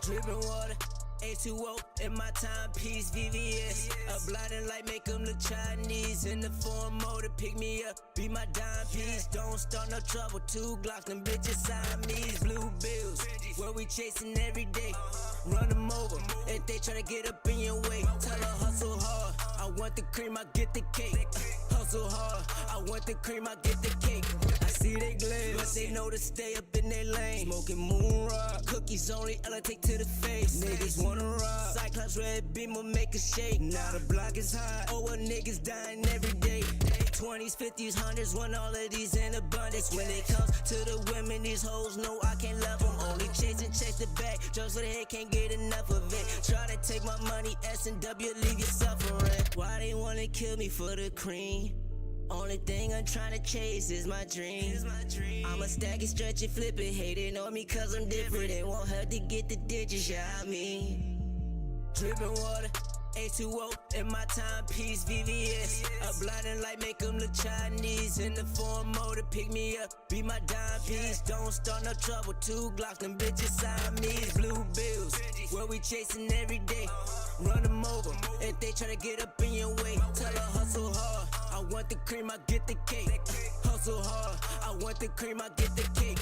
Dripping water, H2O in my timepiece, VVS. A blinding light make them look Chinese. In the form motor, pick me up, be my dime piece. Don't start no trouble, 2 Glocks, them bitches Siamese. Blue bills, where we chasing every day. Run them over, if they try to get up in your way. Tell her hustle hard, I want the cream, I get the cake. Hustle hard, I want the cream, I get the cake. I see they glare, but they know to stay up in their lane. Smoking moon rock, cookies only, I'll take to the face. Niggas wanna rock, Cyclops red beam will make a shake. Now the block is hot, oh well niggas dying every day. 20s, 50s, 100s, want all of these in abundance. When it comes to the women, these hoes know I can't love them. Only chasing checks the back, drugs for the head, can't get enough of it. Try to take my money, S&W, leave you suffering. Why they wanna kill me for the cream? Only thing I'm trying to chase is my dream. I'ma stack it, stretch it, flip it. Hating on me cause I'm different. They won't have to get the digits, yeah I mean. Dripping water, H2O in my timepiece, VVS. A blinding light make them look Chinese. In the form motor, pick me up, be my dime piece. Don't start no trouble, 2 Glocks, them bitches Siamese. Blue bills, where we chasing every day. Run them over, if they try to get up in your way. Tell her hustle hard, I want the cream, I get the cake. Hustle hard, I want the cream, I get the cake.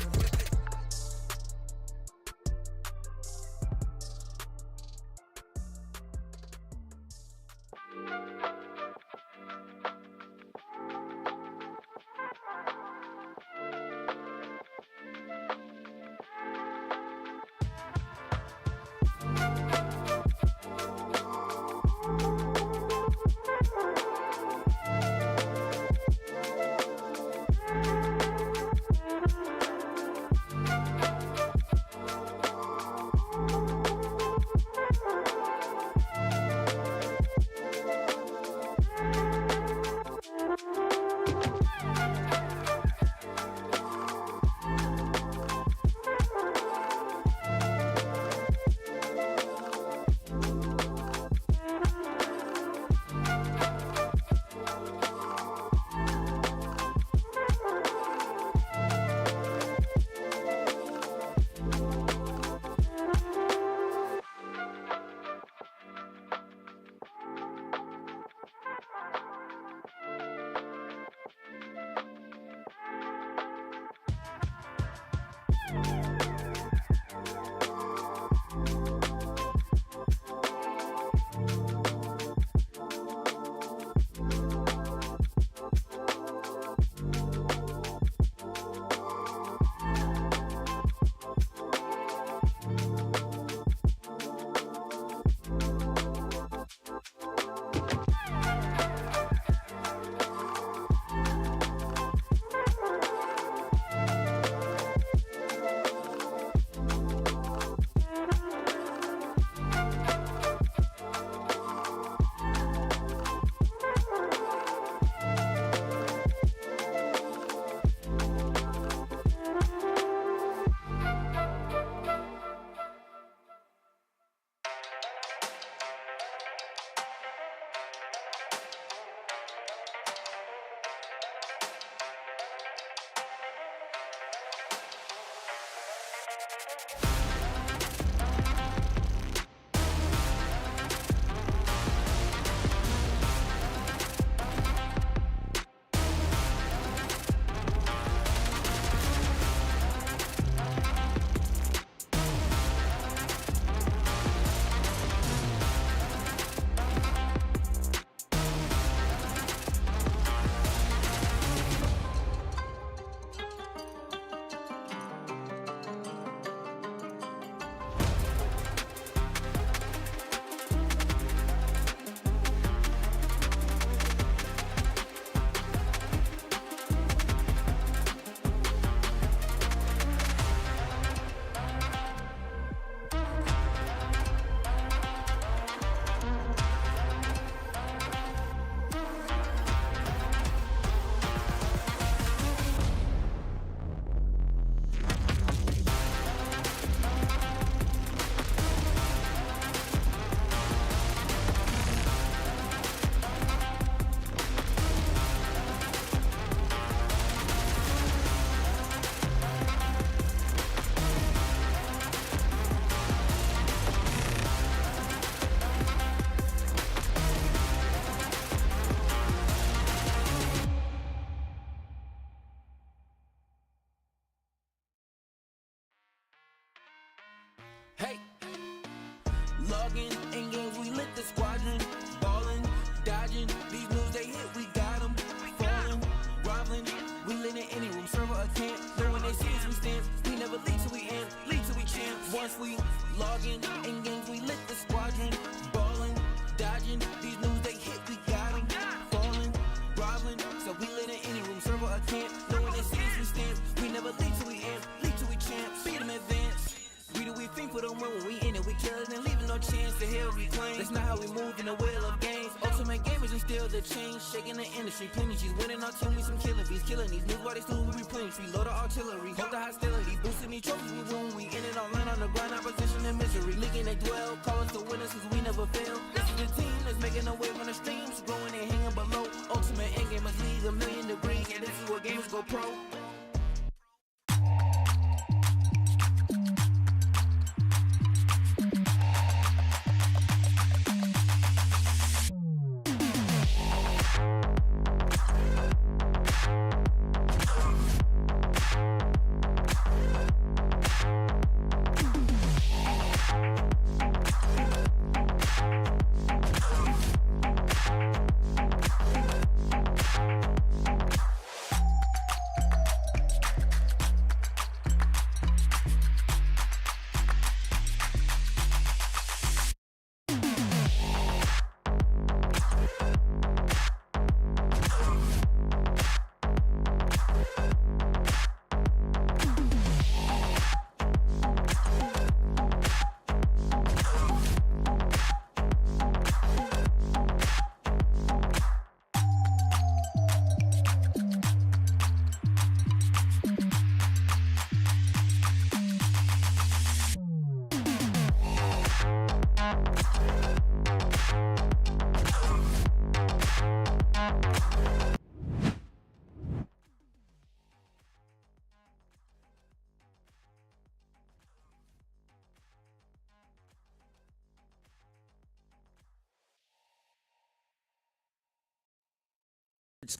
logging. Endgames, we lit the squadron. Ballin', dodging. These moves they hit, we got them. Falling, groveling. We lit in any room, server or camp. Know when they see us, we stand. We never lead till we end, lead till we champ. Once we logging. Endgames, we lit the squadron. Ballin', dodging. These moves they hit, we got them. Falling, groveling. So we lit in any room, server or camp. Know when they see us, we stand. We never lead till we end, lead till we champ. Speed them advance. We do we think for them when we in it, we kill it and leaving no chance to hell reclaim. That's not how we move in the wheel of games. Ultimate gamers and still the change, shaking the industry. Plenty she's winning our team, we some killing bees, killing these niggas while they still we replenish. We load the artillery, hold the hostility, boosting these trophies we win. We in it all line on the grind, opposition and misery. Leaking they dwell, call us the winners cause we never fail. This is the team that's making a wave on the streams, growing and hanging below. Ultimate endgamers league 1,000,000 degrees, and this is where gamers go pro.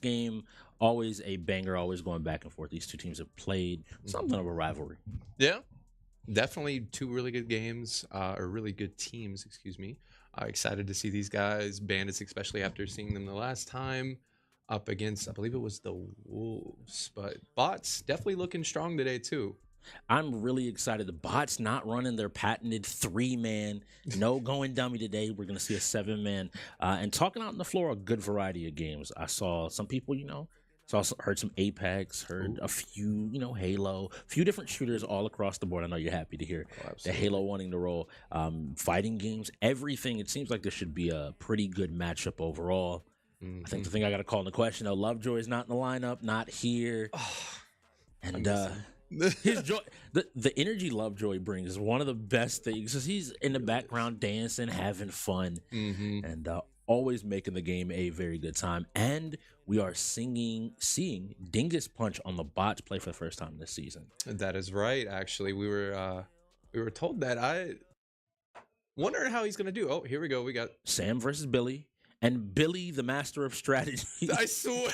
Game, always a banger, always going back and forth. These two teams have played something of a rivalry. Yeah, definitely two really good games, or really good teams, excuse me. Excited to see these guys, Bandits, especially after seeing them the last time up against, I believe it was the Wolves, but Bots definitely looking strong today too. I'm really excited. The Bots not running their patented 3-man, no going dummy today. We're going to see a 7-man. And talking out on the floor, a good variety of games. I saw some people, heard some Apex, heard a few, Halo, a few different shooters all across the board. I know you're happy to hear the Halo wanting to roll. Fighting games, everything. It seems like this should be a pretty good matchup overall. I think the thing I got to call into question, though, Lovejoy's not in the lineup, not here. And his joy, the energy Lovejoy brings is one of the best things because he's in the background dancing, having fun, and always making the game a very good time. And we are seeing Dingus Punch on the Bots play for the first time this season. That is right. Actually, we were told that. I wonder how he's gonna do. Oh, here we go. We got Sam versus Billy. And Billy, the master of strategy. I swear.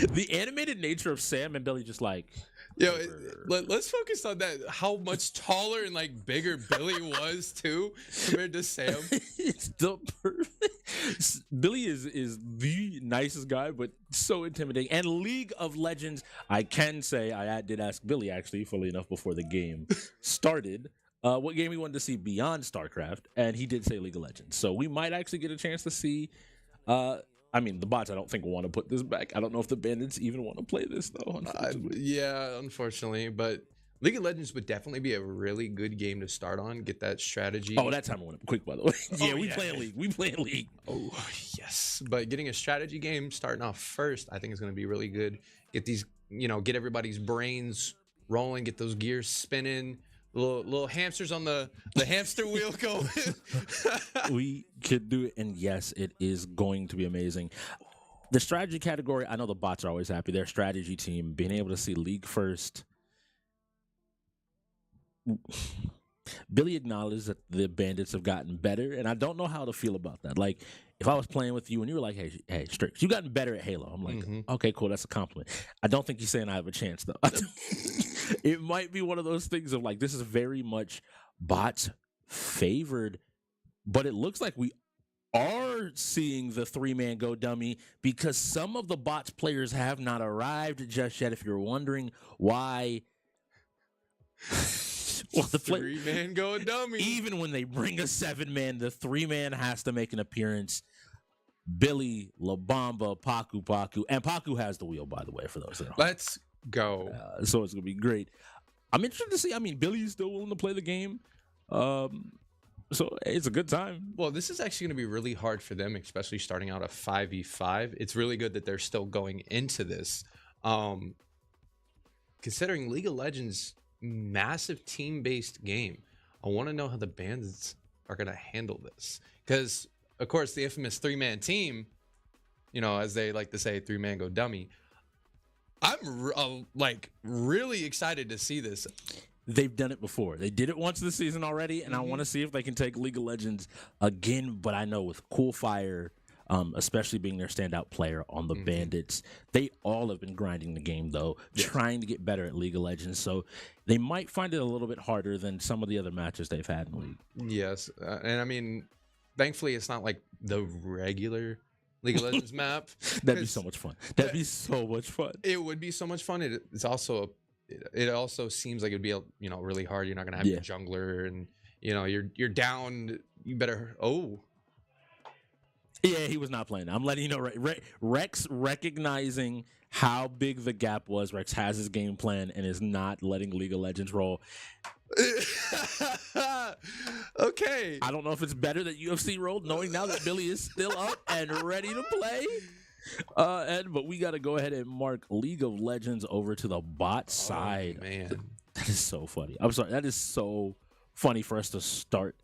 The animated nature of Sam and Billy just like... Yo, let's focus on that. How much taller and like bigger Billy was too compared to Sam. It's the perfect. Billy is the nicest guy, but so intimidating. And League of Legends, I can say, I did ask Billy actually, fully enough, before the game started. What game he wanted to see beyond StarCraft, and he did say League of Legends. So we might actually get a chance to see. I mean, the Bots, I don't think want to put this back. I don't know if the Bandits even want to play this, though, unfortunately. Yeah, unfortunately. But League of Legends would definitely be a really good game to start on. Get that strategy. Oh, that time went up quick, by the way. We play League. We play League. Oh, yes. But getting a strategy game starting off first, I think is going to be really good. Get these, get everybody's brains rolling, get those gears spinning. Little hamsters on the hamster wheel going. We could do it, and yes, it is going to be amazing. The strategy category, I know the Bots are always happy. Their strategy team, being able to see League first. Billy acknowledged that the Bandits have gotten better, and I don't know how to feel about that. Like, if I was playing with you and you were like, hey, Strix, you've gotten better at Halo. I'm like, okay, cool, that's a compliment. I don't think he's saying I have a chance, though. It might be one of those things of like, this is very much Bots favored, but it looks like we are seeing the 3-man go dummy because some of the bots players have not arrived just yet. If you're wondering why, well, the 3-man go dummy. even when they bring a 7-man, the 3-man has to make an appearance. Billy, La Bamba, Paku, and Paku has the wheel, by the way, for those that don't. Let's go. So it's gonna be great. I'm interested to see. I mean, Billy is still willing to play the game. So it's a good time. Well, this is actually going to be really hard for them, especially starting out a 5v5. It's really good that they're still going into this. Considering League of Legends, massive team-based game, I want to know how the Bandits are going to handle this. Because, of course, the infamous 3-man team, you know, as they like to say, 3-man go dummy. I'm really excited to see this. They've done it before. They did it once this season already, and I want to see if they can take League of Legends again. But I know with Coolfire, especially being their standout player on the Bandits, they all have been grinding the game, though, trying to get better at League of Legends. So they might find it a little bit harder than some of the other matches they've had in the league. Yes. And I mean, thankfully, it's not like the regular League of Legends map. That'd be so much fun. That'd be so much fun. It would be so much fun. It's also it also seems like it'd be really hard. You're not gonna have your jungler, and you're down. You better. Oh, yeah, he was not playing. I'm letting you know. Rex recognizing how big the gap was. Rex has his game plan and is not letting League of Legends roll. Okay. I don't know if it's better that UFC rolled, knowing now that Billy is still up and ready to play. But we got to go ahead and mark League of Legends over to the bot side. Man, that is so funny. I'm sorry. That is so funny for us to start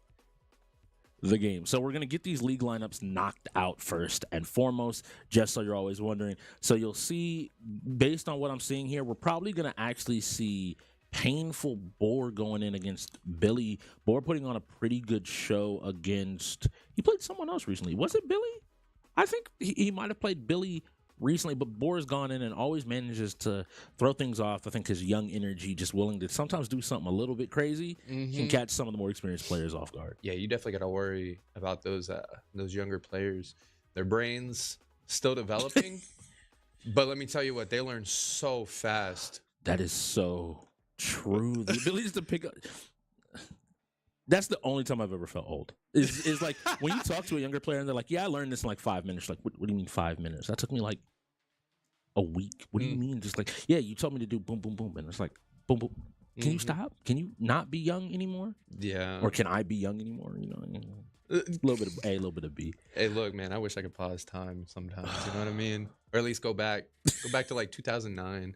the game. So we're going to get these league lineups knocked out first and foremost, just so you're always wondering. So you'll see, based on what I'm seeing here, we're probably going to actually see Painful Boar going in against Billy. Boar putting on a pretty good show against... He played someone else recently. Was it Billy? I think he might have played Billy recently, but Boar's gone in and always manages to throw things off. I think his young energy, just willing to sometimes do something a little bit crazy, can catch some of the more experienced players off guard. Yeah, you definitely got to worry about those younger players. Their brains still developing, but let me tell you what, they learn so fast. That is so true. The abilities to pick up... That's the only time I've ever felt old. Is like when you talk to a younger player and they're like, yeah, I learned this in like 5 minutes. Like, what do you mean 5 minutes? That took me like a week. What do you mean? Just like, yeah, you told me to do boom, boom, boom. And it's like, boom, boom. Can you stop? Can you not be young anymore? Yeah. Or can I be young anymore? A little bit of A, a little bit of B. Hey, look, man, I wish I could pause time sometimes. You know what I mean? Or at least go back to like 2009.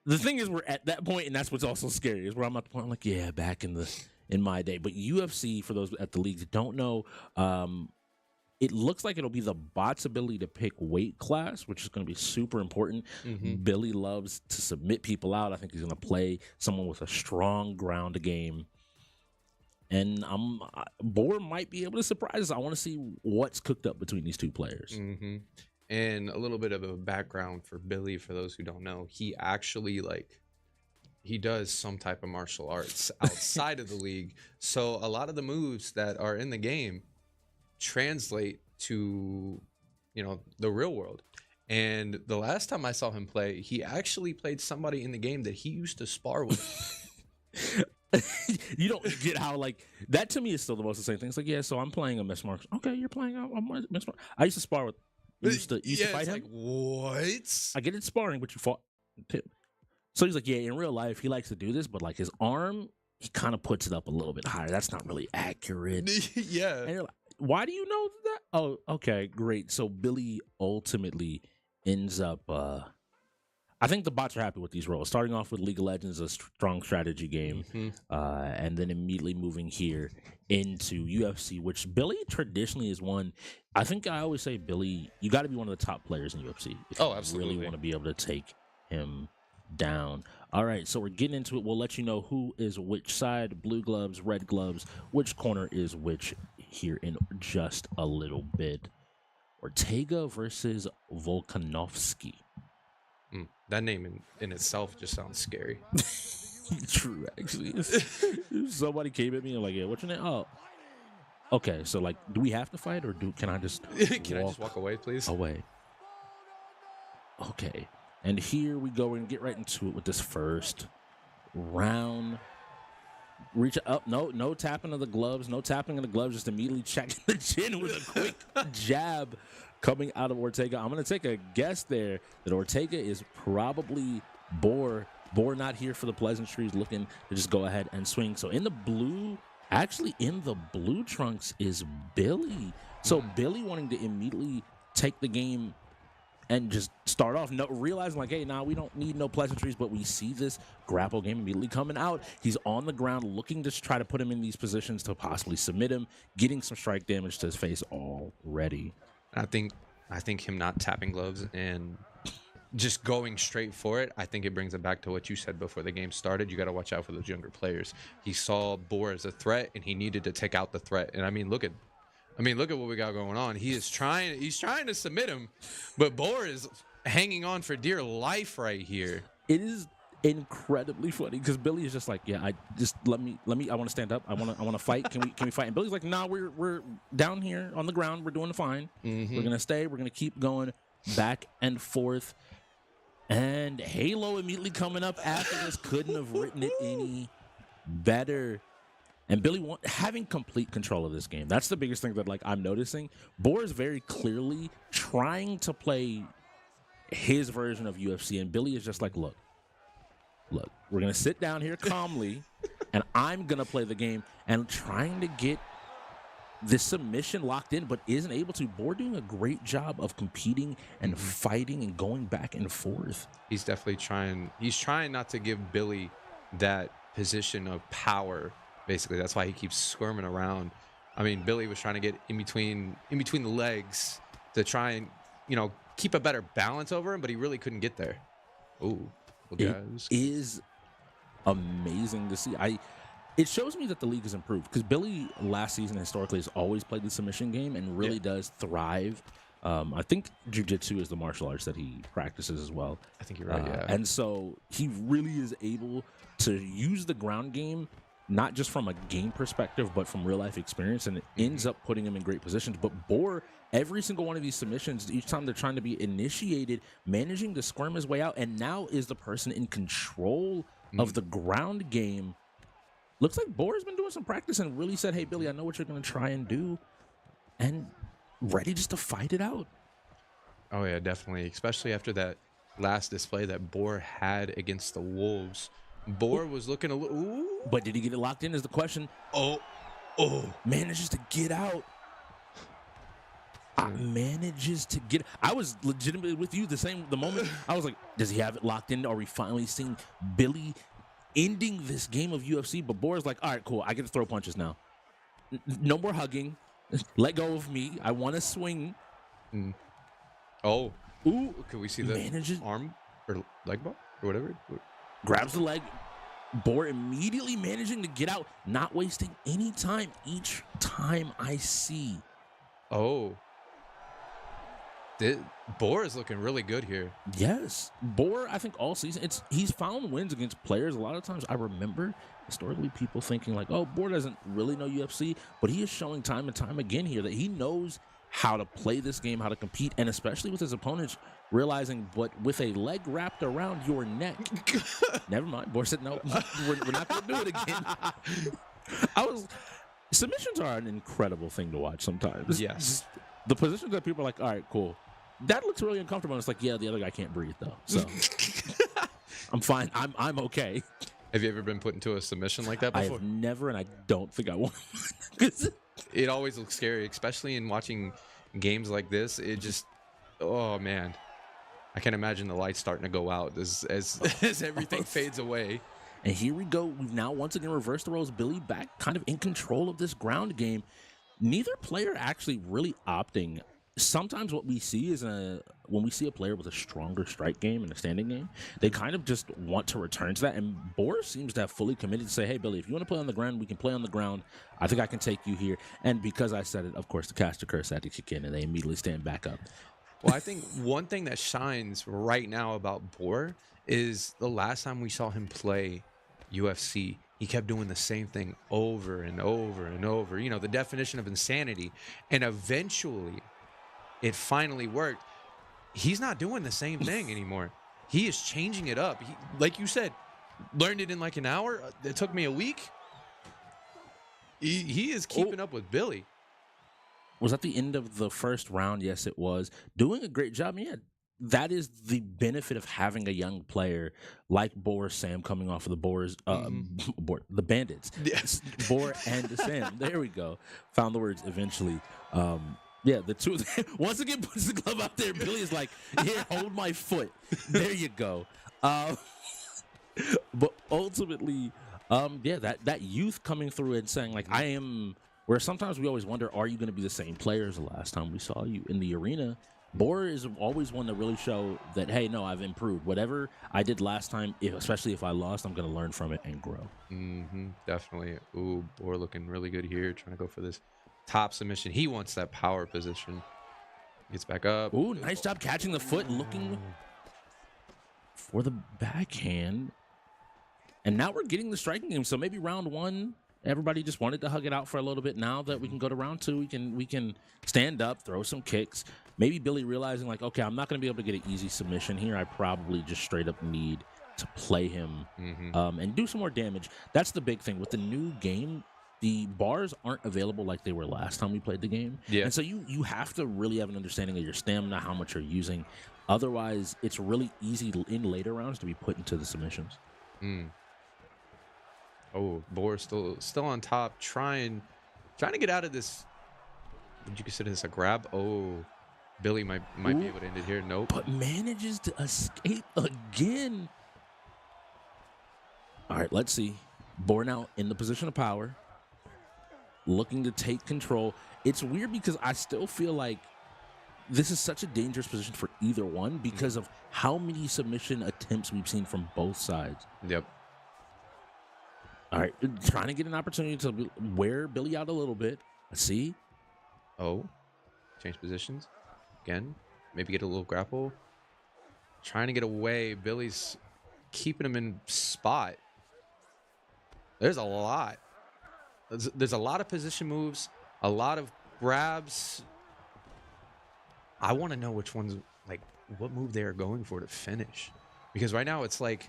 The thing is, we're at that point, and that's what's also scary, is where I'm at the point, I'm like, yeah, back in my day. But UFC, for those at the league that don't know, it looks like it'll be the bot's ability to pick weight class, which is going to be super important. Billy loves to submit people out. I think he's going to play someone with a strong ground game. And Boar might be able to surprise us. I want to see what's cooked up between these two players. And a little bit of a background for Billy, for those who don't know, he actually he does some type of martial arts outside of the league. So a lot of the moves that are in the game translate to, the real world. And the last time I saw him play, he actually played somebody in the game that he used to spar with. You don't get how, that to me is still the most insane thing. It's like, yeah, so I'm playing a Miss Marks. Okay, you're playing a Miss Marks. I used to spar with... You used to fight him? Like, what? I get it sparring, but you fought him. So he's like, yeah, in real life, he likes to do this, but his arm, he kind of puts it up a little bit higher. That's not really accurate. Yeah. And you're like, why do you know that? Oh, okay, great. So Billy ultimately ends up... I think the bots are happy with these roles. Starting off with League of Legends, a strong strategy game, and then immediately moving here into UFC, which Billy traditionally is one. I think I always say, Billy, you got to be one of the top players in UFC. If you absolutely. really want to be able to take him down. All right, so we're getting into it. We'll let you know who is which side, blue gloves, red gloves, which corner is which here in just a little bit. Ortega versus Volkanovski. That name in itself just sounds scary. True, actually. If somebody came at me and like, yeah, what's your name? Oh, okay. So like, do we have to fight or can I just Can I just walk away, please? away? Okay. And here we go. We're gonna get right into it with this first round. Reach up. No tapping of the gloves. No tapping of the gloves. Just immediately checking the chin with a quick jab coming out of Ortega. I'm going to take a guess there that Ortega is probably Boar. Boar not here for the pleasantries, looking to just go ahead and swing. So in the blue, actually in the blue trunks is Billy. So Billy wanting to immediately take the game and just start off, realizing like, hey, we don't need no pleasantries, but we see this grapple game immediately coming out. He's on the ground looking to try to put him in these positions to possibly submit him, getting some strike damage to his face already. I think him not tapping gloves and just going straight for it, I think it brings it back to what you said before the game started. You got to watch out for those younger players. He saw Boar as a threat, and he needed to take out the threat. And I mean, look at what we got going on. He's trying to submit him, but Boar is hanging on for dear life right here. It is incredibly funny because Billy is just like, yeah, I just let me I want to stand up. I want to fight. Can we fight? And Billy's like, nah, we're down here on the ground. We're doing fine. Mm-hmm. We're gonna stay. We're gonna keep going back and forth. And Halo immediately coming up after this, couldn't have written it any better. And Billy having complete control of this game. That's the biggest thing that like I'm noticing. Boar is very clearly trying to play his version of UFC, and Billy is just like, look, we're gonna sit down here calmly, and I'm gonna play the game, and trying to get this submission locked in, but isn't able to. Boar doing a great job of competing and fighting and going back and forth. He's definitely trying. He's trying not to give Billy that position of power. Basically, that's why he keeps squirming around. I mean, Billy was trying to get in between the legs to try and, keep a better balance over him, but he really couldn't get there. Ooh, it is amazing to see. It shows me that the league has improved because Billy last season historically has always played the submission game and really does thrive. I think jiu-jitsu is the martial arts that he practices as well. I think you're right, yeah. And so he really is able to use the ground game not just from a game perspective, but from real life experience, and it ends up putting him in great positions. But Boar, every single one of these submissions, each time they're trying to be initiated, managing to squirm his way out, and now is the person in control of the ground game. Looks like Boar's been doing some practice and really said, hey, Billy, I know what you're going to try and do, and ready just to fight it out. Oh, yeah, definitely, especially after that last display that Boar had against the Wolves. Boar was looking a little... Ooh. But did he get it locked in is the question. Oh. Manages to get out. Manages to get... I was legitimately with you the moment. I was like, does he have it locked in? Are we finally seeing Billy ending this game of UFC? But Boar's like, all right, cool. I get to throw punches now. No more hugging. Let go of me. I want to swing. Oh. Ooh. Can we see the arm or leg bar or whatever? Grabs the leg. Boar immediately managing to get out, not wasting any time each time I see. Oh. Boar is looking really good here. Yes. Boar, I think all season, he's found wins against players. A lot of times I remember historically people thinking like, oh, Boar doesn't really know UFC, but he is showing time and time again here that he knows how to play this game, how to compete, and especially with his opponents, realizing, but with a leg wrapped around your neck. Never mind. Boar said, no, we're not going to do it again. Submissions are an incredible thing to watch sometimes. Yes. The positions that people are like, all right, cool. That looks really uncomfortable. And it's like, yeah, the other guy can't breathe, though. So I'm fine. I'm okay. Have you ever been put into a submission like that before? I've never, and I don't think I want. It always looks scary, especially in watching games like this. It just, oh man, I can't imagine the lights starting to go out as everything fades away. And here we go. We've now once again reversed the roles. Billy back kind of in control of this ground game. Neither player actually really opting. Sometimes what we see is when we see a player with a stronger strike game and a standing game, they kind of just want to return to that. And Boris seems to have fully committed to say, hey, Billy, if you want to play on the ground, we can play on the ground. I think I can take you here. And because I said it, of course, the caster curse had to kick in, and they immediately stand back up. Well, I think one thing that shines right now about Boar is the last time we saw him play UFC. He kept doing the same thing over and over and over. You know, the definition of insanity. And eventually, it finally worked. He's not doing the same thing anymore. He is changing it up. He, like you said, learned it in like an hour. It took me a week. He is keeping up with Billy. Was at the end of the first round. Yes, it was. Doing a great job. Yeah, that is the benefit of having a young player like Boris Sam coming off of the the Bandits. Yes. Bor and Sam. There we go. Found the words eventually. Yeah, the two of them, once again puts the glove out there. Billy is like, here, hold my foot. There you go. But ultimately, yeah, that youth coming through and saying, like, I am, where sometimes we always wonder, are you going to be the same player as the last time we saw you in the arena? Bor is always one to really show that, hey, no, I've improved. Whatever I did last time, especially if I lost, I'm going to learn from it and grow. Definitely. Ooh, Bor looking really good here, trying to go for this top submission. He wants that power position. Gets back up. Ooh, nice job catching the foot, looking for the backhand. And now we're getting the striking game. So maybe round one, everybody just wanted to hug it out for a little bit. Now that we can go to round two, we can stand up, throw some kicks. Maybe Billy realizing, like, okay, I'm not going to be able to get an easy submission here. I probably just straight up need to play him and do some more damage. That's the big thing. With the new game, the bars aren't available like they were last time we played the game. Yeah. And so you have to really have an understanding of your stamina, how much you're using. Otherwise, it's really easy in later rounds to be put into the submissions. Oh, Bor still on top, trying to get out of this. Would you consider this a grab? Oh, Billy might be able to end it here. Nope. But manages to escape again. All right, let's see. Bor now in the position of power, looking to take control. It's weird because I still feel like this is such a dangerous position for either one because of how many submission attempts we've seen from both sides. Yep. All right, trying to get an opportunity to wear Billy out a little bit. Let's see. Oh, change positions again. Maybe get a little grapple. Trying to get away. Billy's keeping him in spot. There's a lot. There's a lot of position moves, a lot of grabs. I want to know which ones, like, what move they are going for to finish. Because right now it's like,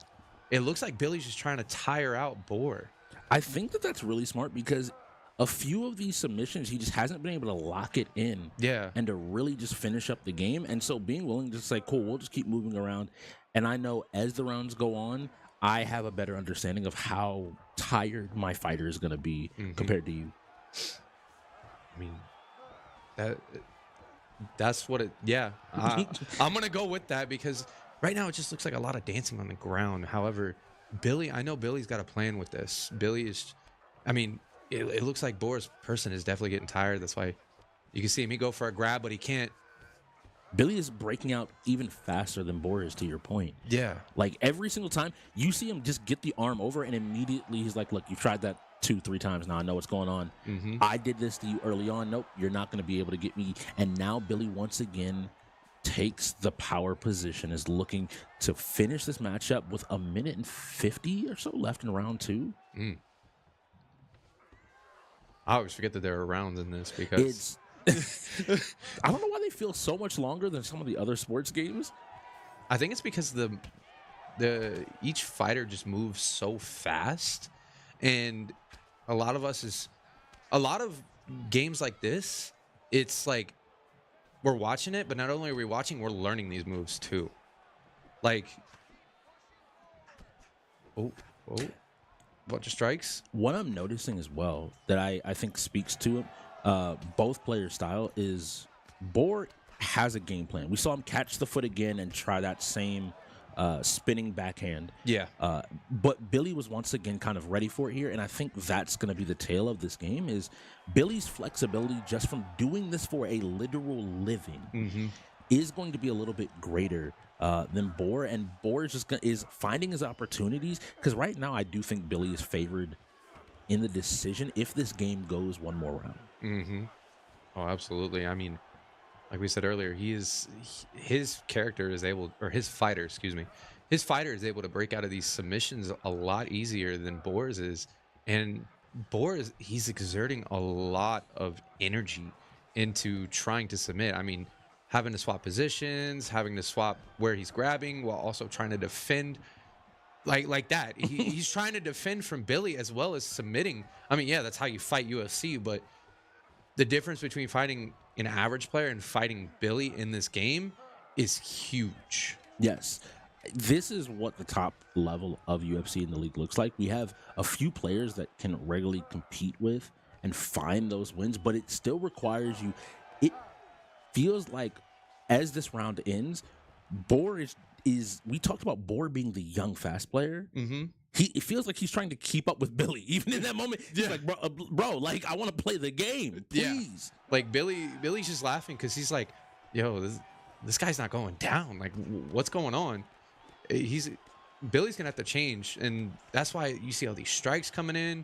it looks like Billy's just trying to tire out Bor. I think that's really smart because a few of these submissions, he just hasn't been able to lock it in. Yeah. And to really just finish up the game. And so being willing to say, cool, we'll just keep moving around. And I know as the rounds go on, I have a better understanding of how tired my fighter is going to be compared to you. I mean, that's what it, yeah. I'm going to go with that because right now it just looks like a lot of dancing on the ground. However, I know Billy's got a plan with this. Billy is, I mean, it looks like Bor's person is definitely getting tired. That's why you can see him. He go for a grab, but he can't. Billy is breaking out even faster than Bor is, to your point. Yeah. Like every single time you see him just get the arm over and immediately he's like, look, you've tried that 2-3 times now. I know what's going on. I did this to you early on. Nope, you're not going to be able to get me. And now Billy once again takes the power position, is looking to finish this matchup with 1:50 or so left in round two. I always forget that there are rounds in this because I don't know why they feel so much longer than some of the other sports games. I think it's because each fighter just moves so fast, and a lot of games like this, it's like we're watching it, but not only are we watching, we're learning these moves too. Like, bunch of strikes. What I'm noticing as well that I think speaks to both players' style is Bor has a game plan. We saw him catch the foot again and try that same spinning backhand. Yeah. But Billy was once again kind of ready for it here, and I think that's going to be the tale of this game is Billy's flexibility just from doing this for a literal living is going to be a little bit greater than Bor, and Bor is finding his opportunities because right now I do think Billy is favored in the decision if this game goes one more round. Oh, absolutely. I mean, like we said earlier, his character is able, or his fighter, excuse me, his fighter is able to break out of these submissions a lot easier than Boris is. And Boris, he's exerting a lot of energy into trying to submit. I mean, having to swap positions, having to swap where he's grabbing while also trying to defend like that. He's trying to defend from Billy as well as submitting. I mean, yeah, that's how you fight UFC, but the difference between fighting an average player and fighting Billy in this game is huge. Yes. This is what the top level of UFC in the league looks like. We have a few players that can regularly compete with and find those wins, but it still requires you. It feels like as this round ends, Boar is we talked about Boar being the young fast player. Mm-hmm. It feels like he's trying to keep up with Billy. Even in that moment, he's like, bro, like, I want to play the game, please. Yeah. Like, Billy's just laughing because he's like, yo, this guy's not going down. Like, what's going on? Billy's gonna have to change, and that's why you see all these strikes coming in.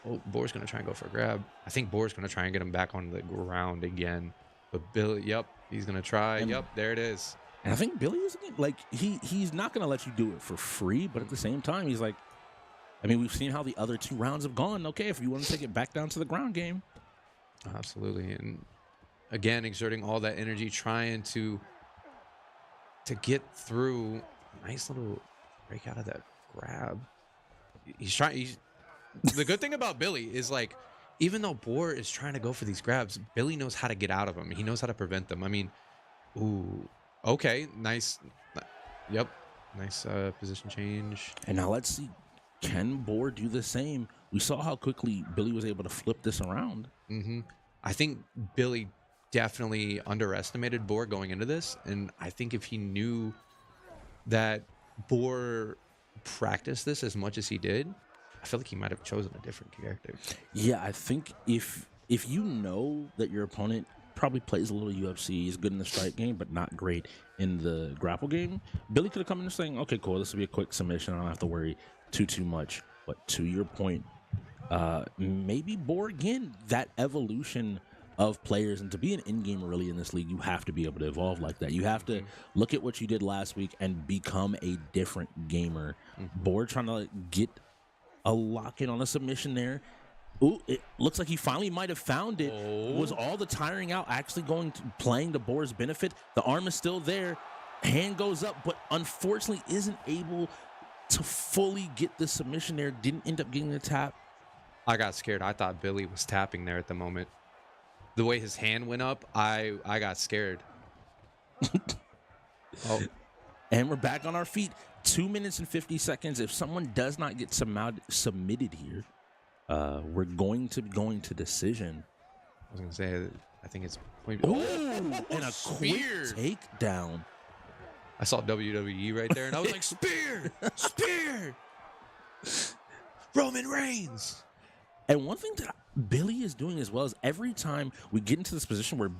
Oh, Boar's gonna try and go for a grab. I think Boar's gonna try and get him back on the ground again. But Billy, yep, he's gonna try. Yep, there it is. And I think Billy is like he's not gonna let you do it for free, but at the same time, he's like, I mean, we've seen how the other 2 rounds have gone. Okay, if you want to take it back down to the ground game, absolutely. And again, exerting all that energy, trying to get through. Nice little break out of that grab. He's trying. The good thing about Billy is, like, even though Boar is trying to go for these grabs, Billy knows how to get out of them. He knows how to prevent them. I mean, ooh, okay, nice. Yep, nice position change. And now let's see, can Boar do the same? We saw how quickly Billy was able to flip this around. Mm-hmm. I think Billy definitely underestimated Boar going into this, and I think if he knew that Boar practiced this as much as he did, I feel like he might have chosen a different character. Yeah, I think if you know that your opponent probably plays a little UFC, is good in the strike game, but not great in the grapple game, Billy could have come in and saying, okay, cool, this will be a quick submission. I don't have to worry too much. But to your point, maybe Boar, again, that evolution of players, and to be an in-game really in this league, you have to be able to evolve like that. You have to look at what you did last week and become a different gamer. Boar trying to get a lock in on a submission there. Ooh, it looks like he finally might have found it. Was all the tiring out actually playing to Boar's benefit? The arm is still there. Hand goes up, but unfortunately isn't able to fully get the submission there. Didn't end up getting the tap. I got scared. I thought Billy was tapping there at the moment. The way his hand went up, I got scared. Oh. And we're back on our feet. 2 minutes and 50 seconds. If someone does not get submitted here, we're going to decision. I was going to say, I think it's... Ooh, and a quick takedown. I saw WWE right there, and I was like, spear! Spear! Roman Reigns! And one thing that Billy is doing as well is every time we get into this position where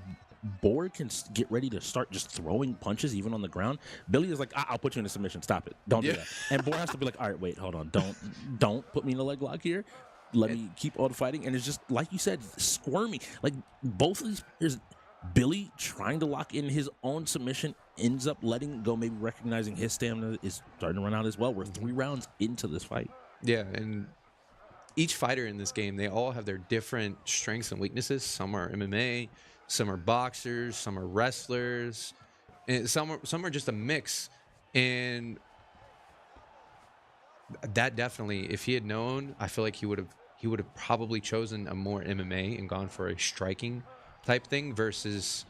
Boar can get ready to start just throwing punches even on the ground, Billy is like, I'll put you in a submission. Stop it. Don't do that. And Boar has to be like, all right, wait, hold on. Don't put me in a leg lock here. Let me keep on fighting. And it's just, like you said, squirmy. Like, both of these players, Billy trying to lock in his own submission, ends up letting go, maybe recognizing his stamina is starting to run out as well. We're 3 rounds into this fight. Yeah, and each fighter in this game, they all have their different strengths and weaknesses. Some are MMA, some are boxers, some are wrestlers, and some are just a mix. And that definitely, if he had known, I feel like he would have probably chosen a more MMA and gone for a striking type thing versus,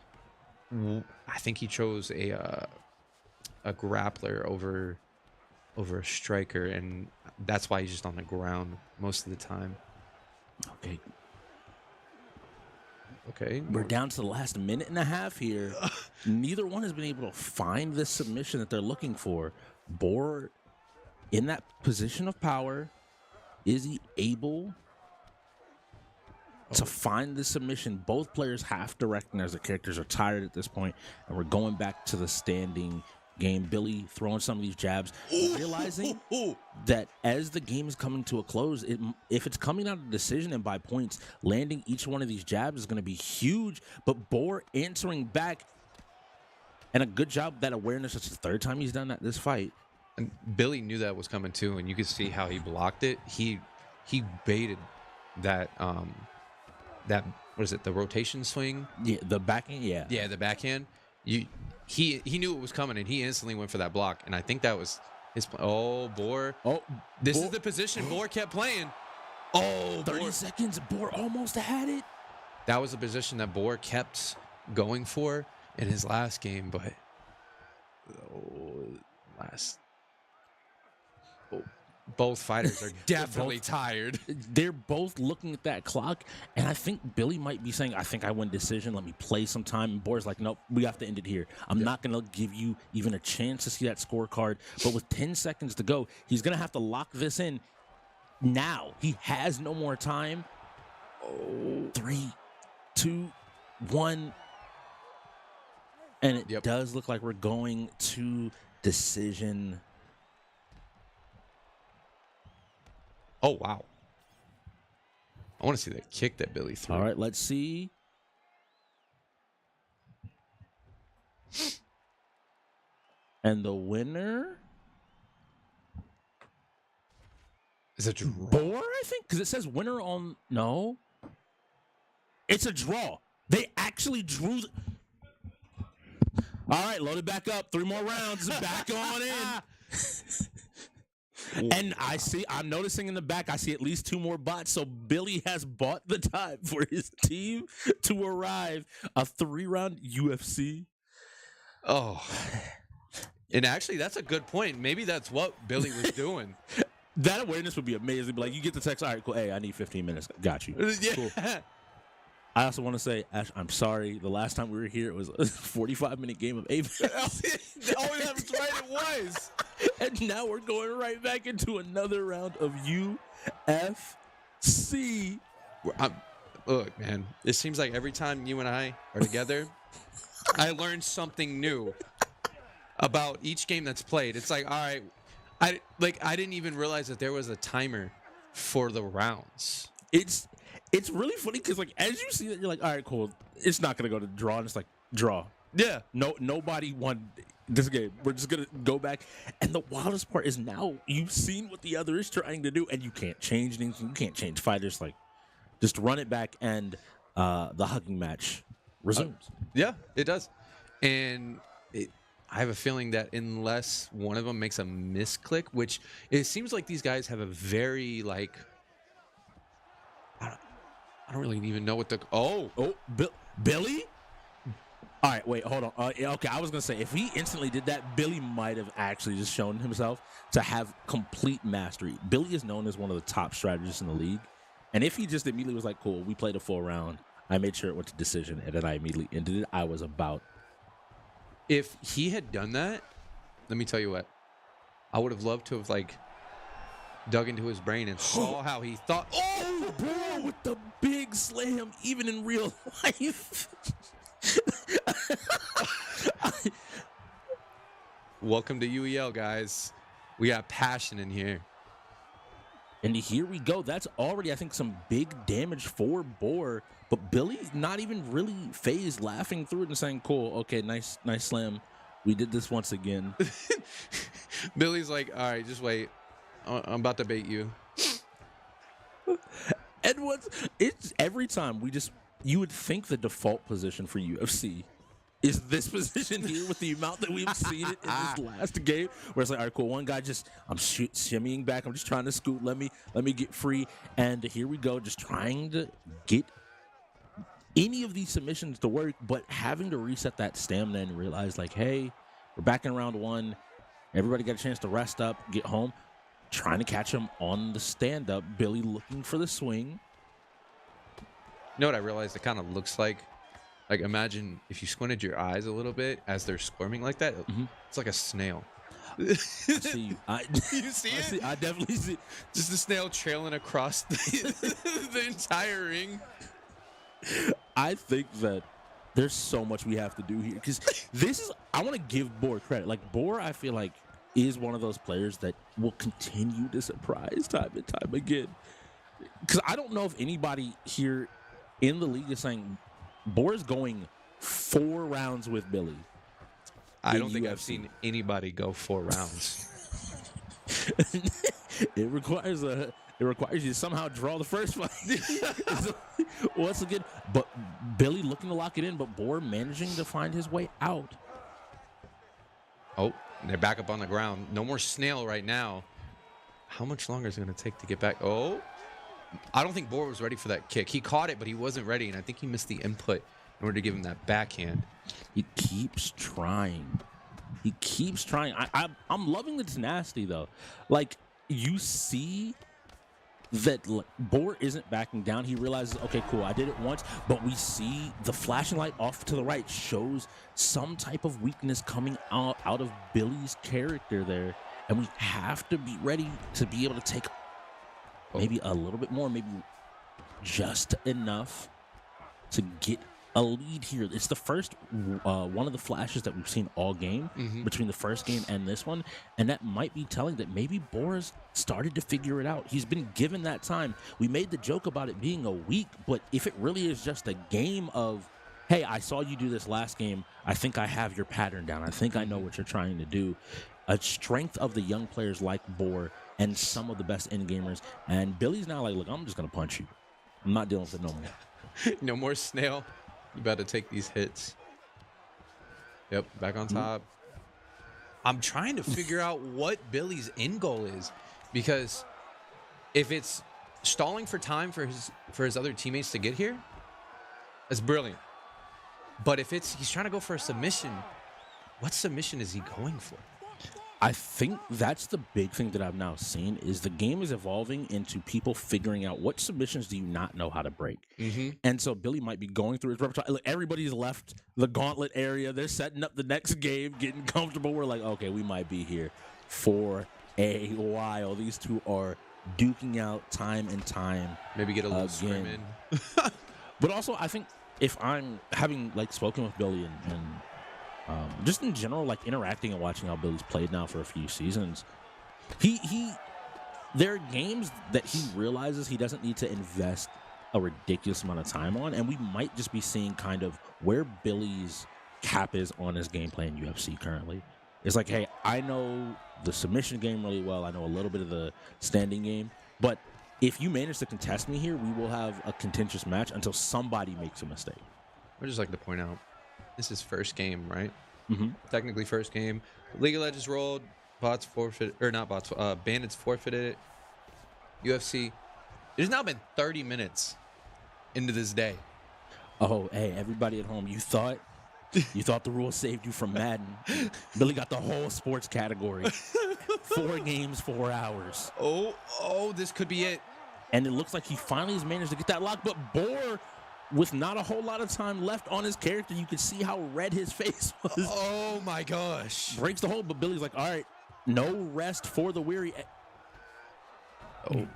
I think he chose a grappler over a striker, and that's why he's just on the ground most of the time. Okay. We're down to the last minute and a half here. Neither one has been able to find the submission that they're looking for. Boar in that position of power. Is he able to find the submission? Both players have to recognize the characters are tired at this point, and we're going back to the standing game. Billy throwing some of these jabs, realizing that as the game is coming to a close, if it's coming out of decision and by points, landing each one of these jabs is going to be huge. But Boar answering back, and a good job, that awareness. It's the 3rd time he's done that this fight. And Billy knew that was coming too, and you could see how he blocked it. He baited that that what is it, the rotation swing? Yeah, the backhand. Yeah, Yeah, the backhand. He knew it was coming, and he instantly went for that block. And I think that was his. Oh, Boer. Oh, This is the position Boer kept playing. Oh, 30 Boer. seconds. Boer almost had it. That was the position that Boer kept going for in his last game, but both fighters are definitely tired. They're both looking at that clock, and I think Billy might be saying, I think I win decision. Let me play some time. And Boer's like, nope, we have to end it here. I'm not going to give you even a chance to see that scorecard. But with 10 seconds to go, he's going to have to lock this in now. He has no more time. 3, 2, 1. And it does look like we're going to decision. Oh, wow. I want to see that kick that Billy threw. All right, let's see. And the winner is a draw. Boer, I think, because it says winner on. No, it's a draw. They actually drew. All right, load it back up. 3 more rounds. Back on in. And I'm noticing in the back, I see at least 2 more bots. So Billy has bought the time for his team to arrive. A 3-round UFC. Oh. And actually, that's a good point. Maybe that's what Billy was doing. That awareness would be amazing. Like, you get the text, all right, cool. Hey, I need 15 minutes. Got you. Yeah. Cool. I also want to say, Ash, I'm sorry. The last time we were here, it was a 45-minute game of Apex. Oh, that's right, it was. And now we're going right back into another round of UFC. Look, man, it seems like every time you and I are together, I learn something new about each game that's played. It's like, all right, I didn't even realize that there was a timer for the rounds. It's really funny because, like, as you see that, you're like, all right, cool. It's not going to go to draw. And it's like, draw. Yeah. Nobody won this game. We're just going to go back. And the wildest part is now you've seen what the other is trying to do, and you can't change anything. You can't change fighters. Like, just run it back, and the hugging match resumes. Yeah, it does. And I have a feeling that unless one of them makes a misclick, which it seems like these guys have a very, like, I don't really even know what the... Billy? All right, wait, hold on. Okay, I was going to say, if he instantly did that, Billy might have actually just shown himself to have complete mastery. Billy is known as one of the top strategists in the league. And if he just immediately was like, cool, we played a full round, I made sure it went to decision, and then I immediately ended it, I was about... If he had done that, let me tell you what, I would have loved to have, like, dug into his brain and saw how he thought. Oh, bro, with the big slam, even in real life. Welcome to UEL, guys. We got passion in here. And here we go. That's already, I think, some big damage for Boer. But Billy not even really phased, laughing through it and saying, cool, okay, nice slam. We did this once again. Billy's like, all right, just wait. I'm about to bait you. And it's every time you would think the default position for UFC is this position here with the amount that we've seen it in this last game, where it's like, all right, cool, one guy I'm shimmying back, I'm just trying to scoot, let me get free, and here we go, just trying to get any of these submissions to work, but having to reset that stamina and realize, like, hey, we're back in round 1, everybody got a chance to rest up, get home, trying to catch him on the stand-up, Billy looking for the swing. You know what I realized it kind of looks like? Like, imagine if you squinted your eyes a little bit as they're squirming like that. It's like a snail. I see you. You see it? I definitely see it. Just a snail trailing across the entire ring. I think that there's so much we have to do here. Because I want to give Boer credit. Like, Boer, I feel like, is one of those players that will continue to surprise time and time again. Because I don't know if anybody here in the league is saying Boer's going 4 rounds with Billy. I don't think I've seen anybody go 4 rounds. It requires you to somehow draw the first fight. Once again, but Billy looking to lock it in, but Boar managing to find his way out. Oh, they're back up on the ground. No more snail right now. How much longer is it going to take to get back? Oh, I don't think Boar was ready for that kick. He caught it, but he wasn't ready, and I think he missed the input in order to give him that backhand. He keeps trying. He keeps trying. I'm loving the tenacity, though. Like, you see that Boar isn't backing down. He realizes, okay, cool, I did it once, but we see the flashing light off to the right shows some type of weakness coming out of Billy's character there, and we have to be ready to be able to take maybe a little bit more, maybe just enough to get a lead here. It's the first one of the flashes that we've seen all game between the first game and this one, and that might be telling that maybe Boris started to figure it out. He's been given that time. We made the joke about it being a week, but if it really is just a game of, hey, I saw you do this last game, I think I have your pattern down, I think I know what you're trying to do. A strength of the young players like Boar and some of the best end gamers, and Billy's now like, look, I'm just gonna punch you. I'm not dealing with it no more. No more snail. You better take these hits. Yep, back on top. I'm trying to figure out what Billy's end goal is, because if it's stalling for time for his other teammates to get here, that's brilliant. But if he's trying to go for a submission, what submission is he going for? I think that's the big thing that I've now seen is the game is evolving into people figuring out what submissions do you not know how to break. And so Billy might be going through his repertoire. Look, everybody's left the gauntlet area. They're setting up the next game, getting comfortable. We're like, okay, we might be here for a while. These two are duking out time and time. Maybe get a little scrim in. But also, I think if I'm having spoken with Billy and just in general, interacting and watching how Billy's played now for a few seasons, there are games that he realizes he doesn't need to invest a ridiculous amount of time on, and we might just be seeing kind of where Billy's cap is on his gameplay in UFC currently. It's like, hey, I know the submission game really well, I know a little bit of the standing game, but if you manage to contest me here, we will have a contentious match until somebody makes a mistake. I'd just like to point out, this is first game, right? Technically first game. League of Legends rolled. Bots forfeit, or not bots. Bandits forfeited it. UFC. It has now been 30 minutes into this day. Oh, hey, everybody at home, you thought the rules saved you from Madden. Billy got the whole sports category. 4 games, 4 hours. Oh, this could be it. And it looks like he finally has managed to get that lock, but Boar, with not a whole lot of time left on his character, you could see how red his face was. Oh my gosh. Breaks the hold, but Billy's like, all right, no rest for the weary. Oh.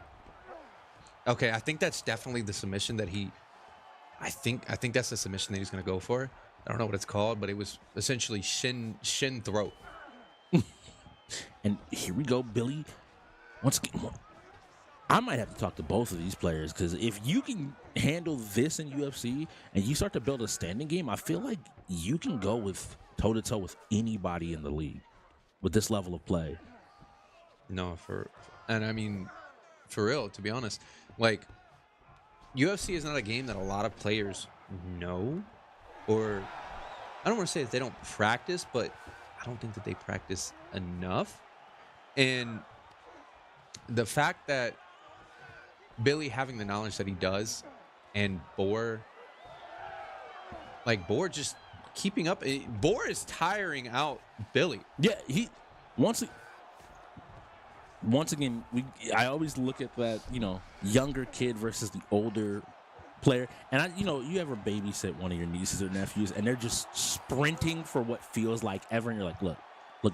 Okay, I think that's definitely the submission that I think that's the submission that he's going to go for. I don't know what it's called, but it was essentially shin throat. And here we go, Billy. Once again, I might have to talk to both of these players, because if you can handle this in UFC and you start to build a standing game, I feel like you can go with toe-to-toe with anybody in the league with this level of play. No, and I mean, for real, to be honest, UFC is not a game that a lot of players know, or I don't want to say that they don't practice, but I don't think that they practice enough. And the fact that Billy having the knowledge that he does, and Boar just keeping up. Boar is tiring out Billy. Yeah, once again, I always look at that, younger kid versus the older player, and you ever babysit one of your nieces or nephews, and they're just sprinting for what feels like ever, and you're like, look,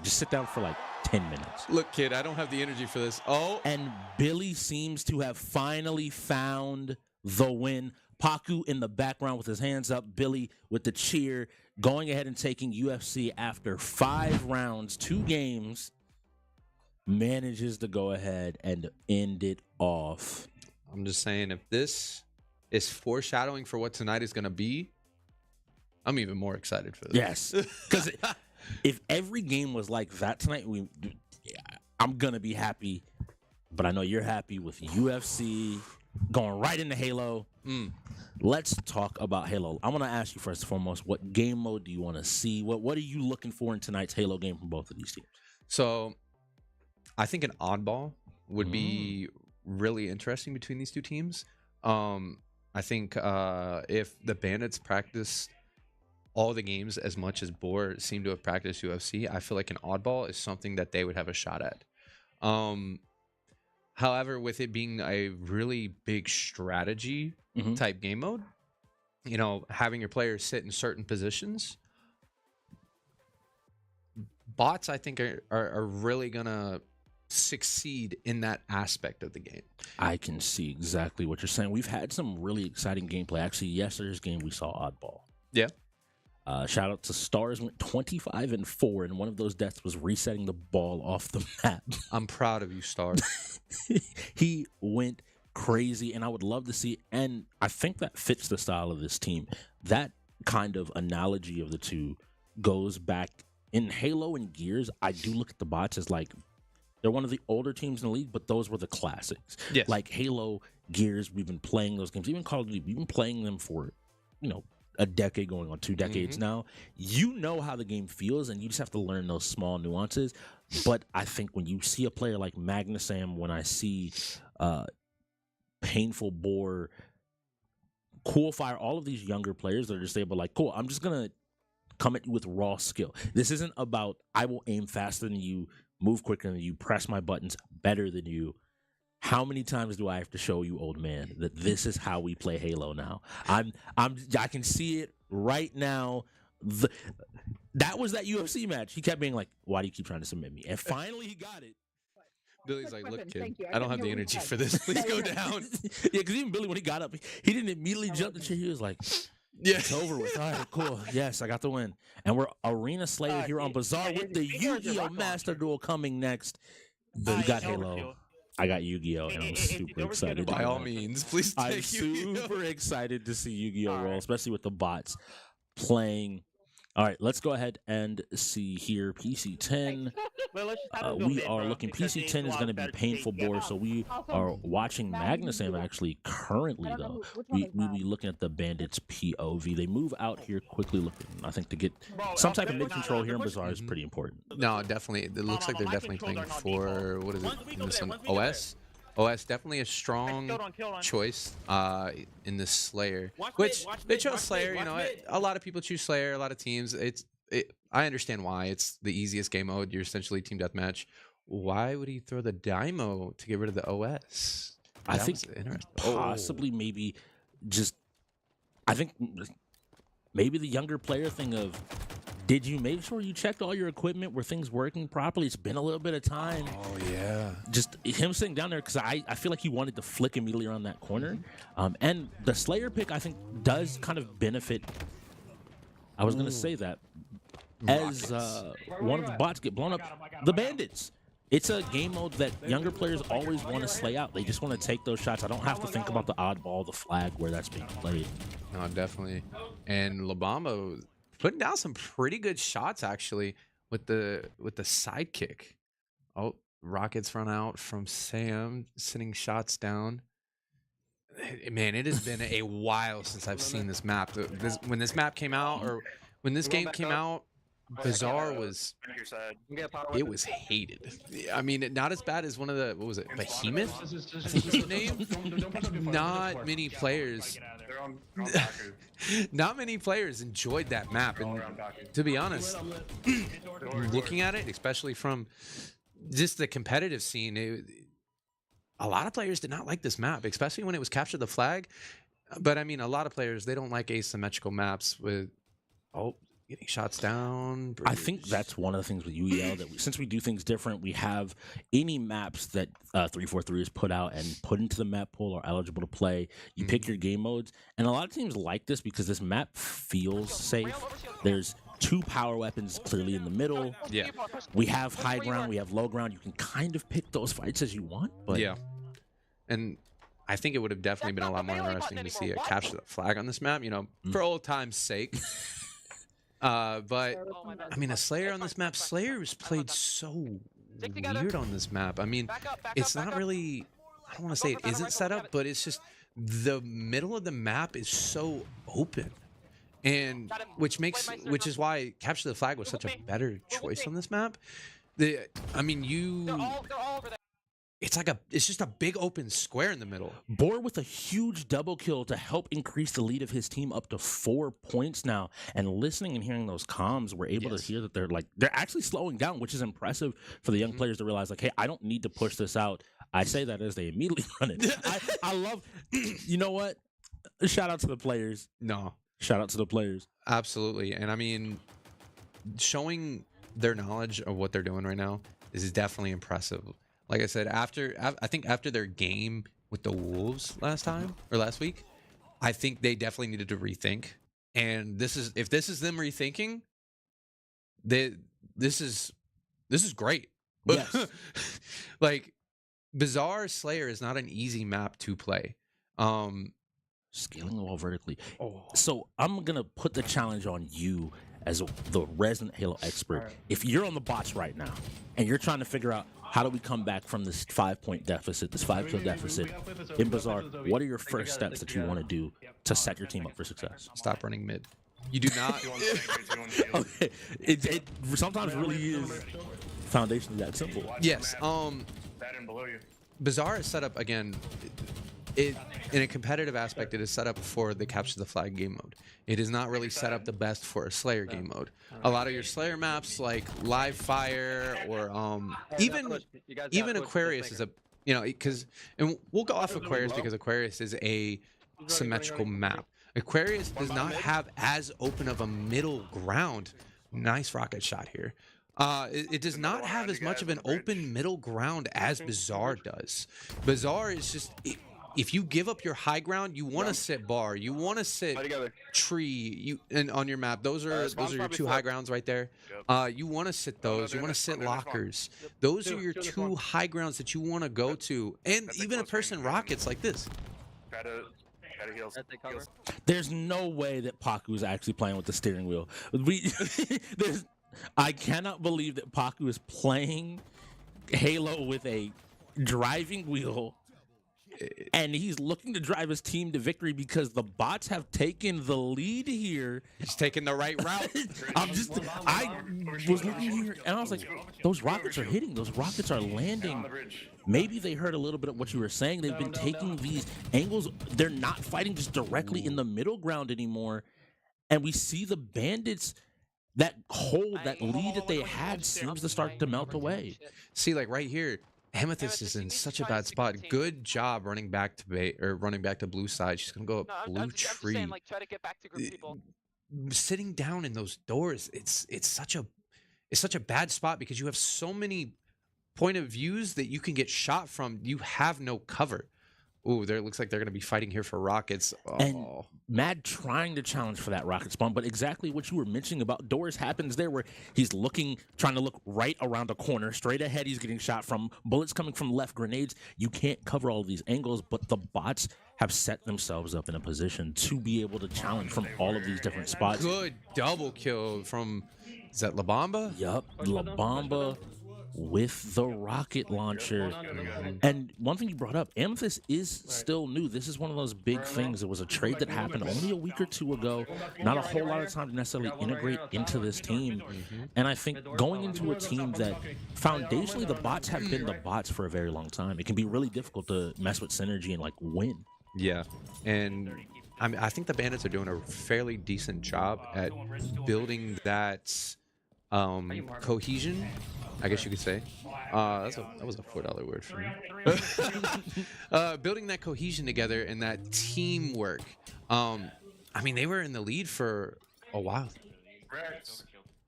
just sit down for 10 minutes. Look, kid, I don't have the energy for this. Oh. And Billy seems to have finally found the win. Paku in the background with his hands up. Billy with the cheer, going ahead and taking UFC after 5 rounds, 2 games, manages to go ahead and end it off. I'm just saying, if this is foreshadowing for what tonight is going to be, I'm even more excited for this. Yes, because if every game was like that tonight, I'm gonna be happy, but I know you're happy with UFC going right into Halo. Let's talk about Halo. I'm gonna ask you first and foremost, what game mode do you want to see? What are you looking for in tonight's Halo game from both of these teams? So I think an oddball would be really interesting between these two teams. I think if the Bandits practice all the games as much as Boar seem to have practiced UFC, I feel like an oddball is something that they would have a shot at. However, with it being a really big strategy type game mode, you know, having your players sit in certain positions, bots I think are really gonna succeed in that aspect of the game. I can see exactly what you're saying. We've had some really exciting gameplay. Actually, yesterday's game we saw oddball. Yeah. Shout out to Stars, went 25-4, and one of those deaths was resetting the ball off the map. I'm proud of you, Star. He went crazy, and I would love to see, and I think that fits the style of this team. That kind of analogy of the two goes back in Halo and Gears. I do look at the bots as like they're one of the older teams in the league, but those were the classics. Yes. Like Halo, Gears, we've been playing those games. Even Call of Duty, we've been playing them for, you know, a decade going on 2 decades now. You know how the game feels, and you just have to learn those small nuances. But I think when you see a player like Magnusam, when I see Painful Boar, Cool Fire, all of these younger players that are just able, like, cool, I'm just going to come at you with raw skill. This isn't about I will aim faster than you, move quicker than you, press my buttons better than you. How many times do I have to show you, old man, that this is how we play Halo now? I can see it right now. That was that UFC match. He kept being like, "Why do you keep trying to submit me?" And finally, he got it. Billy's like, "Look, kid, I don't have the energy for this. Please go down." Yeah, because even Billy, when he got up, he didn't immediately jump the chair. He was like, "Yeah, it's over with. All right, cool. Yes, I got the win." And we're Arena Slayer here on Bazaar with the Yu-Gi-Oh Master Duel coming next. We got Halo. I got Yu-Gi-Oh, and I'm super excited. By all means, please I'm take Yu-Gi-Oh. super excited to see Yu-Gi-Oh roll, especially with the bots playing. All right, let's go ahead and see here. PC10. We are looking. PC10 is going to be Painful Boar, so we are watching Magnusam actually currently, though. We be looking at the Bandits POV. They move out here quickly looking, I think, to get some type of mid-control here in Bazaar is pretty important. No, definitely. It looks like they're definitely playing for, what is it? This one, OS? OS, definitely a strong choice in the Slayer. Which they chose Slayer, you know, a lot of people choose Slayer, a lot of teams. I understand why. It's the easiest game mode. You're essentially team deathmatch. Why would he throw the Daimo to get rid of the OS? I think possibly maybe just, I think maybe the younger player thing of, did you make sure you checked all your equipment? Were things working properly? It's been a little bit of time. Oh, yeah. Just him sitting down there, because I feel like he wanted to flick immediately around that corner. And the Slayer pick, I think, does kind of benefit. I was going to say that. As one of the bots get blown up, the Bandits. It's a game mode that younger players always want to slay out. They just want to take those shots. I don't have to think about the oddball, the flag, where that's being played. No, definitely. And Labamo putting down some pretty good shots actually with the sidekick. Oh, rockets run out from Sam, sending shots down. Man, it has been a while since I've seen this map. When this map came out, or when this game came out, Bazaar was, it was hated. I mean, not as bad as one of the, what was it, Behemoth? I think was the name. Not many players. Not many players enjoyed that map, and to be honest, looking at it, especially from just the competitive scene, a lot of players did not like this map, especially when it was capture the flag. But I mean, a lot of players, they don't like asymmetrical maps with getting shots down. I think that's one of the things with UEL that since we do things different, we have any maps that 343 has put out and put into the map pool are eligible to play. You pick your game modes, and a lot of teams like this because this map feels safe. There's 2 power weapons clearly in the middle. Yeah, we have high ground, we have low ground. You can kind of pick those fights as you want. But yeah, and I think it would have definitely been a lot more interesting to see a capture the flag on this map. You know, for old time's sake. But I mean, a Slayer on this map, Slayer was played so weird on this map. I mean, it's not really, I don't want to say it isn't set up, but it's just the middle of the map is so open. And which is why capture the flag was such a better choice on this map. I mean, it's just a big open square in the middle. Boar with a huge double kill to help increase the lead of his team up to 4 points now. And listening and hearing those comms, we're able to hear that they're actually slowing down, which is impressive for the young players to realize, like, hey, I don't need to push this out. I say that as they immediately run it. I love, you know what? Shout out to the players. No. Shout out to the players. Absolutely. And I mean, showing their knowledge of what they're doing right now is definitely impressive. Like I said, I think after their game with the Wolves last week, I think they definitely needed to rethink. And if this is them rethinking, this is great. Yes. Like, Bizarre Slayer is not an easy map to play. Scaling the wall vertically. So I'm gonna put the challenge on you as the resident Halo expert. If you're on the bots right now and you're trying to figure out how do we come back from this 5-point deficit, this 5-kill deficit in Bizarre, what are your first steps that you want to do to set your team up for success? Stop running mid. You do not. Okay. It sometimes really is foundationally that simple. Yes. Bizarre is set up again. In a competitive aspect, it is set up for the capture the flag game mode. It is not really set up the best for a Slayer game mode. A lot of your Slayer maps, like Live Fire or even Aquarius is and we'll go off Aquarius because Aquarius is a symmetrical map. Aquarius does not have as open of a middle ground. Nice rocket shot here. It does not have as much of an open middle ground as Bizarre does. Bizarre is just... If you give up your high ground, you want to sit bar, you want to sit tree, and on your map, those are your two high grounds right there. You want to sit those, you want to sit lockers. Those are your two high grounds that you want to go to, and even a person rockets like this. There's no way that Paku is actually playing with the steering wheel. I cannot believe that Paku is playing Halo with a driving wheel. And he's looking to drive his team to victory because the bots have taken the lead here. He's taking the right route. I was looking here and I was like, those rockets are hitting. Those rockets are landing. Maybe they heard a little bit of what you were saying. They've been taking these angles. They're not fighting just directly in the middle ground anymore. And we see the Bandits, that lead that they had seems to start to melt away. See, like right here, Amethyst is in such a bad spot. Good job running back to blue side. She's gonna go up blue tree. Saying, like, try to get back to group people. Sitting down in those doors, it's such a bad spot because you have so many point of views that you can get shot from. You have no cover. Ooh, there looks like they're going to be fighting here for rockets. Oh. And Mad trying to challenge for that rocket spawn, but exactly what you were mentioning about doors happens there where he's trying to look right around a corner. Straight ahead, he's getting shot from bullets coming from left, grenades. You can't cover all of these angles, but the bots have set themselves up in a position to be able to challenge from all of these different spots. Good double kill from, is that La Bamba? Yup, La Bamba with the rocket launcher. And one thing you brought up, Amethyst is still new. This is one of those big things. It was a trade that happened only a week or two ago. Not a whole lot of time to necessarily integrate into this team. And I think going into a team that foundationally the bots have been the bots for a very long time, it can be really difficult to mess with synergy and like win. Yeah, and I think the Bandits are doing a fairly decent job at building that cohesion, I guess you could say. That was a $4 word for me. Building that cohesion together and that teamwork. I mean, they were in the lead for a while.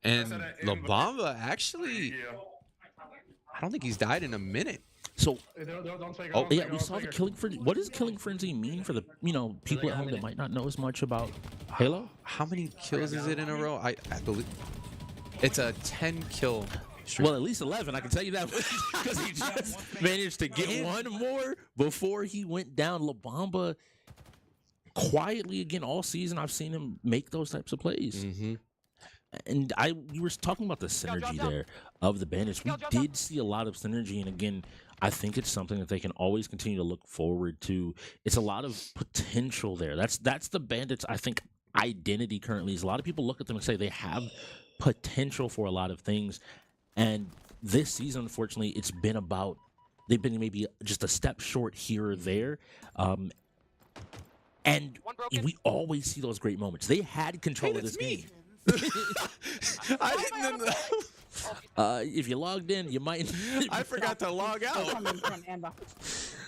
And La Bamba actually, I don't think he's died in a minute. So, yeah, we saw the killing frenzy. What does killing frenzy mean for the people at home that might not know as much about Halo? How many kills is it in a row? I believe it's a 10 kill streak. Well, at least 11, I can tell you that, because he just managed to get one more before he went down. La Bamba, quietly again all season, I've seen him make those types of plays. and you were talking about the synergy there of the Bandits. We did see a lot of synergy, and again, I think it's something that they can always continue to look forward to. It's a lot of potential there. That's the Bandits, I think, identity currently is a lot of people look at them and say they have potential for a lot of things. And this season, unfortunately, it's been about they've been maybe just a step short here or there. And we always see those great moments. They had control of this game. I didn't know. If you logged in, you might. I forgot to log out.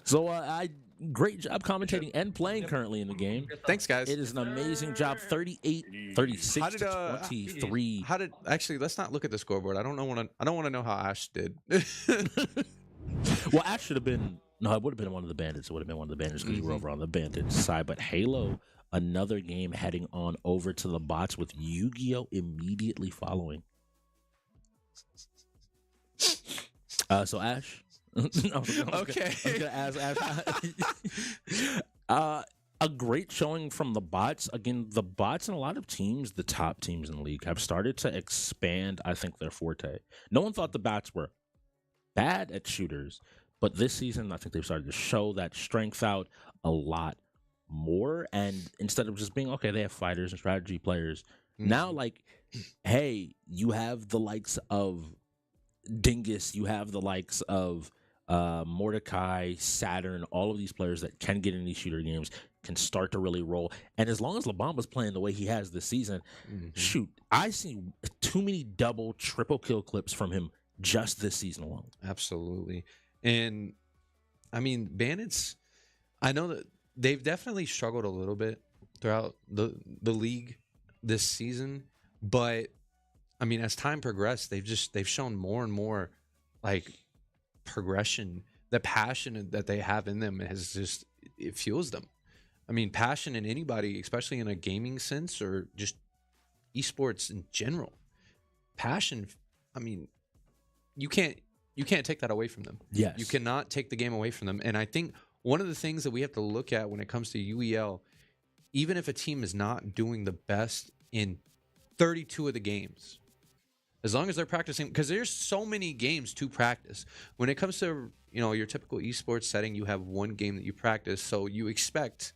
So great job commentating and playing currently in the game. Thanks, guys. It is an amazing job. 36 to 23. How did actually? Let's not look at the scoreboard. I don't want to know how Ash did. Well, Ash should have been. No, it would have been one of the Bandits. It would have been one of the Bandits because you were over on the Bandits side. But Halo, another game heading on over to the bots with Yu-Gi-Oh! Immediately following. So Ash. No, okay. I was gonna ask Ash. A great showing from the bots. Again, the bots and a lot of teams, the top teams in the league, have started to expand, I think, their forte. No one thought the bots were bad at shooters, but this season, I think they've started to show that strength out a lot more. And instead of just being, okay, they have fighters and strategy players, now, like, hey, you have the likes of Dingus, you have the likes of Mordecai, Saturn, all of these players that can get in these shooter games, can start to really roll. And as long as LeBamba's playing the way he has this season, shoot, I see too many double, triple kill clips from him just this season alone. Absolutely. And I mean, Bandits, I know that they've definitely struggled a little bit throughout the league this season, but I mean, as time progressed, they've shown more and more like progression. The passion that they have in them has just, it fuels them. I mean, passion in anybody, especially in a gaming sense or just esports in general. Passion, I mean, you can't take that away from them. Yes. You cannot take the game away from them. And I think one of the things that we have to look at when it comes to UEL, even if a team is not doing the best in 32 of the games, as long as they're practicing, because there's so many games to practice. When it comes to, you know, your typical esports setting, you have one game that you practice, so you expect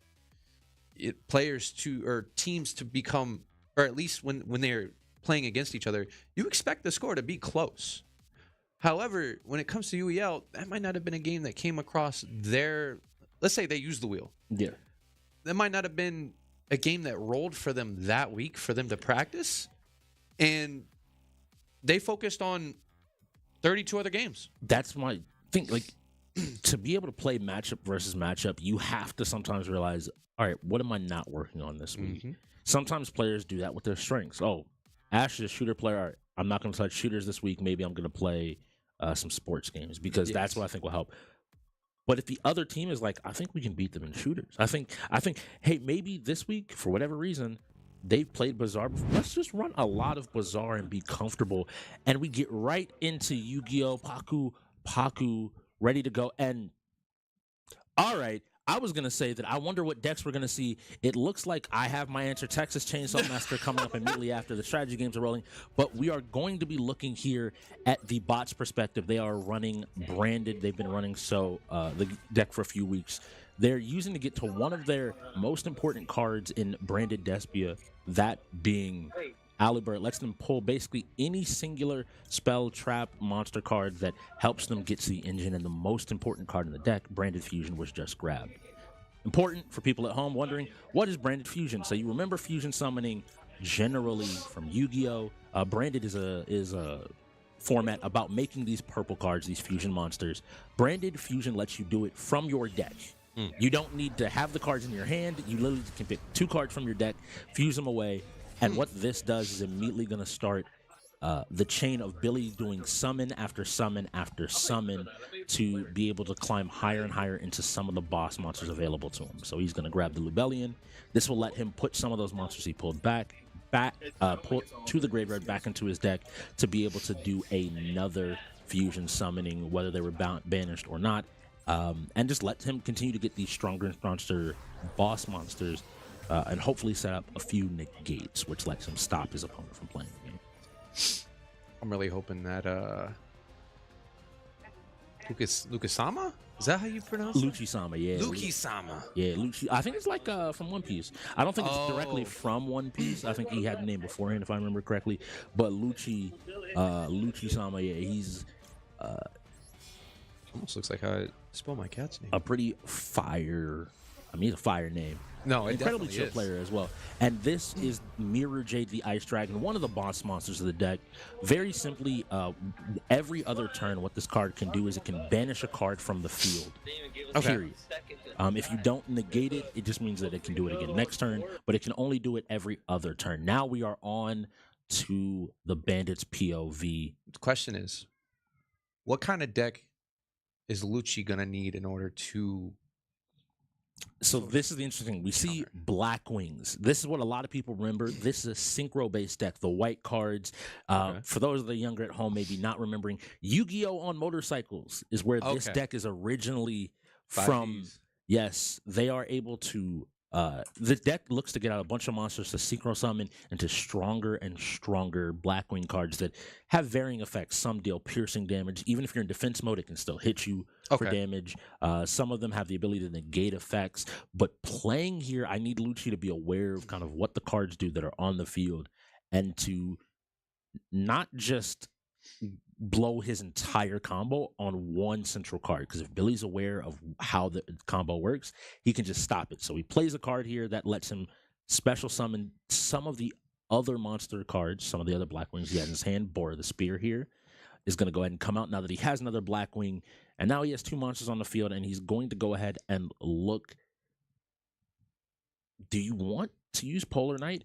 players to, or teams to become, or at least when they're playing against each other, you expect the score to be close. However, when it comes to UEL, that might not have been a game that came across their, let's say they used the wheel. Yeah. That might not have been a game that rolled for them that week for them to practice. And they focused on 32 other games. That's my thing. Like, to be able to play matchup versus matchup, you have to sometimes realize, all right, what am I not working on this week? Sometimes players do that with their strengths. Oh, Ash is a shooter player. All right, I'm not going to touch shooters this week. Maybe I'm going to play some sports games because that's what I think will help. But if the other team is like, I think we can beat them in shooters. I think, hey, maybe this week, for whatever reason, they've played Bazaar before. Let's just run a lot of Bazaar and be comfortable. And we get right into Yu-Gi-Oh! Paku, ready to go. And, all right, I was going to say that I wonder what decks we're going to see. It looks like I have my answer, Texas Chainsaw Massacre, coming up immediately after the strategy games are rolling. But we are going to be looking here at the bots' perspective. They are running Branded. They've been running the deck for a few weeks. They're using to get to one of their most important cards in Branded Despia, that being Alibert. Lets them pull basically any singular spell, trap, monster card that helps them get to the engine. And the most important card in the deck, Branded Fusion, was just grabbed. Important for people at home wondering, what is Branded Fusion? So you remember Fusion summoning generally from Yu-Gi-Oh! Branded is a format about making these purple cards, these fusion monsters. Branded Fusion lets you do it from your deck. You don't need to have the cards in your hand. You literally can pick 2 cards from your deck, fuse them away, and what this does is immediately going to start the chain of Billy doing summon after summon after summon to be able to climb higher and higher into some of the boss monsters available to him. So he's going to grab the Lubellion. This will let him put some of those monsters he pulled pull to the graveyard back into his deck to be able to do another fusion summoning, whether they were banished or not. And just let him continue to get these stronger and stronger boss monsters and hopefully set up a few negates, which lets him stop his opponent from playing the game. I'm really hoping that Lucas-sama? Is that how you pronounce it? Lucci-sama, yeah. Luki-sama. Yeah, Lucci. I think it's like from One Piece. I don't think it's directly Oh. from One Piece. I think he had the name beforehand, if I remember correctly. But Lucci-sama, yeah, he's Almost looks like I spelled my cat's name. a pretty fire. I mean, he's a fire name. No, it Incredibly definitely chill is. player as well. And this is Mirror Jade the Ice Dragon, one of the boss monsters of the deck. Very simply, every other turn, what this card can do is it can banish a card from the field. Okay. Period. If you don't negate it, it just means that it can do it again next turn, but it can only do it every other turn. Now we are on to the Bandits POV. The question is, what kind of deck is Lucci gonna need in order to? So this is the interesting thing. We see Black Wings. This is what a lot of people remember. This is a synchro-based deck. The white cards. For those of the younger at home, maybe not remembering, Yu-Gi-Oh! On motorcycles is where this deck is originally from. Yes, they are able to. The deck looks to get out a bunch of monsters to synchro summon into stronger and stronger Blackwing cards that have varying effects. Some deal piercing damage. Even if you're in defense mode, it can still hit you for damage. Some of them have the ability to negate effects. But playing here, I need Lucci to be aware of kind of what the cards do that are on the field and to not just blow his entire combo on one central card, because if Billy's aware of how the combo works, he can just stop it. So he plays a card here that lets him special summon some of the other monster cards, some of the other Blackwings he has in his hand. Bora the Spear here is going to go ahead and come out now that he has another Blackwing, and now he has two monsters on the field, and he's going to go ahead and look. Do you want to use Polar Knight?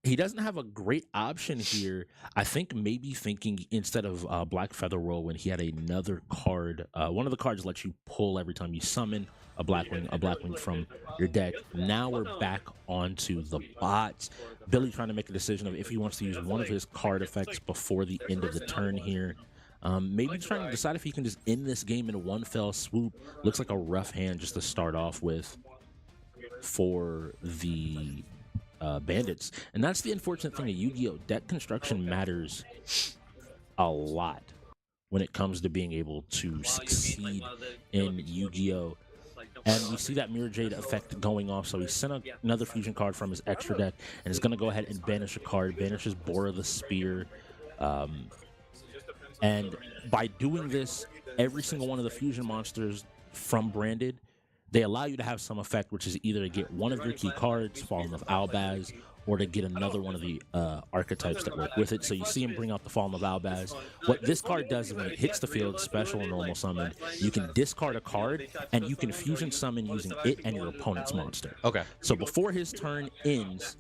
He doesn't have a great option here. I think maybe thinking instead of Black Feather Whirlwind, he had another card. One of the cards lets you pull every time you summon a Blackwing from your deck. Now we're back onto the bots. Billy trying to make a decision of if he wants to use one of his card effects before the end of the turn here. Maybe trying to decide if he can just end this game in one fell swoop. Looks like a rough hand just to start off with for the Bandits. And that's the unfortunate thing of Yu-Gi-Oh! Deck construction matters a lot when it comes to being able to succeed in Yu-Gi-Oh! And we see that Mirror Jade effect going off, so he sent another fusion card from his extra deck and is going to go ahead and banish a card, banishes Bora the Spear. And by doing this, every single one of the fusion monsters from Branded, they allow you to have some effect, which is either to get one of your key cards, Fallen of Albaz, or to get another one of the archetypes that work with it. So you see him bring out the Fallen of Albaz. What this card does is when it hits the field, special or normal summon, you can discard a card, and you can fusion summon using it and your opponent's monster. Okay. So before his turn ends,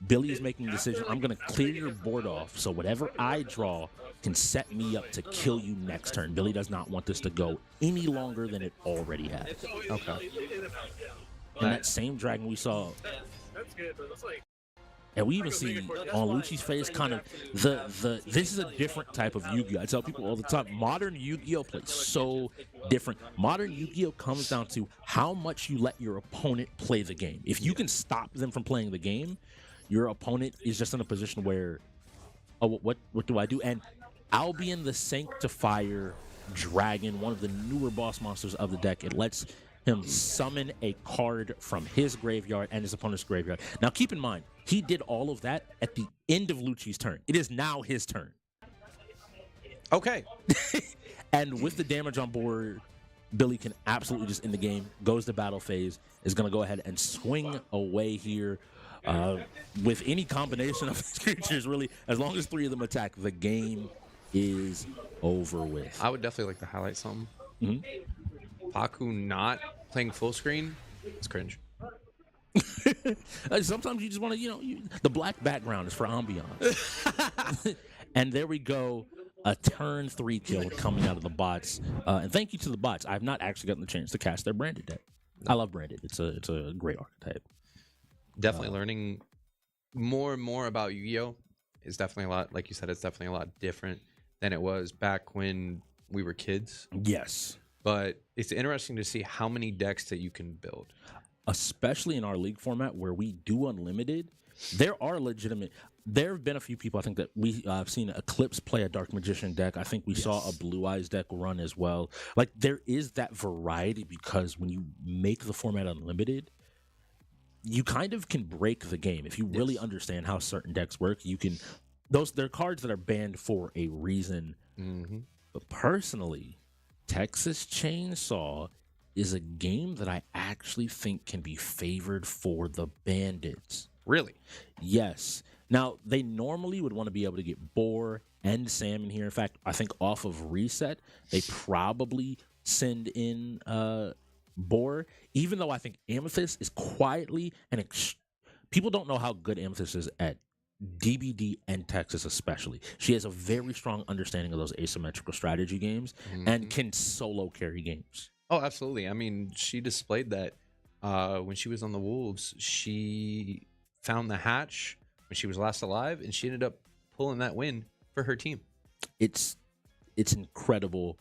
Billy is making the decision, I'm going to clear your board off, so whatever I draw can set me up to kill you next turn. Billy does not want this to go any longer than it already has. Okay. And that same dragon we saw, and we even see on Lucci's face kind of this is a different type of Yu-Gi-Oh! I tell people all the time, modern Yu-Gi-Oh! Plays so different. Modern Yu-Gi-Oh! Comes down to how much you let your opponent play the game. If you can stop them from playing the game, your opponent is just in a position where, oh, what do I do? And Albion the Sanctifier Dragon, one of the newer boss monsters of the deck, it lets him summon a card from his graveyard and his opponent's graveyard. Now, keep in mind, he did all of that at the end of Lucci's turn. It is now his turn. Okay. And with the damage on board, Billy can absolutely just end the game, goes to battle phase, is going to go ahead and swing away here with any combination of his creatures, really. As long as three of them attack, the game is over with. I would definitely like to highlight something. Paku not playing full screen, it's cringe. Sometimes you just want to, the black background is for ambiance. And there we go, a turn 3 kill coming out of the bots. And thank you to the bots. I've not actually gotten the chance to cast their Branded deck. I love Branded. It's a great archetype. Definitely learning more and more about Yu-Gi-Oh! Is definitely a lot, like you said, it's definitely a lot different than it was back when we were kids. Yes. But it's interesting to see how many decks that you can build. Especially in our league format where we do unlimited, There are legitimate. There have been a few people. I think that we have seen Eclipse play a Dark Magician deck. I think we saw a Blue Eyes deck run as well. Like there is that variety because when you make the format unlimited, you kind of can break the game if you really understand how certain decks work. You can they're cards that are banned for a reason. But personally, Texas Chainsaw is a game that I actually think can be favored for the Bandits. Really? Yes. Now, they normally would want to be able to get Boar and Salmon here. In fact, I think off of Reset, they probably send in Boar, even though I think Amethyst is quietly and people don't know how good Amethyst is at DBD and Texas especially. She has a very strong understanding of those asymmetrical strategy games and can solo carry games. Oh, absolutely. I mean, she displayed that when she was on the Wolves. She found the hatch when she was last alive, and she ended up pulling that win for her team. It's incredible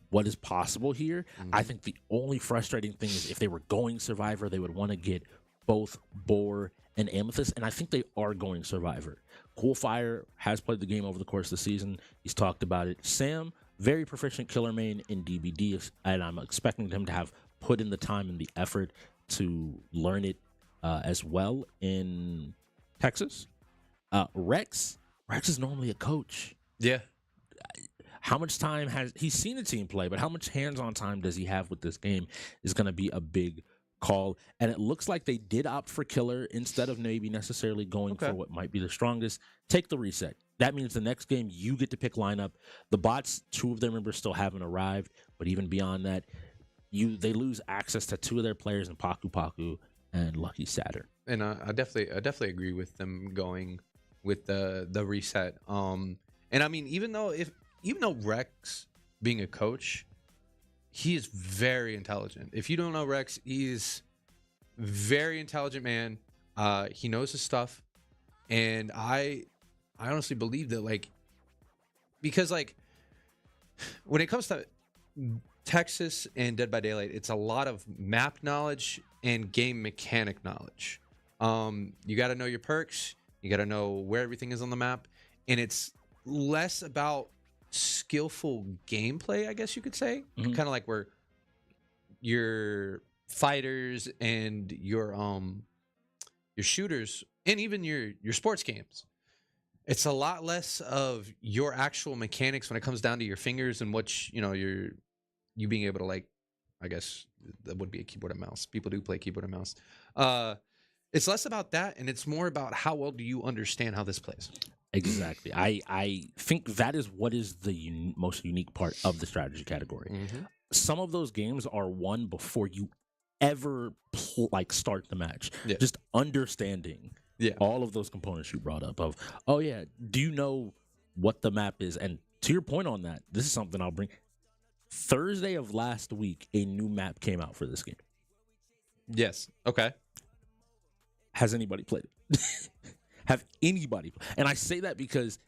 what is possible here. I think the only frustrating thing is if they were going Survivor, they would want to get both Boar and Amethyst, and I think they are going Survivor. Coolfire has played the game over the course of the season. He's talked about it. Sam, very proficient killer main in DBD, and I'm expecting him to have put in the time and the effort to learn it as well in Texas. Rex is normally a coach. Yeah. How much time has he's seen the team play, but how much hands-on time does he have with this game is going to be a big call. And it looks like they did opt for killer instead of maybe necessarily going for what might be the strongest. Take the reset. That means the next game you get to pick lineup. The bots, 2 of their members still haven't arrived, but even beyond that, they lose access to 2 of their players in Paku Paku and Lucky Saturn. And I definitely agree with them going with the reset. And I mean, even though Rex being a coach, he is very intelligent. If you don't know Rex, he's very intelligent man. He knows his stuff, and I honestly believe that, like, because like when it comes to Texas and Dead by Daylight, it's a lot of map knowledge and game mechanic knowledge. You got to know your perks. You got to know where everything is on the map, and it's less about skillful gameplay, I guess you could say. Kind of like where your fighters and your shooters and even your sports games, it's a lot less of your actual mechanics when it comes down to your fingers and what you being able to, like, I guess that would be a keyboard and mouse. People do play keyboard and mouse. It's less about that, and it's more about how well do you understand how this plays. Exactly. I think that is what is the most unique part of the strategy category. Some of those games are won before you ever start the match. Just understanding all of those components you brought up of, do you know what the map is? And to your point on that, this is something I'll bring. Thursday of last week, a new map came out for this game. Yes. Okay. Has anybody played it? Have anybody? And I say that because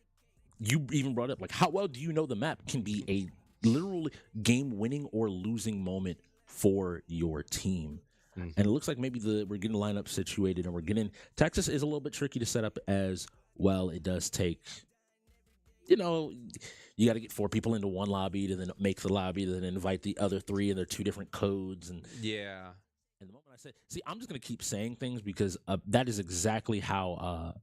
you even brought up, like, how well do you know the map can be a literal game-winning or losing moment for your team. And it looks like maybe we're getting lineup situated, and Texas is a little bit tricky to set up as well. It does take, you got to get 4 people into one lobby to then make the lobby, to then invite the other 3, and they're 2 different codes. And And the moment I said, I'm just going to keep saying things because that is exactly how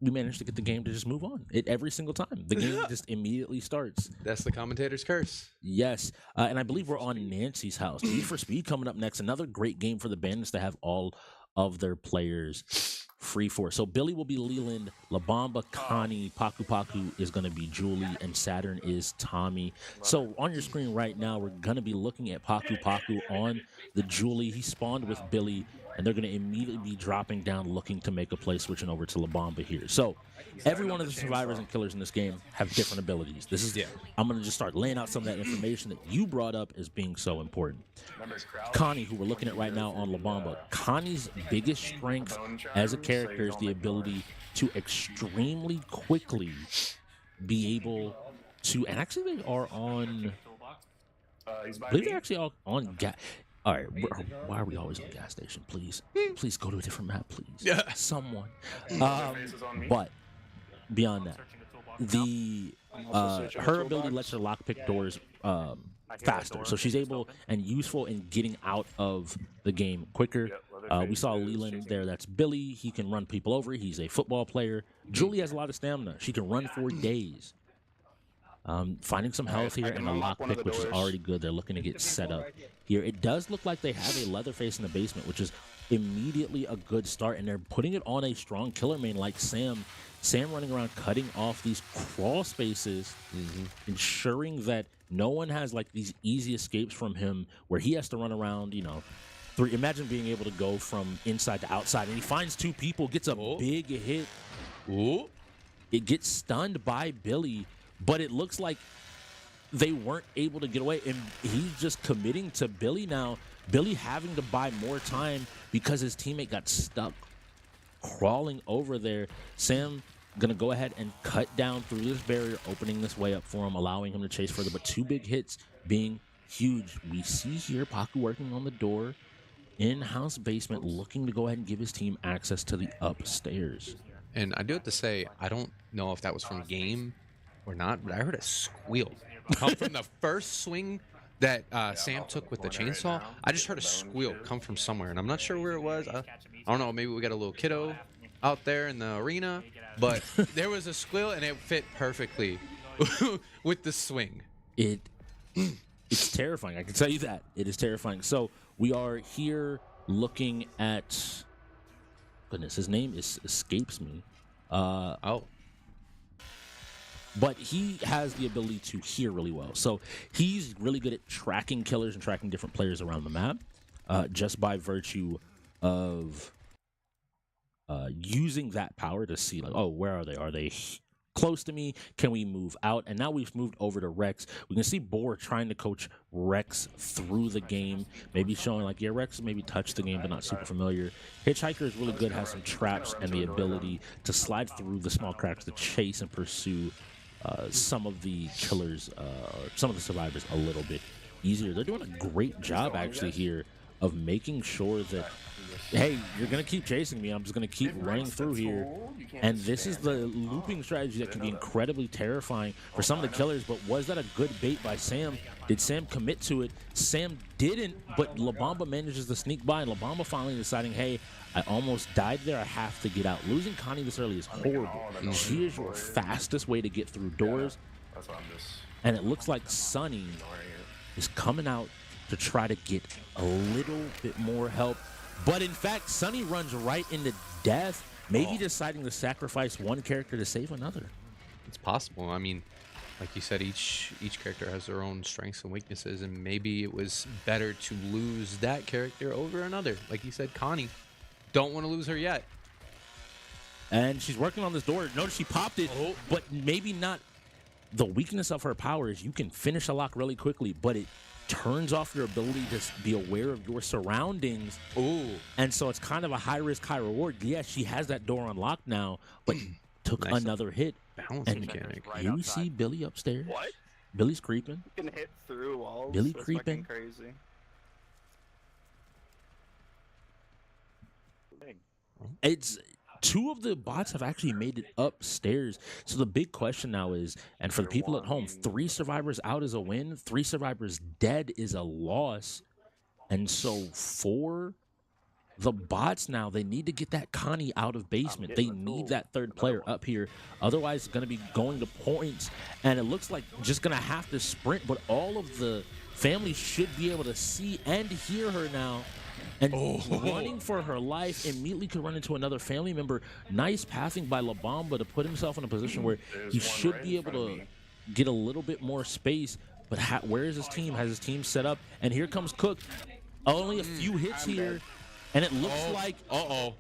we managed to get the game to just move on. Every single time. The game just immediately starts. That's the commentator's curse. Yes. And I believe we're on Nancy's house. Need for Speed coming up next. Another great game for the Bandits to have all of their players free for. So Billy will be Leland, La Bamba, Connie, Paku Paku is going to be Julie, and Saturn is Tommy. So on your screen right now, we're going to be looking at Paku Paku on the Julie. He spawned with Billy, and they're going to immediately be dropping down, looking to make a play, switching over to La Bamba here. So every one of the survivors and killers in this game have different abilities. I'm going to just start laying out some of that information that you brought up as being so important. Connie, who we're looking at right now on La Bamba, Connie's biggest strength as a character is the ability to extremely quickly be able to, and actually they are on, I believe they're actually all on All right, why are we always in the gas station? Please, please go to a different map, please. Yeah. Someone. But beyond that, the her ability lets her lockpick doors faster, so she's able and useful in getting out of the game quicker. We saw Leland there. That's Billy. He can run people over. He's a football player. Julie has a lot of stamina. She can run for days. Finding some health here and a lockpick, which is already good. They're looking to get set up here. It does look like they have a Leatherface in the basement, which is immediately a good start, and they're putting it on a strong killer main like Sam. Sam running around cutting off these crawl spaces, ensuring that no one has like these easy escapes from him where he has to run around, you know. Imagine being able to go from inside to outside, and he finds two people, gets a big hit. It gets stunned by Billy, but it looks like they weren't able to get away, and he's just committing to Billy now. Billy having to buy more time because his teammate got stuck crawling over there. Sam gonna go ahead and cut down through this barrier, opening this way up for him, allowing him to chase further, but two big hits being huge. We see here Paku working on the door, in-house basement, looking to go ahead and give his team access to the upstairs. And I do have to say, I don't know if that was from game or not, but I heard a squeal come from the first swing that Sam took with the chainsaw. I just heard a squeal come from somewhere, and I'm not sure where it was. I don't know, maybe we got a little kiddo out there in the arena, but there was a squeal, and it fit perfectly with the swing. It's terrifying, I can tell you that. It is terrifying. So we are here looking at... Goodness, his name escapes me. But he has the ability to hear really well. So he's really good at tracking killers and tracking different players around the map, just by virtue of using that power to see, like, oh, where are they? Are they close to me? Can we move out? And now we've moved over to Rex. We can see Boar trying to coach Rex through the game, maybe showing like, yeah, Rex maybe touched the game but not super familiar. Hitchhiker is really good, has some traps and the ability to slide through the small cracks to chase and pursue some of the killers, some of the survivors a little bit easier. They're doing a great job actually here of making sure that, hey, you're going to keep chasing me. I'm just going to keep running through here. And this is the looping strategy that can be incredibly terrifying for some of the killers. But was that a good bait by Sam? Did Sam commit to it? Sam didn't, but La Bamba manages to sneak by, and La Bamba finally deciding, hey, I almost died there. I have to get out. Losing Connie this early is horrible. She is your fastest way to get through doors. And it looks like Sunny is coming out to try to get a little bit more help. But in fact, Sunny runs right into death, maybe deciding to sacrifice one character to save another. It's possible. I mean, like you said, each character has their own strengths and weaknesses, and maybe it was better to lose that character over another. Like you said, Connie. Don't want to lose her yet. And she's working on this door. Notice she popped it, but maybe not. The weakness of her power is you can finish a lock really quickly, but it turns off your ability to be aware of your surroundings. Ooh. And so it's kind of a high risk, high reward. Yeah, she has that door unlocked now, but took another hit. Balance and mechanic. Here we see Billy upstairs. What? Billy's creeping. You can hit through walls. Billy That's creeping. fucking crazy. It's two of the bots have actually made it upstairs. So the big question now is, and for the people at home, 3 survivors out is a win, 3 survivors dead is a loss. And so for the bots now, they need to get that Connie out of basement. They need that third player up here. Otherwise, it's going to be going to points. And it looks like just going to have to sprint. But all of the family should be able to see and hear her now. And running for her life, immediately could run into another family member. Nice passing by La Bamba to put himself in a position where he should be able to get a little bit more space. But where is his team? Has his team set up? And here comes Cook. Only a few hits here. And it looks like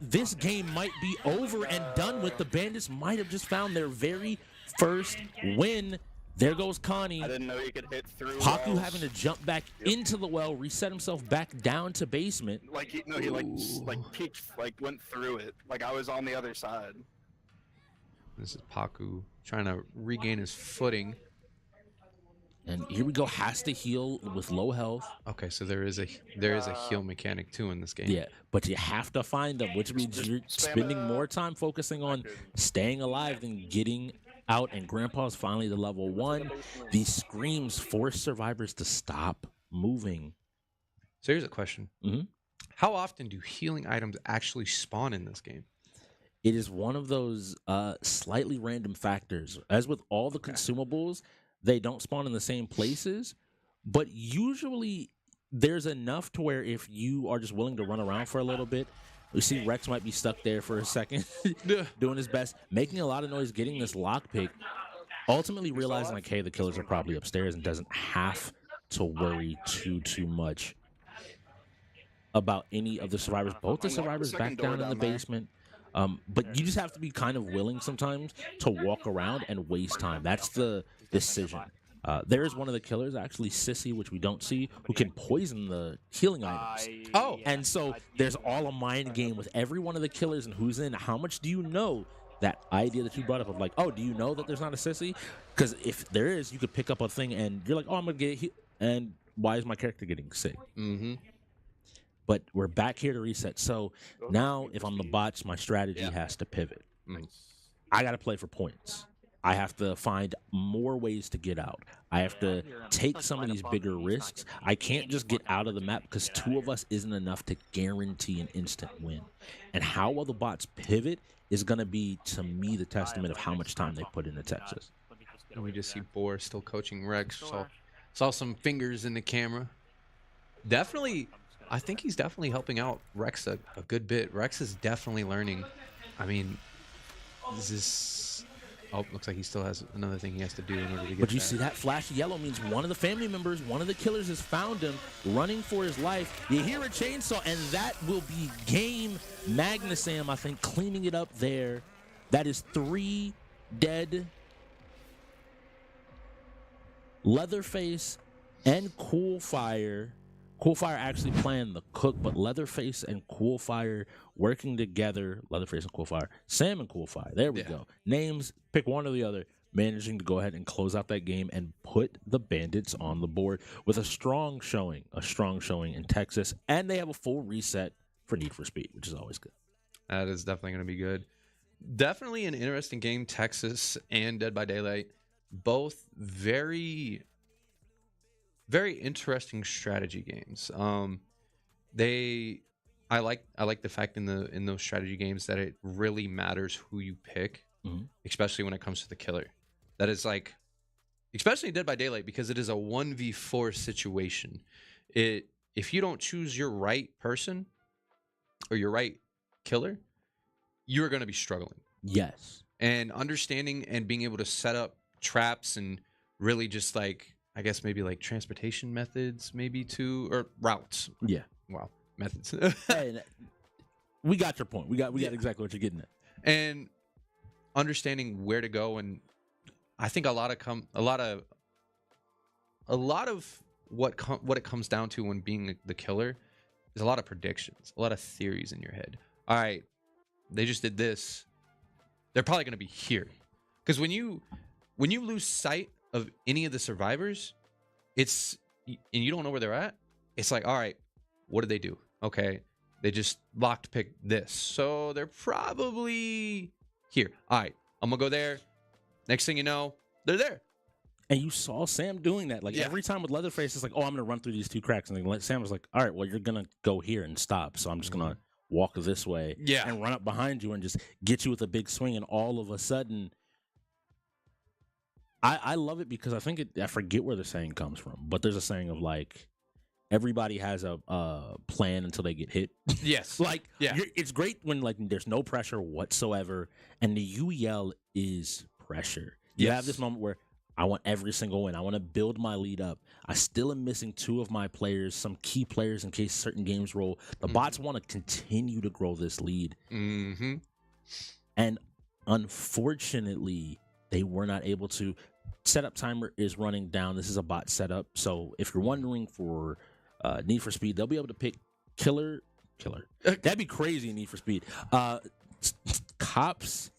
this game might be over and done with. The Bandits might have just found their very first win. There goes Connie. I didn't know you could hit through Paku walls. having to jump back into the well, reset himself back down to basement. Like he peeked, like went through it. Like I was on the other side. This is Paku trying to regain his footing. And here we go. Has to heal with low health. Okay, so there is a heal mechanic too in this game. Yeah, but you have to find them, which means you're spending more time focusing on staying alive than getting out. And Grandpa's finally to level 1. These screams force survivors to stop moving. So here's a question. Mm-hmm. How often do healing items actually spawn in this game? It is one of those slightly random factors. As with all the consumables, they don't spawn in the same places, but usually there's enough to where if you are just willing to run around for a little bit, we see Rex might be stuck there for a second, doing his best, making a lot of noise, getting this lockpick, ultimately realizing like, hey, the killers are probably upstairs and doesn't have to worry too much about any of the survivors. Both the survivors back down in the basement. But you just have to be kind of willing sometimes to walk around and waste time. That's the decision. There is one of the killers, actually Sissy, which we don't see, who can poison the healing items. Oh, And so there's all a mind game with every one of the killers and who's in. How much do you know? That idea that you brought up of like, oh, do you know that there's not a Sissy? Because if there is, you could pick up a thing and you're like, oh, I'm going to get hit. And why is my character getting sick? Mm-hmm. But we're back here to reset. So now if I'm the bots, my strategy has to pivot. I got to play for points. I have to find more ways to get out. I have to take some of these bigger risks. I can't just get out of the map because 2 of us isn't enough to guarantee an instant win. And how well the bots pivot is going to be, to me, the testament of how much time they put into Texas. And we just see Boar still coaching Rex. Saw some fingers in the camera. Definitely, I think he's definitely helping out Rex a good bit. Rex is definitely learning. I mean, this is... Oh, looks like he still has another thing he has to do in order to get But you see that flash yellow means one of the family members, one of the killers has found him, running for his life. You hear a chainsaw, and that will be game. Magnusam, I think, cleaning it up there. That is 3 dead. Leatherface and Coolfire. Coolfire actually playing the cook, but Leatherface and Coolfire working together. Leatherface and Coolfire. Sam and Coolfire. There we go. Names, pick one or the other. Managing to go ahead and close out that game and put the Bandits on the board with a strong showing in Texas. And they have a full reset for Need for Speed, which is always good. That is definitely going to be good. Definitely an interesting game, Texas and Dead by Daylight. Both very, very interesting strategy games. I like the fact in those strategy games that it really matters who you pick, especially when it comes to the killer. That is like, especially in Dead by Daylight, because it is a 1v4 situation. If you don't choose your right person or your right killer, you're going to be struggling. Yes. And understanding and being able to set up traps and really just like, I guess maybe like transportation methods, maybe too, or routes. Yeah. Wow, methods. Hey, we got your point. We got exactly what you're getting at. And understanding where to go, and I think a lot of what it comes down to when being the killer is a lot of predictions, a lot of theories in your head. All right, they just did this. They're probably going to be here, because when you lose sight of any of the survivors, and you don't know where they're at, it's like, all right, what did they do? Okay, they just locked pick this, so they're probably here. All right, I'm gonna go there. Next thing you know, they're there. And you saw Sam doing that. Like every time with Leatherface, it's like, oh, I'm gonna run through these 2 cracks, and then Sam was like, all right, well, you're gonna go here and stop, so I'm just gonna walk this way and run up behind you and just get you with a big swing, and all of a sudden, I love it because I forget where the saying comes from, but there's a saying of like, everybody has a plan until they get hit. Yes. It's great when like there's no pressure whatsoever, and the UEL is pressure. You have this moment where I want every single win. I want to build my lead up. I still am missing 2 of my players, some key players in case certain games roll. The bots want to continue to grow this lead. Mm-hmm. And unfortunately, they were not able to. Setup timer is running down. This is a bot setup. So if you're wondering for Need for Speed, they'll be able to pick killer. That'd be crazy in Need for Speed. Cops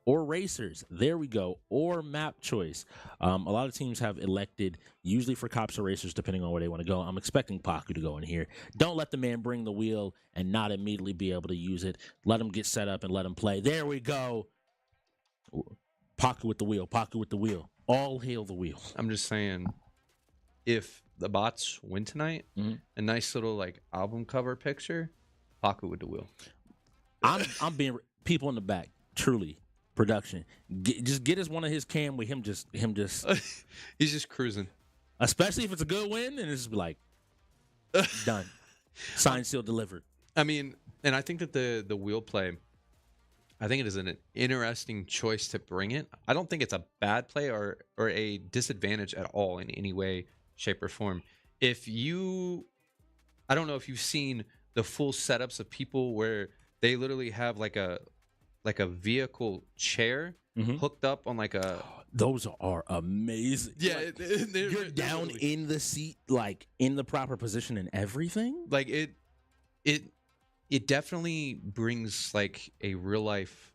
or racers. There we go. Or map choice. A lot of teams have elected, usually for cops or racers, depending on where they want to go. I'm expecting Paku to go in here. Don't let the man bring the wheel and not immediately be able to use it. Let him get set up and let him play. There we go. Paku with the wheel. Paku with the wheel. All hail the wheel. I'm just saying, if the bots win tonight, a nice little like album cover picture, Paku with the wheel. I'm being people in the back. Truly, production. Just get us one of his cam with him. Just He's just cruising. Especially if it's a good win, and it's just like done, signed, sealed, delivered. I mean, and I think that the wheel play, I think it is an interesting choice to bring it. I don't think it's a bad play or a disadvantage at all in any way, shape, or form. I don't know if you've seen the full setups of people where they literally have like a vehicle chair hooked up on like a. Those are amazing. Yeah, like, they're you're down literally in the seat, like in the proper position and everything. like it definitely brings like a real life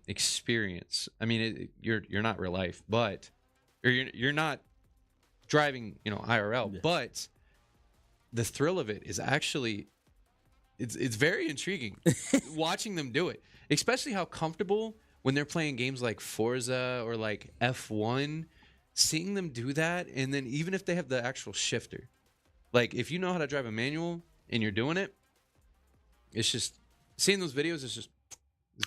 experience. I mean, you're not real life, but or you're not driving, IRL, Yeah. but the thrill of it is actually it's very intriguing watching them do it, especially how comfortable when they're playing games like Forza or like F1, seeing them do that. And then even if they have the actual shifter, like if you know how to drive a manual and you're doing it, it's just seeing those videos. It's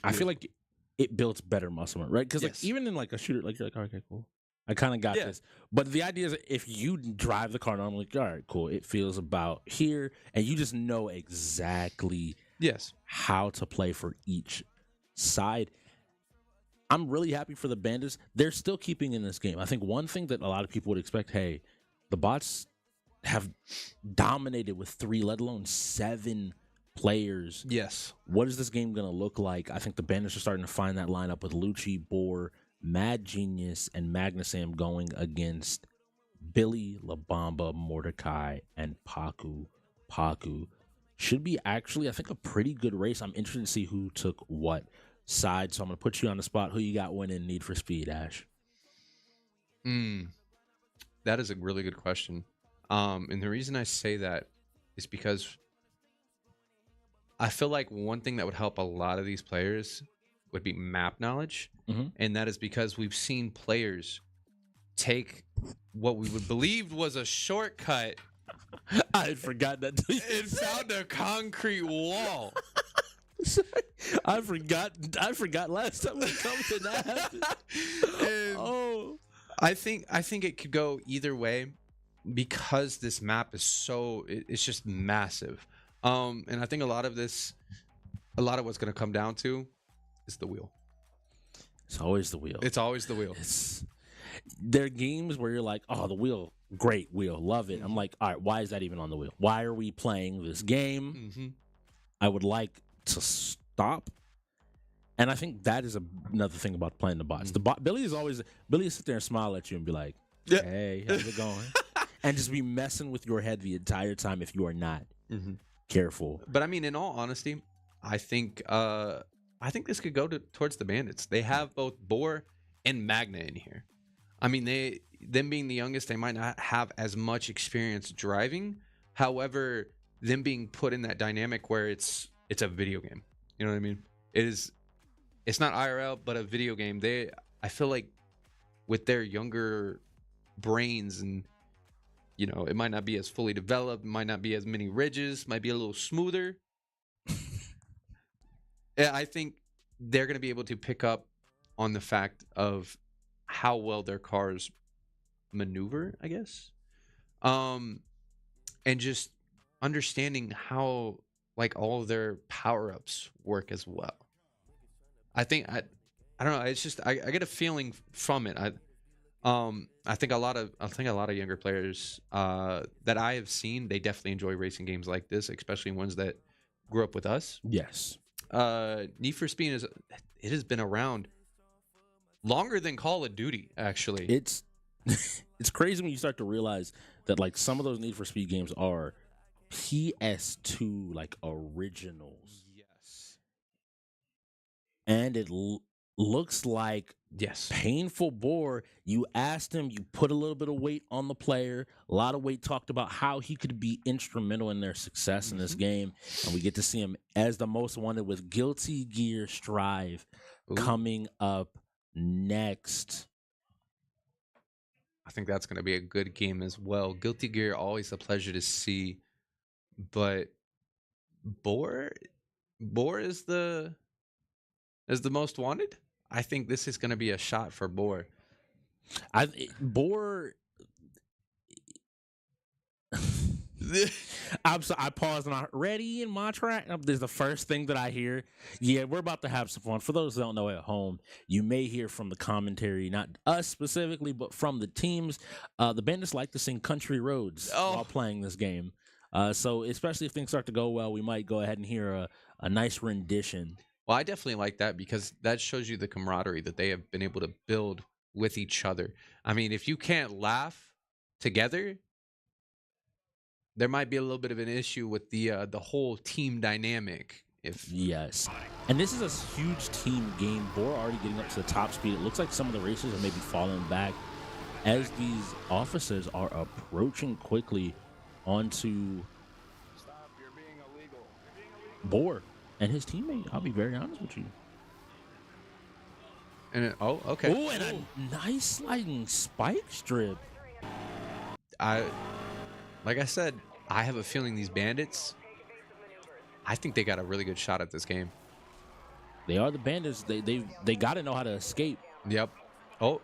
I feel like it builds better muscle memory, right? Because Yes. like even in like a shooter, like you're like, okay, cool. I kind of got Yeah. this. But the idea is if you drive the car normally, all right, cool. It feels about here, and you just know exactly yes. how to play for each side. I'm really happy for the Bandits. They're still keeping in this game. I think one thing that a lot of people would expect, hey, the bots have dominated with 3, let alone 7 players. Yes. What is this game going to look like? I think the Bandits are starting to find that lineup with Lucci, Boar, Mad Genius, and Magnusam going against Billy, Labamba, Mordecai, and Paku. Paku should be actually, I think, a pretty good race. I'm interested to see who took what side. So I'm going to put you on the spot. Who you got winning Need for Speed, Ash? That is a really good question. And the reason I say that is because I feel like one thing that would help a lot of these players would be map knowledge. And that is because we've seen players take what we would believe was a shortcut I had forgotten that. and found a concrete wall. I forgot last time we come to that. And Oh. I think it could go either way because this map is it's just massive. And I think a lot of what's going to come down to is the wheel. It's always the wheel. It's always the wheel. There are games where you're like, oh, the wheel, great wheel, love it. I'm like, all right, why is that even on the wheel? Why are we playing this game? I would like to stop. And I think that is another thing about playing the bots. Billy will sit there and smile at you and be like, hey, how's it going? And just be messing with your head the entire time if you are not careful. But I mean, in all honesty, I think this could go towards the Bandits. They have both Boar and Magna in here. I mean, them being the youngest, they might not have as much experience driving. However, them being put in that dynamic where it's a video game. You know what I mean? It's not IRL, but a video game. I feel like with their younger brains and it might not be as fully developed, might not be as many ridges, might be a little smoother. I think they're going to be able to pick up on the fact of how well their cars maneuver, I guess. And just understanding how like all of their power-ups work as well. I think I don't know, it's just I get a feeling from it. I think a lot of younger players that I have seen, they definitely enjoy racing games like this, especially ones that grew up with us. Yes. Need for Speed it has been around longer than Call of Duty, actually. It's crazy when you start to realize that like some of those Need for Speed games are PS2 like originals. Yes. and it looks like Yes. painful bore. You asked him, you put a little bit of weight on the player, a lot of weight talked about how he could be instrumental in their success in this game. And we get to see him as the most wanted with Guilty Gear Strive coming up next. I think that's going to be a good game as well. Guilty Gear, always a pleasure to see. But Boar is the most wanted. I think this is going to be a shot for Boar. Boar. I paused and I ready in my track. There's the first thing that I hear. Yeah, we're about to have some fun. For those who don't know at home, you may hear from the commentary, not us specifically, but from the teams. The Bandits like to sing Country Roads while playing this game. So especially if things start to go well, we might go ahead and hear a nice rendition. Well, I definitely like that because that shows you the camaraderie that they have been able to build with each other. I mean, if you can't laugh together, there might be a little bit of an issue with the whole team dynamic. Yes, and this is a huge team game. Boar already getting up to the top speed. It looks like some of the racers are maybe falling back as these officers are approaching quickly onto Boar and his teammate. I'll be very honest with you. And okay. Oh, and a nice sliding spike strip. Like I said, I have a feeling these Bandits, I think they got a really good shot at this game. They are the Bandits. They got to know how to escape. Yep. Oh.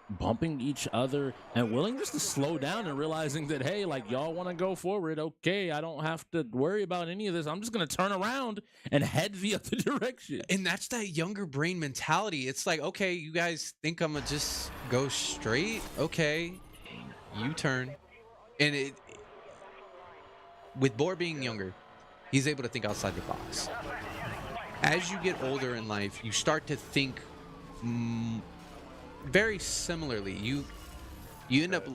Bumping each other and willing just to slow down and realizing that, hey, like, y'all want to go forward. Okay, I don't have to worry about any of this. I'm just going to turn around and head the other direction. And that's that younger brain mentality. It's like, okay, you guys think I'm going to just go straight? Okay, U-turn. And with Boar being younger, he's able to think outside the box. As you get older in life, you start to think very similarly. You end up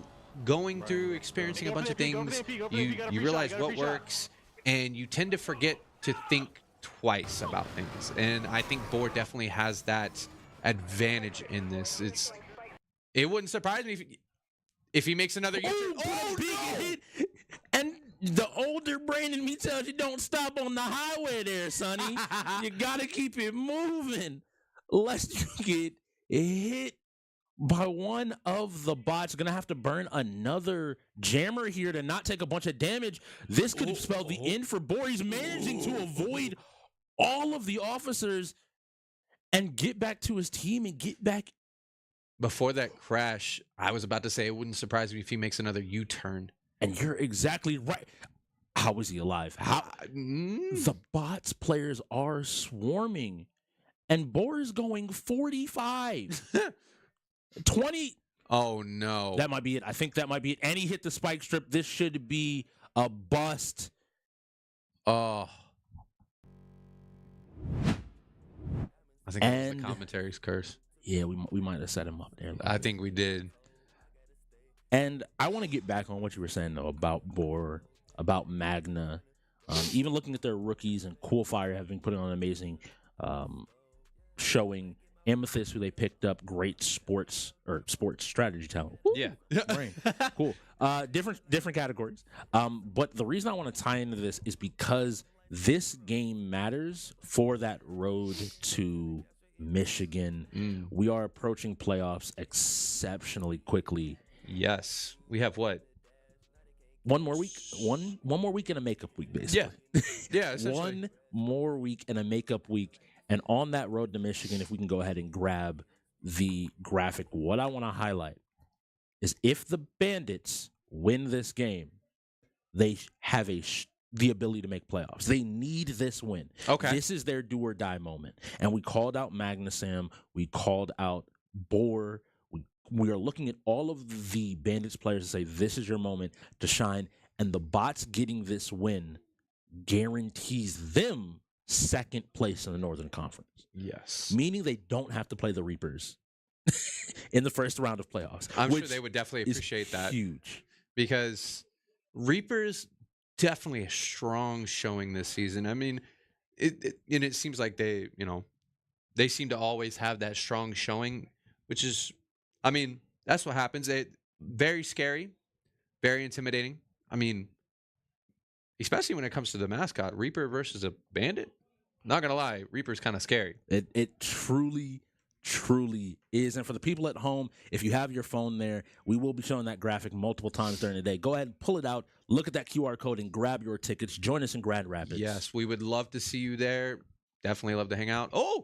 going through, experiencing a bunch of things. You realize what works, and you tend to forget to think twice about things. And I think Boar definitely has that advantage in this. It wouldn't surprise me if he makes another U-turn. Oh, big hit. And the older brain in me tells you don't stop on the highway there, sonny. You gotta keep it moving. Lest you get hit by one of the bots. Gonna have to burn another jammer here to not take a bunch of damage. This could spell the end for Boar. He's managing to avoid all of the officers and get back to his team and get back. Before that crash, I was about to say it wouldn't surprise me if he makes another U-turn. And you're exactly right. How is he alive? The bots players are swarming. And Boar is going 45. 20. Oh, no. That might be it. I think that might be it. And he hit the spike strip. This should be a bust. Oh. I think that was the commentary's curse. Yeah, we might have set him up there. I think we did. And I want to get back on what you were saying, though, about Boar, about Magna. Even looking at their rookies, and Coolfire have been putting on an amazing showing. Amethyst, who they picked up, great sports strategy talent. Woo, yeah. Brain. Cool. Different categories. But the reason I want to tie into this is because this game matters for that road to Michigan. We are approaching playoffs exceptionally quickly. Yes. We have what? One more week. One more week and a makeup week, basically. Yeah. Essentially. One more week and a makeup week. And on that road to Michigan, if we can go ahead and grab the graphic, what I want to highlight is if the Bandits win this game, they have the ability to make playoffs. They need this win. Okay. This is their do or die moment. And we called out Magnusam. We called out Boar. We are looking at all of the Bandits players to say, this is your moment to shine. And the bots getting this win guarantees them second place in the Northern Conference. Yes. Meaning they don't have to play the Reapers in the first round of playoffs. I'm sure they would definitely appreciate that. Huge. Because Reapers, definitely a strong showing this season. I mean, it seems like they, they seem to always have that strong showing, which is, I mean, that's what happens. Very scary, very intimidating. I mean, especially when it comes to the mascot, Reaper versus a Bandit. Not gonna lie, Reaper's kind of scary. It truly is. And for the people at home, if you have your phone there, we will be showing that graphic multiple times during the day. Go ahead and pull it out, look at that QR code, and grab your tickets. Join us in Grand Rapids. Yes, we would love to see you there. Definitely love to hang out. Oh,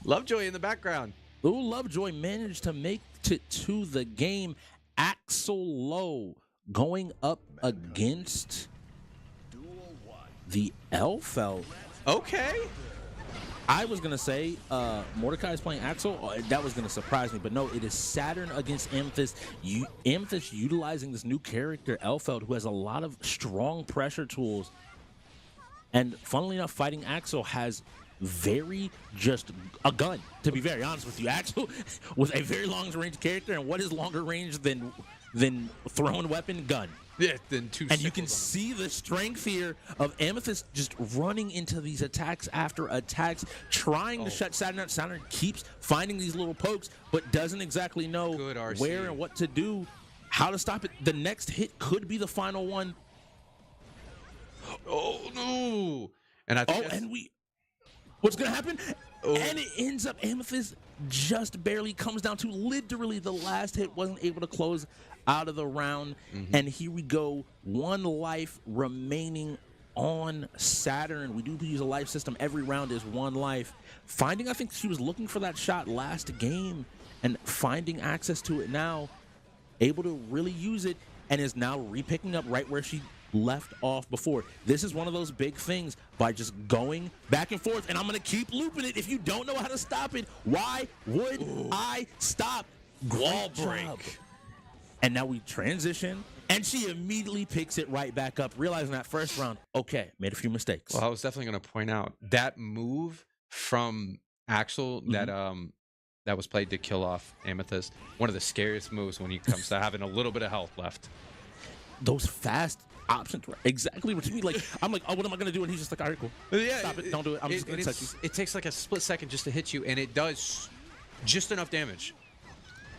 Lovejoy in the background. Ooh, Lovejoy managed to make it to the game. Axel Lowe going up against the Elfelt. Okay. I was going to say Mordecai is playing Axel. That was going to surprise me. But no, it is Saturn against Amethyst. Amethyst utilizing this new character, Elfelt, who has a lot of strong pressure tools. And funnily enough, fighting Axel has just a gun, to be very honest with you. Axel was a very long-range character, and what is longer range than thrown weapon? Gun. Yeah, then two. And you can see the strength here of Amethyst just running into these attacks after attacks, trying to shut Saturn out. Saturn keeps finding these little pokes, but doesn't exactly know where and what to do, how to stop it. The next hit could be the final one. Oh no! And I think what's gonna happen? Oh. And it ends up Amethyst just barely comes down to literally the last hit, wasn't able to close out of the round. And here we go, one life remaining on Saturn. We do use a life system. Every round is one life. I think she was looking for that shot last game and finding access to it now, able to really use it, and is now repicking up right where she left off before. This is one of those big things by just going back and forth, and I'm going to keep looping it. If you don't know how to stop it, why would I stop? Wall break. And now we transition, and she immediately picks it right back up, realizing that first round, okay, made a few mistakes. Well, I was definitely going to point out that move from Axel that was played to kill off Amethyst, one of the scariest moves when it comes to having a little bit of health left. Those fast options were exactly what you mean. Like, I'm like, oh, what am I going to do? And he's just like, all right, cool. Yeah, stop it. Don't do it. I'm just going to touch you. It takes like a split second just to hit you, and it does just enough damage.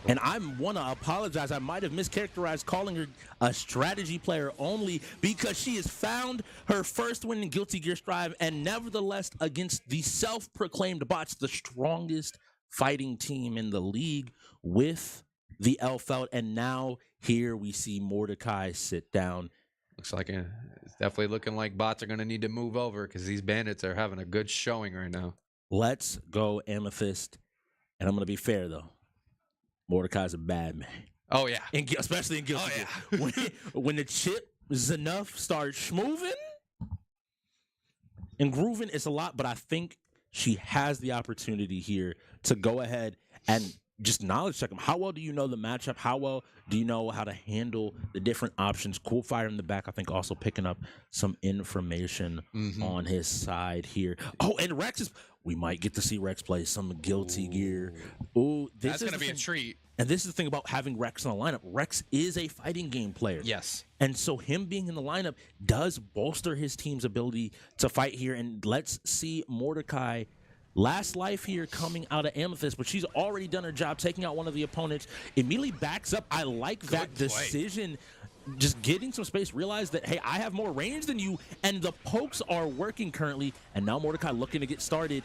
And I want to apologize. I might have mischaracterized calling her a strategy player only, because she has found her first win in Guilty Gear Strive, and nevertheless against the self-proclaimed bots, the strongest fighting team in the league with the Elfelt. And now here we see Mordecai sit down. Looks like it's definitely looking like bots are going to need to move over, because these bandits are having a good showing right now. Let's go, Amethyst. And I'm going to be fair, though. Mordecai's a bad man. Oh, yeah. Especially in Guilty Gear. When the chip enough starts moving and grooving, it's a lot, but I think she has the opportunity here to go ahead and just knowledge check him. How well do you know the matchup? How well do you know how to handle the different options? Cool Fire in the back, I think, also picking up some information on his side here. Oh, and Rex we might get to see Rex play some Guilty Gear. Ooh, that's going to be a treat. And this is the thing about having Rex in the lineup. Rex is a fighting game player. Yes. And so him being in the lineup does bolster his team's ability to fight here. And let's see Mordecai. Last life here coming out of Amethyst, but she's already done her job taking out one of the opponents. Immediately backs up. I like that decision. Just getting some space, realize that, hey, I have more range than you, and the pokes are working currently. And now Mordecai looking to get started.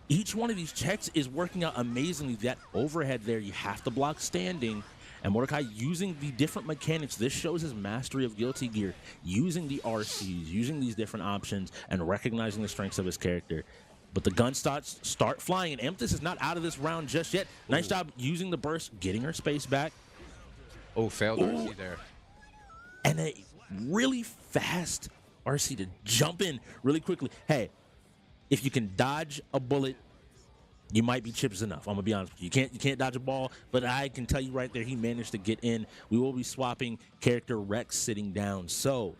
Each one of these checks is working out amazingly. That overhead there, you have to block standing. And Mordecai using the different mechanics. This shows his mastery of Guilty Gear, using the RCs, using these different options, and recognizing the strengths of his character. But the gunshots start flying, and Amethyst is not out of this round just yet. Nice job using the burst, getting her space back. Oh, failed RC there. And a really fast RC to jump in really quickly. Hey, if you can dodge a bullet, you might be chips enough. I'm gonna be honest with you. You can't dodge a ball, but I can tell you right there, he managed to get in. We will be swapping character Rex sitting down. So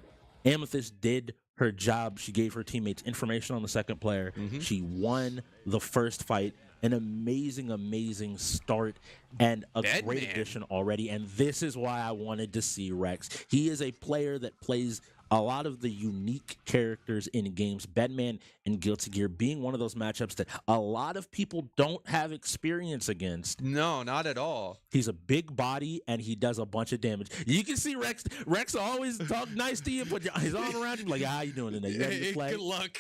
Amethyst did her job. She gave her teammates information on the second player. She won the first fight. An amazing, amazing start and a great addition already. And this is why I wanted to see Rex. He is a player that plays a lot of the unique characters in games, Bedman and Guilty Gear being one of those matchups that a lot of people don't have experience against. No, not at all. He's a big body and he does a bunch of damage. You can see Rex. Rex always talk nice to you, put his arm around you, like, how you doing today? You ready to play? Good luck.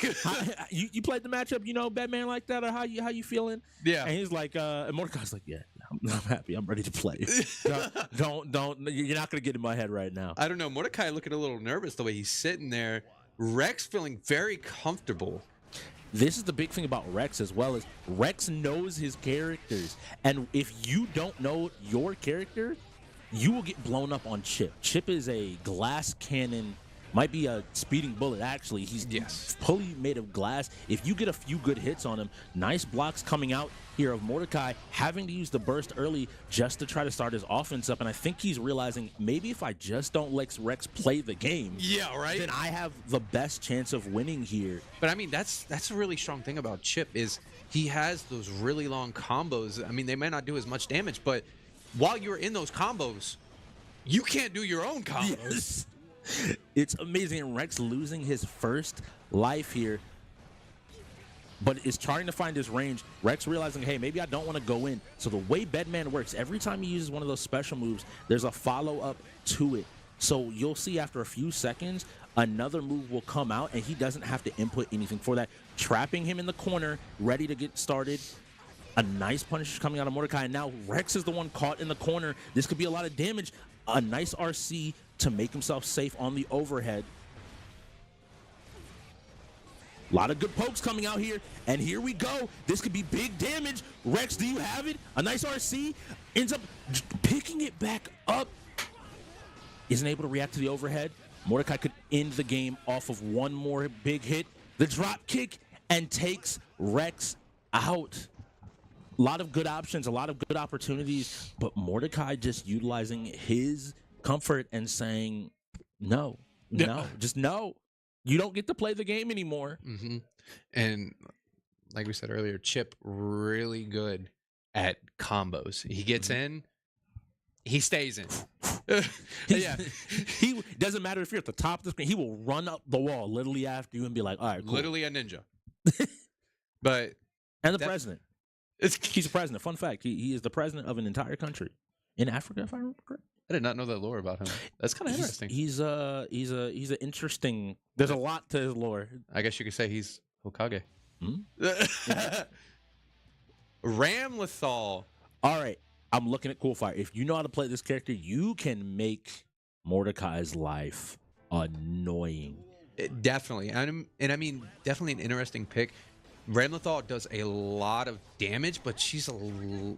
You played the matchup, Bedman like that, or how you feeling? Yeah. And he's like, and Mordecai's like, yeah, I'm happy. I'm ready to play. don't. You're not gonna get in my head right now. I don't know. Mordecai looking a little nervous the way he's sitting there. Rex feeling very comfortable. This is the big thing about Rex as well, is Rex knows his characters. And if you don't know your character, you will get blown up on Chip. Chip is a glass cannon, might be a speeding bullet, actually. He's fully made of glass. If you get a few good hits on him, nice blocks coming out here of Mordecai, having to use the burst early just to try to start his offense up. And I think he's realizing, maybe if I just don't let Rex play the game, then I have the best chance of winning here. But I mean, that's a really strong thing about Chip, is he has those really long combos. I mean, they may not do as much damage, but while you're in those combos, you can't do your own combos. Yes. It's amazing. And Rex losing his first life here, but is trying to find his range. Rex realizing, hey, maybe I don't want to go in. So the way Bedman works, every time he uses one of those special moves, there's a follow-up to it. So you'll see after a few seconds, another move will come out, and he doesn't have to input anything for that. Trapping him in the corner, ready to get started. A nice punish coming out of Mordecai, and now Rex is the one caught in the corner. This could be a lot of damage. A nice RC to make himself safe on the overhead. A lot of good pokes coming out here, and here we go. This could be big damage. Rex, do you have it? A nice RC. Ends up picking it back up. Isn't able to react to the overhead. Mordecai could end the game off of one more big hit. The drop kick, and takes Rex out. A lot of good options, a lot of good opportunities, but Mordecai just utilizing his comfort and saying, no, just no. You don't get to play the game anymore. Mm-hmm. And like we said earlier, Chip really good at combos. He gets in, he stays in. He doesn't matter if you're at the top of the screen. He will run up the wall literally after you and be like, all right, cool. Literally a ninja. But and the president. He's a president. Fun fact: he is the president of an entire country in Africa, if I remember correctly. I did not know that lore about him. That's kind of interesting. He's an interesting. There's a lot to his lore. I guess you could say he's Hokage. Hmm? Ram Lethal. All right, I'm looking at Coolfire. If you know how to play this character, you can make Mordecai's life annoying. Definitely, and I mean, definitely an interesting pick. Ram Lethal does a lot of damage, but she's in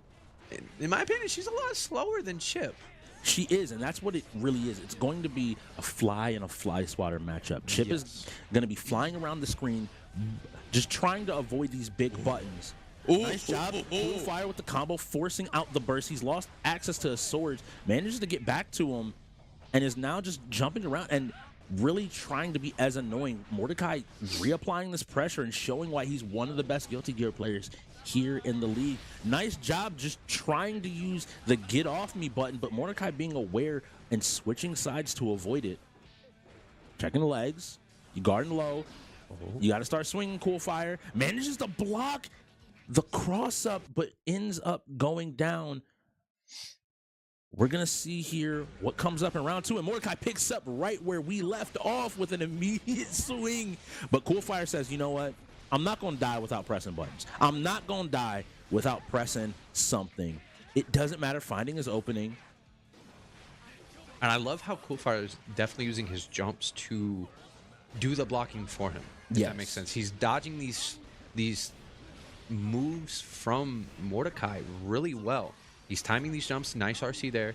my opinion, she's a lot slower than Chip. She is, and that's what it really is. It's going to be a fly and a fly swatter matchup. Chip is going to be flying around the screen, just trying to avoid these big buttons. Nice job. Coolfire with the combo, forcing out the burst. He's lost access to his swords, manages to get back to him, and is now just jumping around and really trying to be as annoying. Mordecai reapplying this pressure and showing why he's one of the best Guilty Gear players here in the league. Nice job just trying to use the get off me button, but Mordecai being aware and switching sides to avoid it. Checking the legs. You guarding low. You got to start swinging Coolfire. Manages to block the cross up, but ends up going down. We're going to see here what comes up in round two, and Mordecai picks up right where we left off with an immediate swing. But Coolfire says, you know what? I'm not going to die without pressing buttons. I'm not going to die without pressing something. It doesn't matter finding his opening. And I love how Coolfire is definitely using his jumps to do the blocking for him. If that makes sense. He's dodging these moves from Mordecai really well. He's timing these jumps. Nice RC there.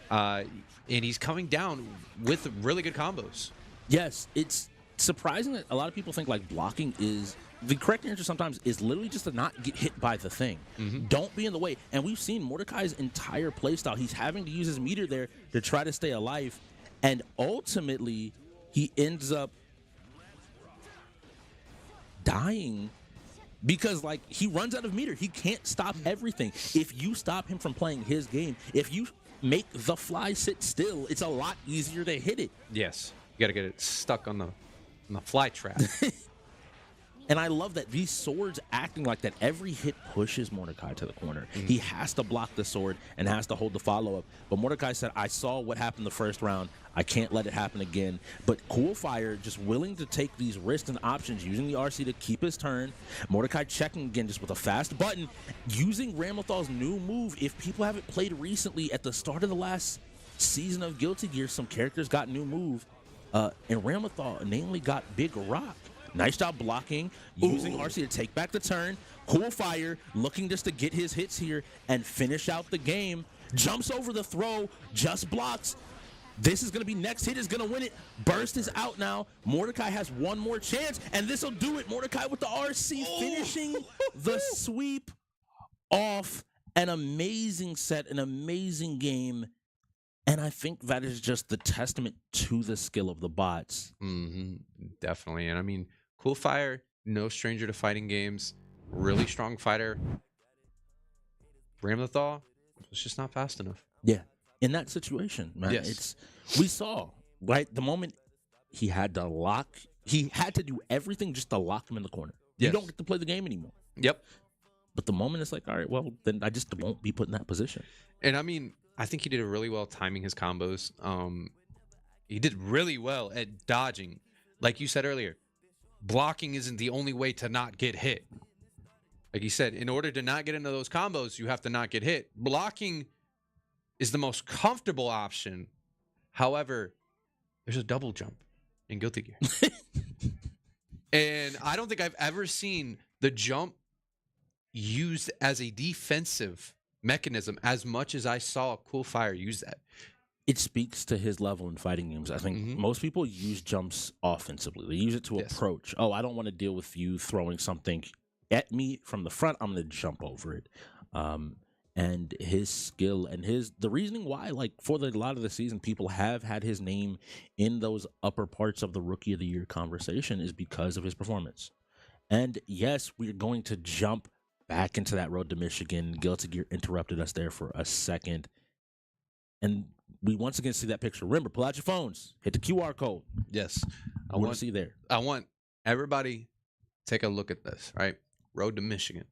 And he's coming down with really good combos. Yes, it's surprising that a lot of people think like blocking is the correct answer sometimes is literally just to not get hit by the thing. Mm-hmm. Don't be in the way. And we've seen Mordecai's entire playstyle. He's having to use his meter there to try to stay alive. And ultimately, he ends up dying because, like, he runs out of meter. He can't stop everything. If you stop him from playing his game, if you make the fly sit still, it's a lot easier to hit it. Yes. You got to get it stuck on the fly trap. And I love that these swords acting like that. Every hit pushes Mordecai to the corner. He has to block the sword and has to hold the follow-up. But Mordecai said, I saw what happened the first round. I can't let it happen again. But Coolfire just willing to take these risks and options, using the RC to keep his turn. Mordecai checking again just with a fast button, using Ramlethal's new move. If people haven't played recently, at the start of the last season of Guilty Gear, some characters got new move. And Ramlethal namely got Big Rock. Nice job blocking, using RC to take back the turn. Coolfire looking just to get his hits here and finish out the game. Jumps over the throw, just blocks. This is going to be next hit is going to win it. Burst is out now. Mordecai has one more chance, and this will do it. Mordecai with the RC finishing the sweep off. An amazing set, an amazing game. And I think that is just the testament to the skill of the bots. Definitely. And I mean, Coolfire, no stranger to fighting games, really strong fighter. Ramlethal was just not fast enough. Yeah. In that situation, man, Yes. we saw, right, the moment he had to do everything just to lock him in the corner. Yes. You don't get to play the game anymore. Yep. But the moment it's like, all right, well, then I just won't be put in that position. And I mean, I think he did a really well timing his combos. He did really well at dodging. Like you said earlier, blocking isn't the only way to not get hit. Like you said, in order to not get into those combos, you have to not get hit. Blocking is the most comfortable option. However, there's a double jump in Guilty Gear. And I don't think I've ever seen the jump used as a defensive mechanism as much as I saw Coolfire use that. It speaks to his level in fighting games. I think most people use jumps offensively. They use it to approach. Oh, I don't want to deal with you throwing something at me from the front. I'm going to jump over it. And his skill and the reasoning why, like, for a lot of the season, people have had his name in those upper parts of the Rookie of the Year conversation is because of his performance. And yes, we're going to jump back into that road to Michigan. Guilty Gear interrupted us there for a second. And we once again see that picture. Remember, pull out your phones. Hit the QR code. Yes. I want to see there. I want everybody take a look at this, right? Road to Michigan.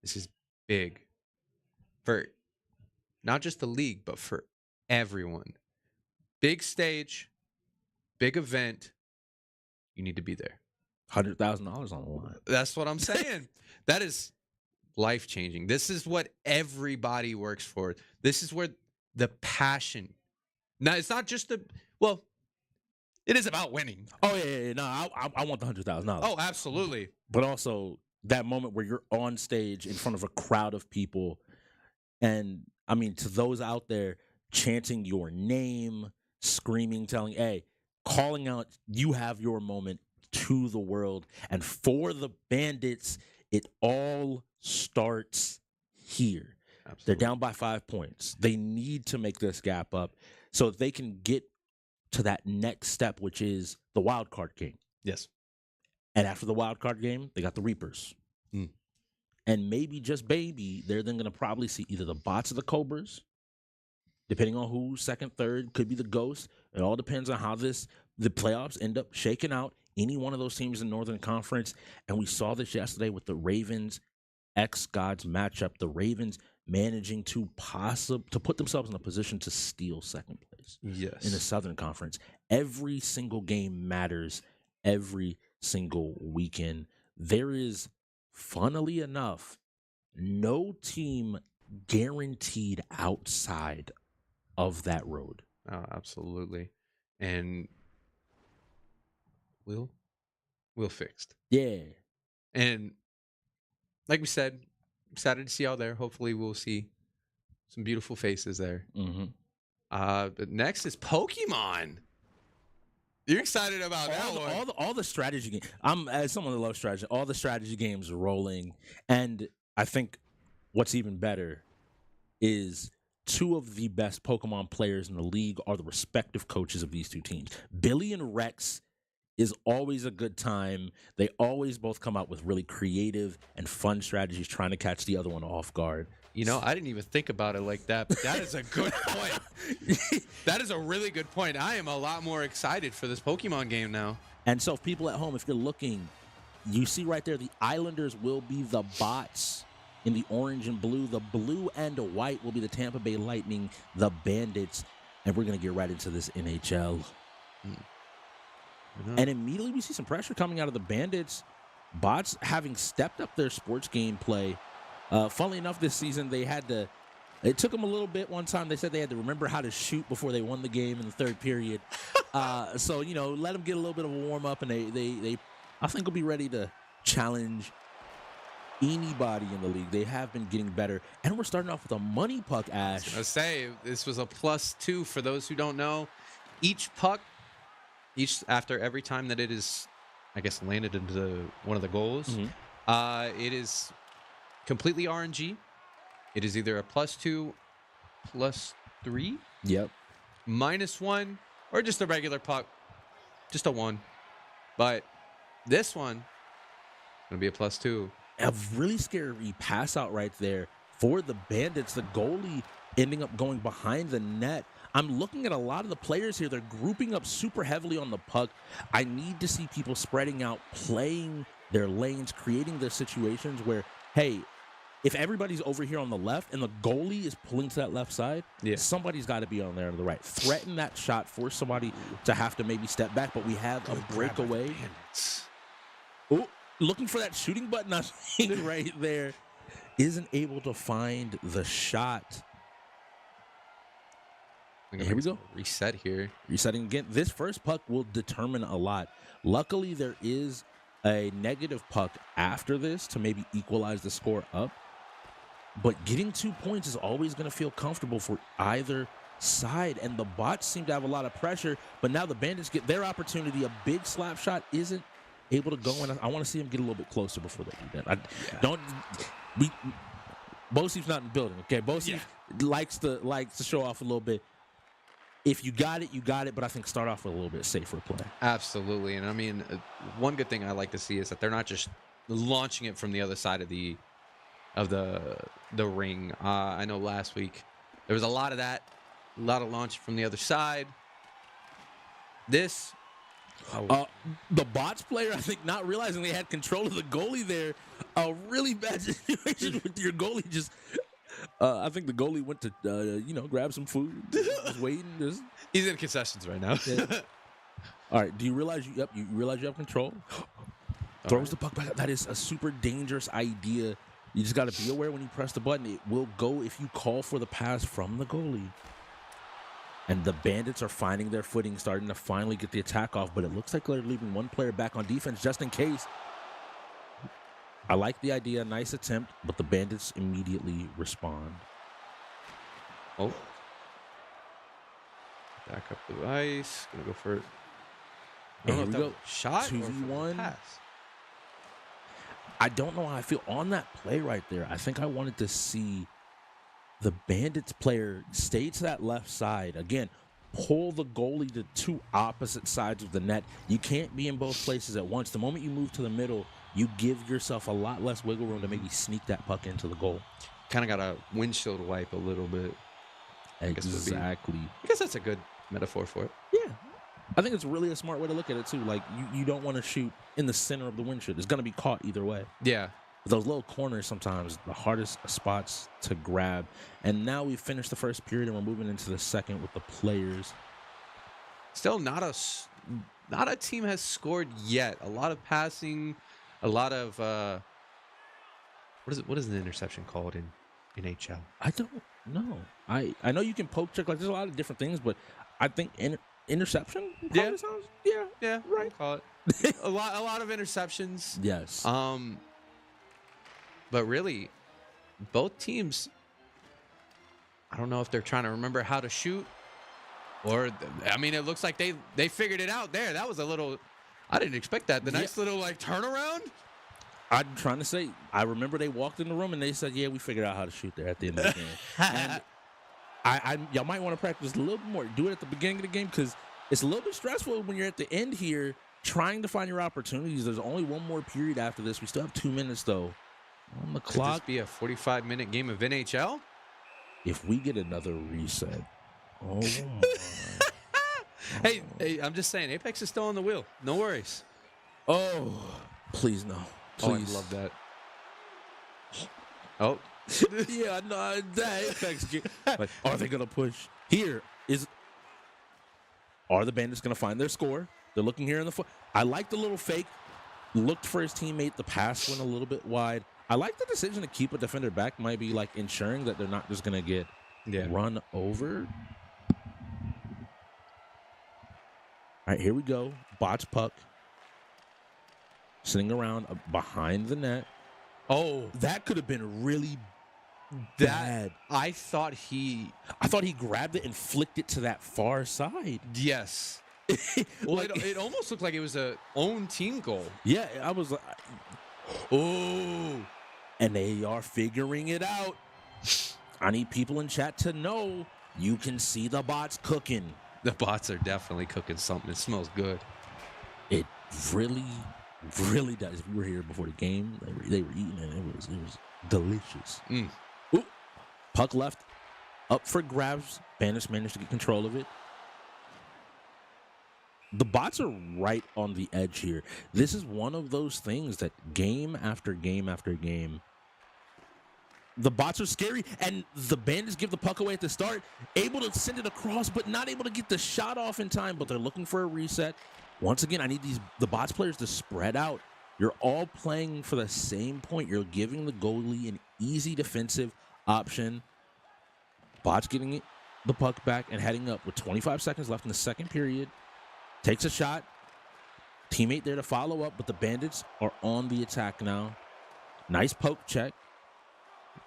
This is big for not just the league, but for everyone. Big stage, big event. You need to be there. $100,000 on the line. That's what I'm saying. That is life-changing. This is what everybody works for. This is where the passion. Now, it's not just it is about winning. Oh, yeah. No, I want the $100,000. Oh, absolutely. But also that moment where you're on stage in front of a crowd of people. And, I mean, to those out there chanting your name, screaming, telling, hey, calling out, you have your moment to the world. And for the Bandits, it all starts here. Absolutely. They're down by 5 points. They need to make this gap up so they can get to that next step, which is the wild card game. Yes. And after the wild card game, they got the Reapers. And maybe, just maybe, they're then going to probably see either the bots or the Cobras, depending on who's second, third, could be the Ghosts. It all depends on how the playoffs end up shaking out. Any one of those teams in Northern Conference. And we saw this yesterday with the Ravens X-Gods matchup. The Ravens managing to put themselves in a position to steal second place. Yes. In the Southern Conference. Every single game matters every single weekend. There is, funnily enough, no team guaranteed outside of that road. Oh, absolutely. And Will fixed. Yeah. And like we said, excited to see y'all there. Hopefully we'll see some beautiful faces there. But next is Pokemon. You're excited about all the strategy games. I'm, as someone that loves strategy, all the strategy games rolling. And I think what's even better is two of the best Pokemon players in the league are the respective coaches of these two teams. Billy and Rex is always a good time. They always both come out with really creative and fun strategies trying to catch the other one off guard. You know, I didn't even think about it like that, but that is a good point. That is a really good point. I am a lot more excited for this Pokemon game now. And so, people at home, if you're looking, you see right there, the Islanders will be the Bots in the orange and blue. The blue and white will be the Tampa Bay Lightning, the Bandits. And we're going to get right into this NHL. And immediately we see some pressure coming out of the Bandits. Bots having stepped up their sports gameplay. Funnily enough, this season it took them a little bit. One time they said they had to remember how to shoot before they won the game in the third period. So, you know, let them get a little bit of a warm up, and they I think will be ready to challenge anybody in the league. They have been getting better. And we're starting off with a money puck, Ash. I was going to say, this was a +2 for those who don't know. Each puck, after every time that it is, I guess, landed into one of the goals, it is completely RNG. It is either a +2, +3, yep, -1, or just a regular puck, just a 1. But this one going to be a +2. A really scary pass out right there for the Bandits. The goalie ending up going behind the net. I'm looking at a lot of the players here. They're grouping up super heavily on the puck. I need to see people spreading out, playing their lanes, creating their situations where, hey, if everybody's over here on the left and the goalie is pulling to that left side, somebody's got to be on there to the right. Threaten that shot, force somebody to have to maybe step back, but we have a breakaway. Oh, looking for that shooting button, I think, right there. Isn't able to find the shot. Here we go. Reset here. Resetting again. This first puck will determine a lot. Luckily, there is a negative puck after this to maybe equalize the score up. But getting 2 points is always going to feel comfortable for either side. And the Bots seem to have a lot of pressure. But now the Bandits get their opportunity. A big slap shot isn't able to go. And I want to see them get a little bit closer before they do that. Bosie's not in the building, okay? Bosie likes to show off a little bit. If you got it, you got it. But I think start off with a little bit safer play. Absolutely. And I mean, one good thing I like to see is that they're not just launching it from the other side of the ring. I know last week there was a lot of that, a lot of launch from the other side. The Bots player, I think, not realizing they had control of the goalie there. A really bad situation with your goalie. Just, I think the goalie went to, grab some food. Was waiting. He's in concessions right now. Yeah. All right. Do you realize you realize you have control? Throws the puck back. That is a super dangerous idea. You just got to be aware when you press the button. It will go if you call for the pass from the goalie. And the Bandits are finding their footing, starting to finally get the attack off. But it looks like they're leaving one player back on defense just in case. I like the idea. Nice attempt. But the Bandits immediately respond. Oh. Back up the ice. Gonna go for it. I don't know if that was a shot 2v1. Or pass. I don't know how I feel on that play right there. I think I wanted to see the Bandits player stay to that left side. Again, pull the goalie to two opposite sides of the net. You can't be in both places at once. The moment you move to the middle, you give yourself a lot less wiggle room to maybe sneak that puck into the goal. Kind of got a windshield wipe a little bit. Exactly. I guess that's a good metaphor for it. Yeah. I think it's really a smart way to look at it, too. Like, you don't want to shoot in the center of the windshield. It's going to be caught either way. Yeah. Those little corners sometimes the hardest spots to grab. And now we've finished the first period and we're moving into the second with the players. Still not a team has scored yet. A lot of passing, a lot of what is an interception called in HL? I don't know. I know you can poke check, like there's a lot of different things, but I think interception sounds, yeah, right. Call it a lot of interceptions. Yes. But really, both teams, I don't know if they're trying to remember how to shoot, or I mean, it looks like they figured it out there. That was a little, I didn't expect that. The nice little like turnaround. I'm trying to say, I remember they walked in the room and they said, "Yeah, we figured out how to shoot there at the end of the game." And y'all might want to practice a little bit more. Do it at the beginning of the game because it's a little bit stressful when you're at the end here trying to find your opportunities. There's only one more period after this. We still have 2 minutes though. On the Could clock. this be a 45-minute game of NHL? If we get another reset. Oh, my. Hey, I'm just saying, Apex is still on the wheel. No worries. Oh, please no. Please. Oh, I love that. Oh. Yeah, no, that Apex game. Like, are they going to push? Are the Bandits going to find their score? They're looking here in the I like the little fake. Looked for his teammate. The pass went a little bit wide. I like the decision to keep a defender back. Might be like ensuring that they're not just going to get run over. All right, here we go. Bots puck. Sitting around behind the net. Oh, that could have been really bad. I thought he grabbed it and flicked it to that far side. Yes. Well, it almost looked like it was a own team goal. Yeah, I was like, oh. And they are figuring it out. I need people in chat to know you can see the bots cooking. The bots are definitely cooking something. It smells good. It really, really does. If you were here before the game, they were eating it. It was delicious. Ooh, puck left, up for grabs. Bandits managed to get control of it. The bots are right on the edge here. This is one of those things that game after game after game, the bots are scary, and the Bandits give the puck away at the start, able to send it across, but not able to get the shot off in time, but they're looking for a reset. Once again, I need the bots players to spread out. You're all playing for the same point. You're giving the goalie an easy defensive option. Bots getting the puck back and heading up with 25 seconds left in the second period. Takes a shot. Teammate there to follow up, but the Bandits are on the attack now. Nice poke check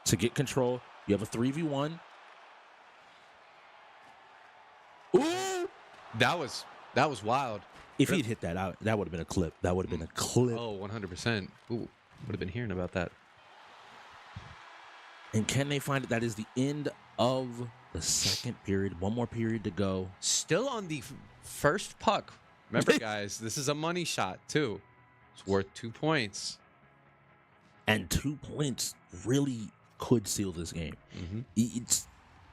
to get control. You have a 3v1. Ooh! That was wild. If he'd hit that out, that would have been a clip. That would have been a clip. Oh, 100%. Ooh, would have been hearing about that. And can they find it? That is the end of the second period. One more period to go. Still on the first puck. Remember, guys, this is a money shot, too. It's worth 2 points. And 2 points really could seal this game. It's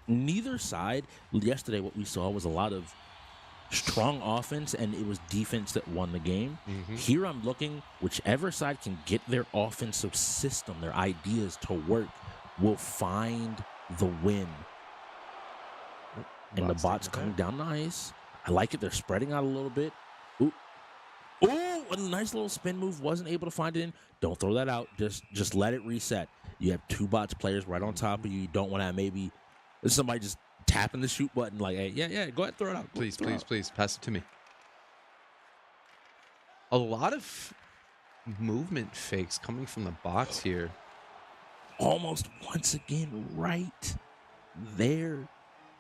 neither side. Yesterday, what we saw was a lot of strong offense, and it was defense that won the game. Here I'm looking, whichever side can get their offensive system, their ideas to work, will find the win. And the bots coming down the ice. I like it. They're spreading out a little bit. Ooh, a nice little spin move. Wasn't able to find it in. Don't throw that out. Just let it reset. You have two bots players right on top of you. You don't want to have maybe somebody just tapping the shoot button like, hey, yeah, go ahead, throw it out. Please, pass it to me. A lot of movement fakes coming from the bots here. Almost once again right there.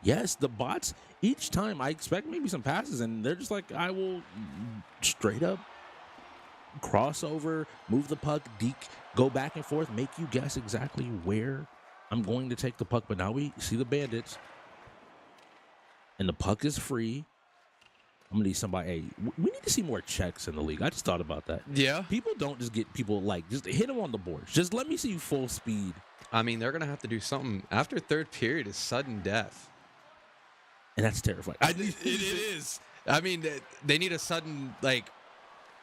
Yes, the bots, each time I expect maybe some passes, and they're just like, I will straight up crossover, move the puck, deke, go back and forth, make you guess exactly where I'm going to take the puck. But now we see the Bandits, and the puck is free. I'm going to need somebody. Hey, we need to see more checks in the league. I just thought about that. Yeah. People don't just get people like, just hit them on the boards. Just let me see you full speed. I mean, they're going to have to do something. After third period is sudden death. And that's terrifying. It is. I mean, they need a sudden,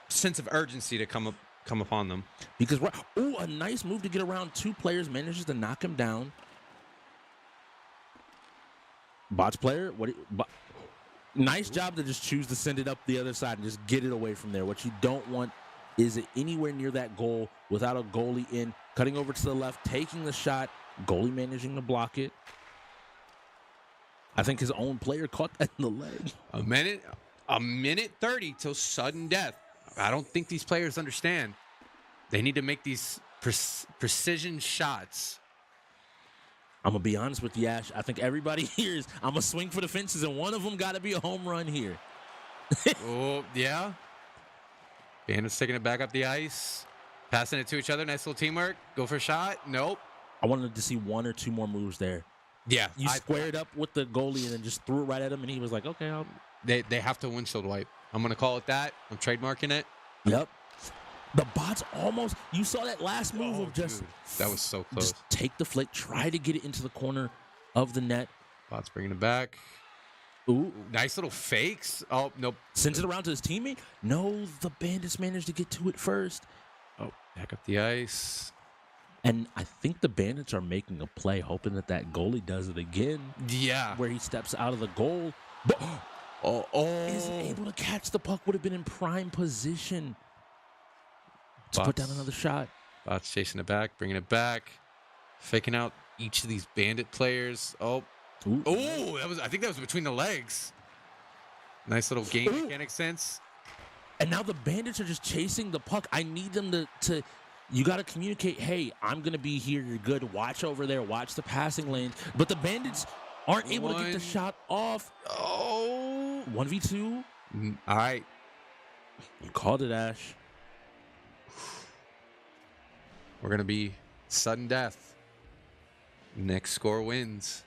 sense of urgency to come upon them. Because, a nice move to get around two players, manages to knock him down. Bots player, nice job to just choose to send it up the other side and just get it away from there. What you don't want is it anywhere near that goal without a goalie in, cutting over to the left, taking the shot, goalie managing to block it. I think his own player caught that in the leg. A minute 30 till sudden death. I don't think these players understand. They need to make these precision shots. I'm going to be honest with you, Ash. I think everybody here is, I'm going to swing for the fences, and one of them got to be a home run here. Oh, yeah. Bandits taking it back up the ice. Passing it to each other. Nice little teamwork. Go for a shot. Nope. I wanted to see one or two more moves there. Yeah. You squared up with the goalie and then just threw it right at him, and he was like, okay. They have to windshield wipe. I'm going to call it that. I'm trademarking it. Yep. The bots almost. You saw that last move of just. Dude, that was so close. Just take the flick, try to get it into the corner of the net. Bots bringing it back. Ooh, Nice little fakes. Oh, nope. sends it around to his teammate. No, the Bandits managed to get to it first. Oh, back up the ice. And I think the Bandits are making a play, hoping that goalie does it again, Yeah. where he steps out of the goal. But isn't able to catch the puck, would have been in prime position to put down Bots. another shot. Bots chasing it back, bringing it back. Faking out each of these Bandit players. Oh, Ooh. I think that was between the legs. Nice little game Ooh. mechanic sense. And now the Bandits are just chasing the puck. I need them to you got to communicate, hey, I'm going to be here. You're good. Watch over there. Watch the passing lanes. But the Bandits aren't able to get the shot off. Oh. 1v2. All right. You called it, Ash. We're going to be sudden death. Next score wins.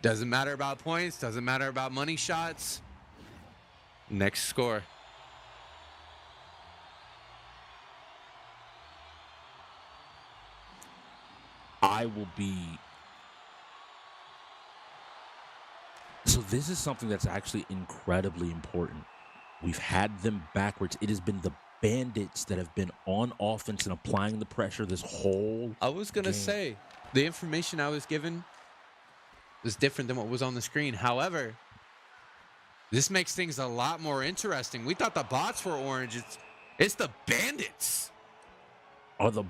Doesn't matter about points. Doesn't matter about money shots. Next score. I will be. So this is something that's actually incredibly important. We've had them backwards. It has been the Bandits that have been on offense and applying the pressure this whole. I was going to game. say, the information I was given was different than what was on the screen. However, this makes things a lot more interesting. We thought the bots were orange. It's the Bandits. Are the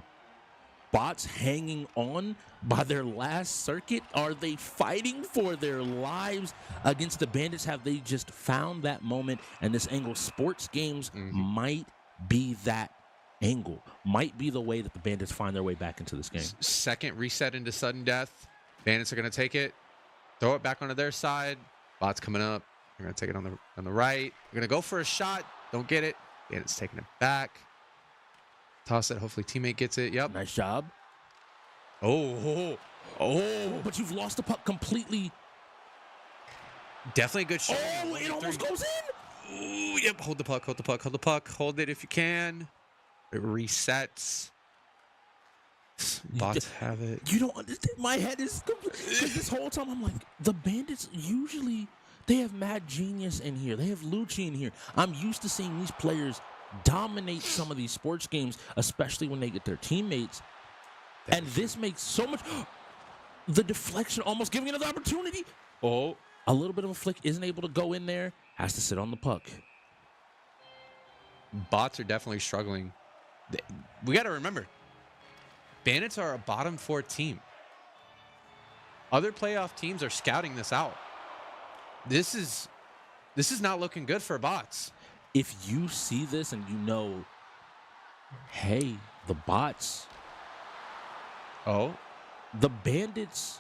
bots hanging on by their last circuit? Are they fighting for their lives against the Bandits? Have they just found that moment? And this angle, sports games might be that angle, might be the way that the Bandits find their way back into this game. Second reset into sudden death. Bandits are going to take it, throw it back onto their side. Bots coming up. They're going to take it on the right. They're going to go for a shot. Don't get it. Bandits taking it back. Toss it. Hopefully teammate gets it. Yep. Nice job. Oh. But you've lost the puck completely. Definitely a good shot. Oh, it almost goes in. Ooh, yep. Hold the puck. Hold the puck. Hold the puck. Hold it if you can. It resets. Bots have it. You don't understand. My head is because this whole time I'm like, the Bandits usually they have Mad Genius in here. They have Lucci in here. I'm used to seeing these players dominate some of these sports games, especially when they get their teammates. And this makes so much. The deflection almost giving another opportunity. Oh. A little bit of a flick, isn't able to go in there, has to sit on the puck. Bots are definitely struggling. We got to remember, Bandits are a bottom 4 team. Other playoff teams are scouting this out. This is not looking good for bots. If you see this and you know, hey, the bots, the Bandits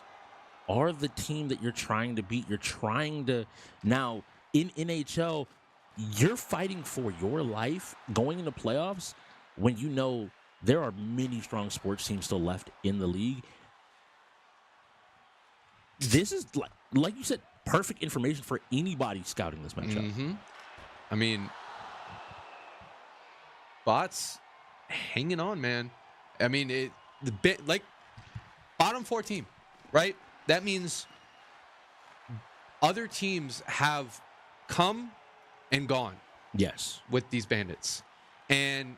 are the team that you're trying to beat. You're trying to now in NHL, you're fighting for your life going into playoffs when you know there are many strong sports teams still left in the league. This is like you said, perfect information for anybody scouting this matchup. I mean, bots hanging on, man. I mean, like bottom 4 team, right? That means other teams have come and gone Yes. with these Bandits. And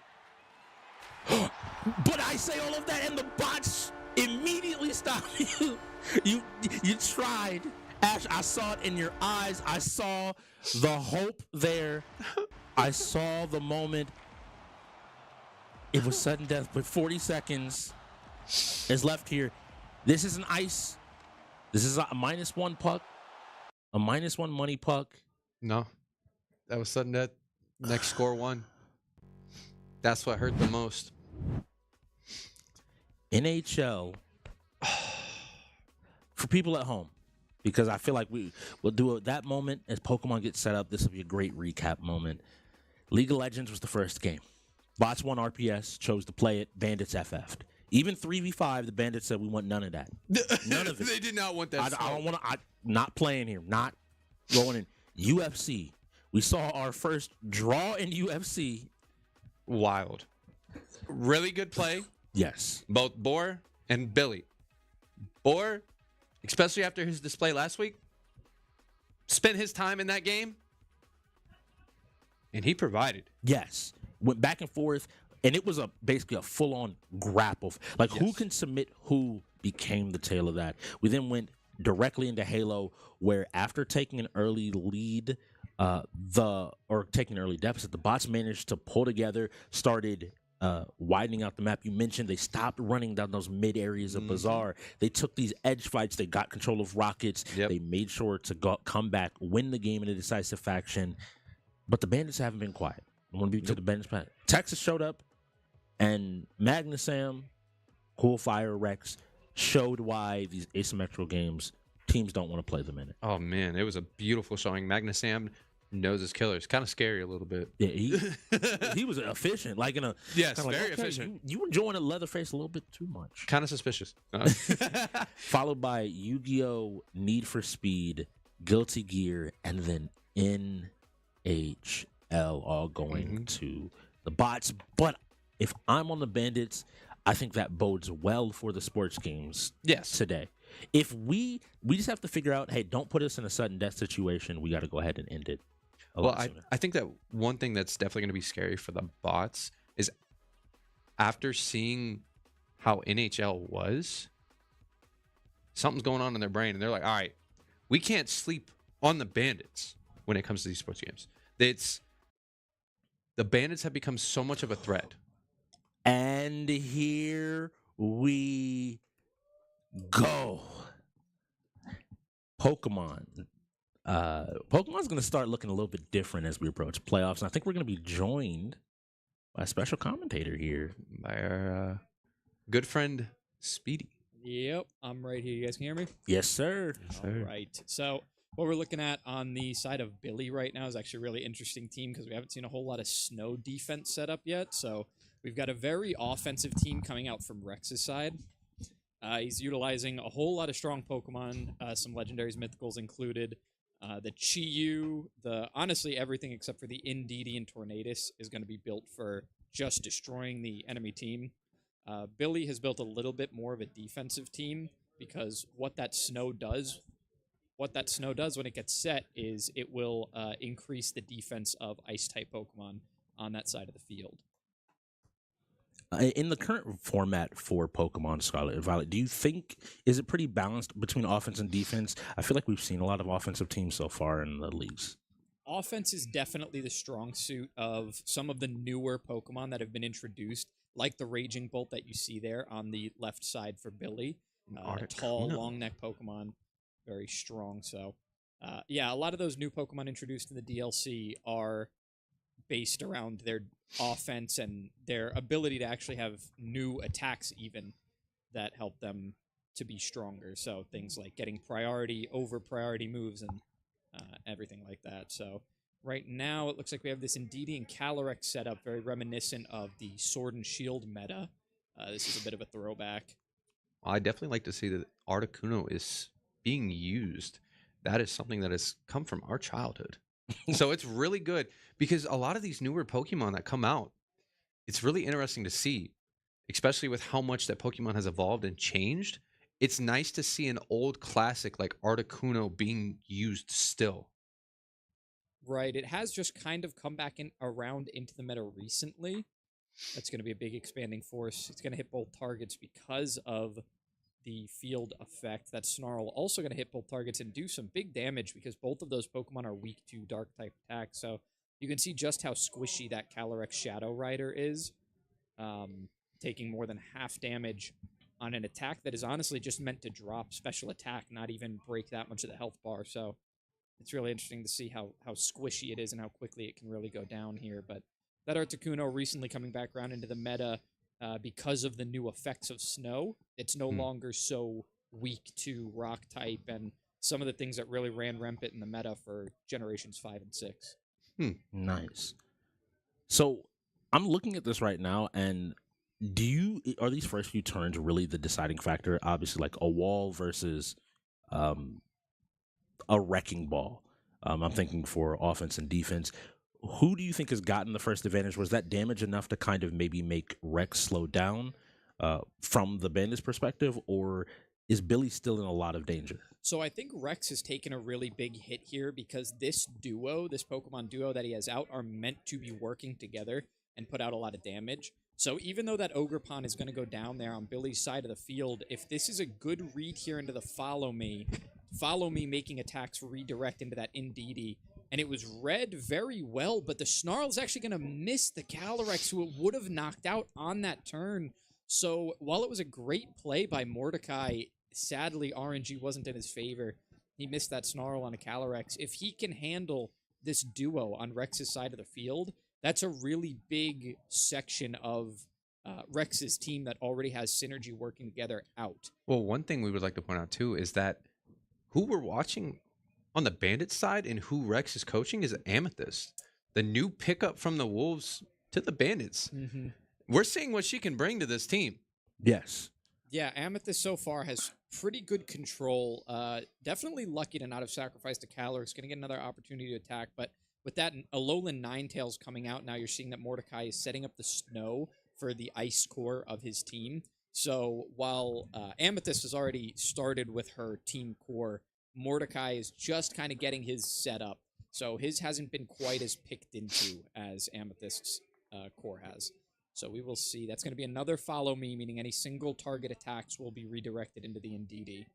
but I say all of that and the bots immediately stop you. You tried. Ash, I saw it in your eyes. I saw the hope there. I saw the moment. It was sudden death, but 40 seconds is left here. This is an ice. This is a -1 puck, a -1 money puck. no, that was sudden death. Next score 1. That's what hurt the most. NHL, for people at home, because I feel like we'll do it that moment as Pokemon gets set up. This will be a great recap moment. League of Legends was the first game. Bots won RPS, chose to play it. Bandits FF'd. Even 3v5, the Bandits said we want none of that. None of it. They did not want that. I don't want to. Not playing here. Not going in. UFC. We saw our first draw in UFC wild. Really good play. Yes. Both Boar and Billy. Boar, especially after his display last week, spent his time in that game, and he provided. Yes. Went back and forth, and it was basically a full-on grapple. Like, who can submit who became the tail of that. We then went directly into Halo, where after taking an early lead, taking an early deficit, the bots managed to pull together, started widening out the map. You mentioned they stopped running down those mid areas of Bazaar. They took these edge fights. They got control of rockets. Yep. They made sure to come back, win the game in a decisive fashion. But the Bandits haven't been quiet. I want to be to the Bandits. Texas showed up, and Magnus Sam, Cool Fire Rex showed why these asymmetrical games, teams don't want to play them in it. Oh, man, it was a beautiful showing. Magnus Sam knows his killers. Kind of scary a little bit. Yeah, he was efficient. Like in a Yes, kinda very efficient. You were enjoying a Leatherface a little bit too much. Kind of suspicious. Followed by Yu-Gi-Oh! Need for Speed, Guilty Gear, and then NHL all going to the bots. But if I'm on the Bandits, I think that bodes well for the sports games today. If we just have to figure out, hey, don't put us in a sudden death situation. We got to go ahead and end it. Well, I think that one thing that's definitely going to be scary for the bots is after seeing how NHL was, something's going on in their brain, and they're like, all right, we can't sleep on the Bandits when it comes to these sports games. The Bandits have become so much of a threat. And here we go. Pokemon. Pokemon's going to start looking a little bit different as we approach playoffs. And I think we're going to be joined by a special commentator here. By our good friend, Speedy. Yep, I'm right here. You guys can hear me? Yes, sir. All right. So what we're looking at on the side of Billy right now is actually a really interesting team because we haven't seen a whole lot of snow defense set up yet. So we've got a very offensive team coming out from Rex's side. He's utilizing a whole lot of strong Pokemon, some legendaries, mythicals included. The Chi-Yu, honestly, everything except for the Indeedee and Tornadus is going to be built for just destroying the enemy team. Billy has built a little bit more of a defensive team because what that snow does when it gets set is it will increase the defense of Ice-type Pokemon on that side of the field. In the current format for Pokemon Scarlet and Violet, do you think, is it pretty balanced between offense and defense? I feel like we've seen a lot of offensive teams so far in the leagues. Offense is definitely the strong suit of some of the newer Pokemon that have been introduced, like the Raging Bolt that you see there on the left side for Billy. A tall, long-neck Pokemon, very strong. So, a lot of those new Pokemon introduced in the DLC are based around their offense and their ability to actually have new attacks even that help them to be stronger. So things like getting priority over priority moves and everything like that. So right now it looks like we have this Indeedee and Calyrex setup, very reminiscent of the Sword and Shield meta. This is a bit of a throwback. I definitely like to see that Articuno is being used. That is something that has come from our childhood. So it's really good because a lot of these newer Pokemon that come out, it's really interesting to see, especially with how much that Pokemon has evolved and changed. It's nice to see an old classic like Articuno being used still. Right. It has just kind of come back around into the meta recently. That's going to be a big expanding force. It's going to hit both targets because of the field effect. That Snarl also going to hit both targets and do some big damage because both of those Pokemon are weak to dark type attacks. So you can see just how squishy that Calyrex Shadow Rider is, taking more than half damage on an attack that is honestly just meant to drop special attack, not even break that much of the health bar. So it's really interesting to see how squishy it is and how quickly it can really go down here. But that Articuno recently coming back around into the meta, because of the new effects of snow, it's no longer so weak to rock type and some of the things that really ran rampant in the meta for generations 5 and 6. Nice. So I'm looking at this right now, and are these first few turns really the deciding factor? Obviously, like a wall versus a wrecking ball. I'm thinking for offense and defense. who do you think has gotten the first advantage? Was that damage enough to kind of maybe make Rex slow down from the Bandits' perspective, or is Billy still in a lot of danger? So I think Rex has taken a really big hit here because this duo, this Pokemon duo that he has out, are meant to be working together and put out a lot of damage. So even though that Ogerpon is going to go down there on Billy's side of the field, if this is a good read here into the follow me making attacks redirect into that Indeedee, and it was read very well, but the Snarl is actually going to miss the Calyrex, who it would have knocked out on that turn. So while it was a great play by Mordecai, sadly RNG wasn't in his favor. He missed that Snarl on a Calyrex. If he can handle this duo on Rex's side of the field, that's a really big section of Rex's team that already has synergy working together out. Well, one thing we would like to point out too is that who we're watching on the Bandit side and who Rex is coaching is Amethyst, the new pickup from the Wolves to the Bandits. Mm-hmm. We're seeing what she can bring to this team. Yes. Yeah, Amethyst so far has pretty good control. Definitely lucky to not have sacrificed a Calyrex. Going to get another opportunity to attack, but with that Alolan Ninetales coming out, now you're seeing that Mordecai is setting up the snow for the ice core of his team. So while Amethyst has already started with her team core, Mordecai is just kind of getting his set up. So his hasn't been quite as picked into as Amethyst's core has. So we will see. That's going to be another follow me, meaning any single target attacks will be redirected into the Indeedee.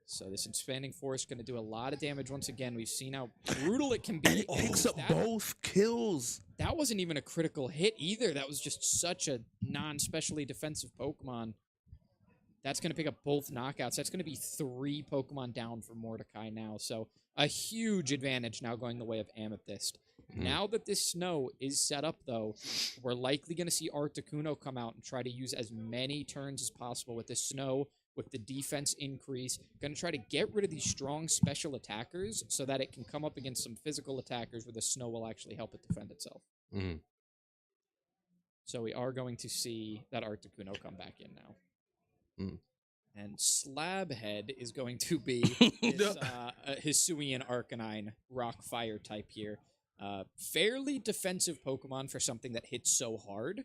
So this Expanding Force going to do a lot of damage once again. We've seen how brutal it can be. And it picks up both kills. That wasn't even a critical hit either. That was just such a non-specially defensive Pokemon. That's going to pick up both knockouts. That's going to be 3 Pokemon down for Mordecai now. So a huge advantage now going the way of Amethyst. Now that this snow is set up, though, we're likely going to see Articuno come out and try to use as many turns as possible with this snow, with the defense increase. Going to try to get rid of these strong special attackers so that it can come up against some physical attackers where the snow will actually help it defend itself. Mm-hmm. So we are going to see that Articuno come back in now. Mm. And Slabhead is going to be this Hisuian Arcanine rock fire type here. Fairly defensive Pokemon for something that hits so hard.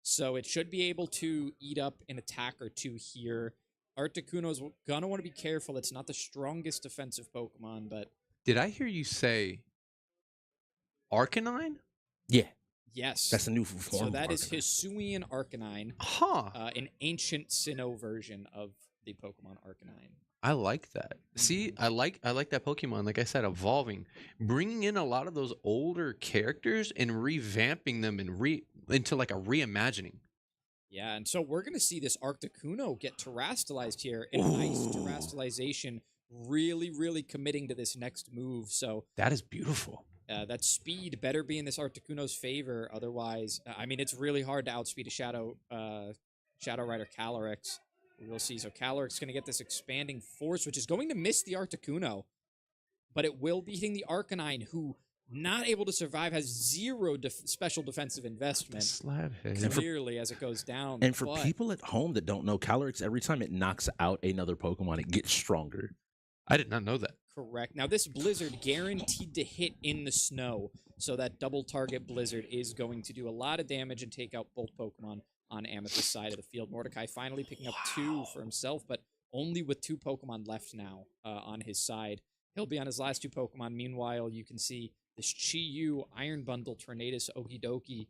So it should be able to eat up an attack or two here. Articuno's gonna want to be careful. It's not the strongest defensive Pokemon, but... Did I hear you say Arcanine? Yeah. Yes. That's a new form. So that of is Arcanine. Hisuian Arcanine. Huh. An ancient Sinnoh version of the Pokemon Arcanine. I like that. See, I like that Pokemon. Like I said, evolving, bringing in a lot of those older characters and revamping them and into like a reimagining. Yeah, and so we're gonna see this Articuno get terastallized here. A nice terastallization, really, really committing to this next move. So That is beautiful. that speed better be in this Articuno's favor. Otherwise, I mean, it's really hard to outspeed a Shadow Rider Calyrex. We'll see. So Calyrex is going to get this Expanding Force, which is going to miss the Articuno. But it will be hitting the Arcanine, who, not able to survive, has 0 special defensive investment. Slabhead. Clearly, as it goes down. And for but, people at home that don't know, Calyrex, every time it knocks out another Pokemon, it gets stronger. I did not know that. Correct. Now, this Blizzard guaranteed to hit in the snow. So that double target Blizzard is going to do a lot of damage and take out both Pokemon on Amethyst's side of the field. Mordecai finally picking up 2 for himself, but only with 2 Pokemon left now on his side. He'll be on his last 2 Pokemon. Meanwhile, you can see this Chi-Yu, Iron Bundle, Tornadus, Okidoki.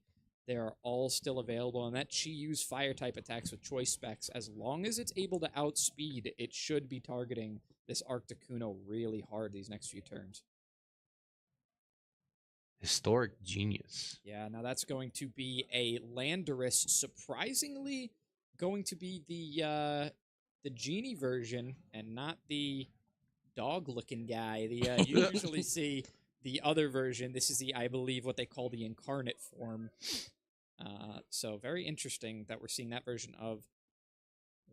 They are all still available, and that Chi-Yu's Fire-type attacks with Choice Specs. As long as it's able to outspeed, it should be targeting this Articuno really hard these next few turns. Historic genius. Yeah, now that's going to be a Landorus. Surprisingly, going to be the genie version and not the dog-looking guy. You usually see the other version. This is I believe, what they call the incarnate form. So very interesting that we're seeing that version of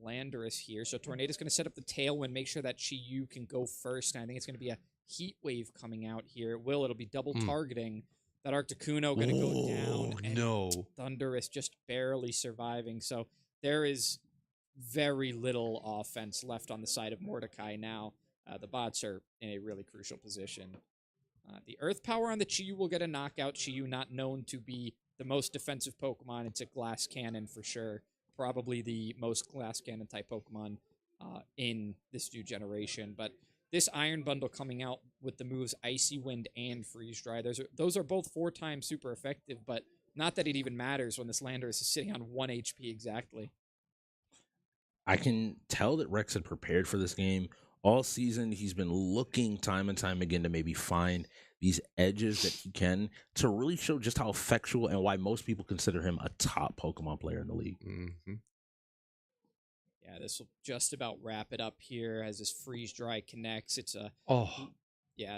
Landorus here. So Tornado's going to set up the Tailwind, make sure that Chi-Yu can go first. And I think it's going to be a Heat Wave coming out here. It'll be double targeting. That Articuno going to go down. And No. Thundurus just barely surviving. So there is very little offense left on the side of Mordecai now. The bots are in a really crucial position. The Earth Power on the Chi-Yu will get a knockout. Chi-Yu not known to be the most defensive Pokemon. It's a glass cannon for sure. Probably the most glass cannon type Pokemon in this new generation. But this Iron Bundle coming out with the moves Icy Wind and Freeze Dry, those are both 4 times super effective, but not that it even matters when this Landorus is sitting on 1 HP exactly. I can tell that Rex had prepared for this game. All season, he's been looking time and time again to maybe find these edges that he can to really show just how effectual and why most people consider him a top Pokemon player in the league. Mm-hmm. Yeah, this will just about wrap it up here as this Freeze Dry connects. It's a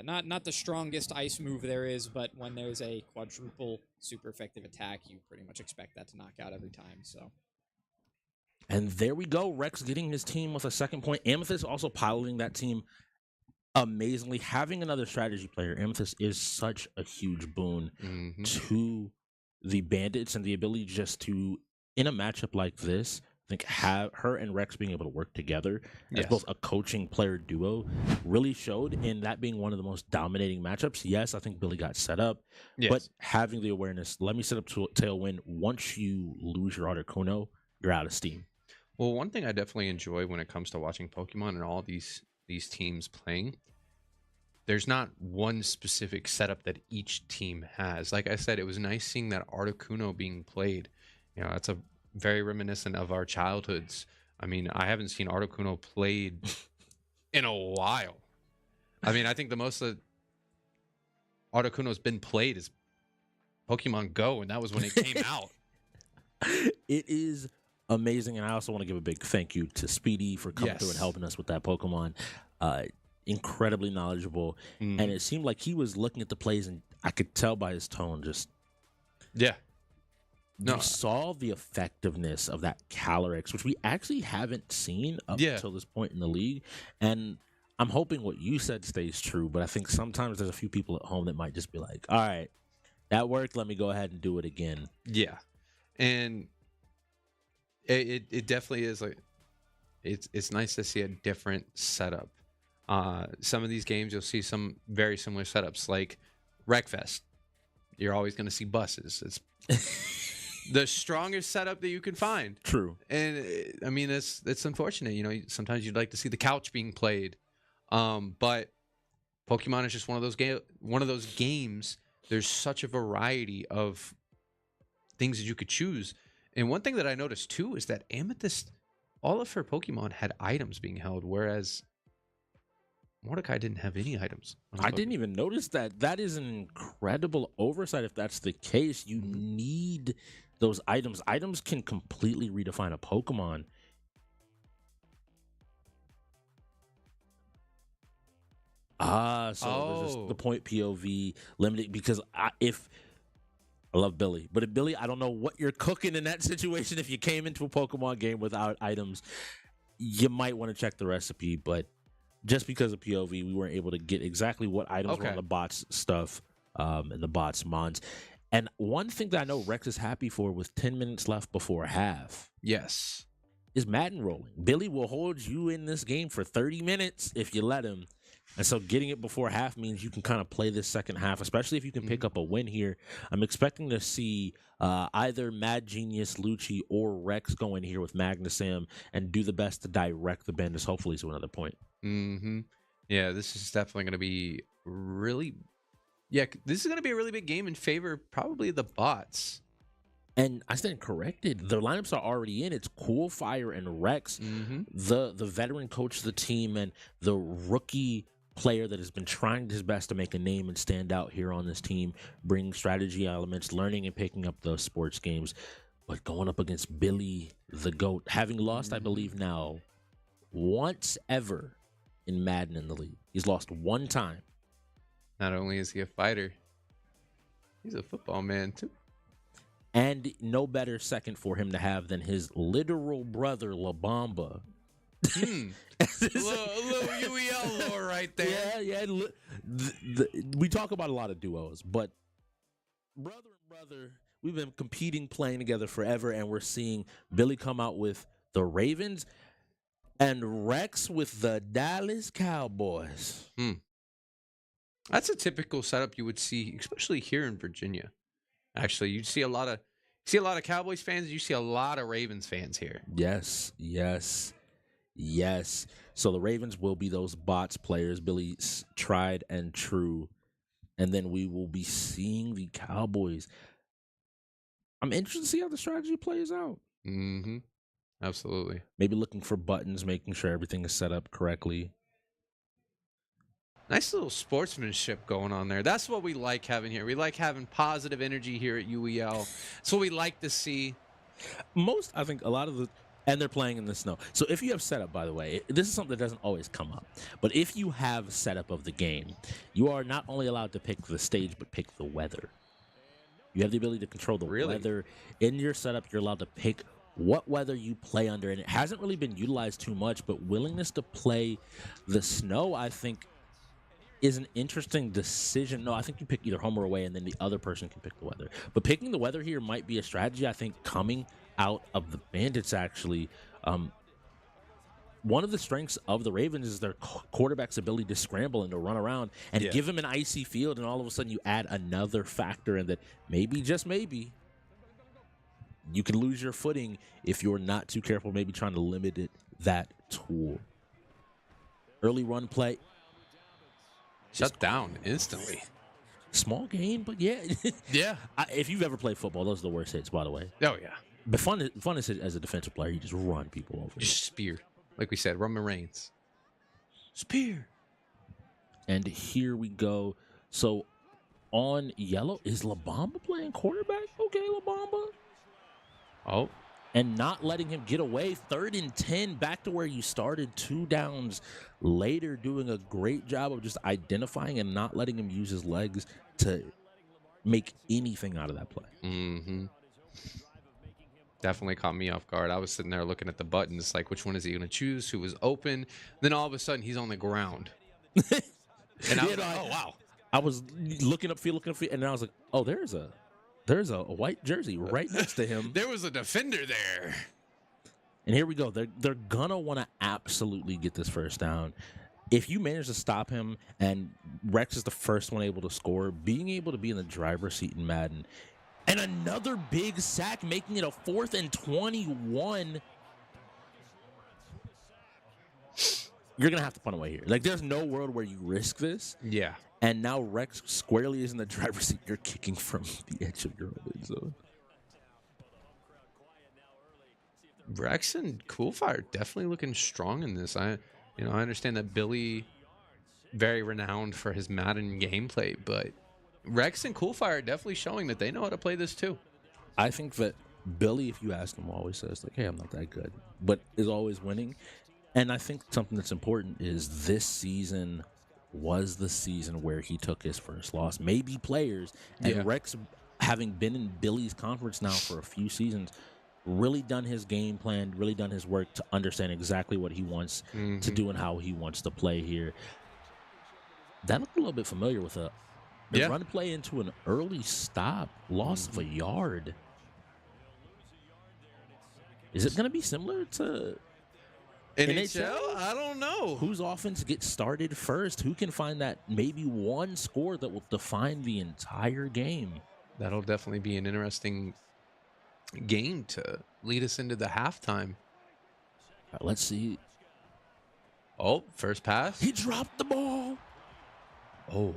not the strongest ice move there is, but when there's a quadruple super effective attack, you pretty much expect that to knock out every time. So. And there we go. Rex getting his team with a second point. Amethyst also piloting that team amazingly. Having another strategy player, Amethyst is such a huge boon to the Bandits, and the ability just to, in a matchup like this, I think have her and Rex being able to work together as both a coaching player duo really showed in that being one of the most dominating matchups. Yes, I think Billy got set up, but having the awareness, let me set up to Tailwind. Once you lose your Articuno, you're out of steam. Well, one thing I definitely enjoy when it comes to watching Pokemon and all these teams playing, there's not one specific setup that each team has. Like I said, it was nice seeing that Articuno being played. You know, that's a very reminiscent of our childhoods. I mean, I haven't seen Articuno played in a while. I mean, I think the most that Articuno's been played is Pokemon Go, and that was when it came out. It is amazing, and I also want to give a big thank you to Speedy for coming through and helping us with that Pokemon. Incredibly knowledgeable, and it seemed like he was looking at the plays, and I could tell by his tone just... You saw the effectiveness of that Calyrex, which we actually haven't seen up until this point in the league. And I'm hoping what you said stays true, but I think sometimes there's a few people at home that might just be like, all right, that worked. Let me go ahead and do it again. Yeah. And it definitely is like, it's nice to see a different setup. Some of these games, you'll see some very similar setups like Wreckfest. You're always going to see buses. It's the strongest setup that you can find. True. And I mean, it's unfortunate. You know, sometimes you'd like to see the couch being played. But Pokemon is just one of those games. There's such a variety of things that you could choose. And one thing that I noticed too is that Amethyst, all of her Pokemon had items being held, whereas Mordecai didn't have any items. I didn't even notice that. That is an incredible oversight if that's the case. You need those items. Items can completely redefine a Pokemon. There's just the point POV limited, because I love Billy, but Billy, I don't know what you're cooking in that situation. If you came into a Pokemon game without items, you might want to check the recipe, but just because of POV, we weren't able to get exactly what items were on the bots stuff and the bots mons. And one thing that I know Rex is happy for with 10 minutes left before half. Yes. Is Madden rolling. Billy will hold you in this game for 30 minutes if you let him. And so getting it before half means you can kind of play this second half, especially if you can pick up a win here. I'm expecting to see either Mad Genius, Lucci, or Rex go in here with Magnusam and do the best to direct the Bandits, hopefully, to another point. Yeah, this is definitely going to be really... Yeah, this is going to be a really big game in favor probably of the bots. And I stand corrected. Their lineups are already in. It's Cool Fire and Rex, the veteran coach of the team, and the rookie player that has been trying his best to make a name and stand out here on this team, bring strategy elements, learning and picking up the sports games. But going up against Billy the GOAT, having lost, I believe now, once ever in Madden in the league. He's lost one time. Not only is he a fighter, he's a football man too. And no better second for him to have than his literal brother, La Bamba. little UEL lore right there. Yeah. We talk about a lot of duos, but brother and brother, we've been competing, playing together forever, and we're seeing Billy come out with the Ravens and Rex with the Dallas Cowboys. That's a typical setup you would see, especially here in Virginia. Actually, you see a lot of Cowboys fans. You see a lot of Ravens fans here. Yes. So the Ravens will be those bots players, Billy's tried and true. And then we will be seeing the Cowboys. I'm interested to see how the strategy plays out. Mm-hmm. Absolutely. Maybe looking for buttons, making sure everything is set up correctly. Nice little sportsmanship going on there. That's what we like having here. We like having positive energy here at UEL. That's what we like to see. I think a lot of the, and they're playing in the snow. So if you have setup, by the way, this is something that doesn't always come up. But if you have setup of the game, you are not only allowed to pick the stage, but pick the weather. You have the ability to control the weather. In your setup, you're allowed to pick what weather you play under. And it hasn't really been utilized too much, but willingness to play the snow, I think, is an interesting decision. No, I think you pick either home or away, and then the other person can pick the weather. But picking the weather here might be a strategy, I think, coming out of the Bandits, actually. One of the strengths of the Ravens is their quarterback's ability to scramble and to run around and give him an icy field, and all of a sudden you add another factor in that maybe, just maybe, you can lose your footing if you're not too careful, maybe trying to limit that tool. Early run play. Shut down instantly. Small game, but yeah. Yeah. If you've ever played football, those are the worst hits, by the way. Oh, yeah. But fun is as a defensive player, you just run people over. Just spear. Like we said, Roman Reigns. Spear. And here we go. So on yellow, is La Bamba playing quarterback? Okay, La Bamba. Oh. And not letting him get away. 3rd and 10, back to where you started. 2 downs later, doing a great job of just identifying and not letting him use his legs to make anything out of that play. Mm-hmm. Definitely caught me off guard. I was sitting there looking at the buttons, like, which one is he going to choose? Who was open? Then all of a sudden, he's on the ground. And I was like, oh, wow. I was looking up, and then I was like, oh, there's a white jersey right next to him. There was a defender there. And here we go. They're going to want to absolutely get this first down. If you manage to stop him, and Rex is the first one able to score, being able to be in the driver's seat in Madden, and another big sack, making it a 4th and 21. You're going to have to punt away here. Like, there's no world where you risk this. Yeah. And now Rex squarely is in the driver's seat. You're kicking from the edge of your own end zone. Rex and Coolfire definitely looking strong in this. I understand that Billy, very renowned for his Madden gameplay, but Rex and Coolfire are definitely showing that they know how to play this too. I think that Billy, if you ask him, always says, like, hey, I'm not that good, but is always winning. And I think something that's important is this season was the season where he took his first loss. Maybe players, and Rex, having been in Billy's conference now for a few seasons, really done his game plan, really done his work to understand exactly what he wants to do and how he wants to play here. That looked a little bit familiar with a run play into an early stop, loss of a yard. Is it going to be similar to NHL? I don't know. Whose offense gets started first? Who can find that maybe one score that will define the entire game? That'll definitely be an interesting game to lead us into the halftime. Let's see. Oh, first pass. He dropped the ball. Oh.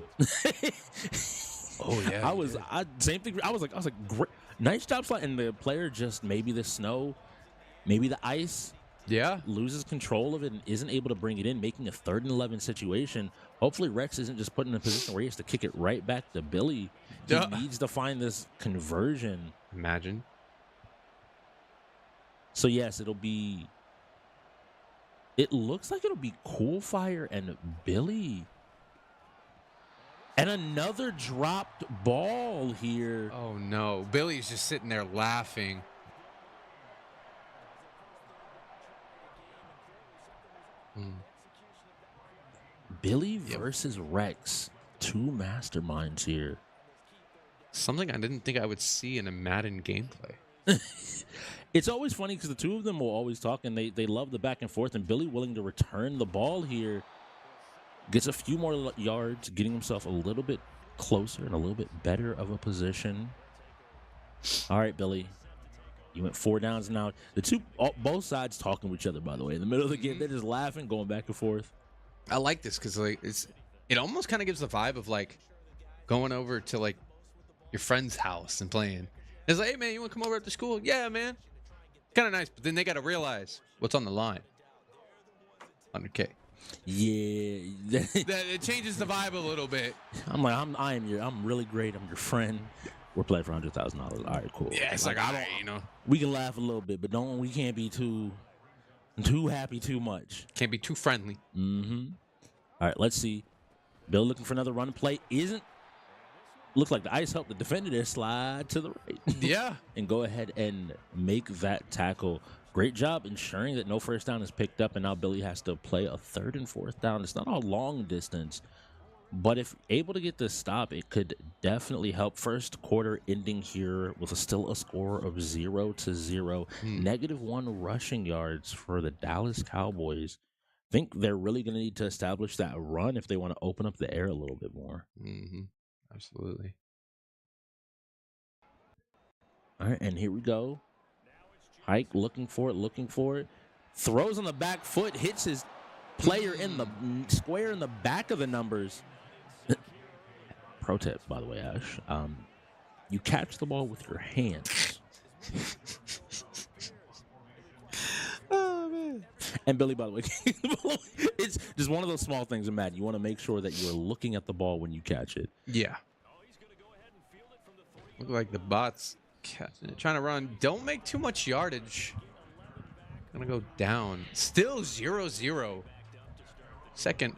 Oh yeah. Same thing. I was like, great, nice job slide. And the player just, maybe the snow, maybe the ice. Yeah. Loses control of it and isn't able to bring it in, making a 3rd and 11 situation. Hopefully Rex isn't just put in a position where he has to kick it right back to Billy. He needs to find this conversion. Imagine. So yes, it looks like it'll be Coolfire and Billy. And another dropped ball here. Oh no. Billy's just sitting there laughing. Billy versus Rex. 2 masterminds here. Something I didn't think I would see in a Madden gameplay. It's always funny because the two of them will always talk, and they love the back and forth, and Billy willing to return the ball here. Gets a few more yards, getting himself a little bit closer and a little bit better of a position. All right, Billy. You went 4 downs now. Both sides talking with each other, by the way. In the middle of the game, they're just laughing, going back and forth. I like this because like it almost kind of gives the vibe of like going over to like your friend's house and playing. It's like, hey man, you want to come over after school? Yeah, man. Kind of nice, but then they got to realize what's on the line. 100K. Yeah, It changes the vibe a little bit. I'm really great. I'm your friend. We're playing for $100,000. All right, cool. Yeah, it's like, you know, we can laugh a little bit, but we can't be too happy too much. Can't be too friendly. All right, let's see. Bill looking for another run play. Looks like the ice helped the defender there slide to the right. Yeah. And go ahead and make that tackle. Great job ensuring that no first down is picked up, and now Billy has to play a 3rd and 4th down. It's not a long distance, but if able to get this stop, it could definitely help. First quarter ending here with still a score of 0-0. -1 rushing yards for the Dallas Cowboys. I think they're really going to need to establish that run if they want to open up the air a little bit more. Absolutely. All right, and here we go. Hike looking for it. Throws on the back foot, hits his player in the square in the back of the numbers. Pro tip, by the way, Ash. You catch the ball with your hands. Oh, man. And Billy, by the way, it's just one of those small things in Madden. You want to make sure that you're looking at the ball when you catch it. Yeah. Look like the bots catching it, trying to run. Don't make too much yardage. Gonna go down. Still 0-0. Second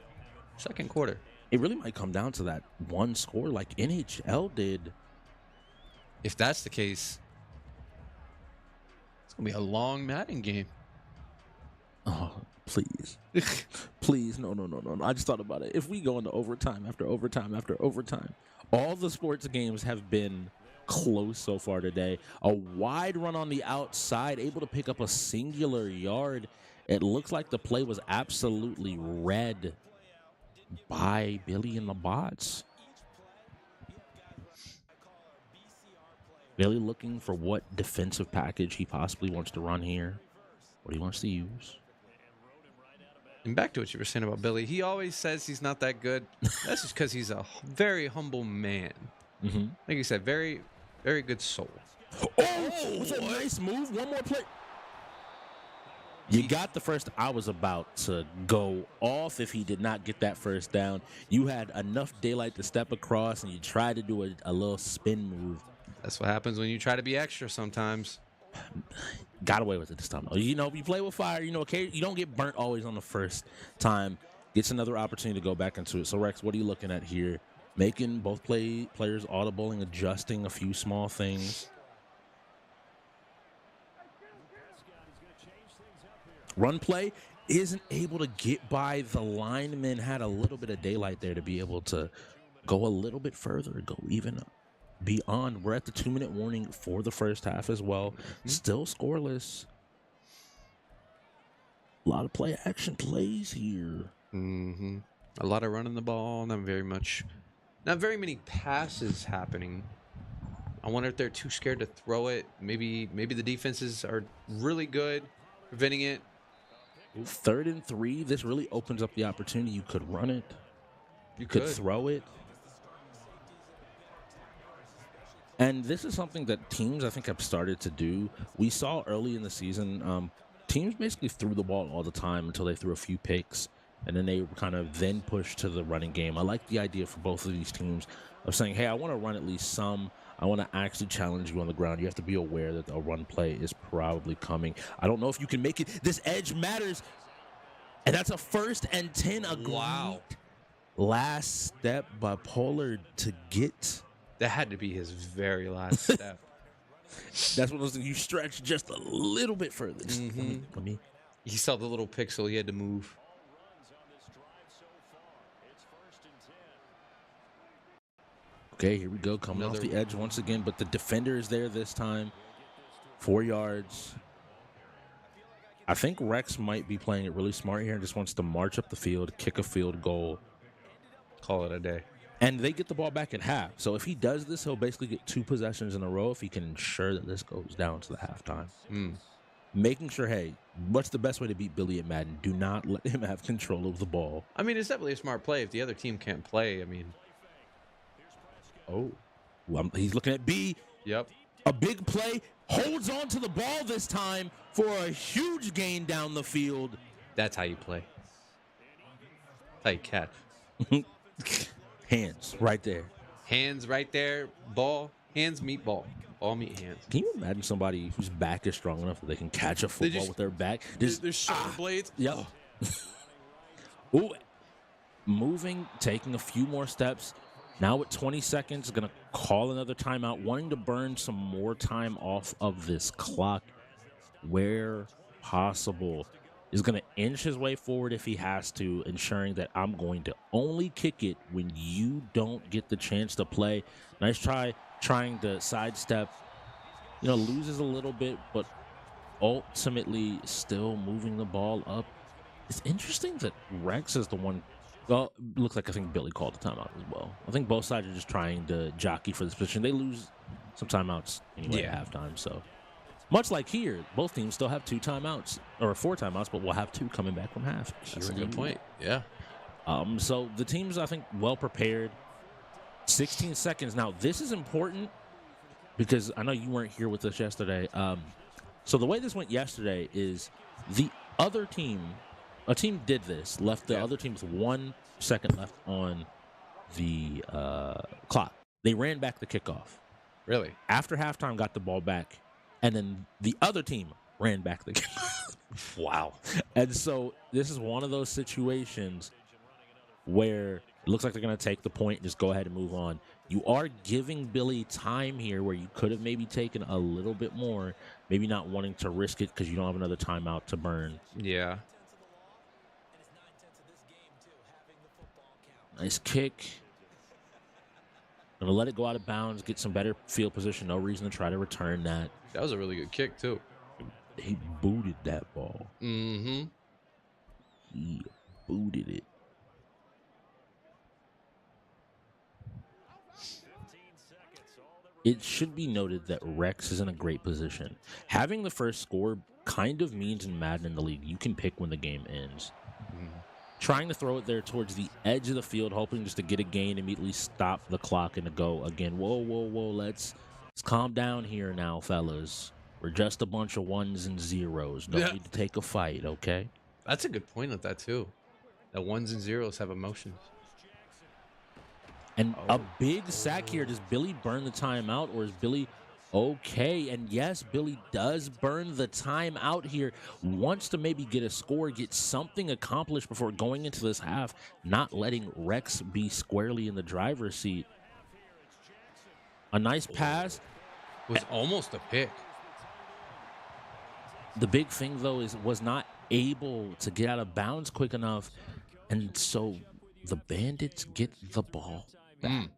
quarter. It really might come down to that one score like NHL did. If that's the case, it's gonna be a long Madden game. Oh, please. Please, no. I just thought about it. If we go into overtime after overtime after overtime, all the sports games have been close so far today. A wide run on the outside, able to pick up a singular yard. It looks like the play was absolutely read by Billy and the bots. Billy looking for what defensive package he possibly wants to run here, what he wants to use. And back to what you were saying about Billy, he always says he's not that good. That's just because he's a very humble man. Like you said, very, very good soul. Oh, was a nice move. One more play. You got the first. I was about to go off if he did not get that first down. You had enough daylight to step across, and you tried to do a little spin move. That's what happens when you try to be extra sometimes. Got away with it this time. You know, you play with fire. You know, okay, you don't get burnt always on the first time. Gets another opportunity to go back into it. So, Rex, what are you looking at here? Making both players audible and adjusting a few small things. Run play isn't able to get by the lineman. Had a little bit of daylight there to be able to go a little bit further, go even beyond. We're at the 2-minute warning for the first half as well. Still scoreless. A lot of play action plays here. A lot of running the ball, not very many passes happening. I wonder if they're too scared to throw it. Maybe the defenses are really good preventing it. 3rd and 3. This really opens up the opportunity. You could run it. You could throw it. And this is something that teams, I think, have started to do. We saw early in the season, teams basically threw the ball all the time until they threw a few picks, and then they kind of then pushed to the running game. I like the idea for both of these teams of saying, hey, I want to run at least some. I want to actually challenge you on the ground. You have to be aware that a run play is probably coming. I don't know if you can make it. This edge matters. And that's a 1st and 10. Wow. Last step by Pollard to get. That had to be his very last step. That's what you stretch just a little bit further. Let me. He saw the little pixel. He had to move. Okay, here we go. Coming off the edge once again, but the defender is there this time. 4 yards. I think Rex might be playing it really smart here and just wants to march up the field, kick a field goal, Call it a day. And they get the ball back at half. So if he does this, he'll basically get 2 possessions in a row if he can ensure that this goes down to the halftime. Making sure, hey, what's the best way to beat Billy at Madden? Do not let him have control of the ball. I mean, it's definitely a smart play if the other team can't play. I mean, Well, he's looking at B. Yep. A big play. Holds on to the ball this time for a huge gain down the field. That's how you play. That's how you catch. Hands right there. Hands right there. Ball. Hands meet ball. Ball meet hands. Can you imagine somebody whose back is strong enough that they can catch a football with their back? There's shoulder blades. Yep. Ooh. Moving, taking a few more steps. Now with 20 seconds, going to call another timeout, wanting to burn some more time off of this clock where possible. Is going to inch his way forward if he has to, ensuring that I'm going to only kick it when you don't get the chance to play. Nice try, trying to sidestep. Loses a little bit, but ultimately still moving the ball up. It's interesting that Rex is the one. Well, looks like I think Billy called the timeout as well. I think both sides are just trying to jockey for this position. They lose some timeouts anyway at halftime, so. Much like here, both teams still have 2 timeouts, or 4 timeouts, but we'll have 2 coming back from half. That's a good point. Yeah. So the teams, I think, well prepared. 16 seconds. Now, this is important because I know you weren't here with us yesterday. So the way this went yesterday is the other team, a team did this, left the other team's 1 second left on the clock. They ran back the kickoff. Really? After halftime, got the ball back. And then the other team ran back the kickoff. Wow. And so this is one of those situations where it looks like they're going to take the point and just go ahead and move on. You are giving Billy time here where you could have maybe taken a little bit more, maybe not wanting to risk it because you don't have another timeout to burn. Yeah. Nice kick. Gonna let it go out of bounds, get some better field position. No reason to try to return that. That was a really good kick, too. He booted that ball. Mm-hmm. He booted it. It should be noted that Rex is in a great position. Having the first score kind of means in Madden in the league, you can pick when the game ends. Trying to throw it there towards the edge of the field, hoping just to get a gain, immediately stop the clock and to go again. Whoa, whoa, whoa, let's calm down here now, fellas. We're just a bunch of 1s and 0s. No need to take a fight, okay? That's a good point of that, too. That 1s and 0s have emotions. And a big sack here. Does Billy burn the timeout, or is Billy okay? And yes, Billy does burn the timeout here. Wants to maybe get a score, get something accomplished before going into this half, not letting Rex be squarely in the driver's seat. A nice pass. It was almost a pick. The big thing, though, was not able to get out of bounds quick enough. And so the Bandits get the ball back.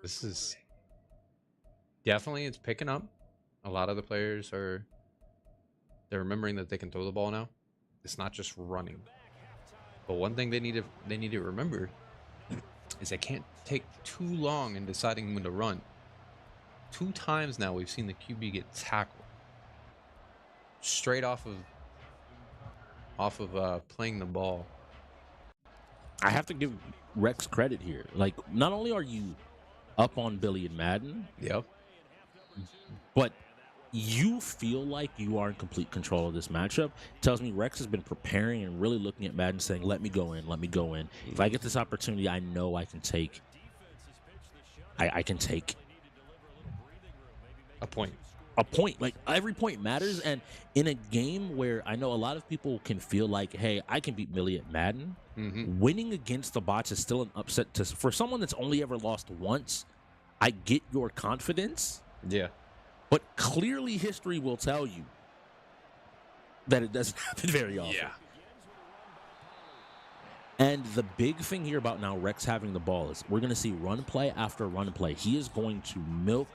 This is definitely, it's picking up. A lot of the players they're remembering that they can throw the ball now. It's not just running. But one thing they need to remember is they can't take too long in deciding when to run. 2 times now we've seen the QB get tackled straight off of playing the ball. I have to give Rex credit here. Like, not only are you up on Billy and Madden, Yep. but you feel like you are in complete control of this matchup. It tells me Rex has been preparing and really looking at Madden saying, let me go in, let me go in. If I get this opportunity, I know I can take I can take A point. Like, every point matters. And in a game where I know a lot of people can feel like, hey, I can beat Billy at Madden, winning against the bots is still an upset for someone that's only ever lost once. I get your confidence. Yeah. But clearly history will tell you that it doesn't happen very often. Yeah. And the big thing here about now Rex having the ball is we're going to see run play after run play. He is going to milk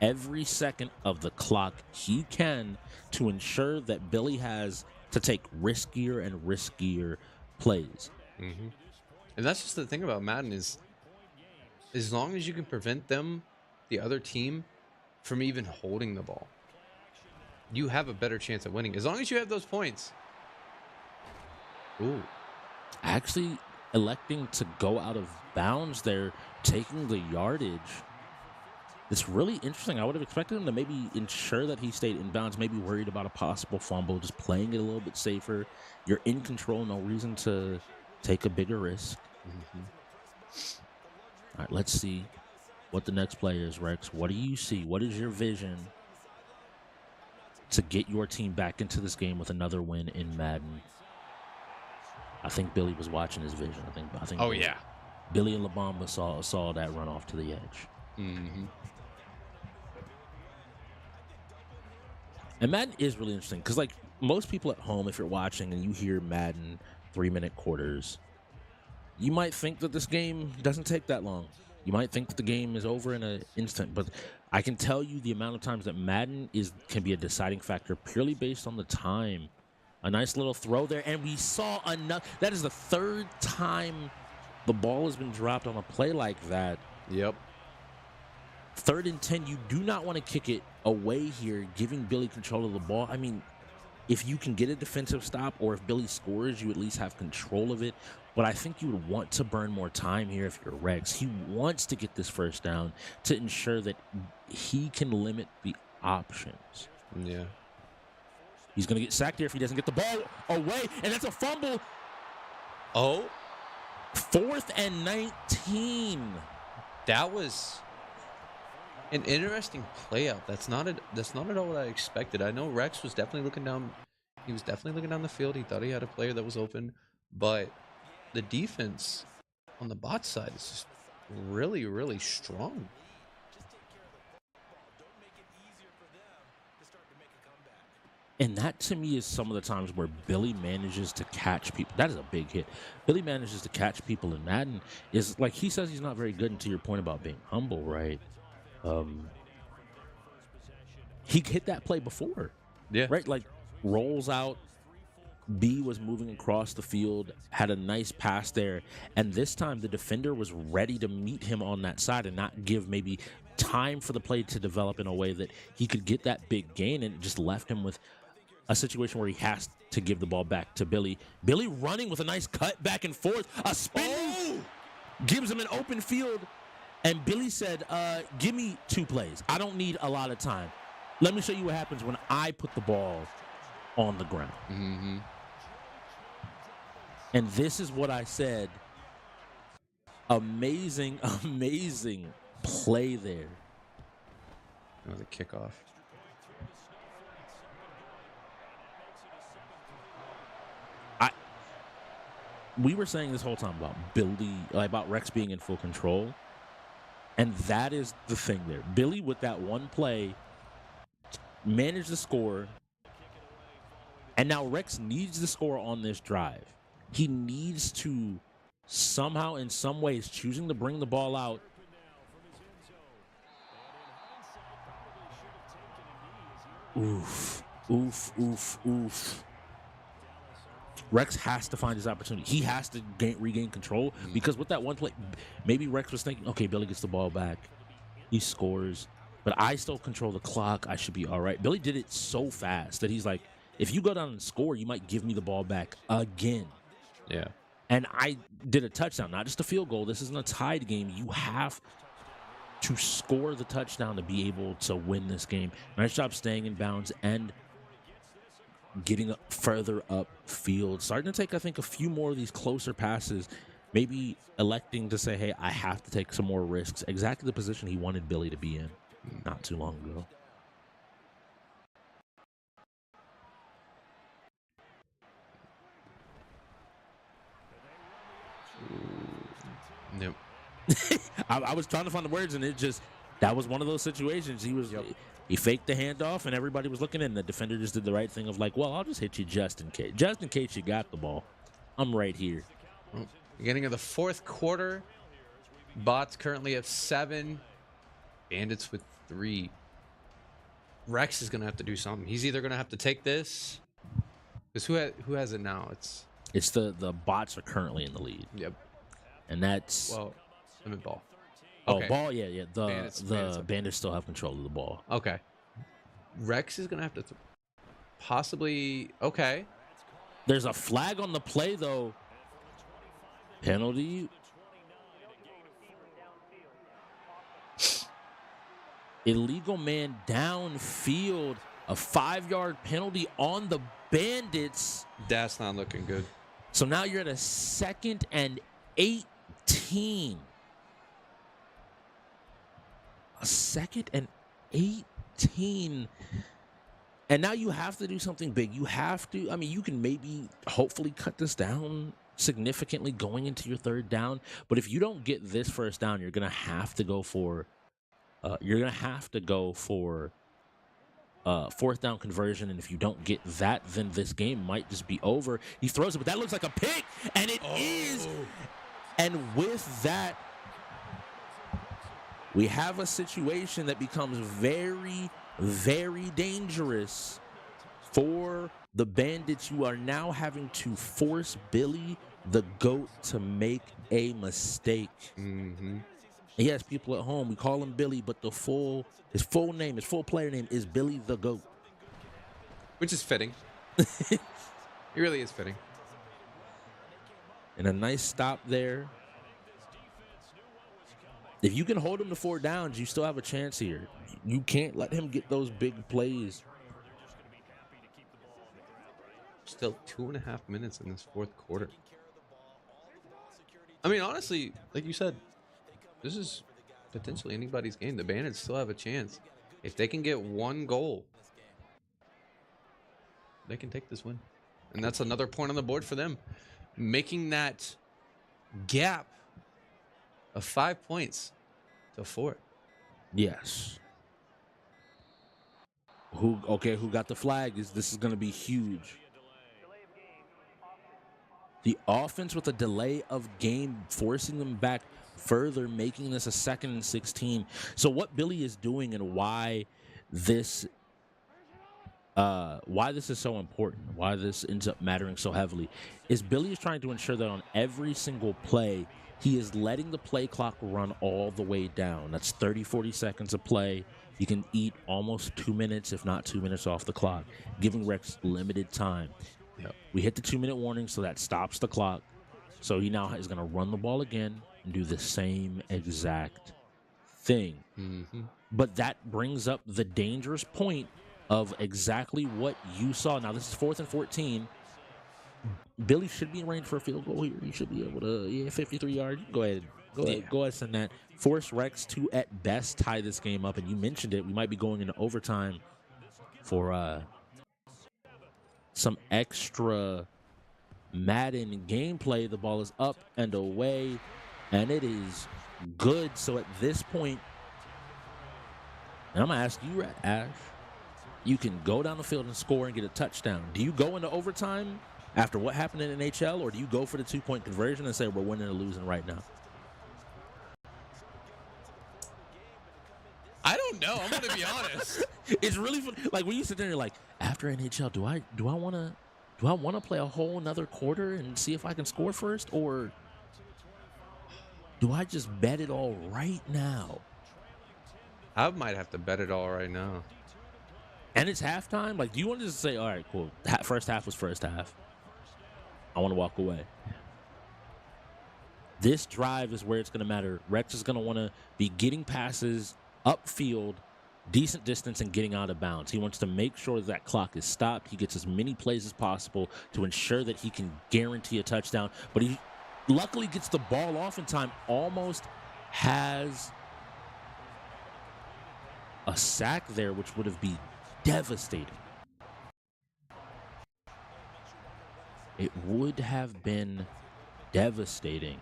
every second of the clock he can to ensure that Billy has to take riskier and riskier plays. And that's just the thing about Madden is, as long as you can prevent them, the other team, from even holding the ball, you have a better chance at winning. As long as you have those points. Ooh. Actually electing to go out of bounds there, taking the yardage. It's really interesting. I would have expected him to maybe ensure that he stayed in bounds, maybe worried about a possible fumble, just playing it a little bit safer. You're in control, no reason to take a bigger risk. All right, let's see what the next play is, Rex. What do you see? What is your vision to get your team back into this game with another win in Madden? I think Billy was watching his vision. I think. Oh, Billy, yeah. Billy and La Bamba saw that run off to the edge. And Madden is really interesting because, like, most people at home, if you're watching and you hear Madden 3-minute quarters, you might think that this game doesn't take that long. You might think that the game is over in an instant, but I can tell you the amount of times that Madden can be a deciding factor purely based on the time. A nice little throw there, and we saw enough. That is the third time the ball has been dropped on a play like that. Yep. 3rd and 10, you do not want to kick it away here, giving Billy control of the ball. I mean, if you can get a defensive stop or if Billy scores, you at least have control of it. But I think you would want to burn more time here if you're Rex. He wants to get this first down to ensure that he can limit the options. Yeah. He's going to get sacked here if he doesn't get the ball away, and that's a fumble. Oh. 4th and 19. That was an interesting play out. That's not at all what I expected. I know Rex was definitely looking down. He was definitely looking down the field. He thought he had a player that was open, but the defense on the bot side is just really, really strong. And that, to me, is some of the times where Billy manages to catch people. That is a big hit. Billy manages to catch people in Madden. Is like he says he's not very good, and to your point about being humble, right? He hit that play before. Yeah. Right? Like, rolls out. B was moving across the field, had a nice pass there, and this time the defender was ready to meet him on that side and not give maybe time for the play to develop in a way that he could get that big gain, and it just left him with a situation where he has to give the ball back to Billy. Billy running with a nice cut back and forth. A spin gives him an open field, and Billy said, give me 2 plays. I don't need a lot of time. Let me show you what happens when I put the ball on the ground. Mm-hmm. And this is what I said. Amazing, amazing play there. That was a kickoff. We were saying this whole time about Billy, about Rex being in full control. And that is the thing there. Billy, with that one play, managed the score. And now Rex needs the score on this drive. He needs to somehow, in some ways, choosing to bring the ball out. Oof, oof, oof, oof. Rex has to find his opportunity. He has to regain control because with that one play, maybe Rex was thinking, okay, Billy gets the ball back. He scores, but I still control the clock. I should be all right. Billy did it so fast that he's like, if you go down and score, you might give me the ball back again. Yeah. And I did a touchdown, not just a field goal. This isn't a tied game. You have to score the touchdown to be able to win this game. Nice job staying in bounds and getting further upfield. Starting to take, I think, a few more of these closer passes. Maybe electing to say, hey, I have to take some more risks. Exactly the position he wanted Billy to be in not too long ago. Nope. I was trying to find the words, and that was one of those situations. He faked the handoff, and everybody was looking in. The defender just did the right thing of like, well, I'll just hit you just in case. Just in case you got the ball. I'm right here. Well, beginning of the 4th quarter. Bots currently have 7. Bandits with 3. Rex is going to have to do something. He's either going to have to take this. Because who has it now? It's the bots are currently in the lead. Yep. and that's I'm in ball. oh Okay. ball. Yeah. Bandits Bandits still have control of the ball. Okay. Rex is gonna have to possibly. Okay. There's a flag on the play though. Penalty. Illegal man downfield. A 5-yard penalty on the Bandits. That's not looking good. So now you're at a 2nd and 18. A 2nd and 18. And now you have to do something big. You have to, I mean, you can maybe hopefully cut this down significantly going into your 3rd down. But if you don't get this 1st down, you're going to have to go for 4th down conversion, and if you don't get that, then this game might just be over. He throws it, but that looks like a pick, and it is. And with that, we have a situation that becomes very, very dangerous for the Bandits. You are now having to force Billy the GOAT to make a mistake. Mm-hmm. Yes, people at home, we call him Billy, but his full player name is Billy the GOAT. Which is fitting. It really is fitting. And a nice stop there. If you can hold him to 4 downs, you still have a chance here. You can't let him get those big plays. Still 2.5 minutes in this 4th quarter. I mean, honestly, like you said, this is potentially anybody's game. The Bandits still have a chance. If they can get 1 goal, they can take this win. And that's another point on the board for them. Making that gap of 5 points to 4. Yes. Who got the flag? This is going to be huge. The offense with a delay of game, forcing them back further, making this a 2nd and 16. So what Billy is doing and why this is so important, why this ends up mattering so heavily, is Billy is trying to ensure that on every single play, he is letting the play clock run all the way down. That's 30, 40 seconds of play. You can eat almost 2 minutes, if not 2 minutes off the clock, giving Rex limited time. Yep. We hit the 2-minute warning, so that stops the clock. So he now is going to run the ball again and do the same exact thing. Mm-hmm. But that brings up the dangerous point of exactly what you saw. Now, this is 4th and 14. Billy should be in range for a field goal here. He should be able to, 53 yards. Go ahead, send that. Force Rex to, at best, tie this game up. And you mentioned it. We might be going into overtime for some extra Madden gameplay. The ball is up and away, and it is good. So at this point, and I'm going to ask you, Ash, you can go down the field and score and get a touchdown. Do you go into overtime after what happened in NHL, or do you go for the 2-point conversion and say we're winning or losing right now? I don't know. I'm going to be honest. It's really fun. Like when you sit there and you're like, after NHL, do I want to play a whole another quarter and see if I can score first, or do I just bet it all right now? I might have to bet it all right now. And it's halftime. Like, do you want to just say, all right, cool, first half was first half, I want to walk away? This drive is where it's going to matter. Rex is going to want to be getting passes upfield, decent distance, and getting out of bounds. He wants to make sure that clock is stopped. He gets as many plays as possible to ensure that he can guarantee a touchdown. But he luckily gets the ball off in time, almost has a sack there, which would have been devastating. It would have been devastating.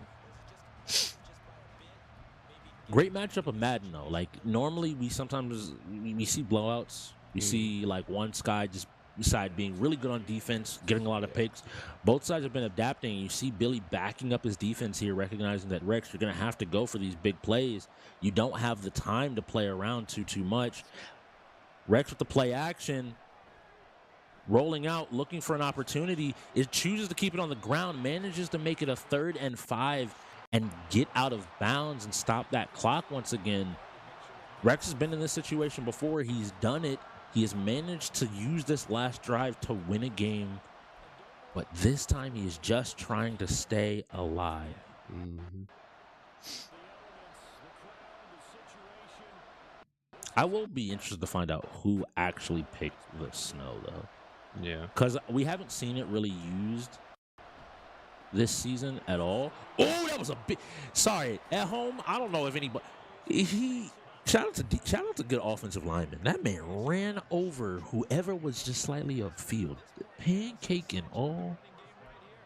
Great matchup of Madden, though. Like, normally we sometimes we see blowouts. We see, like, one side being really good on defense, getting a lot of picks. Both sides have been adapting. You see Billy backing up his defense here, recognizing that, Rex, you're going to have to go for these big plays. You don't have the time to play around too much. Rex with the play action, rolling out, looking for an opportunity. It chooses to keep it on the ground, manages to make it a 3rd and 5. and get out of bounds and stop that clock once again. Rex has been in this situation before. He's done it. He has managed to use this last drive to win a game, but this time he is just trying to stay alive. Mm-hmm. I will be interested to find out who actually picked the snow, though. Yeah. Because we haven't seen it really used this season at all. Oh, that was a big... Sorry, at home, I don't know if anybody... Shout out to good offensive lineman. That man ran over whoever was just slightly upfield. Pancaking all.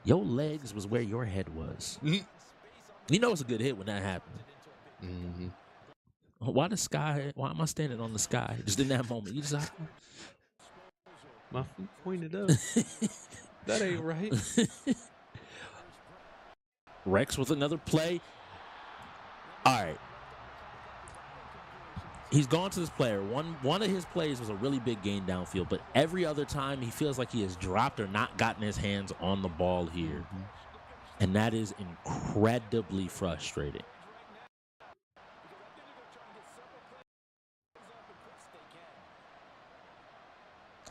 Your legs was where your head was. Mhm. You know it's a good hit when that happened. Mm-hmm. Why the sky? Why am I standing on the sky? Just in that moment. You just like... My feet pointed up. That ain't right. Rex with another play. All right. He's gone to this player. One of his plays was a really big gain downfield, but every other time he feels like he has dropped or not gotten his hands on the ball here. Mm-hmm. And that is incredibly frustrating.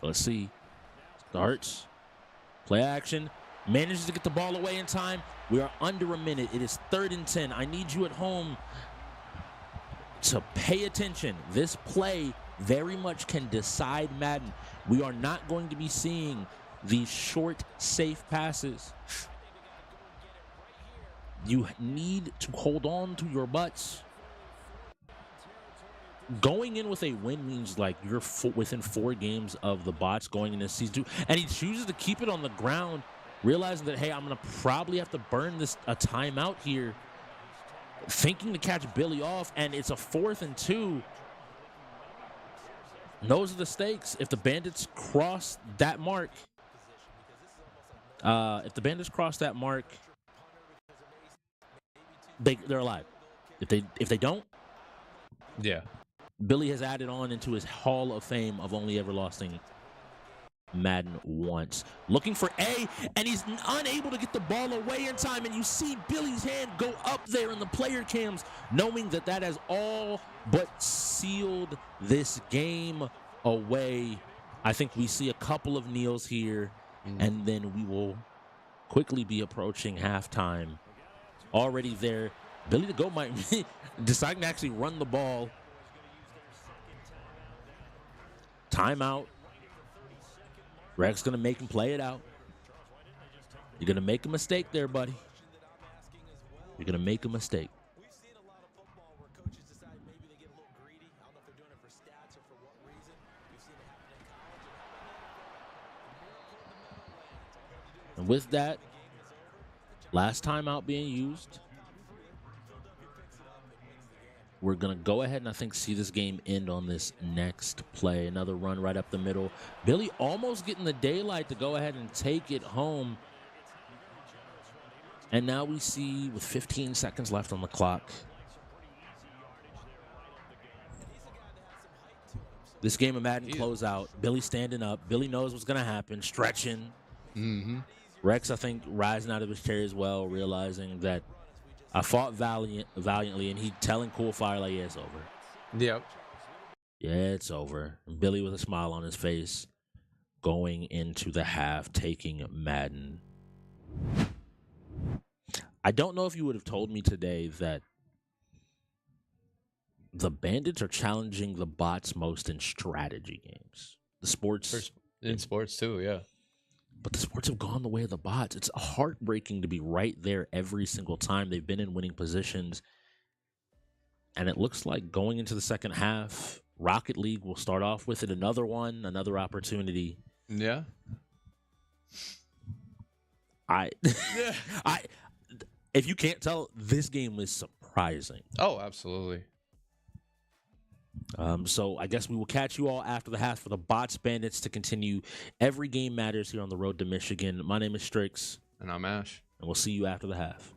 Let's see. Starts. Play action. Manages to get the ball away in time. We are under a minute. It is 3rd and 10. I need you at home to pay attention. This play very much can decide Madden. We are not going to be seeing these short, safe passes. You need to hold on to your butts. Going in with a win means like you're within 4 games of the bots going into season 2. And he chooses to keep it on the ground, realizing that, hey, I'm going to probably have to burn a timeout here. Thinking to catch Billy off, and it's a 4th and 2. Those are the stakes. If the Bandits cross that mark, they're alive. If they don't, Yeah. Billy has added on into his Hall of Fame of only ever losing Madden once. Looking for A, and he's unable to get the ball away in time, and you see Billy's hand go up there in the player cams, knowing that that has all but sealed this game away. I think we see a couple of kneels here, and then we will quickly be approaching halftime. Already there, Billy the Goat might deciding to actually run the ball. Timeout. Rex going to make him play it out. You're going to make a mistake there, buddy. You're going to make a mistake. And with that, last timeout being used, we're going to go ahead and I think see this game end on this next play. Another run right up the middle. Billy almost getting the daylight to go ahead and take it home. And now we see with 15 seconds left on the clock, this game of Madden closeout. Billy standing up. Billy knows what's going to happen. Stretching. Mm-hmm. Rex, I think, rising out of his chair as well, realizing that I fought valiantly, and he telling Cool Fire like, yeah, it's over. Yep. Yeah, it's over. And Billy with a smile on his face going into the half, taking Madden. I don't know if you would have told me today that the Bandits are challenging the bots most in strategy games. The sports. In sports, too, yeah. But the sports have gone the way of the bots. It's heartbreaking to be right there every single time. They've been in winning positions. And it looks like going into the second half, Rocket League will start off with it. Another opportunity. Yeah. If you can't tell, this game is surprising. Oh, absolutely. So I guess we will catch you all after the half for the Bots Bandits to continue. Every game matters here on the road to Michigan. My name is Strix. And I'm Ash. And we'll see you after the half.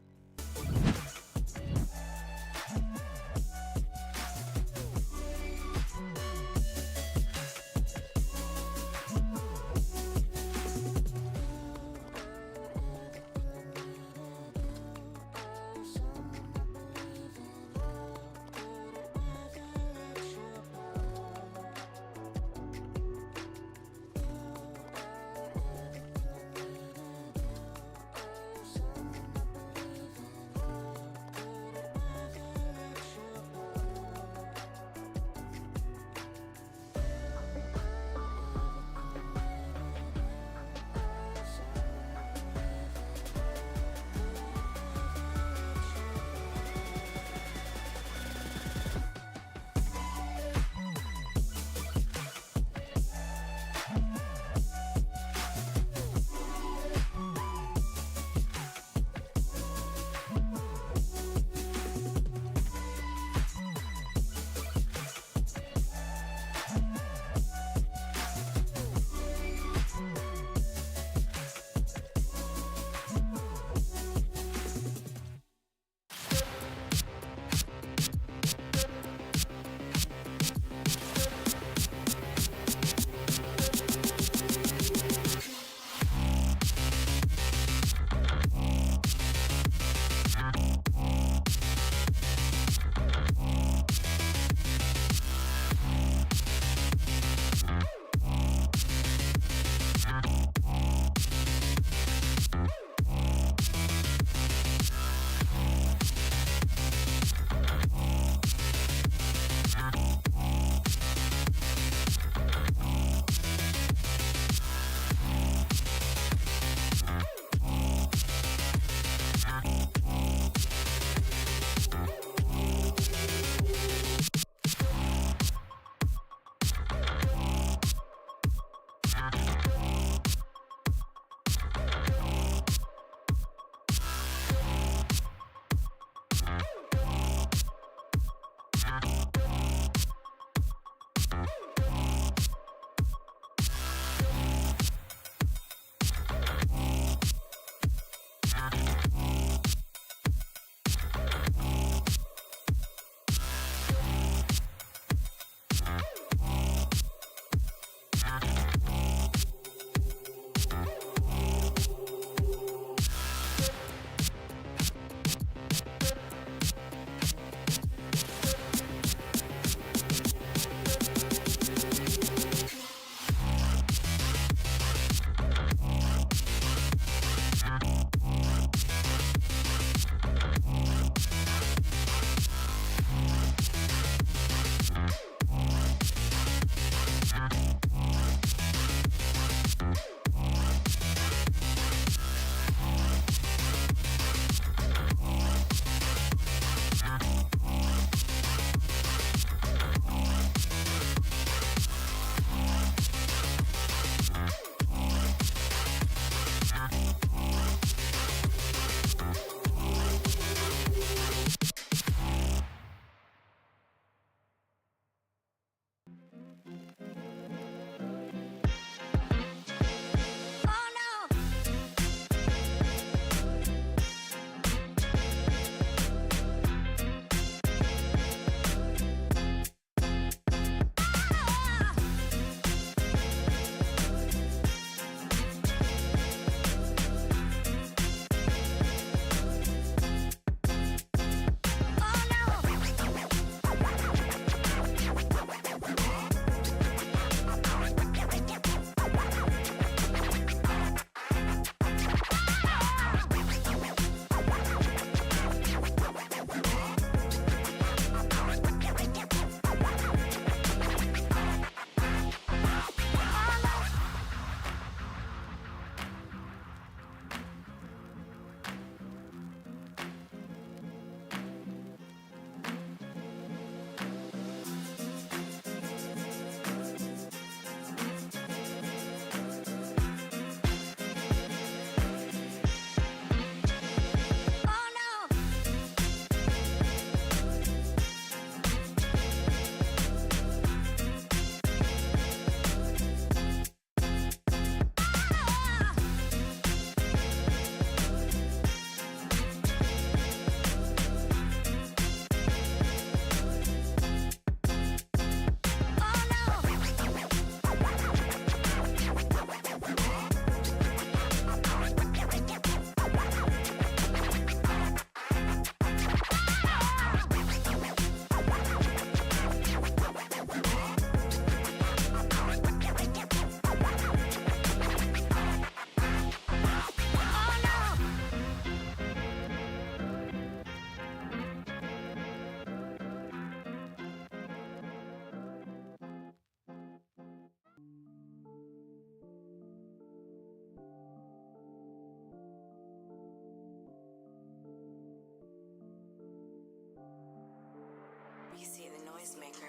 Noisemaker.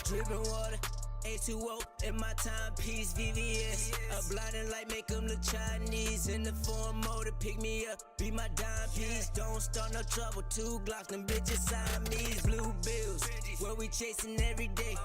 Dripping water, H2O in my timepiece, VVS. A blinding light make them look Chinese. In the form motor, pick me up, be my dime piece. Don't start no trouble, 2 Glocks, them bitches Siamese. Blue bills, where we chasing every day.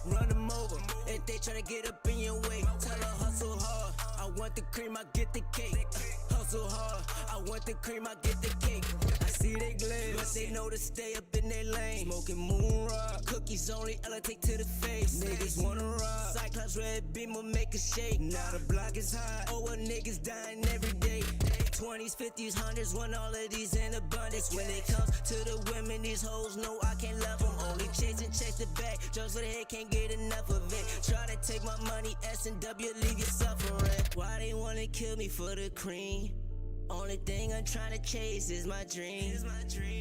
Run them over, if they tryna get up in your way. Tell her hustle hard, I want the cream, I get the cake. Hustle hard, I want the cream, I get the cake. I see they glare, but they know to stay up in their lane. Smoking moon rock, cookies only, Ella take to the face. Niggas wanna rock, Cyclops red beamer make a shake. Now the block is hot, oh well niggas dying every day. 20s, 50s, 100s, want all of these in abundance. When it comes to the women, these hoes know I can't love them. Only chasing, chase the bag, drugs for the head, can't get enough of it. Try to take my money, S&W, leave you suffering. Why they wanna kill me for the cream? Only thing I'm trying to chase is my dream.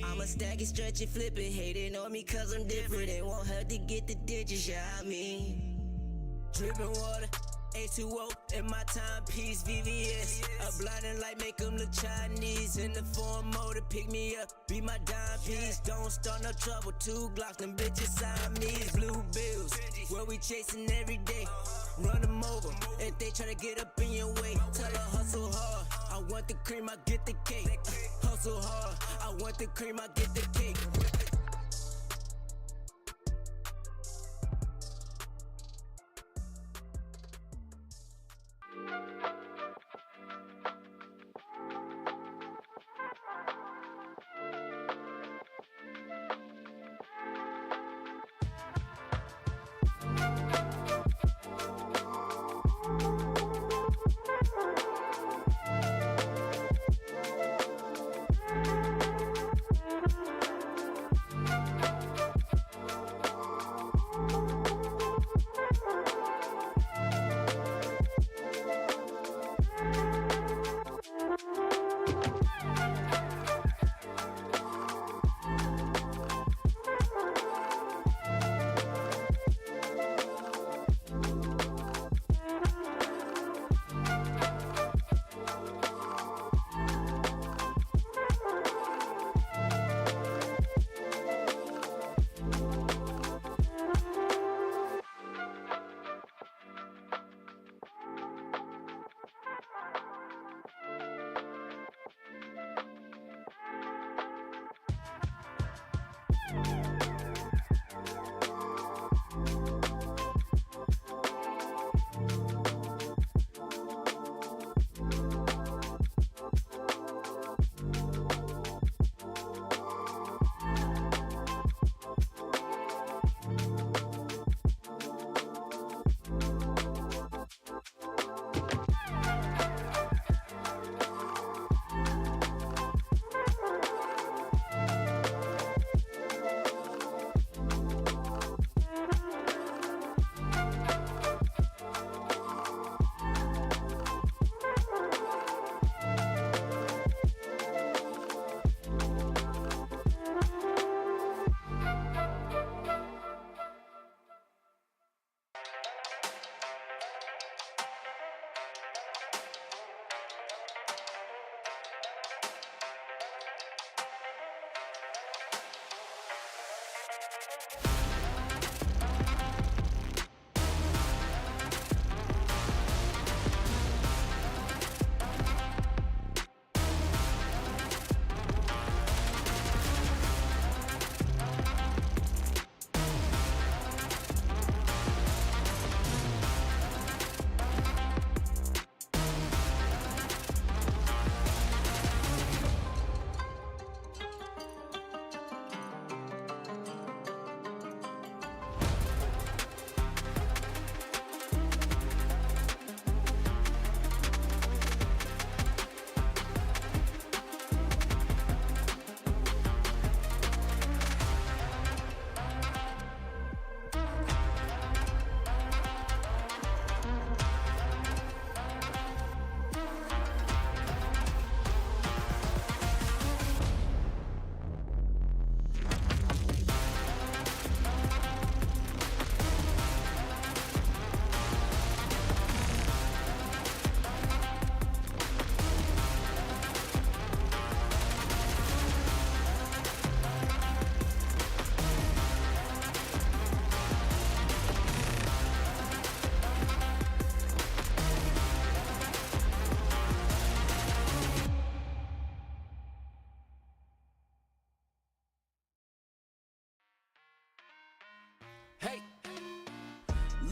I'ma stack it, stretch it, flip it. Hating on me cause I'm different. They want her to get the digits, yeah, I mean. Dripping water, H2O in my timepiece, VVS. A blinding light make them look Chinese. In the form motor, pick me up, be my dime piece. Don't start no trouble, 2 Glocks, them bitches Siamese. Blue bills, where we chasing every day. Run them over, if they tryna get up in your way. Tell her hustle hard, I want the cream, I get the cake. Hustle hard, I want the cream, I get the cake.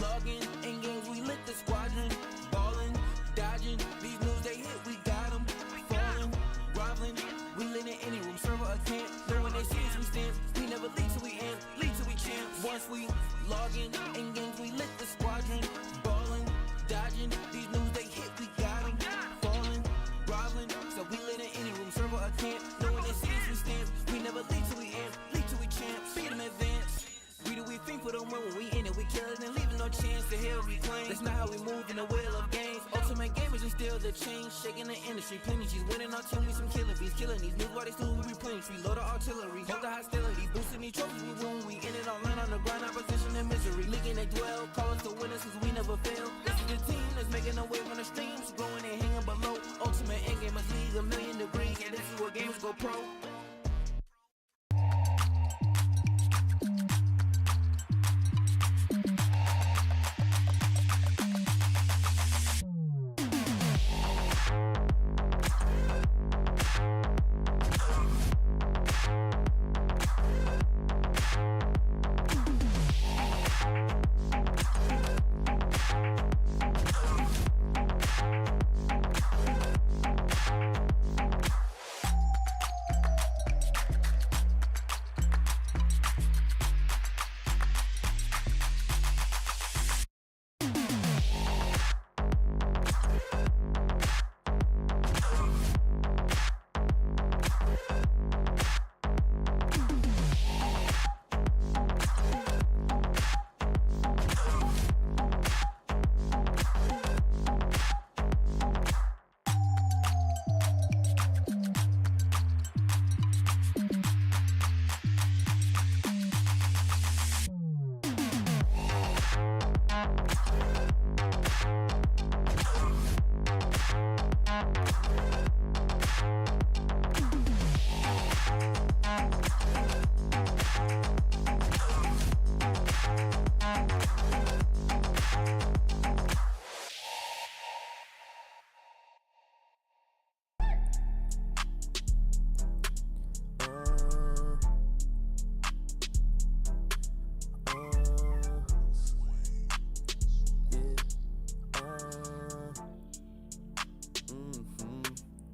logging, in games we lit the squadron, ballin', dodging, these moves they hit, we got 'em, falling, groveling, we lit in any room, server a camp, know when they see us we stand, we never lead till we amp, lead till we champs, once we logging, in games we lit the squadron, ballin', dodging, these moves they hit, we got 'em, falling, groveling, so we lit in any room, server a camp, know when they see us we stand, we never lead till we amp, lead till we champs, beat 'em advance. We do we think for them when we in it, we kill it and leaving no chance to hell reclaim. That's not how we move in the wheel of games. Ultimate gamers and still the change, shaking the industry. Plenty she's winning our team, we some killing bees, killing these news while they still we replenish. We load the artillery, hold the hostility, boosting these trophies we win. We in it all land on the grind, opposition and misery. Leaguing they dwell, call us the winners cause we never fail. This is the team that's making a wave on the streams, growing and hanging below. Ultimate endgamers league 1,000,000 degrees, and this is where gamers go pro.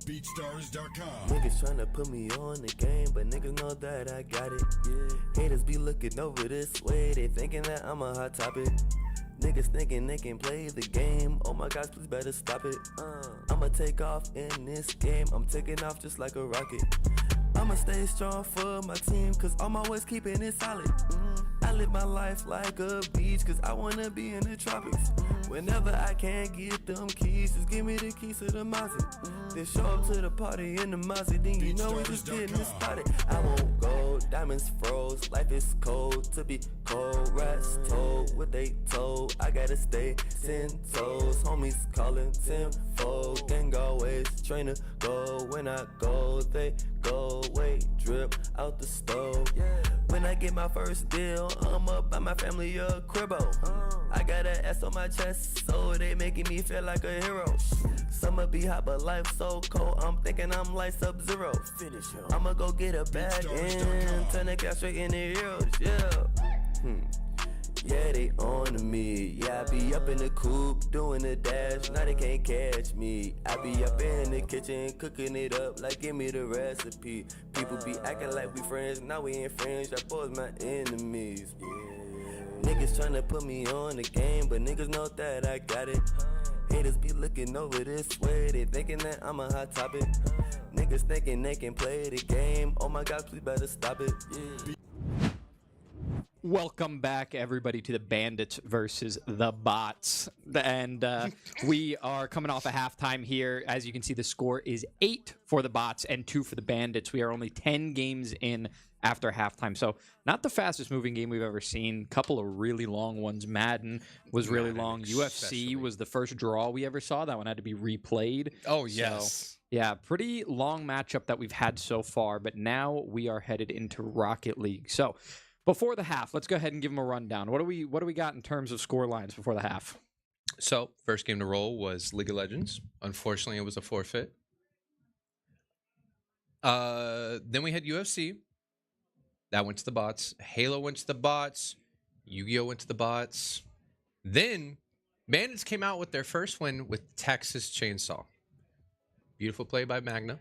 BeatStars.com. Niggas tryna put me on the game, but niggas know that I got it. Yeah. Haters be looking over this way, they thinking that I'm a hot topic. Niggas thinking they can play the game. Oh my gosh, please better stop it. I'ma take off in this game. I'm taking off just like a rocket. I'ma stay strong for my team, cause I'm always keeping it solid. I live my life like a beach, cause I wanna be in the tropics. Whenever I can't get them keys, just give me the keys to the Mazda. Then show up to the party in the Mazda, then you know we just getting it started. I won't go, diamonds froze, life is cold to be cold. Rats told what they told, I gotta stay 10 toes. Homies calling tenfold, gang always train to go. When I go, they go away, drip out the stove. When I get my first deal, I'ma buy my family a cribbo. I got an S on my chest, so they making me feel like a hero. Summer be hot, but life so cold, I'm thinking I'm like Sub-Zero. I'ma go get a bag and turn the cash straight into heroes, yeah. Yeah, they on me. Yeah, I be up in the coop doing the dash. Now they can't catch me. I be up in the kitchen cooking it up like give me the recipe. People be acting like we friends. Now we ain't friends. Y'all boys my enemies. Yeah. Niggas tryna put me on the game, but niggas know that I got it. Haters be looking over this way. They thinking that I'm a hot topic. Niggas thinking they can play the game. Oh my God, please better stop it. Yeah. Welcome back, everybody, to the Bandits versus the Bots. And we are coming off a halftime here. As you can see, the score is 8 for the Bots and 2 for the Bandits. We are only 10 games in after halftime. So not the fastest moving game we've ever seen. Couple of really long ones. Madden was really long. UFC was the first draw we ever saw. That one had to be replayed. Oh, yes. So, yeah, pretty long matchup that we've had so far. But now we are headed into Rocket League. So before the half, let's go ahead and give them a rundown. What do we got in terms of score lines before the half? So, first game to roll was League of Legends. Unfortunately, it was a forfeit. Then we had UFC. That went to the Bots. Halo went to the Bots. Yu-Gi-Oh went to the Bots. Then Bandits came out with their first win with Texas Chainsaw. Beautiful play by Magna.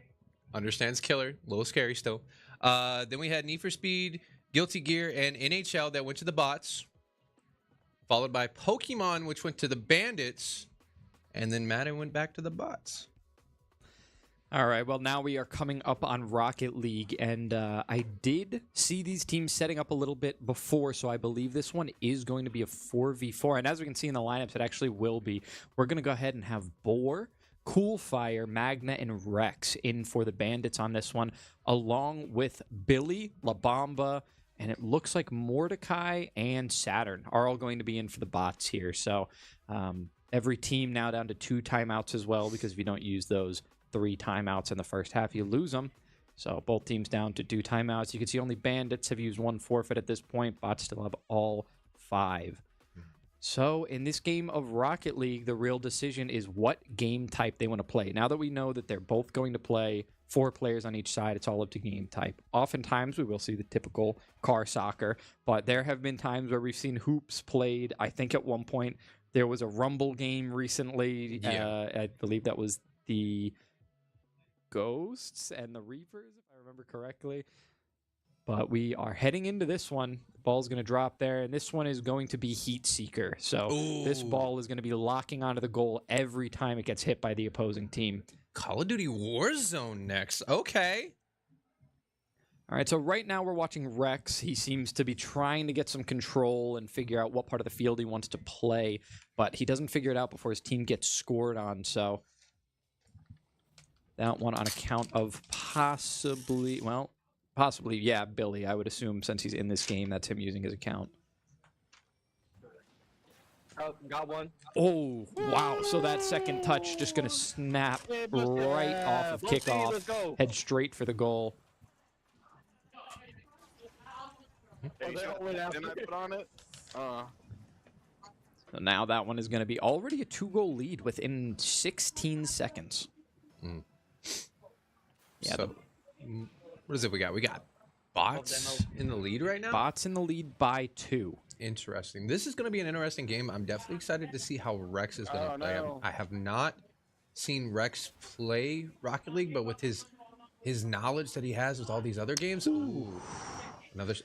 Understands killer. A little scary still. Then we had Need for Speed, Guilty Gear, and NHL that went to the bots. Followed by Pokemon, which went to the Bandits. And then Madden went back to the bots. All right, well, now we are coming up on Rocket League, and I did see these teams setting up a little bit before, so I believe this one is going to be a 4v4, and as we can see in the lineups, it actually will be. We're going to go ahead and have Boar, Coolfire, Magna, and Rex in for the Bandits on this one, along with Billy, La Bamba, and it looks like Mordecai and Saturn are all going to be in for the bots here, so every team now down to 2 timeouts as well, because if you don't use those 3 timeouts in the first half, you lose them. So both teams down to 2 timeouts. You can see only Bandits have used 1 forfeit at this point. Bots still have all 5. So in this game of Rocket League, the real decision is what game type they want to play. Now that we know that they're both going to play 4 players on each side, it's all up to game type. Oftentimes we will see the typical car soccer, but there have been times where we've seen hoops played. I think at one point there was a Rumble game recently. I believe that was the Ghosts and the Reapers, if I remember correctly. But we are heading into this one. The ball's going to drop there, and this one is going to be Heat Seeker. So this ball is going to be locking onto the goal every time it gets hit by the opposing team. Call of Duty Warzone next. Okay. All right, so right now we're watching Rex. He seems to be trying to get some control and figure out what part of the field he wants to play, but he doesn't figure it out before his team gets scored on, so that one on account of possibly, yeah, Billy, I would assume, since he's in this game, that's him using his account. Oh, got one. Oh, wow. So that second touch just going to snap right off of kickoff, head straight for the goal. Didn't I put on it? So now that one is going to be already a 2-goal lead within 16 seconds. Yeah, So, what is it we got? We got bots in the lead right now? bots in the lead by 2. Interesting. This is going to be an interesting game. I'm definitely excited to see how Rex is going to play. no. I have not seen Rex play Rocket League, but with his knowledge that he has with all these other games,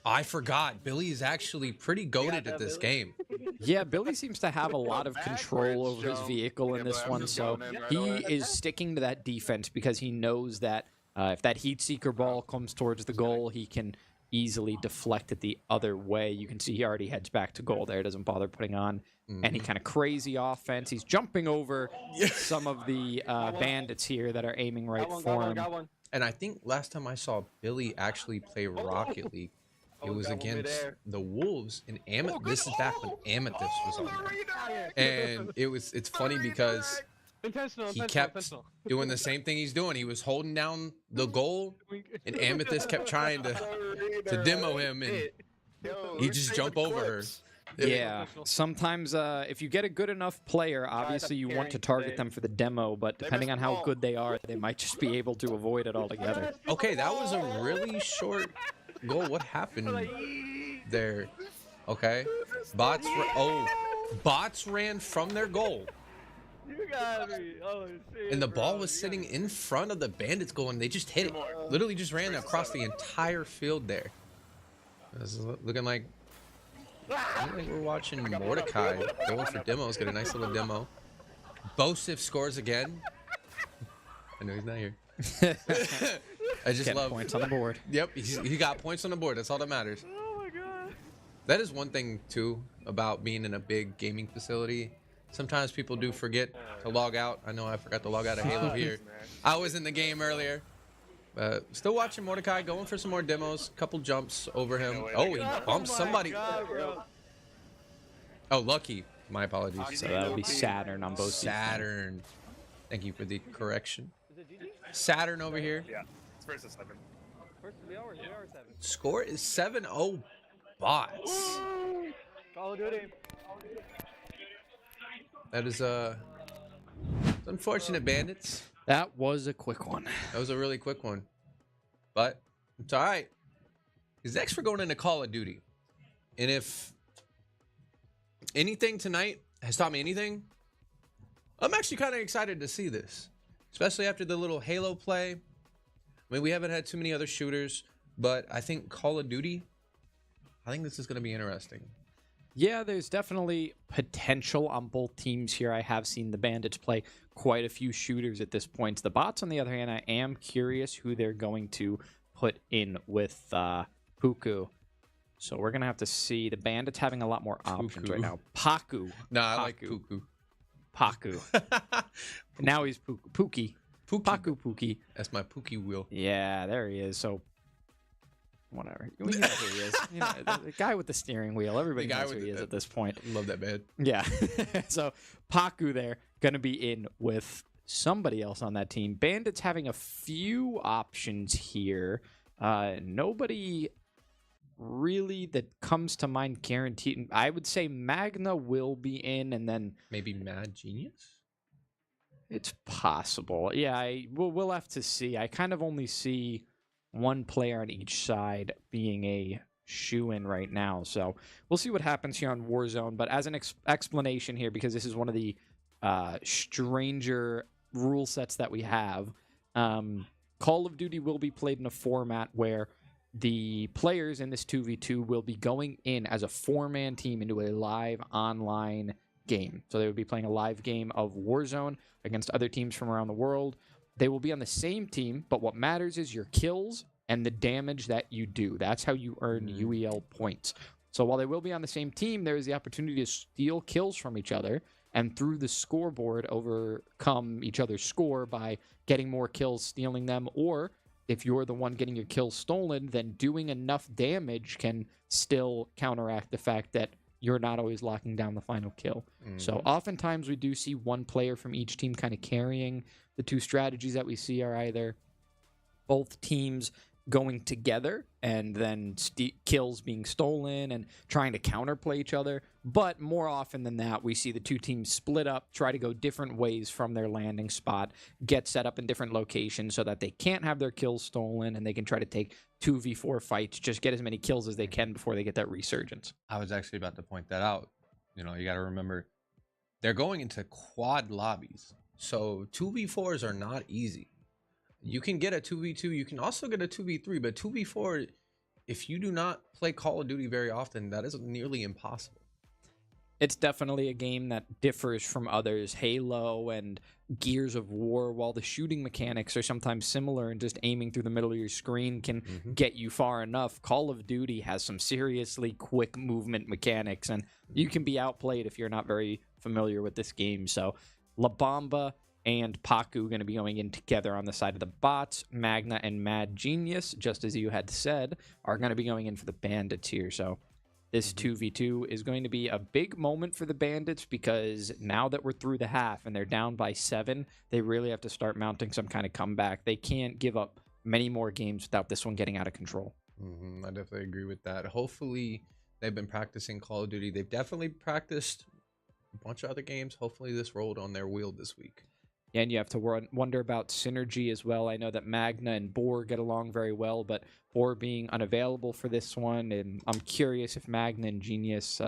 I forgot. Billy is actually pretty goated at this game. Yeah, Billy seems to have a lot of control over his vehicle in this one, so he is sticking to that defense because he knows that if that Heat Seeker ball comes towards the goal, he can easily deflect it the other way. You can see he already heads back to goal there, doesn't bother putting on any kind of crazy offense. He's jumping over some of the bandits here that are aiming right for him. And I think last time I saw Billy actually play Rocket League, it was against the Wolves in Amethyst. This is back when Amethyst was on there. And it's funny because he kept doing the same thing he's doing. He was holding down the goal, and Amethyst kept trying to demo him, and he just jump over her. Yeah, sometimes if you get a good enough player, obviously you want to target them for the demo, but depending on how good they are, they might just be able to avoid it altogether. Okay, that was a really short goal. What happened there? Okay, bots ran from their goal. You got me. Oh, shit, And the ball was sitting in front of the Bandits goal, and they just hit it. Literally just ran across the entire field there. This is looking like we're watching Mordecai going for demos. Get a nice little demo. Bosif scores again. I know he's not here. I just Getting love points on the board. Yep, he got points on the board. That's all that matters. Oh my god. That is one thing too about being in a big gaming facility. Sometimes people do forget to log out. I know I forgot to log out of Halo here. I was in the game earlier. Still watching Mordecai, going for some more demos. Couple jumps over him. Oh, he bumped somebody. Oh, Lucky. My apologies. So that would be Saturn on both sides. Saturn. Thank you for the correction. Saturn over here. Yeah, it's versus 7. We are 7. Score is 7-0 bots. Call of Duty. That is it's unfortunate, Bandits. That was a quick one. That was a really quick one. But it's all right. Because next we're going into Call of Duty. And if anything tonight has taught me anything, I'm actually kind of excited to see this, especially after the little Halo play. I mean, we haven't had too many other shooters, but I think Call of Duty, I think this is going to be interesting. Yeah, there's definitely potential on both teams here. I have seen the Bandits play quite a few shooters at this point. The bots, on the other hand, I am curious who they're going to put in with Puku. So we're going to have to see. The Bandits having a lot more options right now. Paku. No, I like Puku. Paku. Now he's Pookie. Paku Pookie. That's my Pookie wheel. Yeah, there he is. So whatever. We know who he is. You know, the guy with the steering wheel. Everybody knows who he is at this point. Love that man. Yeah. So Paku there going to be in with somebody else on that team. Bandits having a few options here. Nobody really that comes to mind guaranteed. I would say Magna will be in, and then maybe Mad Genius. It's possible. Yeah, we'll have to see. I kind of only see one player on each side being a shoe-in right now. So we'll see what happens here on Warzone. But as an explanation here, because this is one of the stranger rule sets that we have, Call of Duty will be played in a format where the players in this 2v2 will be going in as a 4-man team into a live online game. So they would be playing a live game of Warzone against other teams from around the world. They will be on the same team, but what matters is your kills and the damage that you do. That's how you earn UEL points. So while they will be on the same team, there is the opportunity to steal kills from each other and through the scoreboard overcome each other's score by getting more kills, stealing them, or if you're the one getting your kills stolen, then doing enough damage can still counteract the fact that you're not always locking down the final kill. So oftentimes we do see one player from each team kind of carrying. The two strategies that we see are either both teams going together and then kills being stolen and trying to counterplay each other. But more often than that, we see the two teams split up, try to go different ways from their landing spot, get set up in different locations so that they can't have their kills stolen and they can try to take 2v4 fights, just get as many kills as they can before they get that resurgence. I was actually about to point that out. You know, you got to remember, they're going into quad lobbies. So 2v4s are not easy. You can get a 2v2, you can also get a 2v3, but 2v4, if you do not play Call of Duty very often, that is nearly impossible. It's definitely a game that differs from others. Halo and Gears of War, while the shooting mechanics are sometimes similar and just aiming through the middle of your screen can get you far enough, Call of Duty has some seriously quick movement mechanics, and you can be outplayed if you're not very familiar with this game. So La Bamba and Paku going to be going in together on the side of the bots. Magna and Mad Genius, just as you had said, are going to be going in for the Bandits here. So this 2v2 is going to be a big moment for the Bandits because now that we're through the half and they're down by 7, they really have to start mounting some kind of comeback. They can't give up many more games without this one getting out of control. I definitely agree with that. Hopefully they've been practicing Call of Duty. They've definitely practiced a bunch of other games. Hopefully this rolled on their wheel this week. And you have to wonder about synergy as well. I know that Magna and Boar get along very well, but Boar being unavailable for this one, and I'm curious if Magna and Genius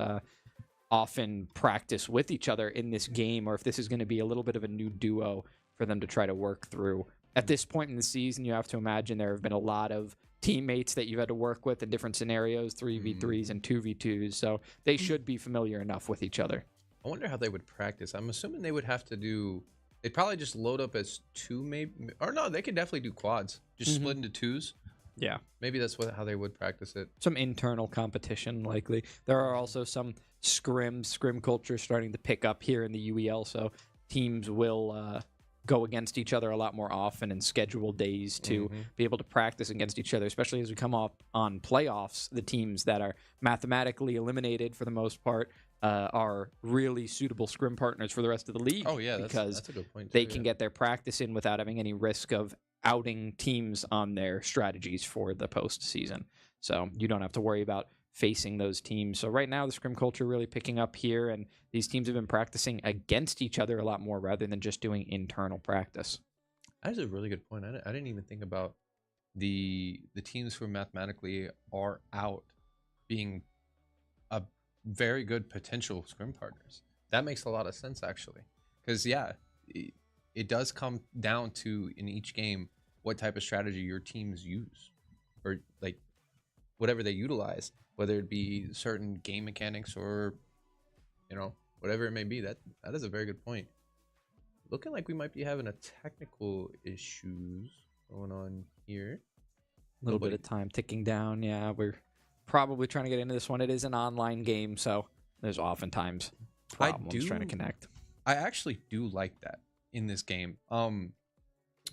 often practice with each other in this game, or if this is going to be a little bit of a new duo for them to try to work through. At this point in the season, you have to imagine there have been a lot of teammates that you've had to work with in different scenarios, 3v3s and 2v2s, so they should be familiar enough with each other. I wonder how they would practice. I'm assuming they would have to do... They'd probably just load up as 2, maybe, or no, they could definitely do quads. Just split into 2s. Yeah, maybe that's how they would practice it. Some internal competition, likely. There are also some scrim culture starting to pick up here in the UEL, so teams will go against each other a lot more often and schedule days to be able to practice against each other, especially as we come up on playoffs. The teams that are mathematically eliminated for the most part are really suitable scrim partners for the rest of the league. Oh yeah, because that's a good point too, they can get their practice in without having any risk of outing teams on their strategies for the postseason. So you don't have to worry about facing those teams. So right now the scrim culture really picking up here, and these teams have been practicing against each other a lot more rather than just doing internal practice. That's a really good point. I didn't even think about the teams who mathematically are out being very good potential scrim partners. That makes a lot of sense, actually. Because, yeah, it does come down to, in each game, what type of strategy your teams use. Or, like, whatever they utilize. Whether it be certain game mechanics or, you know, whatever it may be. That is a very good point. Looking like we might be having a technical issues going on here. A little bit of time ticking down. Yeah, we're probably trying to get into this one. It is an online game, so there's oftentimes problems trying to connect. I actually do like that in this game. And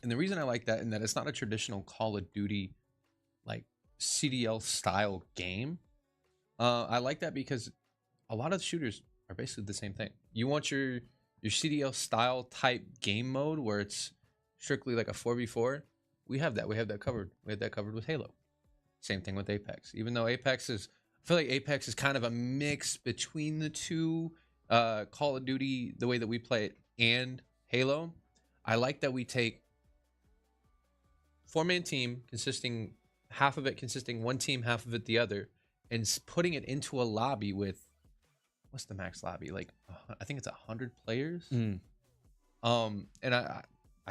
the reason I like that is that it's not a traditional Call of Duty like CDL style game. I like that because a lot of shooters are basically the same thing. You want your CDL style type game mode where it's strictly like a 4v4. We have that. We have that covered. We had that covered with Halo. Same thing with Apex. Even though I feel like Apex is kind of a mix between the two, Call of Duty, the way that we play it, and Halo. I like that we take 4-man team consisting, half of it consisting one team, half of it the other, and putting it into a lobby with, what's the max lobby? Like, I think it's 100 players. And I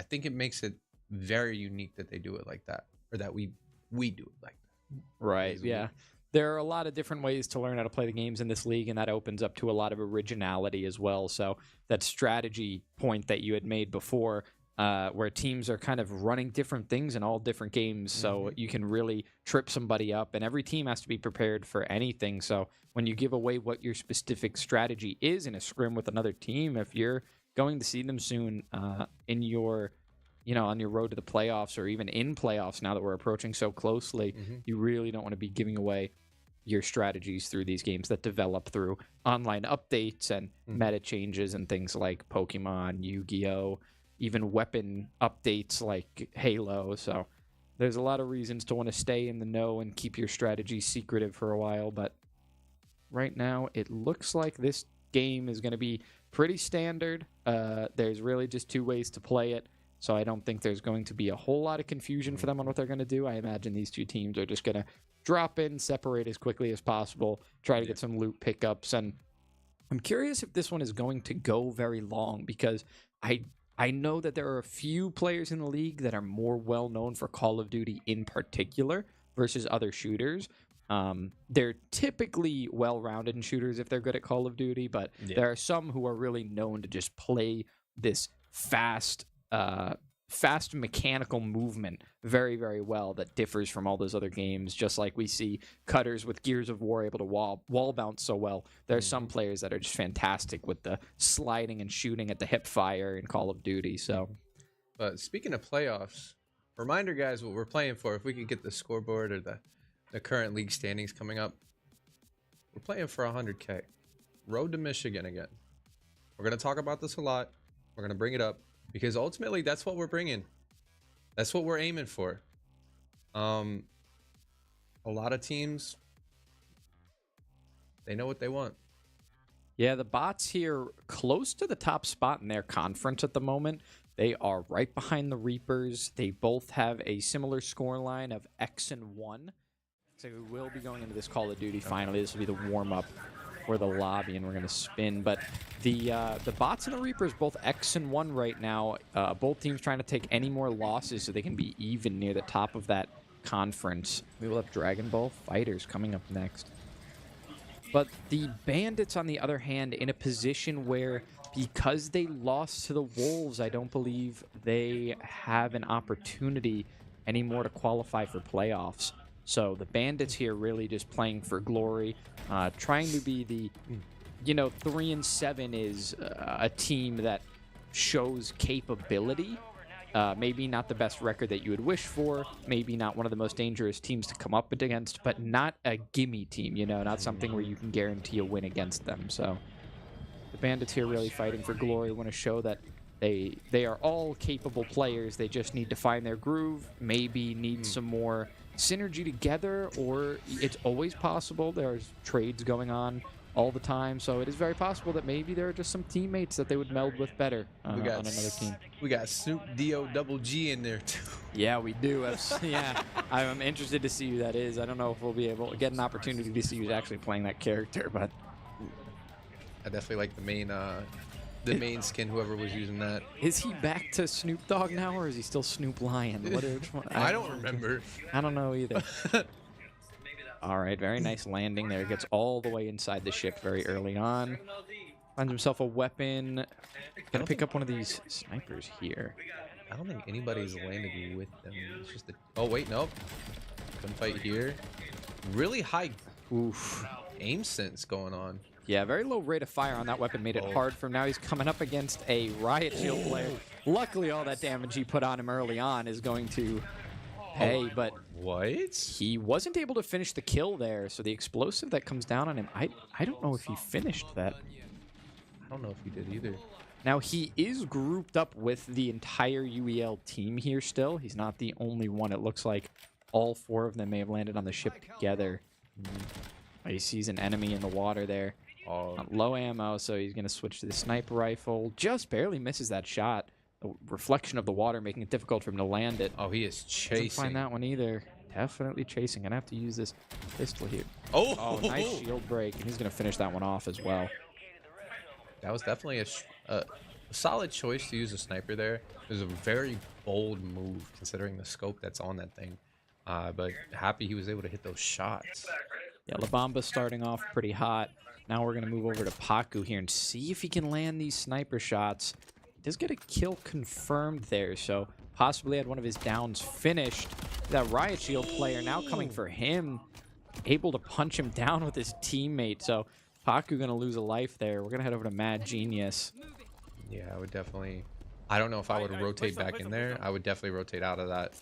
think it makes it very unique that they do it like that, or that we do it like that. Right. Yeah. There are a lot of different ways to learn how to play the games in this league, and that opens up to a lot of originality as well. So that strategy point that you had made before, where teams are kind of running different things in all different games, so you can really trip somebody up, and every team has to be prepared for anything. So when you give away what your specific strategy is in a scrim with another team, if you're going to see them soon in your, on your road to the playoffs, or even in playoffs now that we're approaching so closely, you really don't want to be giving away your strategies through these games that develop through online updates and meta changes and things like Pokemon, Yu-Gi-Oh!, even weapon updates like Halo. So there's a lot of reasons to want to stay in the know and keep your strategy secretive for a while. But right now, it looks like this game is going to be pretty standard. There's really just two ways to play it. So I don't think there's going to be a whole lot of confusion for them on what they're going to do. I imagine these two teams are just going to drop in, separate as quickly as possible, try to get some loot pickups. And I'm curious if this one is going to go very long, because I know that there are a few players in the league that are more well known for Call of Duty in particular versus other shooters. They're typically well-rounded in shooters if they're good at Call of Duty, but there are some who are really known to just play this fast mechanical movement very, very well that differs from all those other games. Just like we see cutters with Gears of War able to wall bounce so well, there are some players that are just fantastic with the sliding and shooting at the hip fire in Call of Duty. So, but speaking of playoffs, reminder, guys, what we're playing for. If we could get the scoreboard or the current league standings coming up, we're playing for 100K. Road to Michigan again. We're going to talk about this a lot. We're going to bring it up, because ultimately, that's what we're bringing. That's what we're aiming for. A lot of teams, they know what they want. Yeah, the bots here close to the top spot in their conference at the moment. They are right behind the Reapers. They both have a similar scoreline of X-1. So we will be going into this Call of Duty finally. This will be the warm-up for the lobby, and we're going to spin. But the bots and the Reapers, both X-1 right now. Both teams trying to take any more losses so they can be even near the top of that conference. We will have Dragon Ball Fighters coming up next. But the Bandits, on the other hand, in a position where, because they lost to the Wolves, I don't believe they have an opportunity anymore to qualify for playoffs. So the Bandits here really just playing for glory, trying to be the, 3-7 is a team that shows capability. Maybe not the best record that you would wish for, maybe not one of the most dangerous teams to come up against, but not a gimme team, not something where you can guarantee a win against them. So the Bandits here really fighting for glory, want to show that they are all capable players. They just need to find their groove, maybe need some more synergy together, or it's always possible. There's trades going on all the time, so it is very possible that maybe there are just some teammates that they would meld with better on another team. We got Snoop D-O-double-G in there too. Yeah, we do. Yeah, I'm interested to see who that is. I don't know if we'll be able to get an opportunity to see who's actually playing that character, but I definitely like the main skin. Whoever was using that. Is he back to Snoop Dogg now, or is he still Snoop Lion? Which one? I don't remember. I don't know either. All right, very nice landing there. Gets all the way inside the ship very early on. Finds himself a weapon. Gonna pick up one of these snipers here. I don't think anybody's landed with them. It's just oh wait, nope. Gunfight here. Really high aim sense going on. Yeah, very low rate of fire on that weapon made it hard for him. Now he's coming up against a Riot Shield player. Luckily, all that damage he put on him early on is going to pay, but what? He wasn't able to finish the kill there, so the explosive that comes down on him, I don't know if he finished that. I don't know if he did either. Now, he is grouped up with the entire UEL team here still. He's not the only one. It looks like all 4 of them may have landed on the ship together. He sees an enemy in the water there. Low ammo, so he's going to switch to the sniper rifle. Just barely misses that shot. The reflection of the water making it difficult for him to land it. Oh, he is chasing. Doesn't find that one either. Definitely chasing. Gonna have to use this pistol here. Oh, nice shield break, and he's gonna finish that one off as well. That was definitely a solid choice to use a sniper there. It was a very bold move considering the scope that's on that thing. But happy he was able to hit those shots. Yeah, La Bamba starting off pretty hot. Now we're gonna move over to Paku here and see if he can land these sniper shots. He does get a kill confirmed there, so possibly had one of his downs finished. That Riot Shield player now coming for him, able to punch him down with his teammate. So Paku gonna lose a life there. We're gonna head over to Mad Genius. Yeah, I would definitely. I don't know if I would rotate back in there. I would definitely rotate out of that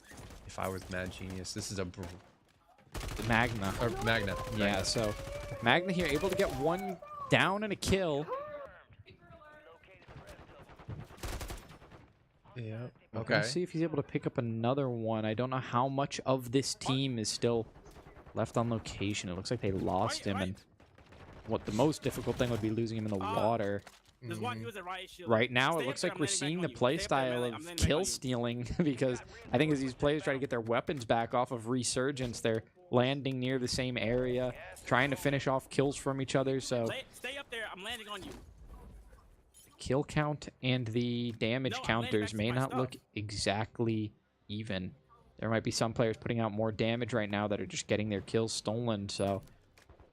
if I was Mad Genius. This is a Magna. Or Magna. Yeah, so Magna here able to get one down and a kill. Yeah. Okay. Let's see if he's able to pick up another one. I don't know how much of this team is still left on location. It looks like they lost him, and what the most difficult thing would be losing him in the water. Right now, it looks like we're seeing the playstyle of kill stealing because I think as these players try to get their weapons back off of Resurgence, they're landing near the same area, trying to finish off kills from each other. So stay up there. I'm landing on you. Kill count and the damage counters may not look exactly even. There might be some players putting out more damage right now that are just getting their kills stolen. So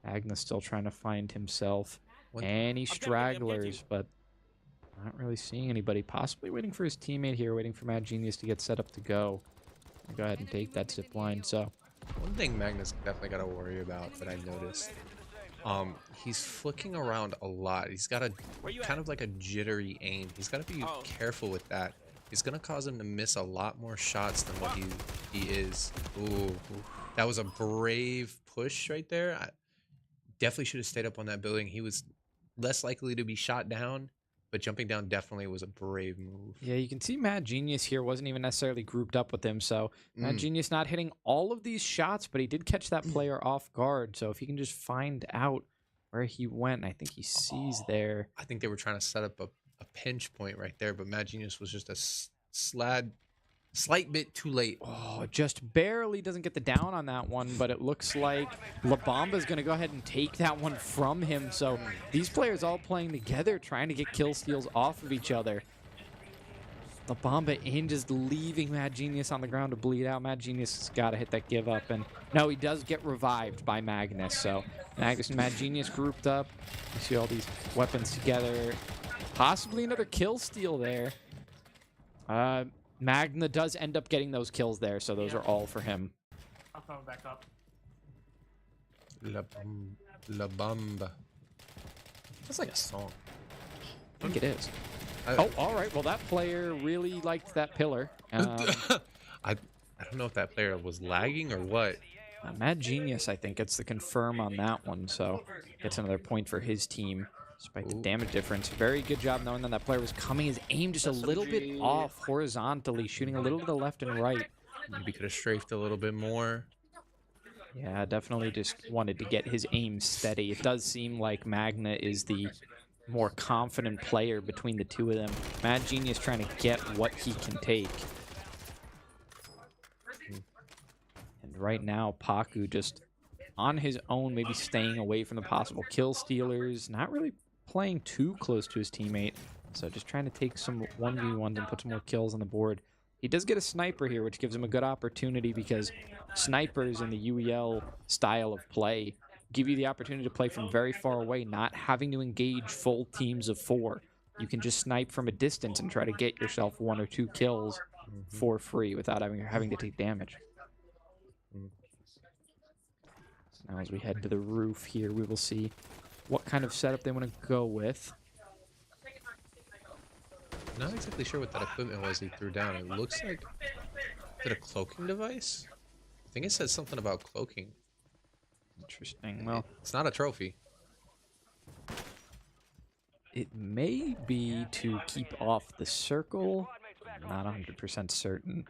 Agnes still trying to find himself any stragglers, but not really seeing anybody. Possibly waiting for his teammate here, waiting for Mad Genius to get set up to go. I'll go ahead and take that zip line. So one thing Magnus definitely got to worry about that I noticed. He's flicking around a lot. He's got a kind of like a jittery aim. He's got to be careful with that. It's gonna cause him to miss a lot more shots than what he is. Ooh, that was a brave push right there. I definitely should have stayed up on that building. He was less likely to be shot down, but jumping down definitely was a brave move. Yeah, you can see Mad Genius here wasn't even necessarily grouped up with him. So Mad Genius not hitting all of these shots, but he did catch that player off guard. So if he can just find out where he went, I think he sees there. I think they were trying to set up a pinch point right there, but Mad Genius was just a slight bit too late. Oh, just barely doesn't get the down on that one, but it looks like La Bamba's going to go ahead and take that one from him. So these players all playing together, trying to get kill steals off of each other. La Bamba in, just leaving Mad Genius on the ground to bleed out. Mad Genius has got to hit that give up, and no, he does get revived by Magnus. So Magnus and Mad Genius grouped up. You see all these weapons together. Possibly another kill steal there. Magna does end up getting those kills there, so those are all for him. I'm coming back up. La Bamba. That's like a song. I think it is. Oh, all right. Well, that player really liked that pillar. I don't know if that player was lagging or what. Mad Genius, I think, gets the confirm on that one, so gets another point for his team. Despite the damage difference. Very good job knowing that that player was coming. His aim just a little bit off horizontally, shooting a little to the left and right. Maybe could have strafed a little bit more. Yeah, definitely just wanted to get his aim steady. It does seem like Magna is the more confident player between the two of them. Mad Genius trying to get what he can take. And right now, Paku just on his own, maybe staying away from the possible kill stealers. Not really playing too close to his teammate. So just trying to take some 1v1s and put some more kills on the board. He does get a sniper here, which gives him a good opportunity because snipers in the UEL style of play give you the opportunity to play from very far away, not having to engage full teams of 4. You can just snipe from a distance and try to get yourself 1 or 2 kills for free without having to take damage. So now as we head to the roof here, we will see what kind of setup they want to go with. Not exactly sure what that equipment was he threw down. It looks like... Is it a cloaking device? I think it says something about cloaking. Interesting. Well, it's not a trophy. It may be to keep off the circle. I'm not 100% certain.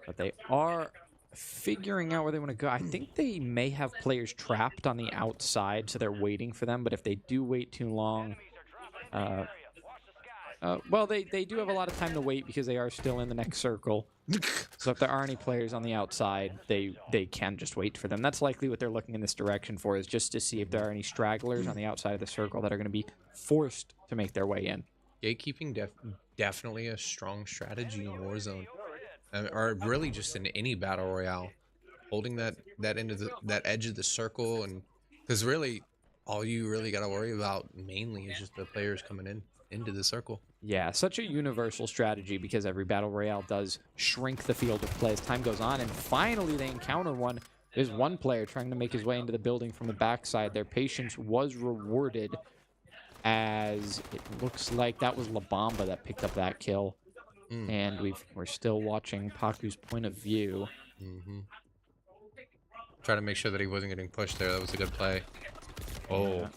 But they are figuring out where they want to go. I think they may have players trapped on the outside, so they're waiting for them. But if they do wait too long... well, they do have a lot of time to wait because they are still in the next circle. So if there are any players on the outside, they can just wait for them. That's likely what they're looking in this direction for, is just to see if there are any stragglers on the outside of the circle that are going to be forced to make their way in. Gatekeeping definitely a strong strategy in Warzone, or really just in any battle royale. Holding that edge of the circle, and because really all you really got to worry about mainly is just the players coming into the circle. Yeah, such a universal strategy because every battle royale does shrink the field of play as time goes on, and finally they encounter one. There's one player trying to make his way into the building from the backside. Their patience was rewarded, as it looks like that was La Bamba that picked up that kill. And we're still watching Paku's point of view. Try to make sure that he wasn't getting pushed there. That was a good play. Oh. Yeah.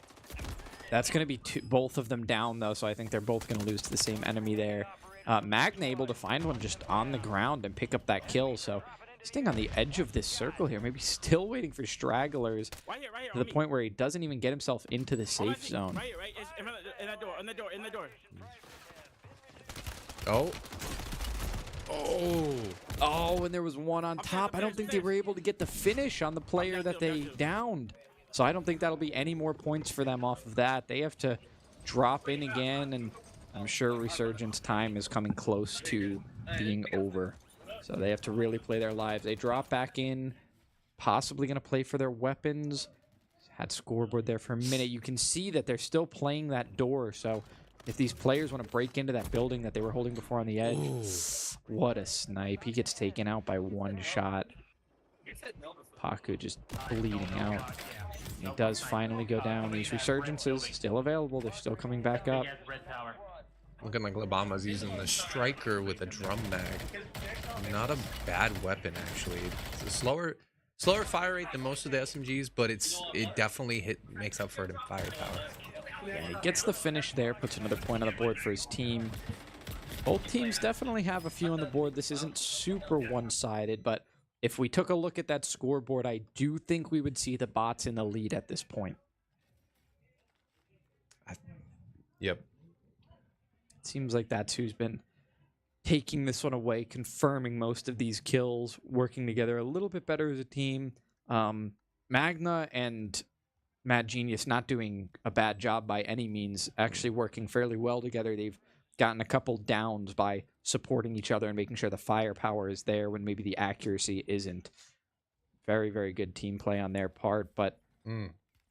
That's going to be both of them down, though, so I think they're both going to lose to the same enemy there. Magna able to find one just on the ground and pick up that kill, so staying on the edge of this circle here, maybe still waiting for stragglers Right here, to the point where he doesn't even get himself into the safe zone. Right here, right? It's in the door. Oh. Oh. Oh, and there was one on top. I don't think they were able to get the finish on the player that they downed. So I don't think that'll be any more points for them off of that. They have to drop in again, and I'm sure Resurgence time is coming close to being over. So they have to really play their lives. They drop back in, possibly going to play for their weapons. Had scoreboard there for a minute. You can see that they're still playing that door. So if these players want to break into that building that they were holding before on the edge, what a snipe. He gets taken out by one shot. Paku just bleeding out. He does finally go down. These resurgences still available. They're still coming back up. Looking like La Bamba's using the striker with a drum mag. Not a bad weapon, actually. It's a slower fire rate than most of the SMGs, but it definitely makes up for it in firepower. Yeah, he gets the finish there, puts another point on the board for his team. Both teams definitely have a few on the board. This isn't super one-sided, but if we took a look at that scoreboard, I do think we would see the bots in the lead at this point. Yep. It seems like that's who's been taking this one away, confirming most of these kills, working together a little bit better as a team. Magna and Mad Genius not doing a bad job by any means, actually working fairly well together. They've gotten a couple downs by supporting each other and making sure the firepower is there when maybe the accuracy isn't. Very, very good team play on their part, but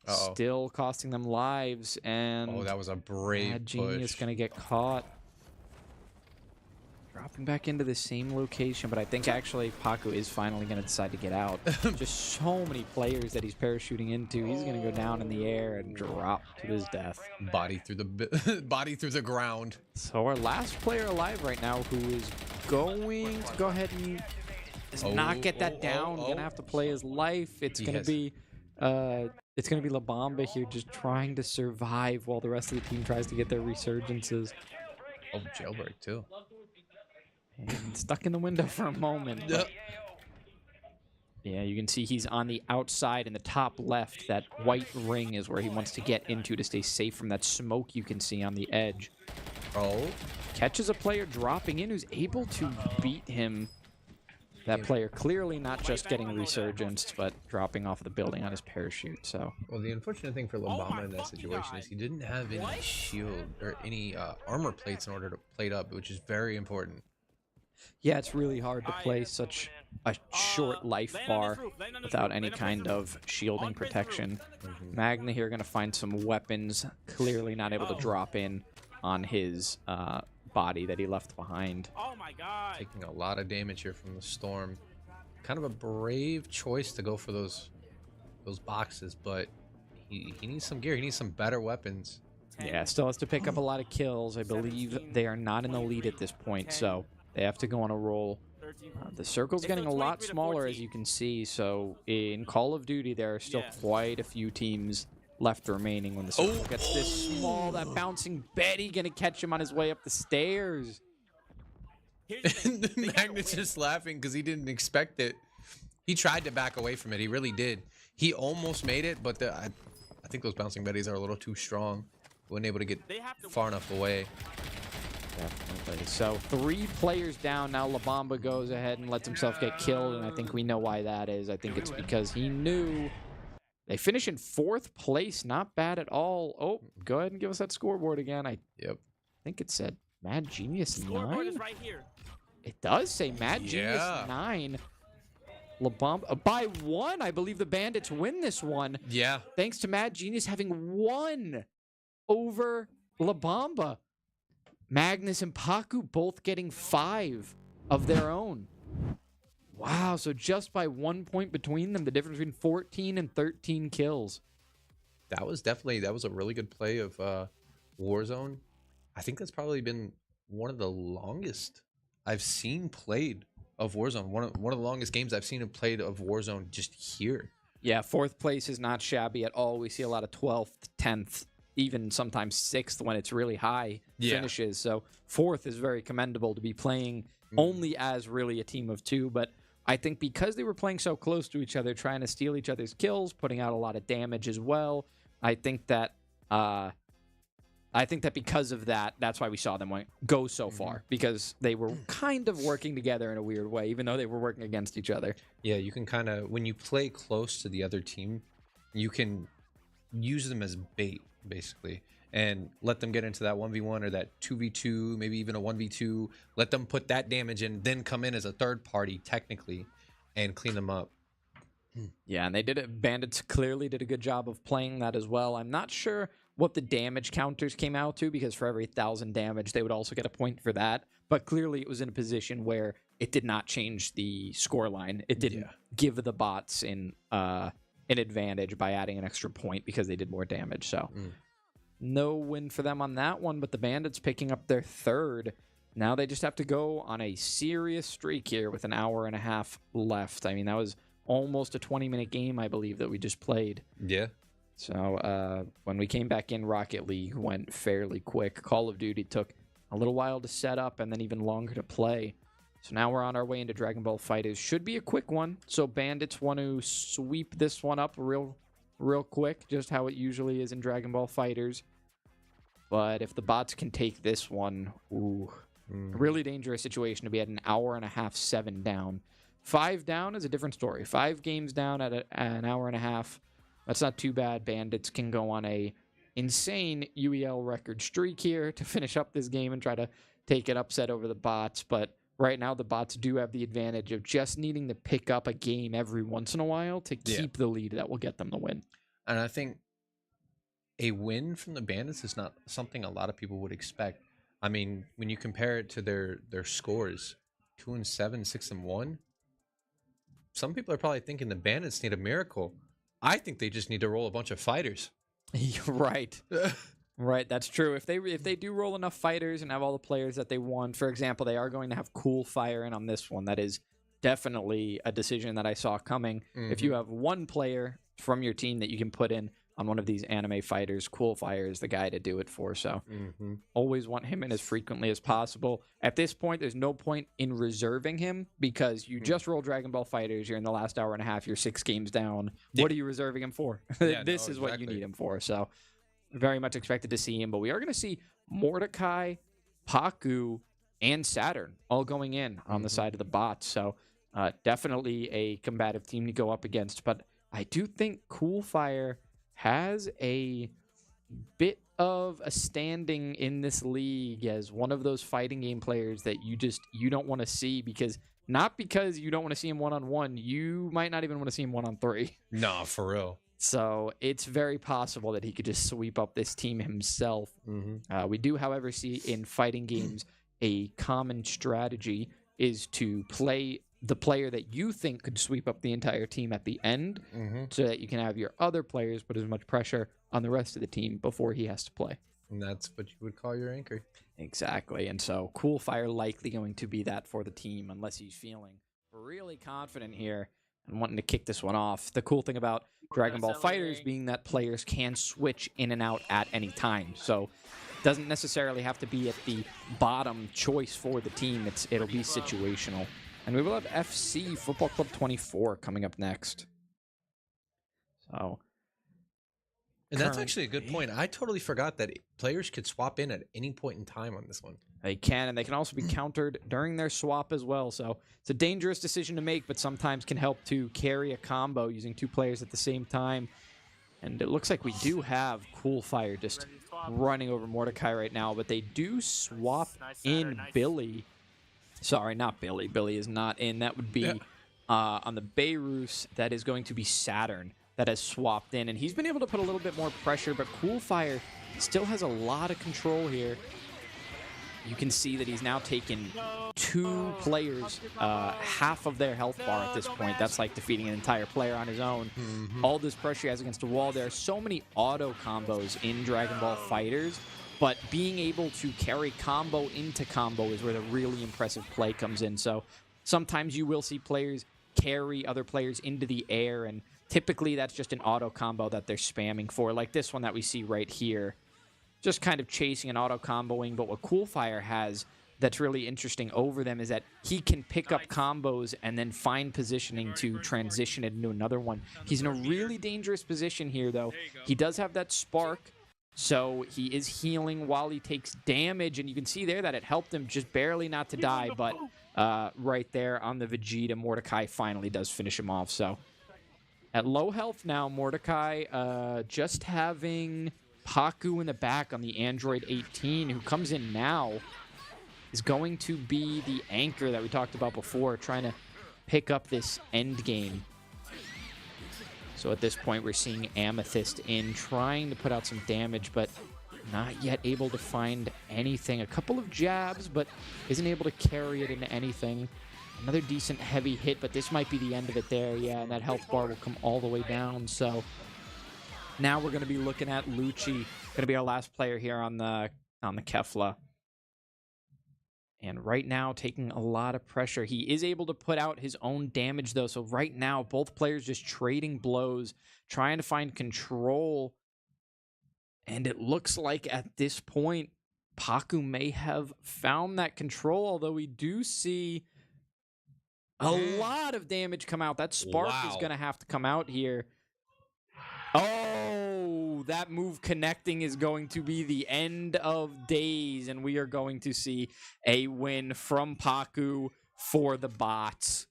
still costing them lives. And that was a brave Mad Genius push. going to get caught. Dropping back into the same location, but I think actually Paku is finally going to decide to get out. Just so many players that he's parachuting into. He's going to go down in the air and drop to his death. Body through the ground. So our last player alive right now, who is going to go ahead and not get that down. Gonna have to play his life. It's gonna be La Bamba here, just trying to survive while the rest of the team tries to get their resurgences. Oh, jailbreak too. And stuck in the window for a moment. Yeah, you can see he's on the outside in the top left. That white ring is where he wants to get into to stay safe from that smoke you can see on the edge. Oh. Catches a player dropping in who's able to beat him. That player clearly not just getting resurgenced, but dropping off the building on his parachute. So, Well, the unfortunate thing for Labama in that situation is he didn't have any shield or any armor plates in order to plate up, which is very important. yeah, it's really hard to play such a short life bar without any kind of shielding protection. Magna here going to find some weapons, clearly not able to drop in on his body that he left behind. Oh my god. Taking a lot of damage here from the storm. Kind of a brave choice to go for those boxes, but he needs some gear. He needs some better weapons. Yeah, still has to pick up a lot of kills. I believe they are not in the lead at this point, so they have to go on a roll. The circle's getting a lot smaller, as you can see, so in Call of Duty, there are still quite a few teams left remaining when the circle gets this small. That bouncing Betty gonna catch him on his way up the stairs. Magnus just laughing because he didn't expect it. He tried to back away from it. He really did. He almost made it, but I think those bouncing Bettys are a little too strong. Wasn't able to get far enough away. Definitely. So 3 players down. Now La Bamba goes ahead and lets himself get killed, and I think we know why that is. I think it's because he knew. They finish in 4th place. Not bad at all. Oh, go ahead and give us that scoreboard again. I think it said Mad Genius 9. Is right here. It does say Mad Genius 9. La Bamba by 1. I believe the Bandits win this one. Yeah. Thanks to Mad Genius having won over La Bamba. Magnus and Paku both getting 5 of their own. Wow, so just by 1 point between them, the difference between 14 and 13 kills. That was a really good play of Warzone. I think that's probably been one of the longest I've seen played of Warzone. One of the longest games I've seen played of Warzone just here. Yeah, 4th place is not shabby at all. We see a lot of 12th, 10th, even sometimes 6th when it's really high finishes. So 4th is very commendable to be playing only as really a team of 2. But I think because they were playing so close to each other, trying to steal each other's kills, putting out a lot of damage as well, I think that because of that, that's why we saw them go so far, because they were kind of working together in a weird way, even though they were working against each other. Yeah, you can kind of, when you play close to the other team, you can use them as bait, basically, and let them get into that 1v1 or that 2v2, maybe even a 1v2. Let them put that damage in, then come in as a third party, technically, and clean them up. Yeah, and they did it. Bandits clearly did a good job of playing that as well. I'm not sure what the damage counters came out to, because for every 1,000 damage, they would also get a point for that. But clearly it was in a position where it did not change the score line. It didn't give the bots an advantage by adding an extra point because they did more damage. So no win for them on that one, but the Bandits picking up their 3rd. Now they just have to go on a serious streak here with an hour and a half left. I mean, that was almost a 20-minute game, I believe, that we just played. Yeah. So when we came back in, Rocket League went fairly quick. Call of Duty took a little while to set up and then even longer to play. So now we're on our way into Dragon Ball FighterZ. Should be a quick one. So Bandits want to sweep this one up real quick, just how it usually is in Dragon Ball FighterZ. But if the bots can take this one, really dangerous situation to be at an hour and a half, 7 down. 5 down is a different story. 5 games down at an hour and a half. That's not too bad. Bandits can go on a insane UEL record streak here to finish up this game and try to take it upset over the bots. But right now, the bots do have the advantage of just needing to pick up a game every once in a while to keep the lead that will get them the win. And I think a win from the Bandits is not something a lot of people would expect. I mean, when you compare it to their scores, 2-7, 6-1, some people are probably thinking the Bandits need a miracle. I think they just need to roll a bunch of fighters. Right. Right, that's true. If they do roll enough fighters and have all the players that they want, for example, they are going to have Cool Fire in on this one. That is definitely a decision that I saw coming. If you have one player from your team that you can put in on one of these anime fighters, Cool Fire is the guy to do it for. So always want him in as frequently as possible. At this point, there's no point in reserving him because you just roll Dragon Ball FighterZ. You're in the last hour and a half. You're 6 games down. What are you reserving him for? This is what you need him for. So very much expected to see him. But we are going to see Mordecai, Paku, and Saturn all going in on the side of the bots. So Definitely a combative team to go up against, but I do think Coolfire has a bit of a standing in this league as one of those fighting game players that you don't want to see, because not because you don't want to see him 1-on-1, you might not even want to see him 1-on-3. Nah, for real. So it's very possible that he could just sweep up this team himself. We do, however, see in fighting games a common strategy is to play the player that you think could sweep up the entire team at the end, so that you can have your other players put as much pressure on the rest of the team before he has to play. And that's what you would call your anchor. Exactly. And so Coolfire likely going to be that for the team, unless he's feeling really confident here and wanting to kick this one off. The cool thing about Dragon Ball FighterZ being that players can switch in and out at any time. So it doesn't necessarily have to be at the bottom choice for the team. It'll be situational. And we will have FC Football Club 24 coming up next. So, and that's actually a good point. I totally forgot that players could swap in at any point in time on this one. They can, and they can also be countered during their swap as well. So it's a dangerous decision to make, but sometimes can help to carry a combo using two players at the same time. And it looks like we do have Coolfire just running over Mordecai right now, but they do swap in Billy. Sorry, not Billy. Billy is not in. That would be on the Beirut. That is going to be Saturn that has swapped in. And he's been able to put a little bit more pressure, but Coolfire still has a lot of control here. You can see that he's now taken two players, half of their health bar at this point. That's like defeating an entire player on his own. All this pressure he has against the wall. There are so many auto combos in Dragon Ball FighterZ, but being able to carry combo into combo is where the really impressive play comes in. So sometimes you will see players carry other players into the air, and typically that's just an auto combo that they're spamming for, like this one that we see right here. Just kind of chasing and auto comboing, but what Coolfire has that's really interesting over them is that he can pick up combos and then find positioning to transition it into another one. He's in a really dangerous position here, though. He does have that spark, so he is healing while he takes damage, and you can see there that it helped him just barely not to die, but right there on the Vegeta, Mordecai finally does finish him off. So at low health now, Mordecai just having Paku in the back on the Android 18, who comes in now, is going to be the anchor that we talked about before, trying to pick up this Endgame. So at this point, we're seeing Amethyst in, trying to put out some damage, but not yet able to find anything. A couple of jabs, but isn't able to carry it into anything. Another decent heavy hit, but this might be the end of it there. Yeah, and that health bar will come all the way down, so now we're going to be looking at Lucci, going to be our last player here on the Kefla. And right now, taking a lot of pressure. He is able to put out his own damage, though. So right now, both players just trading blows, trying to find control. And it looks like at this point, Paku may have found that control, although we do see a lot of damage come out. That spark is going to have to come out here. Oh, that move connecting is going to be the end of days, and we are going to see a win from Paku for the bots.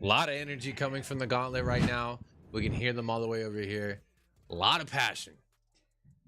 A lot of energy coming from the gauntlet right now. We can hear them all the way over here. A lot of passion.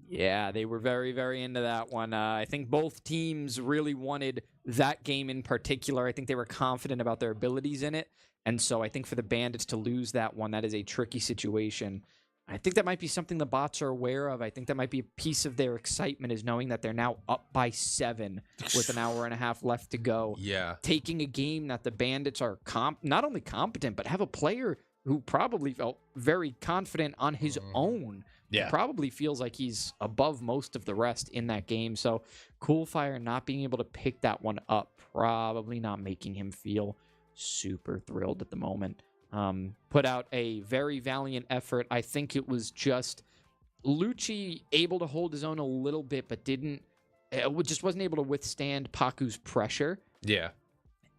Yeah, they were very, very into that one. I think both teams really wanted that game in particular. I think they were confident about their abilities in it, and so I think for the Bandits to lose that one, that is a tricky situation. I think that might be something the bots are aware of. I think that might be a piece of their excitement, is knowing that they're now up by 7 with an hour and a half left to go. Yeah. Taking a game that the Bandits are not only competent, but have a player who probably felt very confident on his own. Yeah. Probably feels like he's above most of the rest in that game. So Coolfire not being able to pick that one up, probably not making him feel super thrilled at the moment. Put out a very valiant effort. I think it was just Lucci able to hold his own a little bit, but just wasn't able to withstand Paku's pressure. Yeah.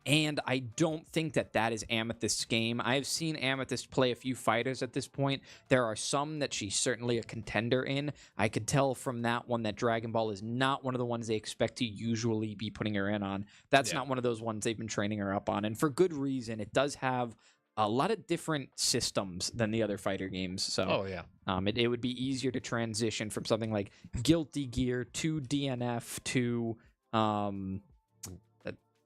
And I don't think that is Amethyst's game. I've seen Amethyst play a few fighters at this point. There are some that she's certainly a contender in. I could tell from that one that Dragon Ball is not one of the ones they expect to usually be putting her in on. That's not one of those ones they've been training her up on. And for good reason. It does have a lot of different systems than the other fighter games. So it would be easier to transition from something like Guilty Gear to DNF to...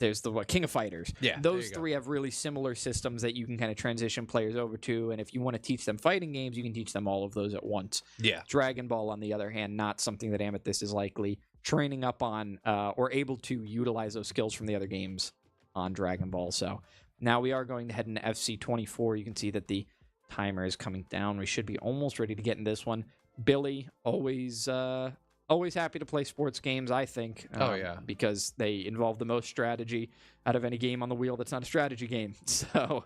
there's the King of Fighters. Yeah, those three have really similar systems that you can kind of transition players over to. And if you want to teach them fighting games, you can teach them all of those at once. Yeah. Dragon Ball, on the other hand, not something that Amethyst is likely training up on or able to utilize those skills from the other games on Dragon Ball. So now we are going to head into FC24. You can see that the timer is coming down. We should be almost ready to get in this one. Billy, always happy to play sports games, I think. Because they involve the most strategy out of any game on the wheel that's not a strategy game. So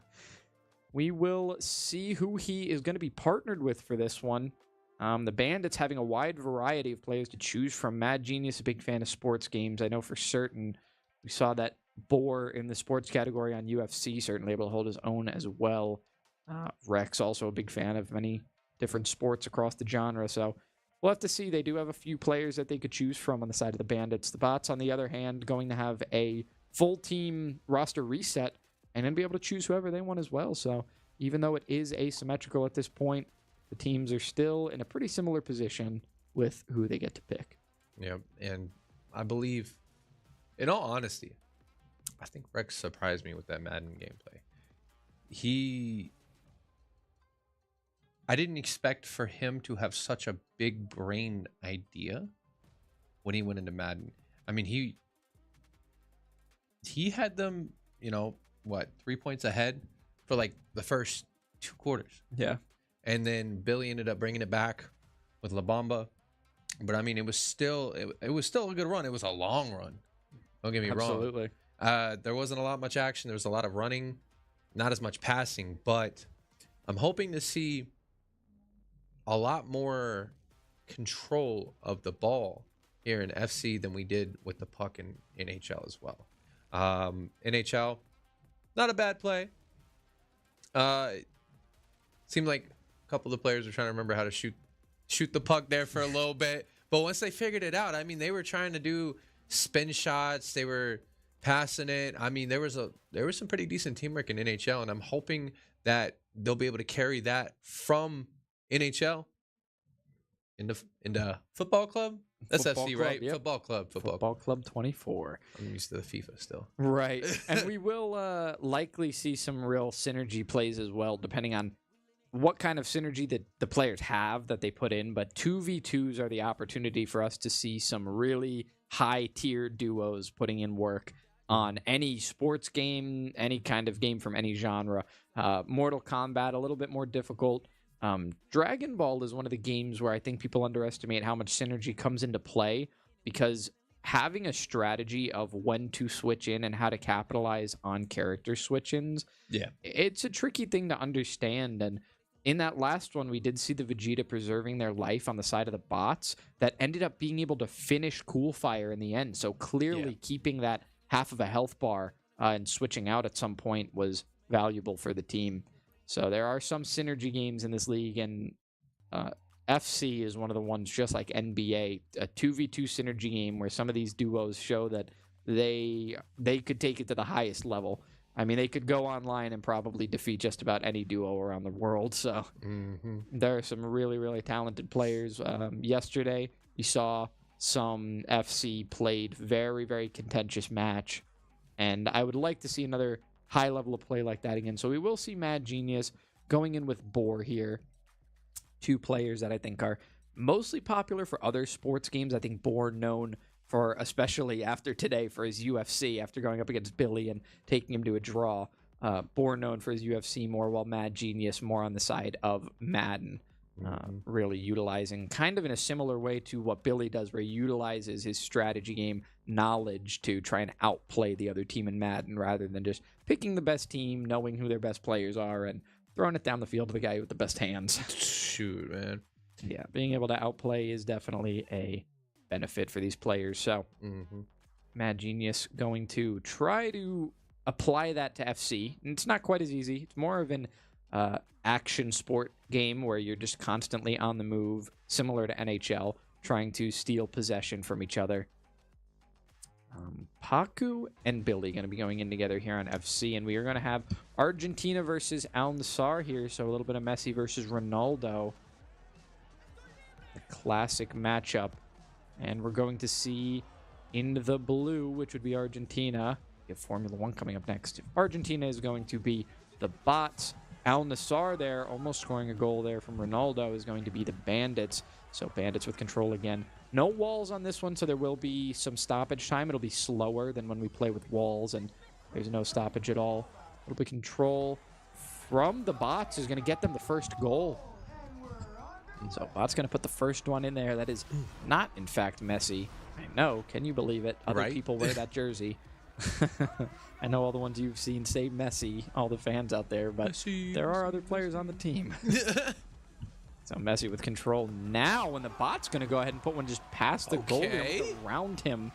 we will see who he is going to be partnered with for this one. The Bandits having a wide variety of players to choose from. Mad Genius, a big fan of sports games. I know for certain we saw that Boar in the sports category on UFC, certainly able to hold his own as well. Rex, also a big fan of many different sports across the genre. So we'll have to see. They do have a few players that they could choose from on the side of the Bandits. The Bots, on the other hand, going to have a full team roster reset and then be able to choose whoever they want as well. So even though it is asymmetrical at this point, the teams are still in a pretty similar position with who they get to pick. Yeah, and I believe, in all honesty, I think Rex surprised me with that Madden gameplay. I didn't expect for him to have such a big brain idea when he went into Madden. I mean, he had them, 3 points ahead for like the first 2 quarters. Yeah. And then Billy ended up bringing it back with La Bamba. But I mean, it was still a good run. It was a long run. Don't get me wrong. Absolutely. There wasn't a lot much action. There was a lot of running, not as much passing, but I'm hoping to see a lot more control of the ball here in FC than we did with the puck in NHL as well. NHL, not a bad play. Seemed like a couple of the players were trying to remember how to shoot the puck there for a little bit. But once they figured it out, I mean, they were trying to do spin shots. They were passing it. I mean, there was some pretty decent teamwork in NHL, and I'm hoping that they'll be able to carry that from NHL into football club. That's Football FC, club, right? yep. Football Club 24. I'm used to the FIFA still. Right. And we will likely see some real synergy plays as well, depending on what kind of synergy that the players have that they put in. But 2v2s are the opportunity for us to see some really high-tier duos putting in work on any sports game, any kind of game from any genre. Mortal Kombat, a little bit more difficult. Dragon Ball is one of the games where I think people underestimate how much synergy comes into play, because having a strategy of when to switch in and how to capitalize on character switch-ins, it's a tricky thing to understand. And in that last one, we did see the Vegeta preserving their life on the side of the bots that ended up being able to finish Coolfire in the end. So clearly keeping that half of a health bar and switching out at some point was valuable for the team. So there are some synergy games in this league, and FC is one of the ones, just like NBA, a 2v2 synergy game where some of these duos show that they could take it to the highest level. I mean, they could go online and probably defeat just about any duo around the world. So there are some really, really talented players. Yesterday, we saw some FC played very, very contentious match, and I would like to see another high level of play like that again. So we will see Mad Genius going in with Boar here. 2 players that I think are mostly popular for other sports games. I think Boar known for, especially after today, for his UFC, after going up against Billy and taking him to a draw. Boar known for his UFC more, while Mad Genius more on the side of Madden. Really utilizing, kind of in a similar way to what Billy does, where he utilizes his strategy game knowledge to try and outplay the other team in Madden, rather than just picking the best team, knowing who their best players are, and throwing it down the field to the guy with the best hands. Shoot, man. Yeah, being able to outplay is definitely a benefit for these players. So Mad Genius going to try to apply that to FC. And it's not quite as easy. It's more of an action sport game where you're just constantly on the move, similar to NHL, trying to steal possession from each other. Paku and Billy going to be going in together here on FC, and we are going to have Argentina versus Al Nassr here, so a little bit of Messi versus Ronaldo. A classic matchup. And we're going to see in the blue, which would be Argentina. We have Formula 1 coming up next. Argentina is going to be the Bots. Al Nassr there, almost scoring a goal there from Ronaldo, is going to be the Bandits. So Bandits with control again. No walls on this one, so there will be some stoppage time. It'll be slower than when we play with walls, and there's no stoppage at all. It'll be control from the Bots is going to get them the first goal. So Bot's going to put the first one in there. That is not, in fact, Messi. I know. Can you believe it? Other people wear that jersey. I know all the ones you've seen say Messi, all the fans out there, but there are other players on the team. So Messi with control now, when the Bot's going to go ahead and put one just past the goal around him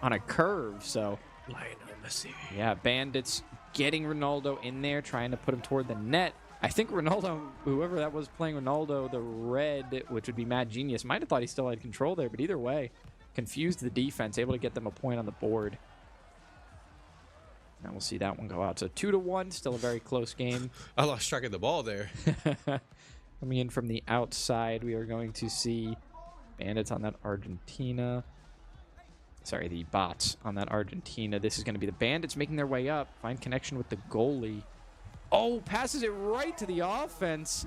on a curve. So Lionel Messi. Yeah, Bandits getting Ronaldo in there, trying to put him toward the net. I think Ronaldo, whoever that was playing Ronaldo, the red, which would be Mad Genius, might have thought he still had control there, but either way, confused the defense, able to get them a point on the board. Now we'll see that one go out. So 2-1, still a very close game. I lost track of the ball there. Coming in from the outside, we are going to see Bandits on that Argentina. Sorry, the Bots on that Argentina. This is going to be the Bandits making their way up. Find connection with the goalie. Oh, passes it right to the offense.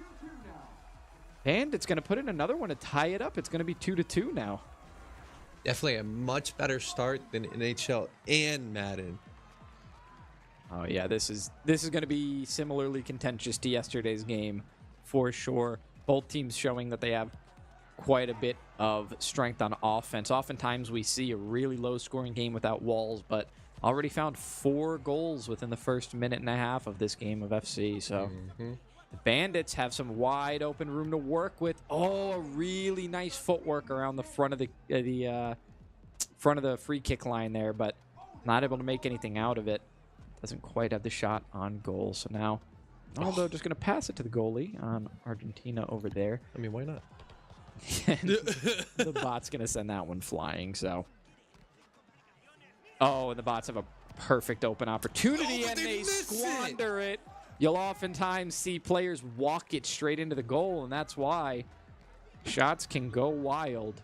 Bandits going to put in another one to tie it up. It's going to be 2-2 now. Definitely a much better start than NHL and Madden. Oh yeah, this is going to be similarly contentious to yesterday's game for sure. Both teams showing that they have quite a bit of strength on offense. Oftentimes we see a really low scoring game without walls, but already found 4 goals within the first minute and a half of this game of FC. So the Bandits have some wide open room to work with. Oh, a really nice footwork around the front of the free kick line there, but not able to make anything out of it. Doesn't quite have the shot on goal. So now Ronaldo just going to pass it to the goalie on Argentina over there. I mean, why not? The Bot's going to send that one flying. So, oh, and the Bots have a perfect open opportunity, and they squander it. You'll oftentimes see players walk it straight into the goal, and that's why shots can go wild.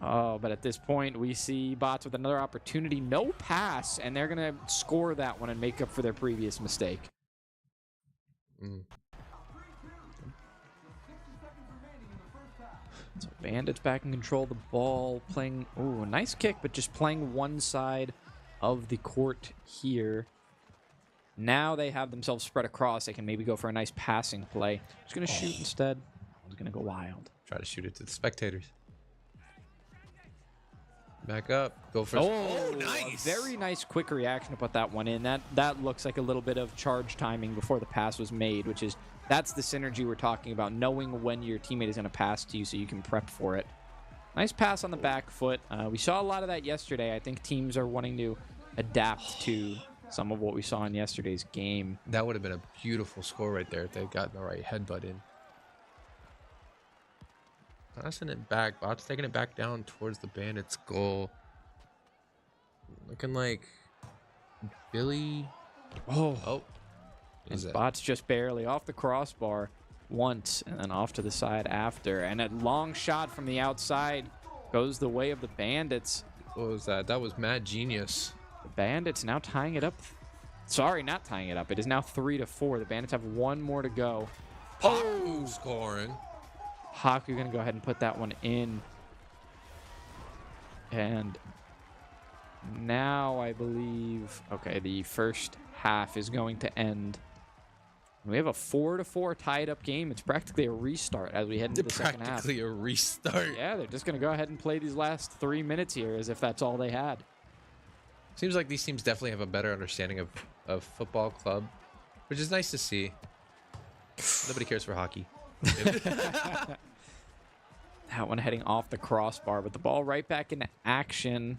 Oh, but at this point, we see Bots with another opportunity. No pass, and they're going to score that one and make up for their previous mistake. So Bandits back in control of the ball, playing, ooh, a nice kick, but just playing one side of the court here. Now they have themselves spread across. They can maybe go for a nice passing play. Just going to shoot instead. It's going to go wild. Try to shoot it to the spectators. Back up. Go for nice. A very nice quick reaction to put that one in. That looks like a little bit of charge timing before the pass was made, which is, that's the synergy we're talking about, knowing when your teammate is going to pass to you so you can prep for it. Nice pass on the back foot. We saw a lot of that yesterday. I think teams are wanting to adapt to some of what we saw in yesterday's game. That would have been a beautiful score right there if they got the right headbutt in. Passing it back. Bot's taking it back down towards the Bandits' goal. Looking like Billy. Oh. Bot's just barely off the crossbar once and then off to the side after. And a long shot from the outside goes the way of the Bandits. What was that? That was Mad Genius. The Bandits now tying it up. Sorry, not tying it up. It is now 3-4. The Bandits have one more to go. Oh, scoring. Haku going to go ahead and put that one in. And now I believe, okay, the first half is going to end. We have a 4-4 tied up game. It's practically a restart as we head into the second half. Practically a restart. Yeah, they're just going to go ahead and play these last 3 minutes here as if that's all they had. Seems like these teams definitely have a better understanding of football club, which is nice to see. Nobody cares for hockey. That one heading off the crossbar, but the ball right back into action.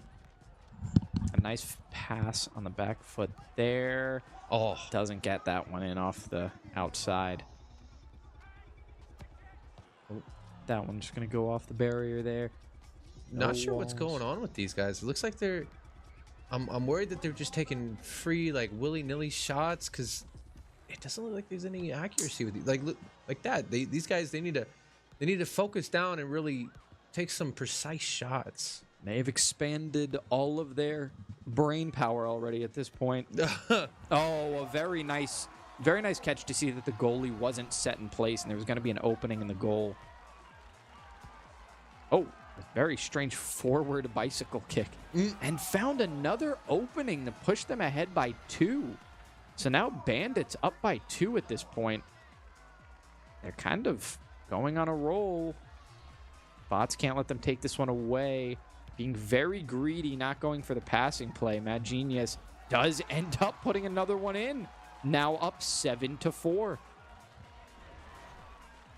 A nice pass on the back foot there. Oh, Doesn't get that one in off the outside. Oh, that one's just going to go off the barrier there. not sure what's going on with these guys. It looks like they're. I'm worried that they're just taking free, like, willy-nilly shots, because it doesn't look like there's any accuracy with these. Like, look, like that. These guys, they need to focus down and really take some precise shots. They've expanded all of their brain power already at this point. Oh, a very nice catch to see that the goalie wasn't set in place and there was going to be an opening in the goal. Oh, a very strange forward bicycle kick. And found another opening to push them ahead by 2. So now Bandits up by 2 at this point. They're kind of going on a roll. Bots can't let them take this one away. Being very greedy, not going for the passing play. Mad Genius does end up putting another one in. Now up 7-4.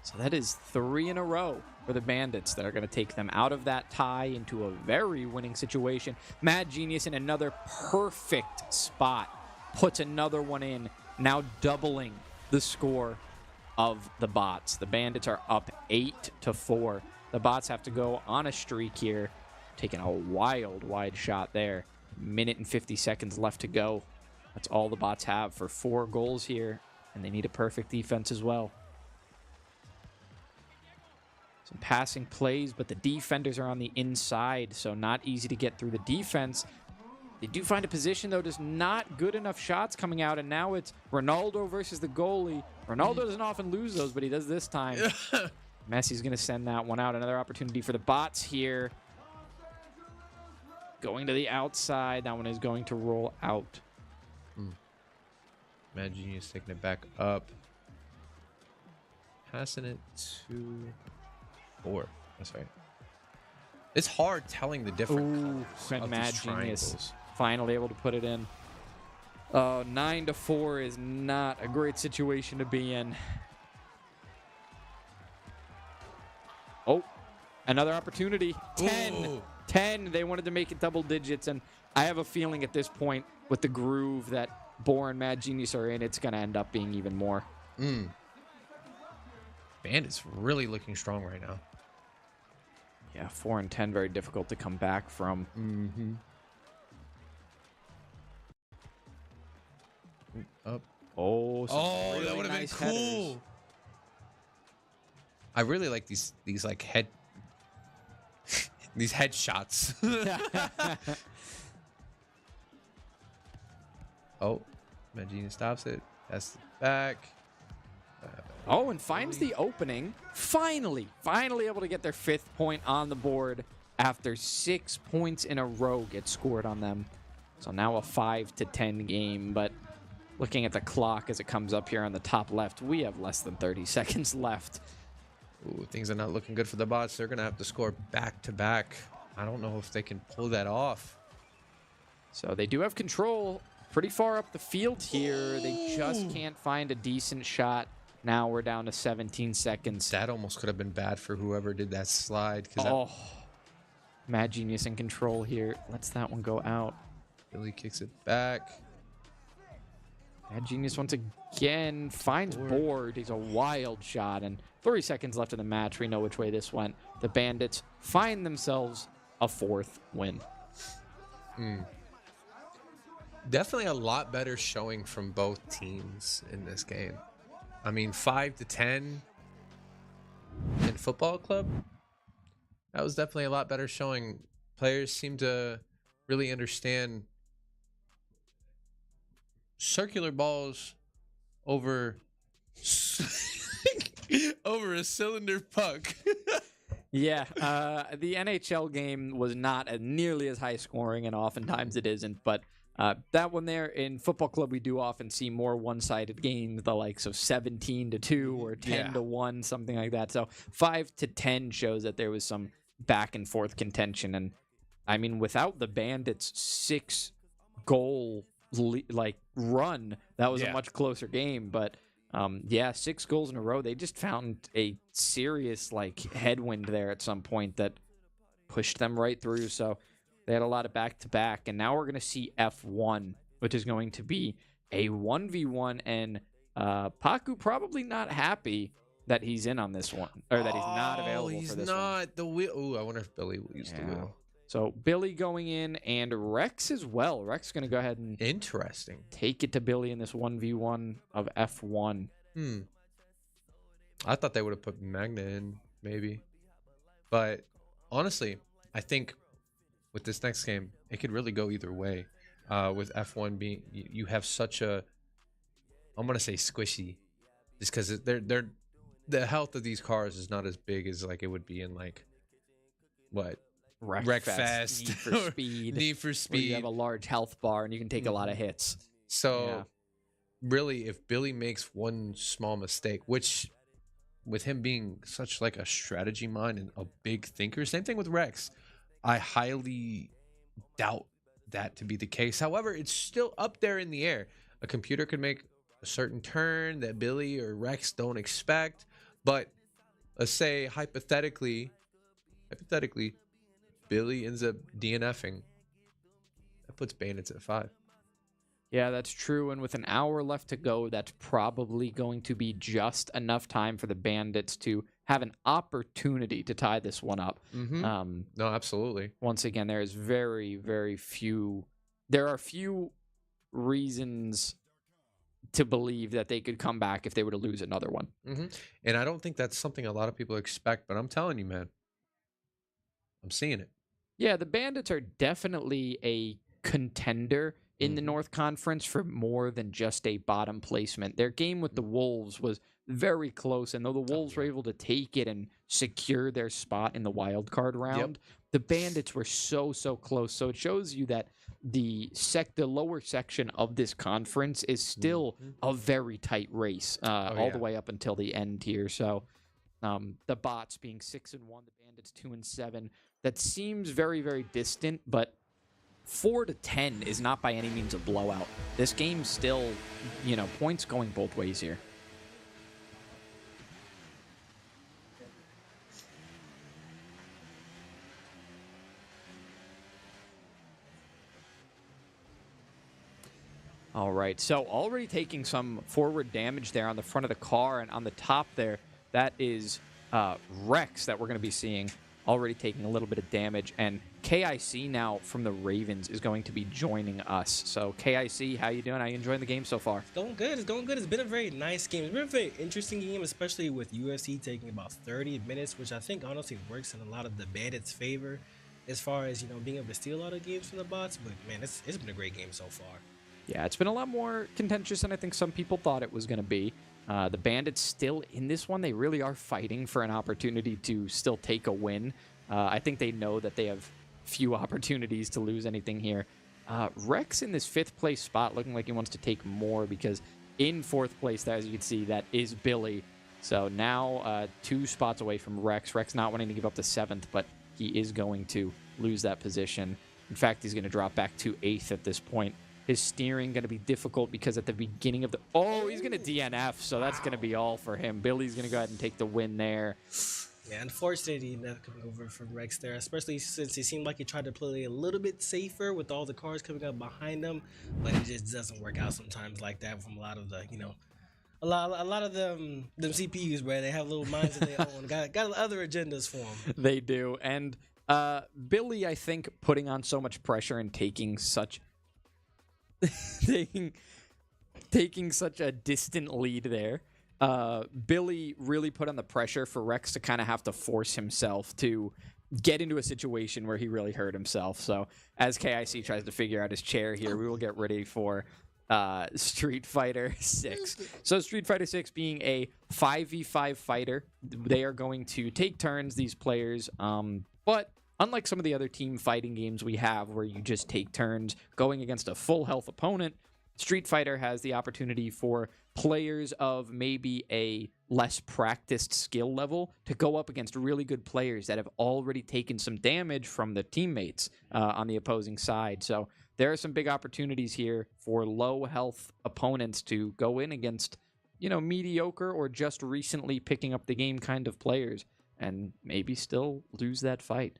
So that is 3 in a row for the Bandits that are going to take them out of that tie into a very winning situation. Mad Genius in another perfect spot puts another one in, now doubling the score of the Bots. The Bandits are up 8-4. The Bots have to go on a streak here, taking a wide shot there. Minute and 50 seconds left to go. That's all the Bots have for 4 goals here, and they need a perfect defense as well. Some passing plays, but the defenders are on the inside, so not easy to get through the defense. They do find a position, though, just not good enough shots coming out, and now it's Ronaldo versus the goalie. Ronaldo doesn't often lose those, but he does this time. Messi's going to send that one out. Another opportunity for the Bots here. Going to the outside. That one is going to roll out. Mad Genius taking it back up. Passing it to 4. That's right. It's hard telling the different colors of Mad these Genius triangles. finally able to put it in. 9-4 is not a great situation to be in. Oh, another opportunity. 10. Ooh. 10. They wanted to make it double digits, and I have a feeling at this point with the groove that Boar and Mad Genius are in, it's going to end up being even more. Bandits really looking strong right now. Yeah, 4 and 10, very difficult to come back from. Up. Oh, really that would have nice been cool. headers. I really like these like head these head shots. Oh, Mad Genius stops it. That's back. Oh, and finds the opening. Finally able to get their 5th point on the board after 6 points in a row get scored on them. So now a 5-10 game, but looking at the clock as it comes up here on the top left, we have less than 30 seconds left. Ooh, things are not looking good for the Bots. They're going to have to score back-to-back. I don't know if they can pull that off. So they do have control pretty far up the field here. They just can't find a decent shot. Now we're down to 17 seconds. That almost could have been bad for whoever did that slide. Mad Genius in control here. Lets that one go out. Billy kicks it back. Mad Genius once again finds Board. He's a wild shot, and 30 seconds left in the match. We know which way this went. The Bandits find themselves a 4th win. Definitely a lot better showing from both teams in this game. I mean, 5-10 in football club. That was definitely a lot better showing. Players seem to really understand circular balls over over a cylinder puck. Yeah, the NHL game was not nearly as high scoring, and oftentimes it isn't. But that one there in football club, we do often see more one-sided games, the likes of 17-2 or 10-1, something like that. So 5-10 shows that there was some back and forth contention. And I mean, without the Bandits' 6-goal run, that was a much closer game. But 6 goals in a row. They just found a serious headwind there at some point that pushed them right through. So They had a lot of back-to-back, and now we're going to see F1, which is going to be a 1v1, and Paku probably not happy that he's in on this one, or that he's not available for this one. He's not the wheel. Ooh, I wonder if Billy will use the wheel. So Billy going in, and Rex as well. Rex going to go ahead and Interesting. take it to Billy in this 1v1 of F1. I thought they would have put Magna in, maybe. But honestly, I think with this next game, it could really go either way. With F1 being, you have such a, I'm gonna say squishy, just because they're the health of these cars is not as big as like it would be in like what Wreckfest, Need for Speed. Need for Where Speed. you have a large health bar and you can take a lot of hits. So really, if Billy makes one small mistake, which with him being such like a strategy mind and a big thinker, same thing with Rex, I highly doubt that to be the case. However, it's still up there in the air. A computer could make a certain turn that Billy or Rex don't expect, but let's say hypothetically Billy ends up DNFing. That puts Bandits at 5. Yeah, that's true. And with an hour left to go, that's probably going to be just enough time for the Bandits to have an opportunity to tie this one up. No, absolutely. Once again, there is very, very few. There are few reasons to believe that they could come back if they were to lose another one. And I don't think that's something a lot of people expect, but I'm telling you, man, I'm seeing it. Yeah, the Bandits are definitely a contender in the North Conference for more than just a bottom placement. Their game with the Wolves was very close, and though the Wolves were able to take it and secure their spot in the wild card round, the Bandits were so close. So it shows you that the lower section of this conference is still a very tight race, all the way up until the end here. So the Bots being 6-1, the Bandits 2-7. That seems very, very distant, but 4-10 is not by any means a blowout. This game's still, points going both ways here. All right, so already taking some forward damage there on the front of the car, and on the top there, that is Rex that we're going to be seeing already taking a little bit of damage, and KIC now from the Ravens is going to be joining us. So KIC, how you doing? How you enjoying the game so far? It's going good. It's going good. It's been a very nice game. It's been a very interesting game, especially with UFC taking about 30 minutes, which I think honestly works in a lot of the Bandits' favor as far as, being able to steal a lot of games from the Bots. But, man, it's been a great game so far. Yeah, it's been a lot more contentious than I think some people thought it was going to be. The Bandits still in this one. They really are fighting for an opportunity to still take a win. I think they know that they have few opportunities to lose anything here. Rex in this 5th place spot looking like he wants to take more, because in 4th place, as you can see, that is Billy. So now 2 spots away from Rex. Rex not wanting to give up the 7th, but he is going to lose that position. In fact, he's going to drop back to 8th at this point. His steering going to be difficult because at the beginning of the... Oh, he's going to DNF, so that's going to be all for him. Billy's going to go ahead and take the win there. Yeah, unfortunately, he ended up coming over from Rex there, especially since it seemed like he tried to play a little bit safer with all the cars coming up behind him, but it just doesn't work out sometimes like that from a lot of the, a lot of them CPUs, where they have little minds of their own, got other agendas for them. They do, and Billy, I think, putting on so much pressure and taking such taking such a distant lead there. Billy really put on the pressure for Rex to kind of have to force himself to get into a situation where he really hurt himself. So as KIC tries to figure out his chair here, we will get ready for Street Fighter 6. So Street Fighter 6 being a 5v5 fighter, they are going to take turns, these players, but unlike some of the other team fighting games we have where you just take turns going against a full health opponent, Street Fighter has the opportunity for players of maybe a less practiced skill level to go up against really good players that have already taken some damage from the teammates on the opposing side. So there are some big opportunities here for low health opponents to go in against, mediocre or just recently picking up the game kind of players and maybe still lose that fight.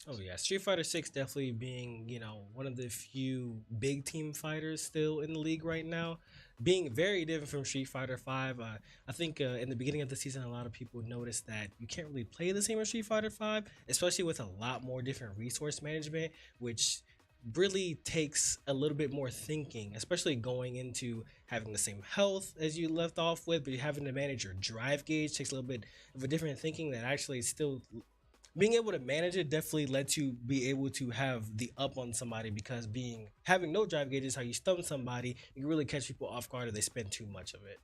Oh yeah, Street Fighter 6 definitely being, one of the few big team fighters still in the league right now, being very different from Street Fighter 5. I think in the beginning of the season, a lot of people noticed that you can't really play the same as Street Fighter 5, especially with a lot more different resource management, which really takes a little bit more thinking, especially going into having the same health as you left off with, but having to manage your drive gauge takes a little bit of a different thinking that actually still being able to manage it definitely lets you be able to have the up on somebody, because having no drive gauge is how you stun somebody. You can really catch people off guard if they spend too much of it.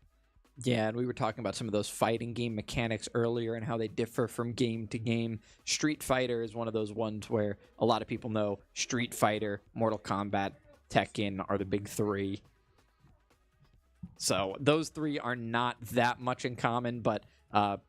Yeah, and we were talking about some of those fighting game mechanics earlier and how they differ from game to game. Street Fighter is one of those ones where a lot of people know Street Fighter, Mortal Kombat, Tekken are the big three. So those three are not that much in common, but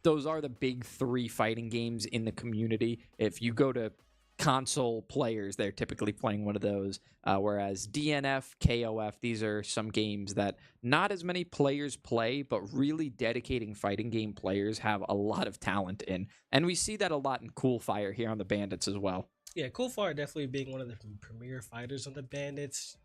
those are the big three fighting games in the community. If you go to console players, they're typically playing one of those, whereas DNF, KOF, these are some games that not as many players play, but really dedicating fighting game players have a lot of talent in. And we see that a lot in Cool Fire here on the Bandits as well. Yeah, Cool Fire definitely being one of the premier fighters on the Bandits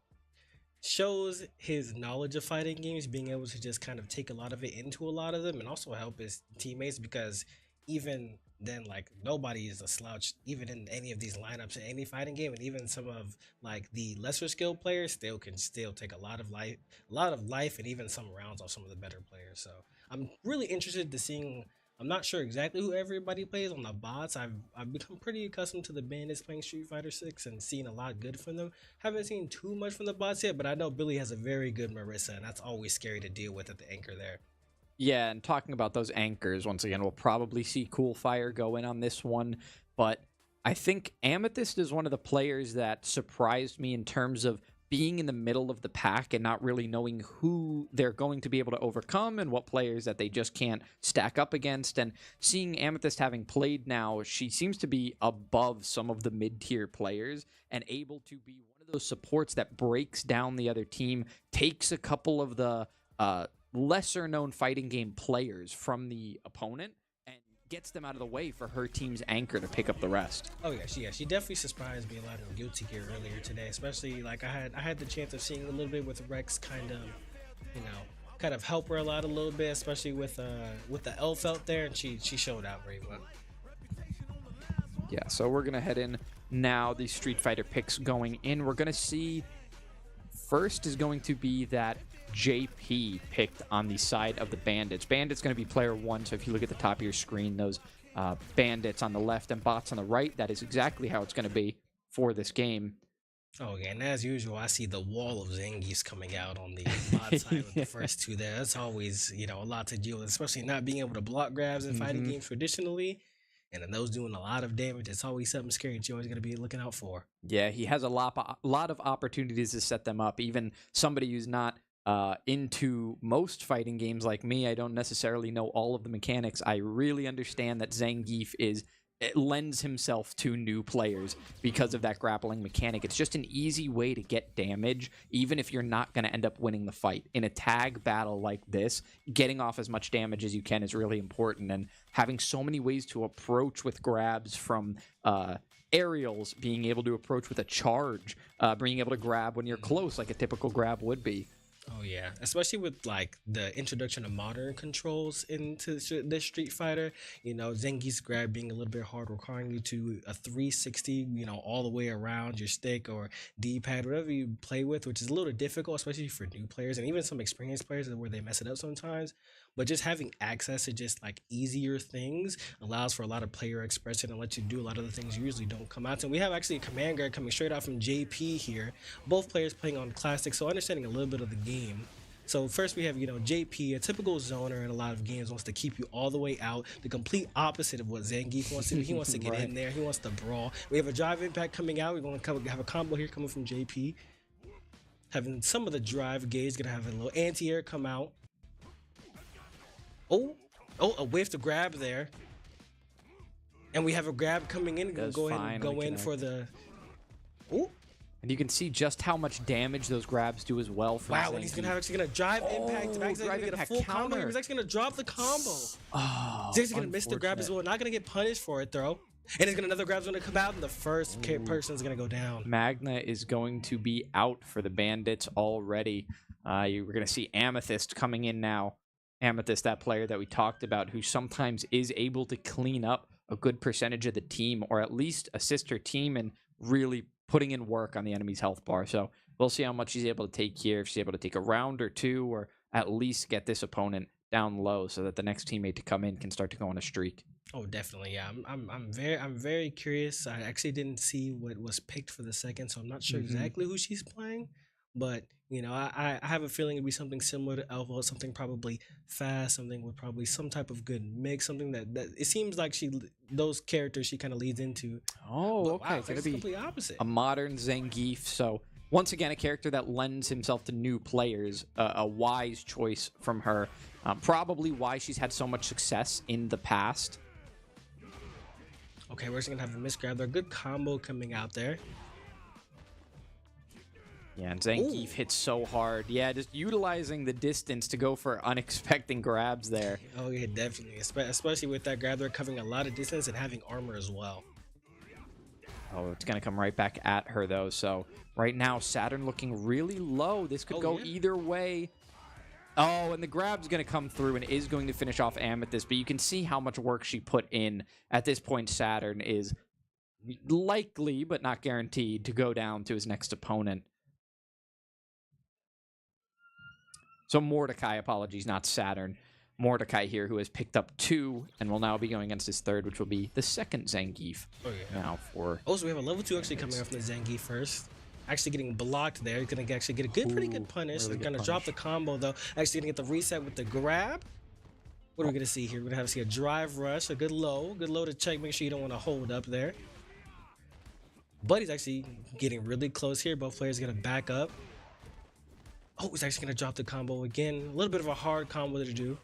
shows his knowledge of fighting games, being able to just kind of take a lot of it into a lot of them and also help his teammates, because even then, like, nobody is a slouch even in any of these lineups in any fighting game, and even some of like the lesser skilled players can take a lot of life and even some rounds off some of the better players. So I'm really interested to seeing. I'm not sure exactly who everybody plays on the bots. I've become pretty accustomed to the Bandits playing Street Fighter 6 and seeing a lot good from them. Haven't seen too much from the bots yet, but I know Billy has a very good Marissa, and that's always scary to deal with at the anchor there. Yeah, and talking about those anchors, once again, we'll probably see Cool Fire go in on this one, but I think Amethyst is one of the players that surprised me in terms of being in the middle of the pack and not really knowing who they're going to be able to overcome and what players that they just can't stack up against. And seeing Amethyst having played now, she seems to be above some of the mid-tier players and able to be one of those supports that breaks down the other team, takes a couple of the lesser-known fighting game players from the opponent, and gets them out of the way for her team's anchor to pick up the rest. Oh yeah, she definitely surprised me a lot in Guilty Gear earlier today, especially like I had the chance of seeing a little bit with Rex kind of help her a little bit, especially with the elf out there, and she showed out very well. Yeah, so we're gonna head in now. The Street Fighter picks going in. We're gonna see first is going to be that JP picked on the side of the Bandits. Bandits going to be player one, so if you look at the top of your screen, those Bandits on the left and bots on the right, that is exactly how it's going to be for this game. Oh yeah, and as usual, I see the wall of Zangiefs coming out on the bot side with the first two there. That's always, a lot to deal with, especially not being able to block grabs in fighting games traditionally. And then those doing a lot of damage, it's always something scary that you're always going to be looking out for. Yeah, he has a lot of opportunities to set them up. Even somebody who's not into most fighting games like me, I don't necessarily know all of the mechanics. I really understand that Zangief lends himself to new players because of that grappling mechanic. It's just an easy way to get damage, even if you're not going to end up winning the fight. In a tag battle like this, getting off as much damage as you can is really important, and having so many ways to approach with grabs, from aerials, being able to approach with a charge, being able to grab when you're close like a typical grab would be. Oh yeah, especially with like the introduction of modern controls into this Street Fighter. Zangief's grab being a little bit hard, requiring you to a 360, all the way around your stick or D-pad, whatever you play with, which is a little difficult, especially for new players and even some experienced players where they mess it up sometimes. But just having access to just like easier things allows for a lot of player expression and lets you do a lot of the things you usually don't come out to. And we have actually a command guard coming straight out from JP here. Both players playing on classic, so understanding a little bit of the game. So first we have, JP, a typical zoner in a lot of games, wants to keep you all the way out, the complete opposite of what Zangief wants to do. He wants to get in there. He wants to brawl. We have a drive impact coming out. We're going to have a combo here coming from JP. Having some of the drive gauge, going to have a little anti-air come out. Oh, a whiff to grab there. And we have a grab coming in. Go ahead and go in for the... Oh. And you can see just how much damage those grabs do as well. From wow, and he's actually going to drive impact. He's going to get a full combo. He's actually going to drop the combo. Oh, He's actually going to miss the grab as well. Not going to get punished for it, though. And it's gonna another grab's gonna come out, and the first person's gonna go down. Magna is going to be out for the Bandits already. We're going to see Amethyst coming in now. Amethyst, that player that we talked about, who sometimes is able to clean up a good percentage of the team, or at least assist her team in really putting in work on the enemy's health bar. So we'll see how much she's able to take here. If she's able to take a round or two, or at least get this opponent down low so that the next teammate to come in can start to go on a streak. Oh, definitely, yeah. I'm very curious. I actually didn't see what was picked for the second, so I'm not sure exactly who she's playing. But you know, I have a feeling it'd be something similar to Elvo, something probably fast, something with probably some type of good mix, something that it seems like those characters she kind of leads into. Oh, But, okay. wow, It's going to the be complete opposite. a modern Zangief. So once again, a character that lends himself to new players. A wise choice from her. Probably why she's had so much success in the past. Okay, we're just gonna have a misgrab there. Good combo coming out there. Yeah, and Zangief hits so hard. Yeah, just utilizing the distance to go for unexpected grabs there. Oh yeah, definitely. Especially with that grab, they're covering a lot of distance and having armor as well. Oh, it's going to come right back at her, though. So right now, Saturn looking really low. This could go either way. Oh, and the grab's going to come through and is going to finish off Amethyst. But you can see how much work she put in. At this point, Saturn is likely, but not guaranteed, to go down to his next opponent. So Mordecai, apologies, not Saturn. Mordecai here, who has picked up 2 and will now be going against his third, which will be the second Zangief. Oh, yeah. Now for... Oh, so we have a level 2 actually coming off from the Zangief first. Actually getting blocked there. He's going to actually get a pretty good punish. Really He's going to drop the combo, though. Actually going to get the reset with the grab. What are we going to see here? We're going to have to see a drive rush, a good low to check. Make sure you don't want to hold up there. But he's actually getting really close here. Both players going to back up. Oh, he's actually going to drop the combo again. A little bit of a hard combo to do.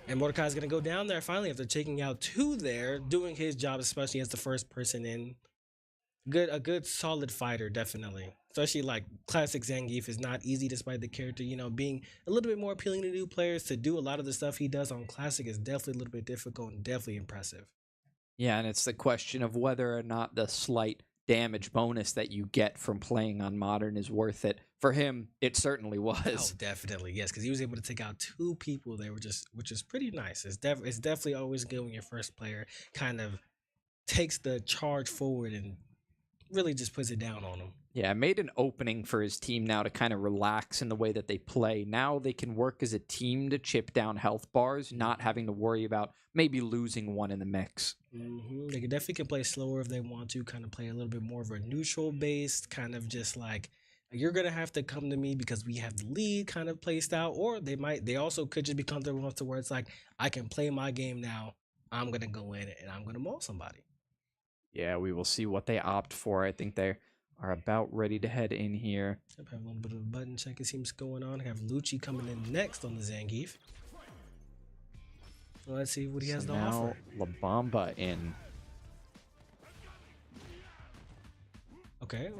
And Mordecai's going to go down there finally after taking out 2 there, doing his job, especially as the first person in. A good solid fighter, definitely. Especially like classic Zangief is not easy despite the character, you know, being a little bit more appealing to new players. To do a lot of the stuff he does on classic is definitely a little bit difficult and definitely impressive. Yeah, and it's the question of whether or not the slight damage bonus that you get from playing on modern is worth it. For him, it certainly was. Oh, definitely, yes, because he was able to take out 2 people there, which is pretty nice. It's definitely always good when your first player kind of takes the charge forward and really just puts it down on him. Yeah, it made an opening for his team now to kind of relax in the way that they play. Now they can work as a team to chip down health bars, not having to worry about maybe losing one in the mix. They definitely can play slower if they want to, kind of play a little bit more of a neutral based, kind of just like, you're going to have to come to me because we have the lead kind of placed out. Or they also could just be comfortable enough to where it's like, I can play my game now. I'm going to go in and I'm going to maul somebody. Yeah, we will see what they opt for. I think they are about ready to head in here. I have a little bit of a button check, it seems, going on. I have Lucci coming in next on the Zangief. Well, let's see what he has to offer. La Bamba in. Okay.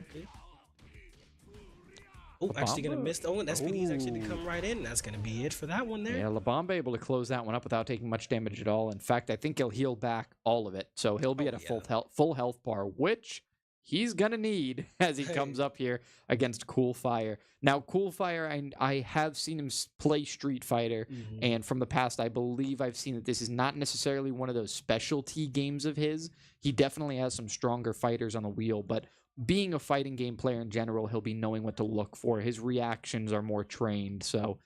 Oh, actually going to miss. Oh, and SPD's actually going to come right in. That's going to be it for that one there. Yeah, La Bamba able to close that one up without taking much damage at all. In fact, I think he'll heal back all of it. So he'll be at a full health bar, which he's going to need as he comes up here against Cool Fire. Now, Cool Fire, I have seen him play Street Fighter, and from the past, I believe I've seen that this is not necessarily one of those specialty games of his. He definitely has some stronger fighters on the wheel, but being a fighting game player in general, he'll be knowing what to look for. His reactions are more trained, so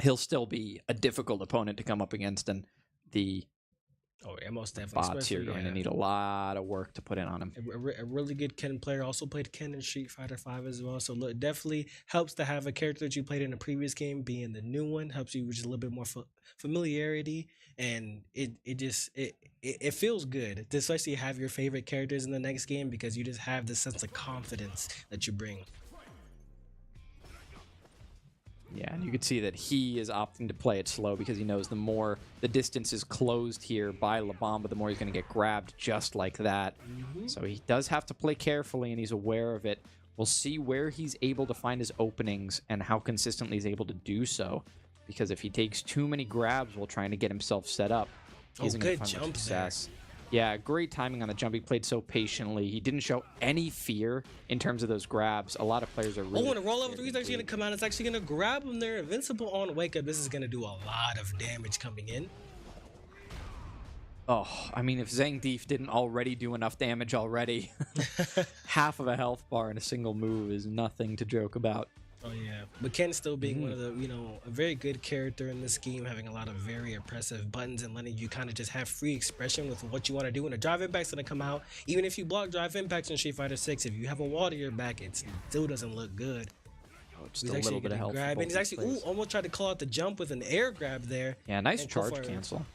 he'll still be a difficult opponent to come up against, and the most definitely. bots here are going to need a lot of work to put in on him. A really good Ken player. Also played Ken in Street Fighter 5 as well. So look, definitely helps to have a character that you played in a previous game be in the new one. Helps you with just a little bit more familiarity, and it feels good to especially have your favorite characters in the next game because you just have this sense of confidence that you bring. Yeah, and you can see that he is opting to play it slow because he knows the more the distance is closed here by La Bamba, the more he's going to get grabbed just like that. So he does have to play carefully, and he's aware of it. We'll see where he's able to find his openings and how consistently he's able to do so. Because if he takes too many grabs while trying to get himself set up, he isn't going to find much success. Yeah, great timing on the jump. He played so patiently. He didn't show any fear in terms of those grabs. A lot of players are really. Oh, and a roll over 3 is actually going to come out. It's actually going to grab him there. Invincible on wake up. This is going to do a lot of damage coming in. Oh, I mean, if Zangief didn't already do enough damage already, half of a health bar in a single move is nothing to joke about. Oh, yeah. But Ken still being one of the, a very good character in this game, having a lot of very impressive buttons and letting you kind of just have free expression with what you want to do. And a drive impact's going to come out. Even if you block drive impacts in Street Fighter 6, if you have a wall to your back, it still doesn't look good. Oh, just a little bit of help. And he's actually, almost tried to call out the jump with an air grab there. Yeah, nice charge cancel.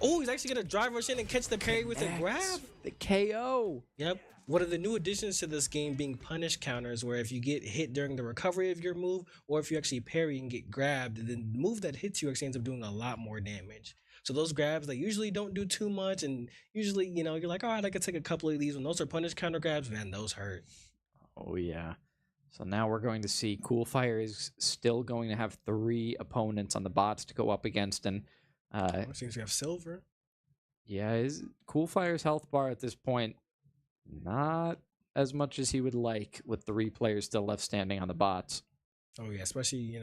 Oh, he's actually going to drive rush in and catch the parry with a grab. The KO. Yep. One of the new additions to this game being punish counters, where if you get hit during the recovery of your move, or if you actually parry and get grabbed, then the move that hits you actually ends up doing a lot more damage. So those grabs, they usually don't do too much, and usually, you're like, all right, I could take a couple of these. When those are punish counter grabs, man, those hurt. Oh, yeah. So now we're going to see Cool Fire is still going to have 3 opponents on the bots to go up against, and it seems we have Silver. Yeah, Cool Fire's health bar at this point, not as much as he would like, with 3 players still left standing on the bots. Oh, yeah, especially,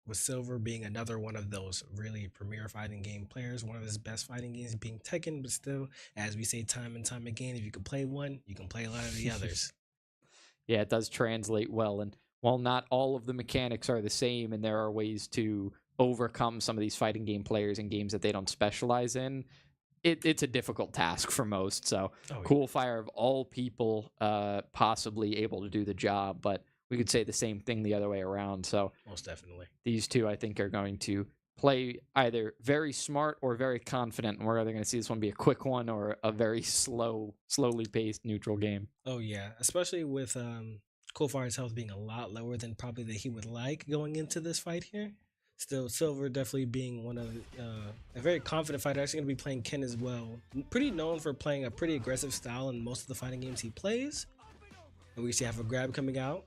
with Silver being another one of those really premier fighting game players, one of his best fighting games being Tekken, but still, as we say time and time again, if you can play one, you can play a lot of the others. Yeah, it does translate well, and while not all of the mechanics are the same, and there are ways to overcome some of these fighting game players in games that they don't specialize in, it's a difficult task for most. So Cool Fire, of all people, possibly able to do the job, but we could say the same thing the other way around. So most definitely, these two, I think, are going to play either very smart or very confident, and we're either going to see this one be a quick one or a very slowly paced neutral game. Oh yeah, especially with Cool Fire's health being a lot lower than probably that he would like going into this fight here. Still, Silver definitely being one of a very confident fighter. Actually going to be playing Ken as well. Pretty known for playing a pretty aggressive style in most of the fighting games he plays. And we see have a grab coming out.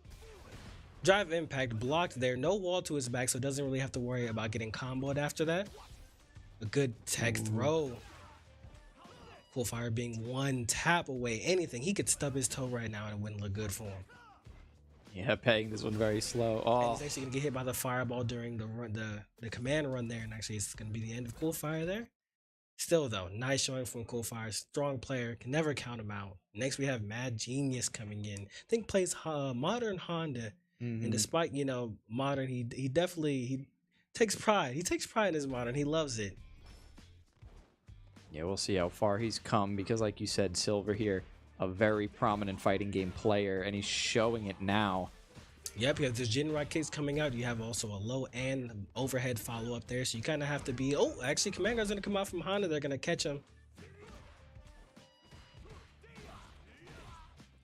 Drive impact blocked there. No wall to his back, so doesn't really have to worry about getting comboed after that. A good tech throw. Cool Fire being one tap away. Anything. He could stub his toe right now and it wouldn't look good for him. Yeah, paying this one very slow. Oh, and he's actually gonna get hit by the fireball during the run, the command run there, and actually it's gonna be the end of Cool Fire there. Still though, nice showing from Cool Fire. Strong player, can never count him out. Next we have Mad Genius coming in. I think plays modern Honda, and despite modern, he definitely takes pride. He takes pride in his modern. He loves it. Yeah, we'll see how far he's come because, like you said, Silver here, a very prominent fighting game player, and he's showing it now. Yep, you have this Jinrai kicks coming out. You have also a low and overhead follow up there, so you kind of have to be. Oh, actually, Command Guard's gonna come out from Honda. They're gonna catch him.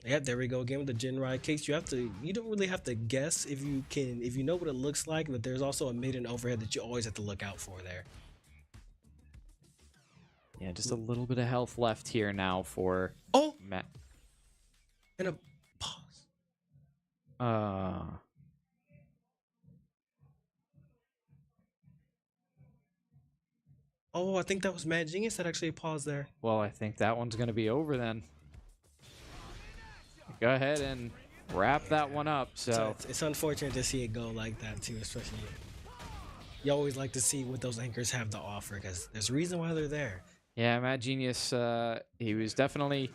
Yep, there we go again with the Jinrai kicks. You don't really have to guess if you know what it looks like, but there's also a mid and overhead that you always have to look out for there. Yeah, just a little bit of health left here now for Matt. And a pause. Oh, I think that was Mad Genius that actually paused there. Well, I think that one's going to be over then. Go ahead and wrap that one up. So it's unfortunate to see it go like that too, especially. You always like to see what those anchors have to offer because there's a reason why they're there. Yeah, Mad Genius, he was definitely,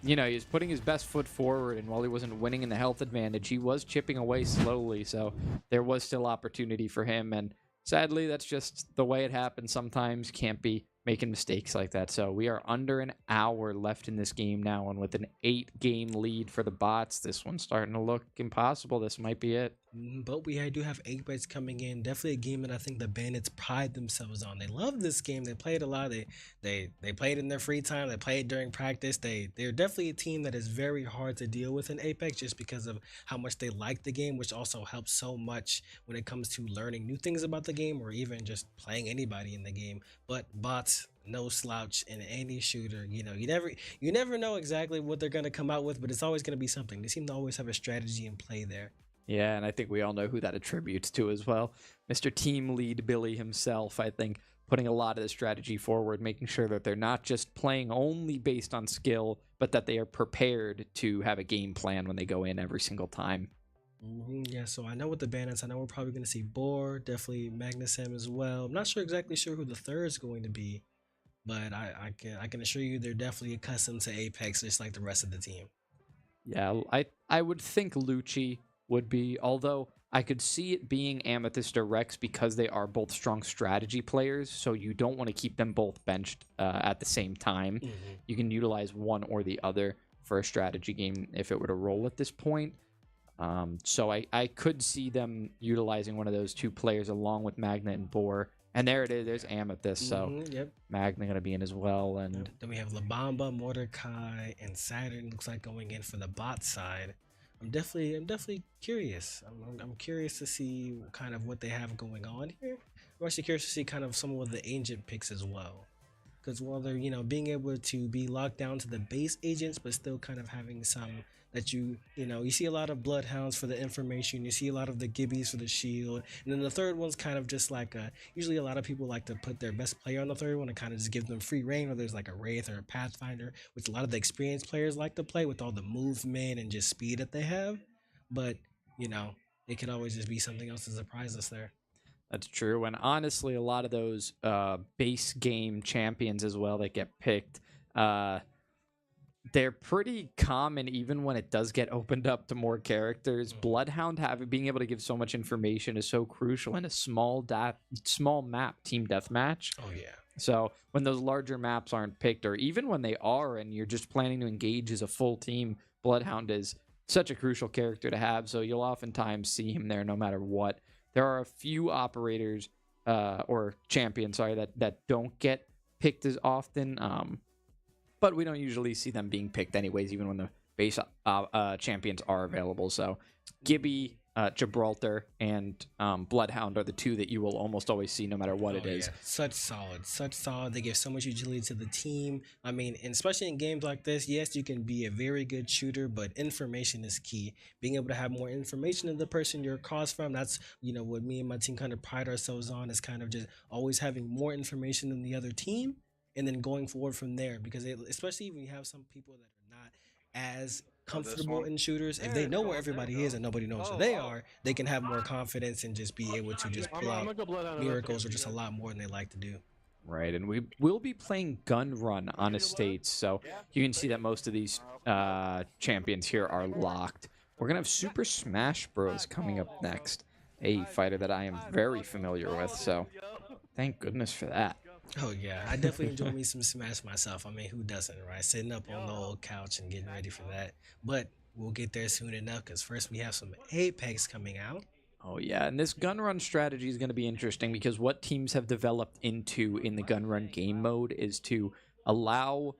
he was putting his best foot forward, and while he wasn't winning in the health advantage, he was chipping away slowly, so there was still opportunity for him, and sadly, that's just the way it happens sometimes. Can't be making mistakes like that. So we are under an hour left in this game now, and with an 8-game lead for the bots, this one's starting to look impossible. This might be it. But we do have 8-bits coming in. Definitely a game that I think the Bandits pride themselves on. They love this game. They play it a lot. They play it in their free time. They play it during practice. They're definitely a team that is very hard to deal with in Apex just because of how much they like the game, which also helps so much when it comes to learning new things about the game or even just playing anybody in the game. But bots, no slouch in any shooter. You never know exactly what they're going to come out with, but it's always going to be something. They seem to always have a strategy in play there. Yeah, and I think we all know who that attributes to as well. Mr. Team Lead Billy himself, I think, putting a lot of the strategy forward, making sure that they're not just playing only based on skill, but that they are prepared to have a game plan when they go in every single time. Yeah, so I know with the Bandits, I know we're probably going to see Boar, definitely Magnusem as well. I'm not exactly sure who the third is going to be, but I can assure you they're definitely accustomed to Apex just like the rest of the team. Yeah, I would think Lucci would be, although I could see it being Amethyst or Rex because they are both strong strategy players, so you don't want to keep them both benched at the same time. You can utilize one or the other for a strategy game if it were to roll at this point. So I could see them utilizing one of those two players along with Magna and Boar. And there it is. There's Amethyst. So Magna going to be in as well. And then we have Labamba, Mordecai, and Saturn. Looks like going in for the bot side. I'm definitely curious. I'm curious to see kind of what they have going on here. I'm actually curious to see kind of some of the agent picks as well. Because while they're, being able to be locked down to the base agents, but still kind of having some that you see a lot of Bloodhounds for the information, you see a lot of the Gibbies for the shield, and then the third one's kind of just like usually a lot of people like to put their best player on the third one and kind of just give them free reign, or there's like a Wraith or a Pathfinder, which a lot of the experienced players like to play with all the movement and just speed that they have. But, it could always just be something else to surprise us there. That's true. And honestly, a lot of those base game champions as well that get picked, they're pretty common even when it does get opened up to more characters. Bloodhound being able to give so much information is so crucial in a small map team deathmatch. Oh, yeah. So when those larger maps aren't picked, or even when they are and you're just planning to engage as a full team, Bloodhound is such a crucial character to have. So you'll oftentimes see him there no matter what. There are a few operators or champions, that don't get picked as often. But we don't usually see them being picked anyways, even when the base champions are available. So Gibby, Gibraltar, and Bloodhound are the two that you will almost always see no matter what it is. Yeah. Such solid. They give so much utility to the team. I mean, and especially in games like this, yes, you can be a very good shooter, but information is key. Being able to have more information of the person you're across from, that's, what me and my team kind of pride ourselves on, is kind of just always having more information than the other team. And then going forward from there, because especially when you have some people that are not as comfortable in shooters, if they know where everybody is and nobody knows who they are, they can have more confidence and just be able to just pull out miracles or just a lot more than they like to do. Right, and we will be playing Gun Run on estates, so you can see that most of these champions here are locked. We're going to have Super Smash Bros. Coming up next, a fighter that I am very familiar with, so thank goodness for that. Oh, yeah. I definitely enjoy me some Smash myself. I mean, who doesn't, right? Sitting up on the old couch and getting ready for that. But we'll get there soon enough, because first we have some Apex coming out. Oh, yeah. And this gun run strategy is going to be interesting, because what teams have developed into in the gun run game mode is to allow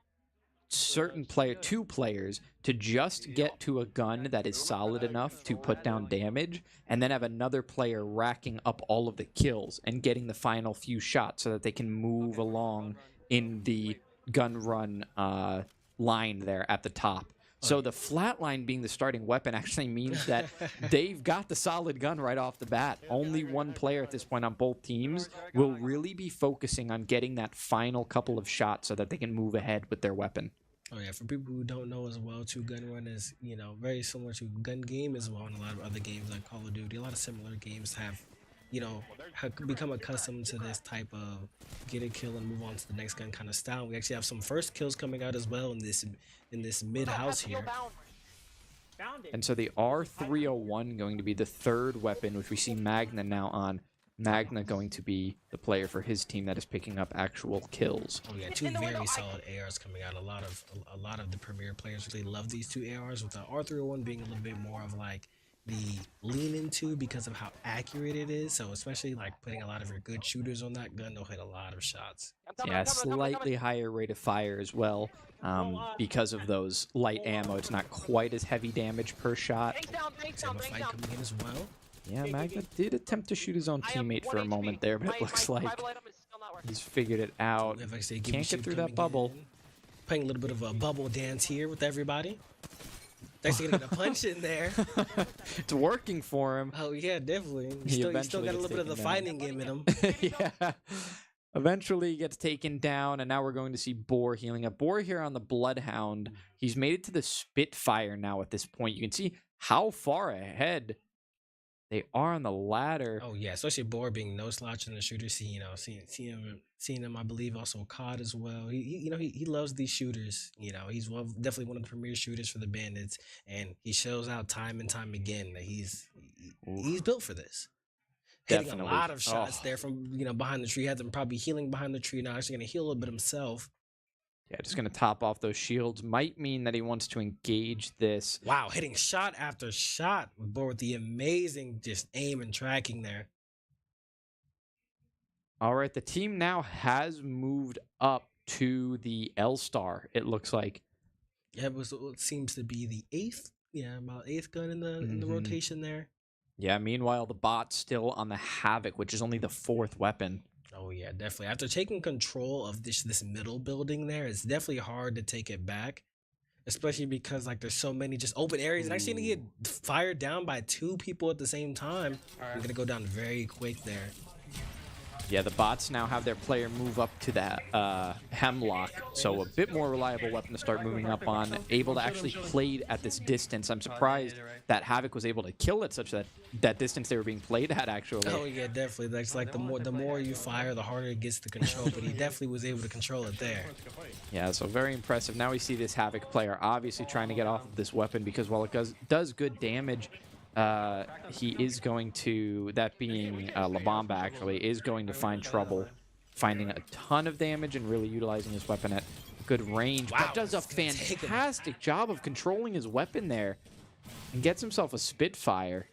two players to just get to a gun that is solid enough to put down damage, and then have another player racking up all of the kills and getting the final few shots so that they can move along in the gun run line there at the top. So the flatline being the starting weapon actually means that they've got the solid gun right off the bat. Only one player at this point on both teams will really be focusing on getting that final couple of shots so that they can move ahead with their weapon. Oh, yeah. For people who don't know as well, too, Gun Run is, very similar to Gun Game as well, and a lot of other games like Call of Duty. A lot of similar games have become accustomed to this type of get a kill and move on to the next gun kind of style. We actually have some first kills coming out as well in this mid house here. And so the R301 going to be the third weapon, which we see Magna now on. Magna going to be the player for his team that is picking up actual kills. Oh yeah, two very solid ARs coming out. A lot of the premier players really love these two ARs, with the R301 being a little bit more of like the lean into because of how accurate it is. So especially like putting a lot of your good shooters on that gun, they'll hit a lot of shots. Yeah, slightly higher rate of fire as well. Because of those light ammo, it's not quite as heavy damage per shot. Same fight coming in as well. Yeah, Magna did attempt to shoot his own teammate for a moment there, but it looks like he's figured it out. Can't get through that bubble. Playing a little bit of a bubble dance here with everybody. Actually gonna get a punch in there. It's working for him. Oh yeah, definitely. He still got a little bit of the fighting game in him. Yeah. Eventually he gets taken down, and now we're going to see Boar healing up. Boar here on the Bloodhound. He's made it to the Spitfire now at this point. You can see how far ahead they are on the ladder. Oh yeah, especially Boar being no slouch in the shooter. Seeing him, I believe also COD as well. He loves these shooters. He's definitely one of the premier shooters for the Bandits, and he shows out time and time again that he's built for this. Hitting Definitely. a lot of shots there from behind the tree. Had them probably healing behind the tree. Now actually gonna heal a little bit himself. Yeah, just going to top off those shields. Might mean that he wants to engage this. Wow, hitting shot after shot with Boar with the amazing just aim and tracking there. All right, the team now has moved up to the L-Star, it looks like. Yeah, it was what seems to be the about eighth gun in the rotation there. Yeah, meanwhile, the bot's still on the Havoc, which is only the 4th weapon. Oh, yeah, definitely. After taking control of this middle building there, it's definitely hard to take it back, especially because there's so many just open areas. And actually going to get fired down by 2 people at the same time. We're going to go down very quick there. Yeah, the bots now have their player move up to that Hemlock, so a bit more reliable weapon to start moving up on, able to actually play at this distance. I'm surprised that Havoc was able to kill it such that distance they were being played at, actually. Oh, yeah, definitely. That's the more you fire, the harder it gets to control, but he definitely was able to control it there. Yeah, so very impressive. Now we see this Havoc player obviously trying to get off of this weapon because while it does good damage, he is going to, that being La Bomba actually, is going to find trouble finding a ton of damage and really utilizing his weapon at good range. Wow, but does a fantastic job of controlling his weapon there and gets himself a Spitfire.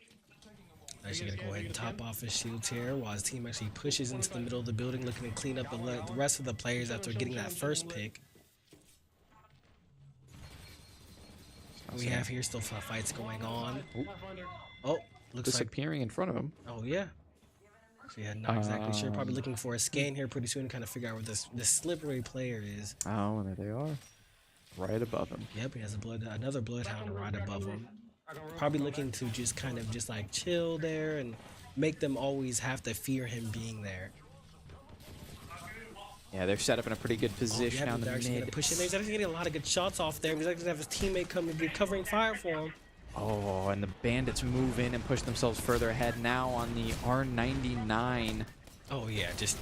Actually gonna go ahead and top off his shields here while his team actually pushes into the middle of the building looking to clean up the rest of the players after getting that first pick. We have here still fights going on. Oh, looks disappearing in front of him. Oh yeah. So yeah, not exactly sure. Probably looking for a scan here pretty soon to kind of figure out where this slippery player is. Oh, and there they are, right above him. Yep, he has another Bloodhound right above him. Probably looking to just kind of just chill there and make them always have to fear him being there. Yeah, they're set up in a pretty good position on the mid. Gonna push in there. He's actually getting a lot of good shots off there. He's actually gonna have his teammate come and be covering fire for him. Oh, and the Bandits move in and push themselves further ahead now on the R99. Oh yeah, just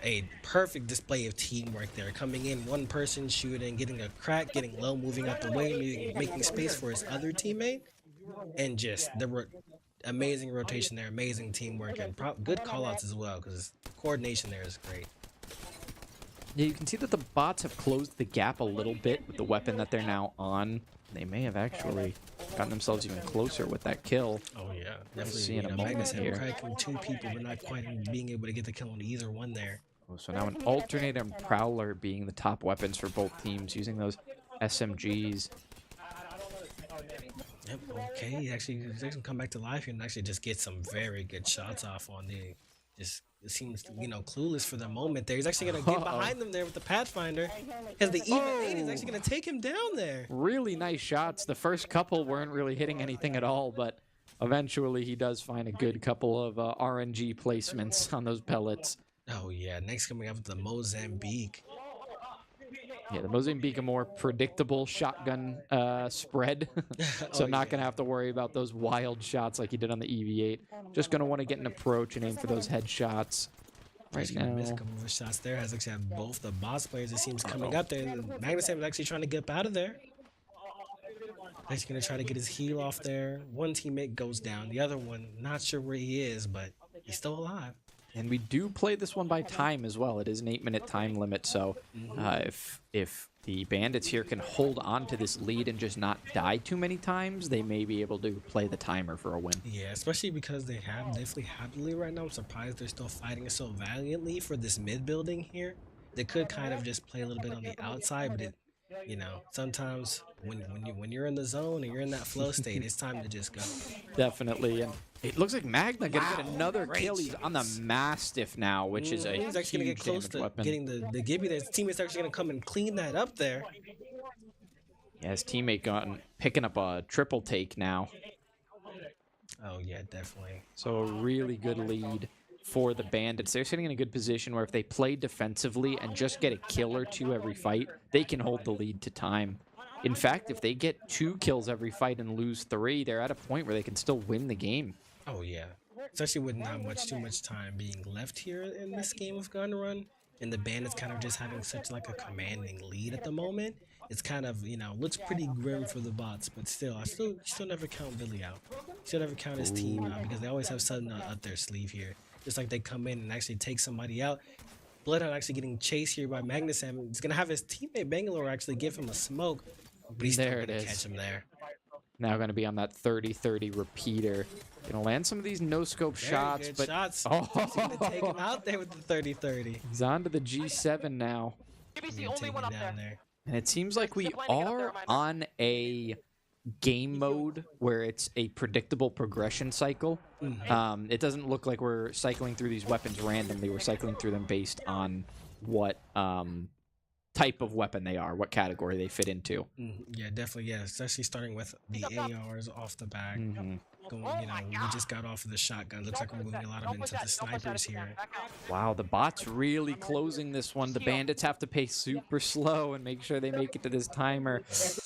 a perfect display of teamwork there. Coming in, one person shooting, getting a crack, getting low, moving out the way, making space for his other teammate, and just the amazing rotation there, amazing teamwork, and good call-outs as well because coordination there is great. Yeah, you can see that the bots have closed the gap a little bit with the weapon that they're now on. They may have actually gotten themselves even closer with that kill. Oh yeah, definitely. See in a moment here. Cracking 2 people, but not quite being able to get the kill on either one there. Oh, so now an Alternator and Prowler being the top weapons for both teams, using those SMGs. Yep. Okay. He's actually come back to life and actually just get some very good shots off on the. Just it seems clueless for the moment there. He's actually gonna get behind them there with the Pathfinder, because the even 8 is actually gonna take him down there. Really nice shots. The first couple weren't really hitting anything at all, but eventually he does find a good couple of RNG placements on those pellets. Oh yeah. Next coming up with the Mozambique. Yeah, the Mozambique, a more predictable shotgun spread. So not going to have to worry about those wild shots like he did on the EV8. Just going to want to get an approach and aim for those headshots. Right now. Miss a couple of shots there. Has actually had both the boss players, it seems, coming up there. Magnus is actually trying to get out of there. He's going to try to get his heal off there. One teammate goes down. The other one, not sure where he is, but he's still alive. And we do play this one by time as well. It is an 8-minute time limit, so if the Bandits here can hold on to this lead and just not die too many times, they may be able to play the timer for a win. Yeah, especially because they definitely have the lead right now. I'm surprised they're still fighting so valiantly for this mid building here. They could kind of just play a little bit on the outside, but sometimes when you're in the zone and you're in that flow state, it's time to just go. Definitely, and it looks like Magna gonna get another kill. He's on the Mastiff now, which is a he's actually gonna get close to weapon. Getting the Gibby there. His teammate's actually gonna come and clean that up there. Yeah, his teammate picking up a triple take now. Oh yeah, definitely. So a really good lead for the Bandits. They're sitting in a good position where if they play defensively and just get a kill or two every fight, they can hold the lead to time. In fact, if they get 2 kills every fight and lose 3, they're at a point where they can still win the game. Oh yeah, especially with not too much time being left here in this game of Gun Run, and the Bandits kind of just having such like a commanding lead at the moment. It's kind of, you know, looks pretty grim for the bots, but still, I still never count Billy out. Still never count his team out because they always have something up their sleeve here. Just like they come in and actually take somebody out. Bloodhound actually getting chased here by Magnus. He's gonna have his teammate Bangalore actually give him a smoke, but he's still gonna catch him there. Now going to be on that 30-30 repeater. Going to land some of these no-scope shots. Good but shots. Oh. He's going to take him out there with the 30-30. He's on to the G7 now. And it seems like we are on a game mode where it's a predictable progression cycle. It doesn't look like we're cycling through these weapons randomly. We're cycling through them based on what type of weapon they are, what category they fit into. Yeah, definitely. Yeah, especially starting with the ARs off the back. Going, you know, we just got off of the shotgun. Looks like we're moving a lot of into the snipers here. Wow, the bot's really closing this one. The Bandits have to pace super slow and make sure they make it to this timer.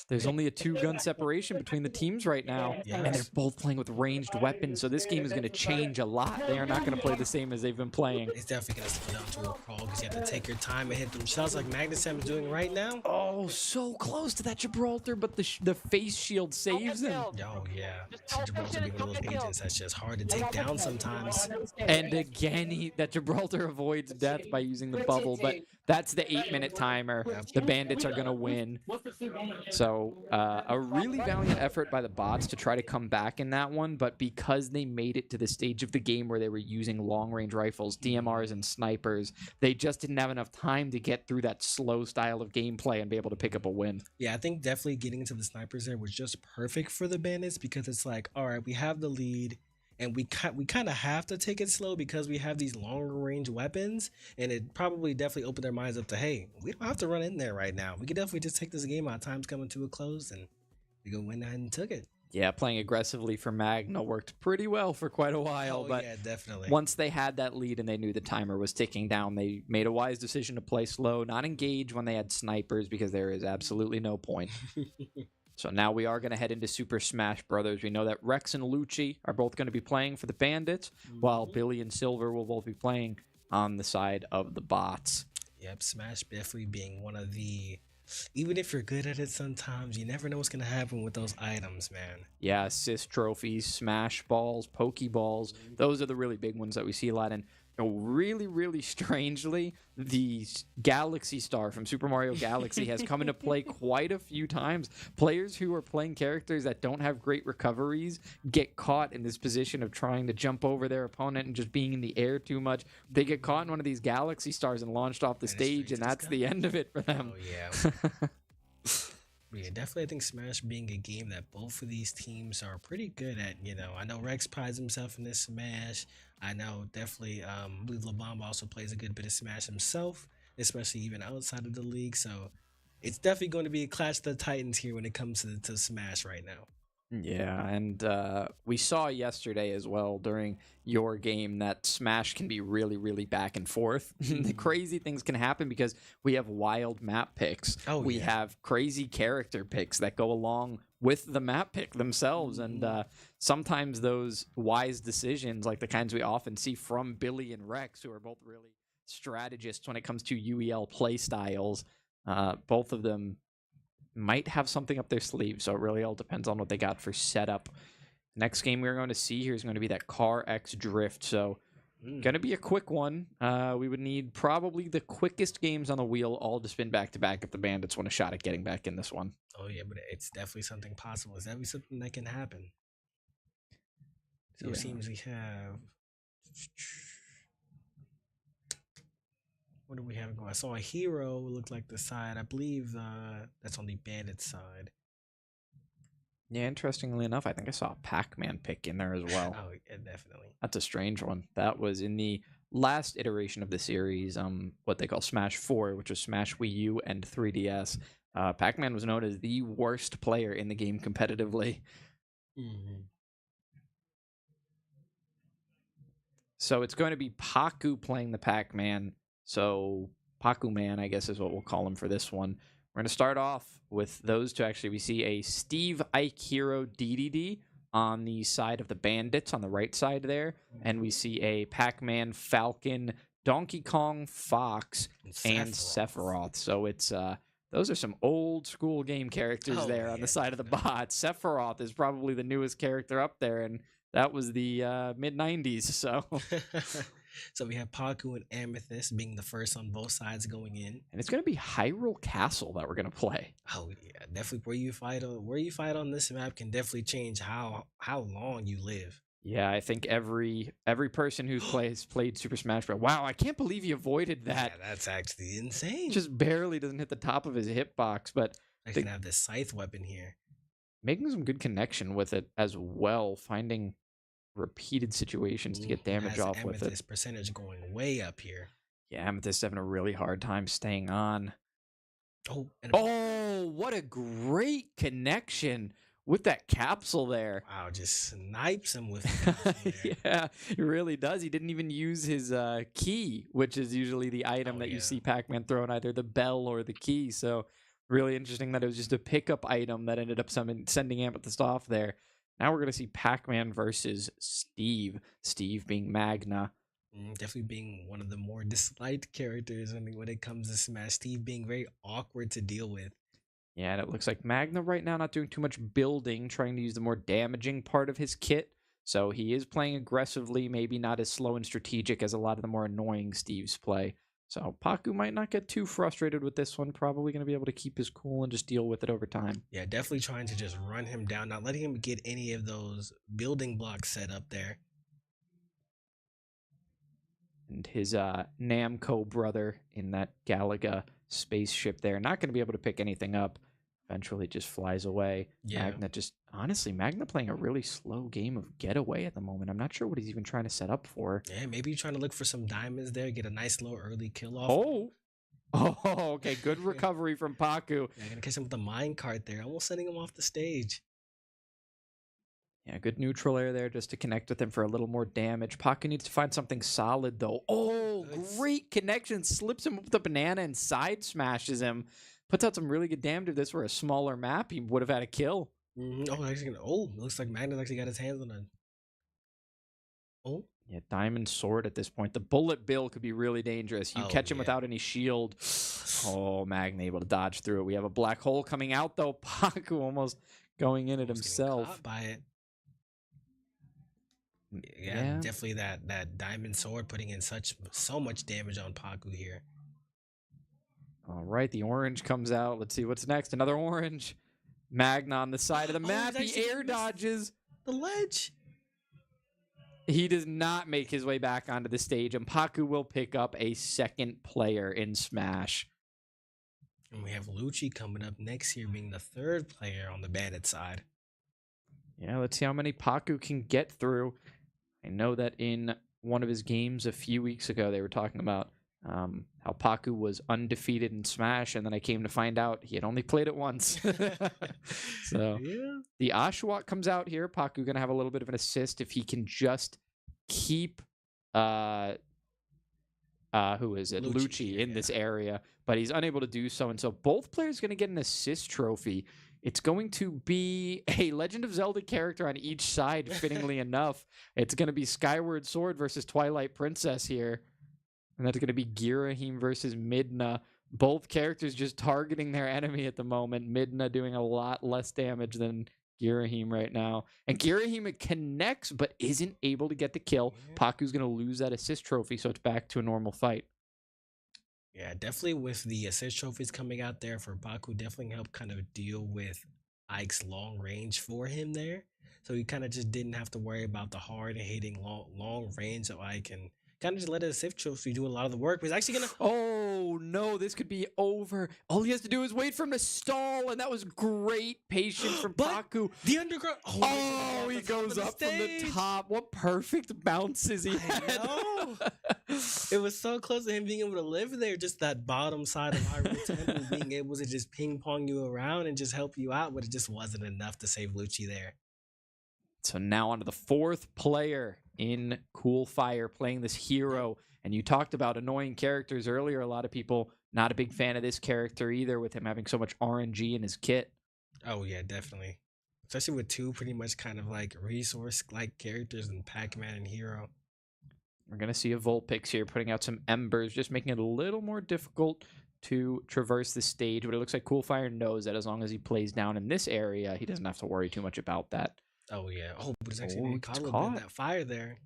There's only a 2-gun separation between the teams right now, and they're both playing with ranged weapons, so this game is going to change a lot. They are not going to play the same as they've been playing. It's definitely going to slow down to a crawl because you have to take your time and hit them shots like Magnus is doing right now. Oh, so close to that Gibraltar, but the face shield saves him. Oh, yeah. Gibraltar being one of those agents that's just hard to take down sometimes. And again, that Gibraltar avoids death by using the bubble, but that's the 8-minute timer. The Bandits are going to win. So a really valiant effort by the bots to try to come back in that one, but because they made it to the stage of the game where they were using long-range rifles, DMRs, and snipers, they just didn't have enough time to get through that slow style of gameplay and be able to pick up a win. Yeah, I think definitely getting into the snipers there was just perfect for the Bandits because it's like, all right, we have the lead, and we kind of have to take it slow because we have these longer range weapons, and it probably definitely opened their minds up to, hey, we don't have to run in there right now. We could definitely just take this game out. Time's coming to a close, and we go win that and took it. Yeah, playing aggressively for Magna worked pretty well for quite a while, but yeah, definitely. Once they had that lead and they knew the timer was ticking down, they made a wise decision to play slow, not engage when they had snipers because there is absolutely no point. So now we are going to head into Super Smash Brothers. We know that Rex and Lucci are both going to be playing for the Bandits, while Billy and Silver will both be playing on the side of the bots. Yep, Smash definitely being one of the... Even if you're good at it sometimes, you never know what's going to happen with those items, man. Yeah, assist trophies, Smash Balls, Pokeballs. Those are the really big ones that we see a lot. And really, really strangely, the Galaxy Star from Super Mario Galaxy has come into play quite a few times. Players who are playing characters that don't have great recoveries get caught in this position of trying to jump over their opponent and just being in the air too much. They get caught in one of these Galaxy Stars and launched off the stage, and that's the end of it for them. Oh, yeah. Yeah, definitely. I think Smash being a game that both of these teams are pretty good at. You know, I know Rex prides himself in this Smash. I know definitely, I believe LaBamba also plays a good bit of Smash himself, especially even outside of the league. So it's definitely going to be a clash of the Titans here when it comes to Smash right now. Yeah, and we saw yesterday as well during your game that Smash can be really, really back and forth. The crazy things can happen because we have wild map picks. We have crazy character picks that go along with the map pick themselves. And sometimes those wise decisions, like the kinds we often see from Billy and Rex, who are both really strategists when it comes to UEL play styles, both of them might have something up their sleeve, so it really all depends on what they got for setup. Next game we're going to see here is going to be that Car X Drift, so going to be a quick one. We would need probably the quickest games on the wheel all to spin back-to-back if the Bandits want a shot at getting back in this one. Oh, yeah, but it's definitely something possible. It's definitely something that can happen. So it seems we have... What do we have going? I saw a hero. It looked like the side. I believe that's on the Bandit side. Yeah, interestingly enough, I think I saw a Pac-Man pick in there as well. Oh, yeah, definitely. That's a strange one. That was in the last iteration of the series, what they call Smash 4, which was Smash Wii U and 3DS. Pac-Man was known as the worst player in the game competitively. So it's going to be Paku playing the Pac-Man. So Paku Man, I guess, is what we'll call him for this one. We're going to start off with those two. Actually, we see a Steve Ike Hero DDD on the side of the Bandits on the right side there. And we see a Pac-Man, Falcon, Donkey Kong, Fox, and Sephiroth. So it's those are some old school game characters there on the side of the bot. Sephiroth is probably the newest character up there, and that was the mid-90s. So so we have Paku and Amethyst being the first on both sides going in. And it's going to be Hyrule Castle that we're going to play. Oh yeah, definitely where you fight on this map can definitely change how long you live. Yeah, I think every person who's played Super Smash Bros. Wow, I can't believe he avoided that. Yeah, that's actually insane. Just barely doesn't hit the top of his hitbox, but I can have this scythe weapon here. Making some good connection with it as well, finding repeated situations to get damage off with it. This percentage going way up here. Yeah, Amethyst having a really hard time staying on. Oh, what a great connection with that capsule there. Wow, just snipes him with the capsule there. Yeah, he really does. He didn't even use his key, which is usually the item that you see Pac-Man throwing, either the bell or the key. So really interesting that it was just a pickup item that ended up sending Amethyst off there. Now we're going to see Pac-Man versus Steve. Steve being Magna. Definitely being one of the more disliked characters when it comes to Smash. Steve being very awkward to deal with. Yeah, and it looks like Magna right now not doing too much building, trying to use the more damaging part of his kit. So he is playing aggressively, maybe not as slow and strategic as a lot of the more annoying Steves play. So Paku might not get too frustrated with this one. Probably going to be able to keep his cool and just deal with it over time. Yeah, definitely trying to just run him down, not letting him get any of those building blocks set up there. And his Namco brother in that Galaga spaceship there, not going to be able to pick anything up. Eventually just flies away. Yeah. Magna playing a really slow game of Getaway at the moment. I'm not sure what he's even trying to set up for. Yeah, maybe you're trying to look for some diamonds there, get a nice little early kill off. Oh, okay. Good recovery from Paku. Yeah, gonna catch him with the minecart there, almost sending him off the stage. Yeah, good neutral air there just to connect with him for a little more damage. Paku needs to find something solid, though. Oh, great connection. Slips him with the banana and side smashes him. Puts out some really good damage. If this were a smaller map, he would have had a kill. Looks like Magnus actually got his hands on it. Yeah, Diamond Sword at this point. The Bullet Bill could be really dangerous. You catch him without any shield. Oh, Magna able to dodge through it. We have a black hole coming out, though. Paku almost going in it himself. Caught by it. Yeah, definitely that Diamond Sword putting in so much damage on Paku here. All right, the orange comes out. Let's see what's next. Another orange. Magna on the side of the map. He air dodges the ledge. He does not make his way back onto the stage, and Paku will pick up a second player in Smash. And we have Lucci coming up next here, being the third player on the Bandit side. Yeah, let's see how many Paku can get through. I know that in one of his games a few weeks ago, they were talking about how Paku was undefeated in Smash, and then I came to find out he had only played it once. So the Oshawott comes out here. Paku going to have a little bit of an assist if he can just keep who is it? Lucci in this area, but he's unable to do so, and so both players going to get an assist trophy. It's going to be a Legend of Zelda character on each side, fittingly enough. It's going to be Skyward Sword versus Twilight Princess here. And that's going to be Girahim versus Midna. Both characters just targeting their enemy at the moment. Midna doing a lot less damage than Girahim right now. And Girahim connects, but isn't able to get the kill. Paku's going to lose that assist trophy, so it's back to a normal fight. Yeah, definitely with the assist trophies coming out there for Paku, definitely helped kind of deal with Ike's long range for him there. So he kind of just didn't have to worry about the hard hitting long range of Ike, and kind of just let his assist trophy do a lot of the work. But he's actually going to... Oh, no, this could be over. All he has to do is wait for him to stall, and that was great patience from Paku. The underground... Oh, he goes up from the top. What perfect bounces he had. It was so close to him being able to live there, just that bottom side of Hyrule Temple, being able to just ping pong you around and just help you out, but it just wasn't enough to save Lucci there. So now on to the fourth player in Cool Fire playing this hero. And you talked about annoying characters earlier. A lot of people not a big fan of this character either, with him having so much RNG in his kit. Oh yeah, definitely. Especially with two pretty much kind of like resource-like characters in Pac-Man and Hero. We're going to see a Vulpix here putting out some embers, just making it a little more difficult to traverse the stage. But it looks like Cool Fire knows that as long as he plays down in this area, he doesn't have to worry too much about that. Oh yeah. Oh, but it's actually getting caught a little bit in that fire there.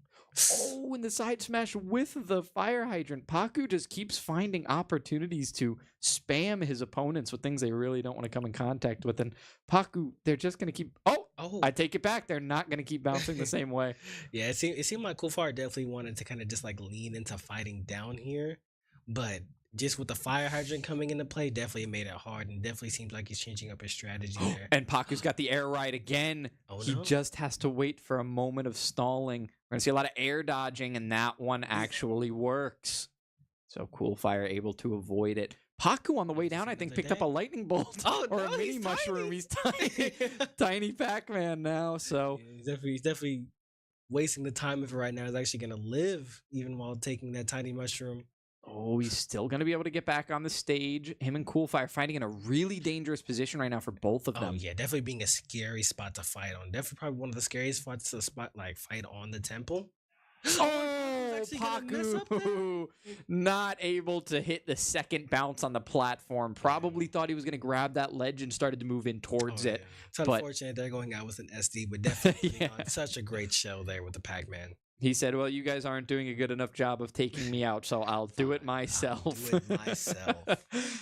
Oh, and the side smash with the fire hydrant. Paku just keeps finding opportunities to spam his opponents with things they really don't want to come in contact with. And Paku, they're just going to keep... Oh, I take it back. They're not going to keep bouncing the same way. Yeah, it seemed like Cool Fire definitely wanted to kind of just like lean into fighting down here. But just with the fire hydrant coming into play, definitely made it hard. And definitely seems like he's changing up his strategy there. And Paku's got the air ride again. He just has to wait for a moment of stalling. We're going to see a lot of air dodging, and that one actually works. So Cool Fire able to avoid it. Paku on the way down, I think, picked up a lightning bolt or a mini mushroom. He's tiny. Tiny Pac-Man now. So yeah, he's definitely wasting the time of it right now. He's actually going to live even while taking that tiny mushroom. Oh, he's still going to be able to get back on the stage. Him and Cool Fire fighting in a really dangerous position right now for both of them. Oh, yeah, definitely being a scary spot to fight on. Definitely probably one of the scariest spots to fight on the temple. Oh, Paku not able to hit the second bounce on the platform. Probably thought he was going to grab that ledge and started to move in towards it. It's unfortunate they're going out with an SD, but definitely on such a great show there with the Pac-Man. He said, well, you guys aren't doing a good enough job of taking me out, so I'll do it myself.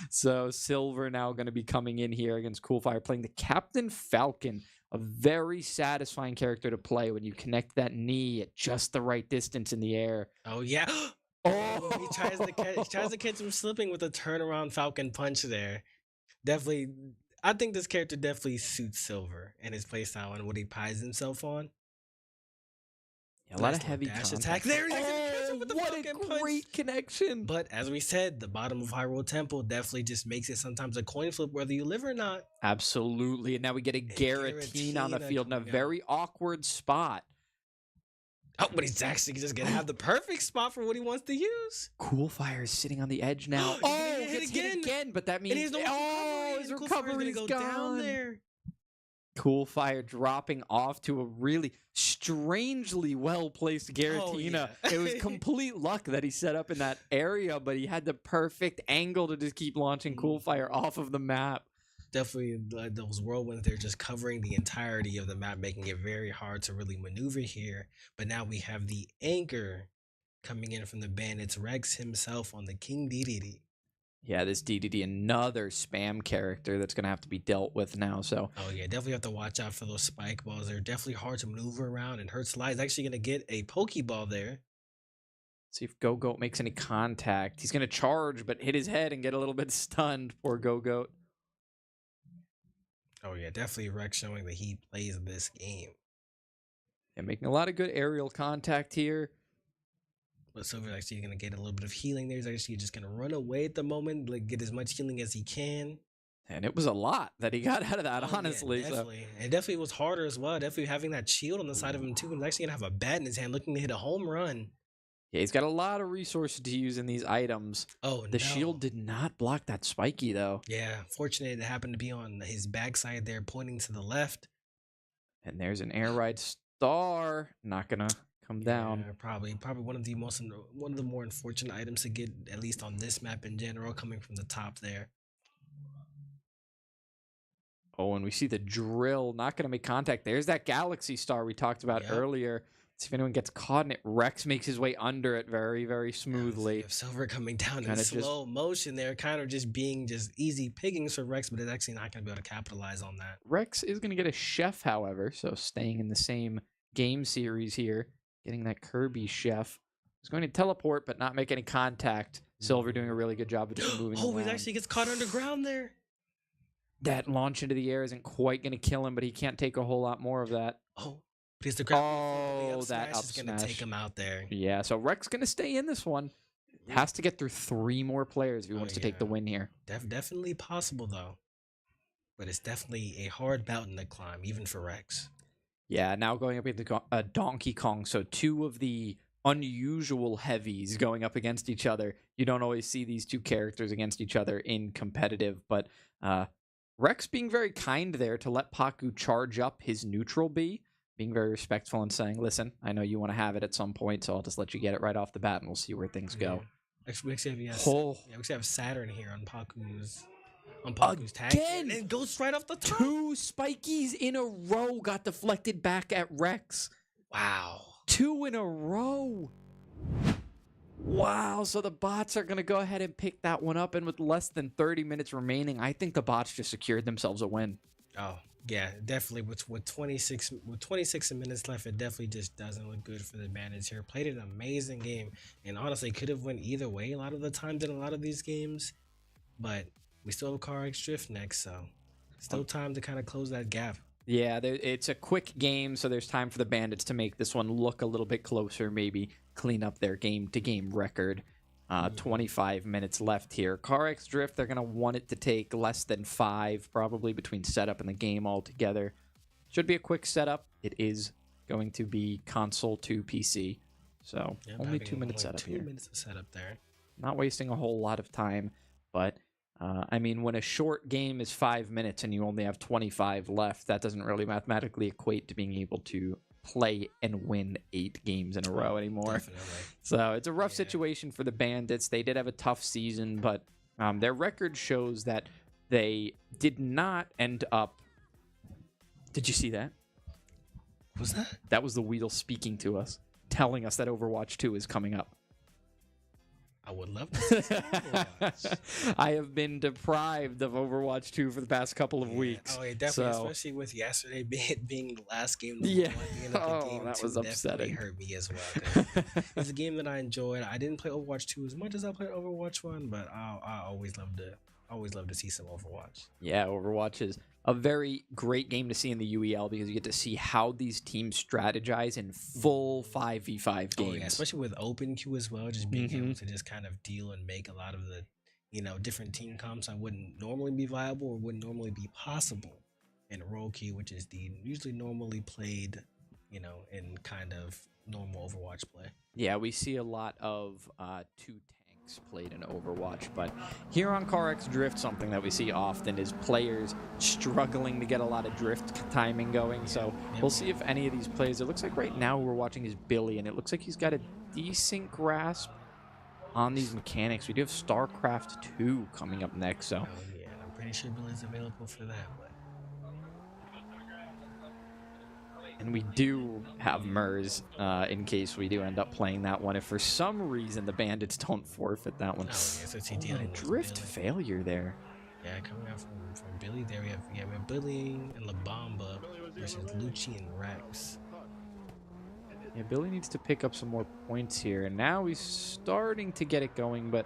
So Silver now going to be coming in here against Cool Fire, playing the Captain Falcon, a very satisfying character to play when you connect that knee at just the right distance in the air. Oh, yeah. Oh, he tries to catch him slipping with a turnaround Falcon punch there. Definitely, I think this character definitely suits Silver and his playstyle and what he pies himself on. Yeah, a lot of heavy dash attack there. What a great connection. But as we said, the bottom of Hyrule Temple definitely just makes it sometimes a coin flip whether you live or not. Absolutely. And now we get a Giratina on the field in a very awkward spot. Oh, but he's actually just going to have the perfect spot for what he wants to use. Cool Fire is sitting on the edge now. Oh, hit again. But that means his recovery is go gone. Down there. Cool Fire dropping off to a really strangely well-placed Giratina. Oh, yeah. It was complete luck that he set up in that area, but he had the perfect angle to just keep launching Cool Fire off of the map. Definitely those whirlwinds, they're just covering the entirety of the map, making it very hard to really maneuver here. But now we have the anchor coming in from the Bandits, Rex himself on the King DDD. Yeah, this DDD, another spam character that's going to have to be dealt with now. So, oh yeah, definitely have to watch out for those spike balls. They're definitely hard to maneuver around, and Hurtslide is actually going to get a Pokeball there. See if Go-Goat makes any contact. He's going to charge, but hit his head and get a little bit stunned. Poor Go-Goat. Oh yeah, definitely Rex showing that he plays this game. Yeah, making a lot of good aerial contact here. But Silver's actually going to get a little bit of healing there. He's actually just going to run away at the moment, like get as much healing as he can. And it was a lot that he got out of that, honestly. Yeah, definitely. So. And definitely was harder as well. Definitely having that shield on the side of him too. And actually going to have a bat in his hand looking to hit a home run. Yeah, he's got a lot of resources to use in these items. Oh, the shield did not block that spiky, though. Yeah, fortunate it happened to be on his backside there, pointing to the left. And there's an air ride star. Not going to come down. Yeah, probably one of the more unfortunate items to get, at least on this map in general, coming from the top there. Oh, and we see the drill not going to make contact. There's that galaxy star we talked about earlier. See if anyone gets caught in it. Rex makes his way under it very, very smoothly. Silver coming down in slow motion there, kind of just being just easy pickings for Rex, but it's actually not going to be able to capitalize on that. Rex is going to get a chef, however, so staying in the same game series here. Getting that Kirby chef. He's going to teleport, but not make any contact. Silver doing a really good job of just moving around. He actually gets caught underground there. That launch into the air isn't quite going to kill him, but he can't take a whole lot more of that. Oh, because the grab that up is going to take him out there. Yeah, so Rex going to stay in this one. Has to get through 3 more players if he wants to take the win here. Definitely possible, though. But it's definitely a hard mountain to climb, even for Rex. Yeah, now going up against Donkey Kong. So two of the unusual heavies going up against each other. You don't always see these two characters against each other in competitive, but Rex being very kind there to let Paku charge up his neutral B, being very respectful and saying, listen, I know you want to have it at some point, so I'll just let you get it right off the bat and we'll see where things go. We actually have Saturn here on Paku's tag. Again! And it goes right off the top. Two spikies in a row got deflected back at Rex. Wow. 2 in a row. Wow, so the bots are going to go ahead and pick that one up, and with less than 30 minutes remaining, I think the bots just secured themselves a win. Oh, yeah, definitely. With 26 minutes left, it definitely just doesn't look good for the Bandits here. Played an amazing game, and honestly, could have went either way a lot of the times in a lot of these games, but we still have Car X Drift next, so still time to kind of close that gap. Yeah, it's a quick game, so there's time for the Bandits to make this one look a little bit closer, maybe clean up their game-to-game record. 25 minutes left here. Car X Drift, they're going to want it to take less than 5, probably, between setup and the game altogether. Should be a quick setup. It is going to be console to PC, so only 2 minutes setup here. 2 minutes of setup there. Not wasting a whole lot of time, but I mean, when a short game is 5 minutes and you only have 25 left, that doesn't really mathematically equate to being able to play and win 8 games in a row anymore. Definitely. So it's a rough situation for the Bandits. They did have a tough season, but their record shows that they did not end up... Did you see that? What was that? That was the Weedle speaking to us, telling us that Overwatch 2 is coming up. I would love to see some Overwatch. I have been deprived of Overwatch 2 for the past couple of weeks. Oh, yeah, definitely, so, especially with yesterday being the last game. That was upsetting. Hurt me as well. It's a game that I enjoyed. I didn't play Overwatch 2 as much as I played Overwatch 1, but I always love to see some Overwatch. Yeah, Overwatch is a very great game to see in the UEL because you get to see how these teams strategize in full 5v5 games. Oh, yeah, especially with open queue as well, just being able to just kind of deal and make a lot of the, different team comps that wouldn't normally be viable or wouldn't normally be possible in role queue, which is the usually normally played, in kind of normal Overwatch play. Yeah, we see a lot of 2 tanks played in Overwatch, but here on Car X Drift, something that we see often is players struggling to get a lot of drift timing going. So we'll see if any of these plays. It looks like right now we're watching is Billy, and it looks like he's got a decent grasp on these mechanics. We do have StarCraft 2 coming up next, so yeah, I'm pretty sure Billy's available for that. But and we do have MERS in case we do end up playing that one. If for some reason the Bandits don't forfeit that one. Drift failure there. Yeah, coming out from Billy there, we have Billy and La Bamba versus Lucci and Rex. Yeah, Billy needs to pick up some more points here, and now he's starting to get it going, but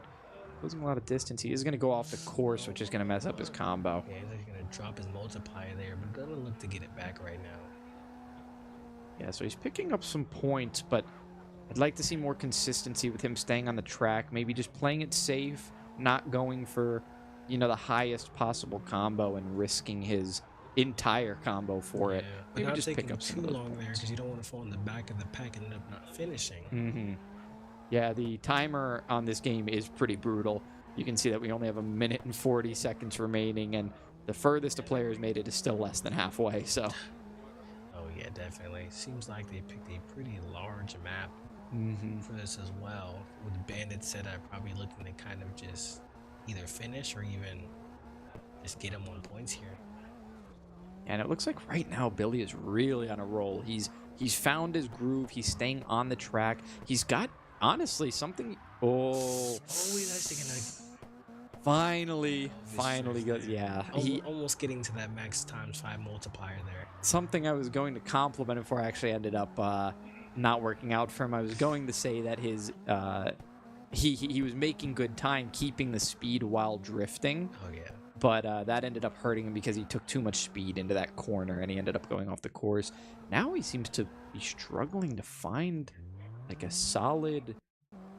losing a lot of distance. He is going to go off the course, which is going to mess up his combo. Yeah, he's going to drop his multiplier there, but going to look to get it back right now. Yeah, so he's picking up some points, but I'd like to see more consistency with him staying on the track, maybe just playing it safe, not going for, the highest possible combo and risking his entire combo for it. Maybe just pick up too long there because you don't want to fall in the back of the pack and end up not finishing. Yeah, the timer on this game is pretty brutal. You can see that we only have 1 minute and 40 seconds remaining, and the furthest a player has made it is still less than halfway, so... Oh, yeah, definitely. Seems like they picked a pretty large map for this as well. With the Bandit setup, probably looking to kind of just either finish or even just get them on points here. And it looks like right now Billy is really on a roll. He's found his groove. He's staying on the track. He's got, honestly, something... Oh, he's actually going to... Finally goes, yeah. Almost getting to that max ×5 multiplier there. Something I was going to compliment him for actually ended up not working out for him. I was going to say that his he was making good time keeping the speed while drifting. Oh, yeah. But that ended up hurting him because he took too much speed into that corner and he ended up going off the course. Now he seems to be struggling to find like a solid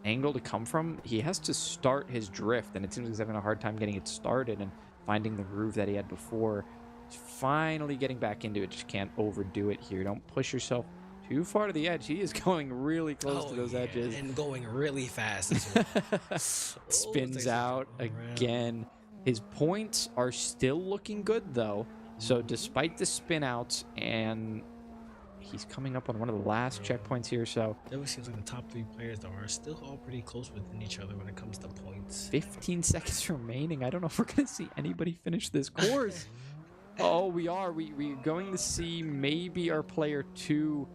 angle to come from. He has to start his drift, and it seems like he's having a hard time getting it started and finding the groove that he had before. He's finally getting back into it. Just can't overdo it here. Don't push yourself too far to the edge. He is going really close to those edges. And going really fast as well. Spins out again. His points are still looking good, though. So despite the spin outs, and he's coming up on one of the last checkpoints here. So it always seems like the top 3 players though are still all pretty close within each other when it comes to points. 15 seconds remaining. I don't know if we're going to see anybody finish this course. Oh, we are. We're going to see maybe our player 2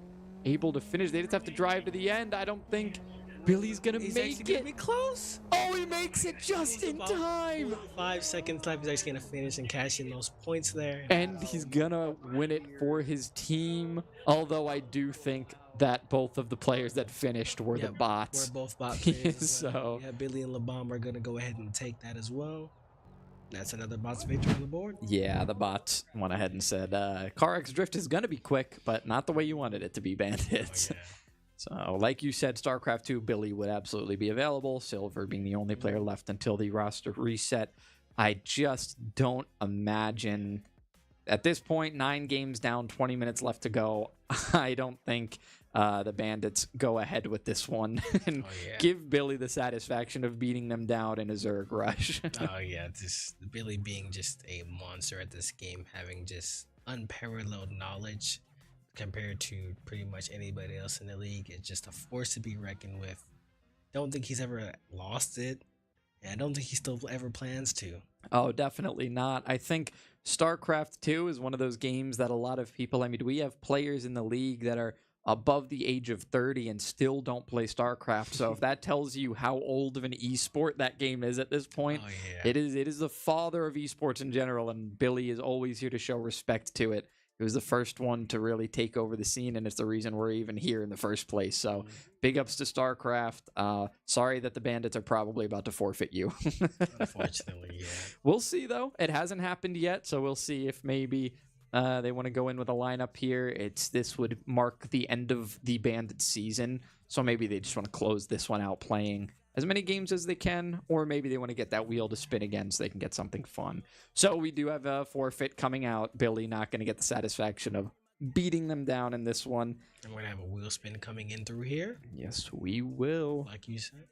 able to finish. They just have to drive to the end. I don't think Billy's gonna make it. Be close. Oh, he makes it just in time. 5 seconds left. He's actually gonna finish and cash in those points there. And he's gonna win it for his team. Although I do think that both of the players that finished were the bots. We're both bot players. So yeah, Billy and LeBomb are gonna go ahead and take that as well. That's another bot's victory on the board. Yeah, the bots went ahead and said, CarX Drift is going to be quick, but not the way you wanted it to be, Bandits. Oh, yeah. So, like you said, StarCraft 2, Billy would absolutely be available, Silver being the only player left until the roster reset. I just don't imagine, at this point, 9 games down, 20 minutes left to go, I don't think the Bandits go ahead with this one and give Billy the satisfaction of beating them down in a Zerg rush. Oh yeah, just Billy being just a monster at this game, having just unparalleled knowledge compared to pretty much anybody else in the league. It's just a force to be reckoned with. Don't think he's ever lost it, and I don't think he still ever plans to. Oh, definitely not. I think StarCraft 2 is one of those games that a lot of people, I mean, we have players in the league that are above the age of 30 and still don't play StarCraft. So if that tells you how old of an esport that game is at this point, it is the father of esports in general, and Billy is always here to show respect to it. It was the first one to really take over the scene, and it's the reason we're even here in the first place. So big ups to StarCraft. Sorry that the Bandits are probably about to forfeit you. Unfortunately, yeah. We'll see, though. It hasn't happened yet, so we'll see if maybe they want to go in with a lineup here. This would mark the end of the Bandit season, so maybe they just want to close this one out playing as many games as they can, or maybe they want to get that wheel to spin again so they can get something fun. So we do have a forfeit coming out. Billy not going to get the satisfaction of beating them down in this one. And we're going to have a wheel spin coming in through here. Yes, we will. Like you said.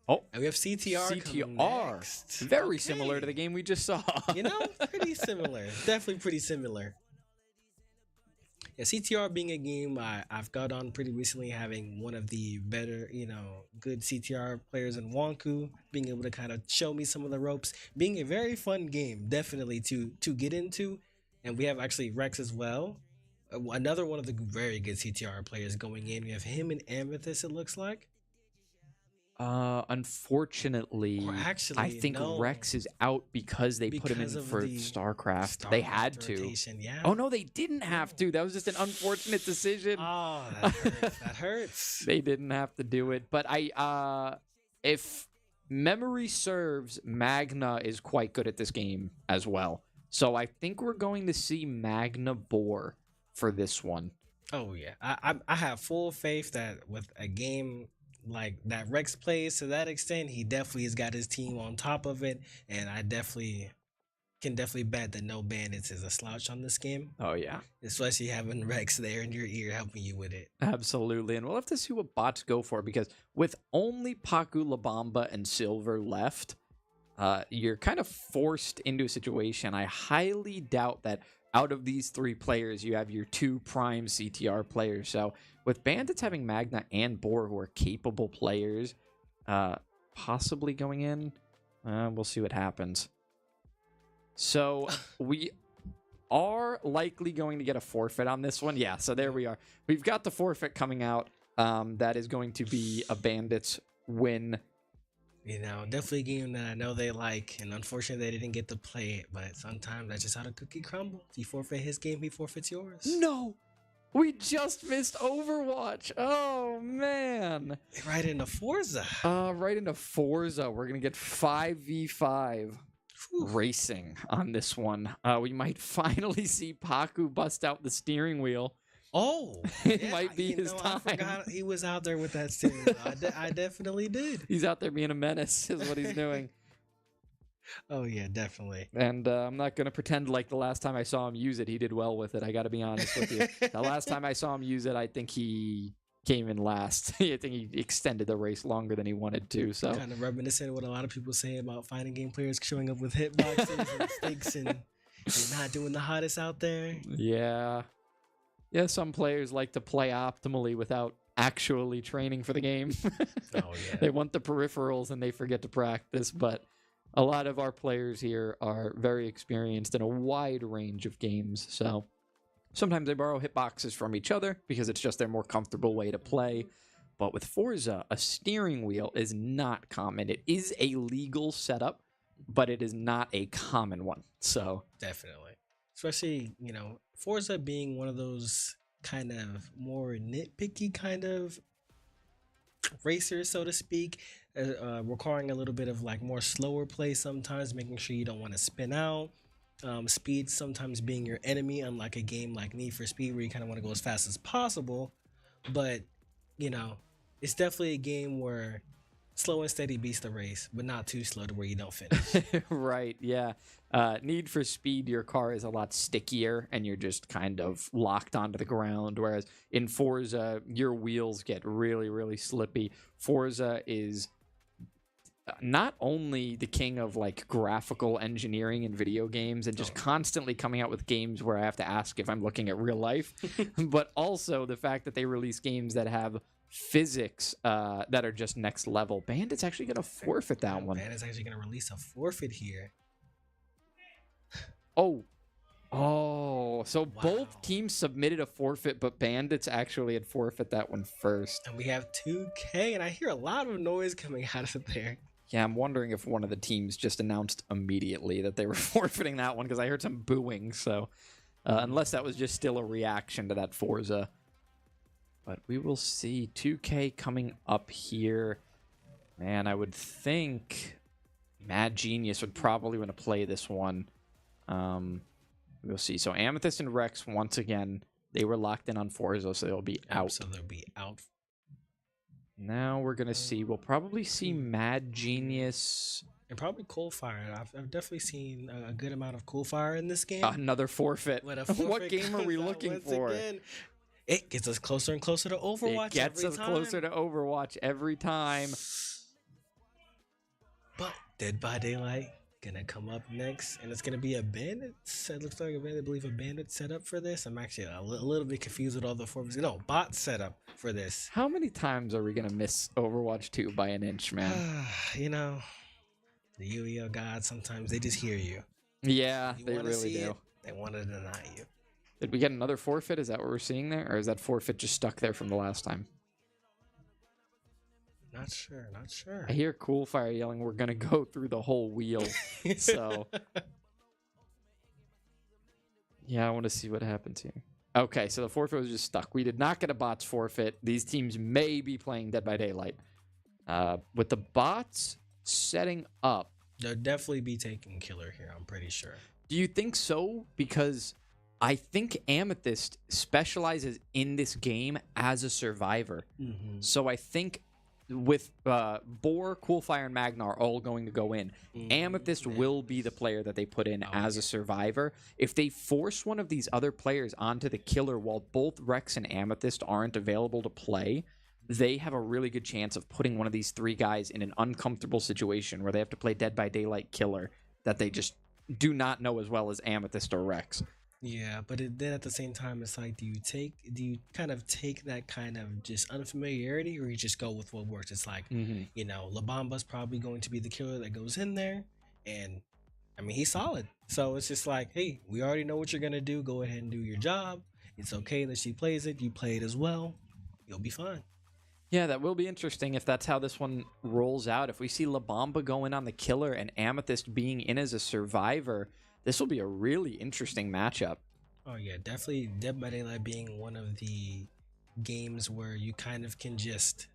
Oh, and we have CTR coming next. Very similar to the game we just saw. You know, pretty similar. Definitely pretty similar. Yeah, CTR being a game I've got on pretty recently, having one of the better, good CTR players in Wonku, being able to kind of show me some of the ropes, being a very fun game, definitely to get into. And we have actually Rex as well, another one of the very good CTR players going in. We have him and Amethyst, it looks like. Unfortunately, I think Rex is out because they put him in for StarCraft. They had to. Yeah. Oh no, they didn't have to. That was just an unfortunate decision. Oh, that hurts. That hurts. They didn't have to do it. But if memory serves, Magna is quite good at this game as well. So I think we're going to see Magna Boar for this one. Oh yeah, I have full faith that with a game like that Rex plays to that extent, he definitely has got his team on top of it, and I can definitely bet that no Bandits is a slouch on this game. Oh yeah, especially having Rex there in your ear helping you with it. Absolutely, and we'll have to see what bots go for, because with only Paku, Labamba, and Silver left, you're kind of forced into a situation. I highly doubt that out of these 3 players, you have your 2 prime CTR players. So with Bandits having Magna and Boar, who are capable players, possibly going in, we'll see what happens. So we are likely going to get a forfeit on this one. Yeah, so there we are. We've got the forfeit coming out. That is going to be a Bandits win. Definitely a game that I know they like, and unfortunately they didn't get to play it, but sometimes that's just how the cookie crumbles. If you forfeit his game, he forfeits yours. No! We just missed Overwatch. Oh, man. Right into Forza. Right into Forza. We're going to get 5v5 racing on this one. We might finally see Paku bust out the steering wheel. Oh, it might be his time. I forgot he was out there with that steering wheel. I definitely did. He's out there being a menace is what he's doing. Oh yeah, definitely. And I'm not going to pretend like the last time I saw him use it, he did well with it. I got to be honest with you. The last time I saw him use it, I think he came in last. I think he extended the race longer than he wanted to. So Kind of reminiscent of what a lot of people say about fighting game players showing up with hitboxes and sticks and not doing the hottest out there. yeah. Yeah, some players like to play optimally without actually training for the game. Oh yeah. They want the peripherals and they forget to practice, but a lot of our players here are very experienced in a wide range of games, so sometimes they borrow hitboxes from each other because it's just their more comfortable way to play. But with Forza, a steering wheel is not common. It is a legal setup, but it is not a common one. So Definitely. Especially, Forza being one of those kind of more nitpicky kind of racers, so to speak, requiring a little bit of like more slower play sometimes, making sure you don't want to spin out. Speed sometimes being your enemy, unlike a game like Need for Speed where you kind of want to go as fast as possible. But, it's definitely a game where slow and steady beats the race, but not too slow to where you don't finish. right, yeah. Need for Speed, your car is a lot stickier and you're just kind of locked onto the ground, whereas in Forza, your wheels get really, really slippy. Forza is not only the king of like graphical engineering in video games and just constantly coming out with games where I have to ask if I'm looking at real life, but also the fact that they release games that have physics that are just next level. Bandit's actually going to forfeit that one. Bandit's actually going to release a forfeit here. So both teams submitted a forfeit, but Bandits actually had forfeit that one first. And we have 2K, and I hear a lot of noise coming out of there. Yeah, I'm wondering if one of the teams just announced immediately that they were forfeiting that one because I heard some booing. So unless that was just still a reaction to that Forza. But we will see. 2K coming up here. Man, I would think Mad Genius would probably want to play this one. We'll see. So Amethyst and Rex, once again, they were locked in on Forza, so they'll be out. So they'll be out. Now we're going to see. We'll probably see Mad Genius. And probably Coalfire. I've definitely seen a good amount of Coalfire in this game. Another forfeit. What game are we comes out looking once for? again. It gets us closer and closer to Overwatch. It gets us closer to Overwatch every time. But Dead by Daylight gonna come up next, and it's gonna be a Bandit. It looks like I believe a Bandit setup for this. I'm actually a little bit confused with all the forms. No, bot setup for this. How many times are we gonna miss Overwatch 2 by an inch, man? The UEO gods, sometimes they just hear you. Yeah, You they wanna really see do. it, they want to deny you. Did we get another forfeit? Is that what we're seeing there? Or is that forfeit just stuck there from the last time? Not sure. I hear Coolfire yelling, we're going to go through the whole wheel. So, yeah, I want to see what happens here. Okay, so the forfeit was just stuck. We did not get a bots forfeit. These teams may be playing Dead by Daylight. With the bots setting up. They'll definitely be taking Killer here, I'm pretty sure. Do you think so? Because I think Amethyst specializes in this game as a survivor. Mm-hmm. So I think with Boar, Coolfire, and Magnar all going to go in, Amethyst will be the player that they put in as a survivor. If they force one of these other players onto the Killer while both Rex and Amethyst aren't available to play, they have a really good chance of putting one of these three guys in an uncomfortable situation where they have to play Dead by Daylight Killer that they just do not know as well as Amethyst or Rex. Yeah, but then at the same time, it's like, do you kind of take that kind of just unfamiliarity, or you just go with what works? It's like, La Bamba's probably going to be the killer that goes in there, and I mean, he's solid. So it's just like, hey, we already know what you're gonna do. Go ahead and do your job. It's okay that she plays it. You play it as well. You'll be fine. Yeah, that will be interesting if that's how this one rolls out. If we see La Bamba going on the Killer and Amethyst being in as a survivor, this will be a really interesting matchup. Oh, yeah, definitely Dead by Daylight being one of the games where you kind of can just,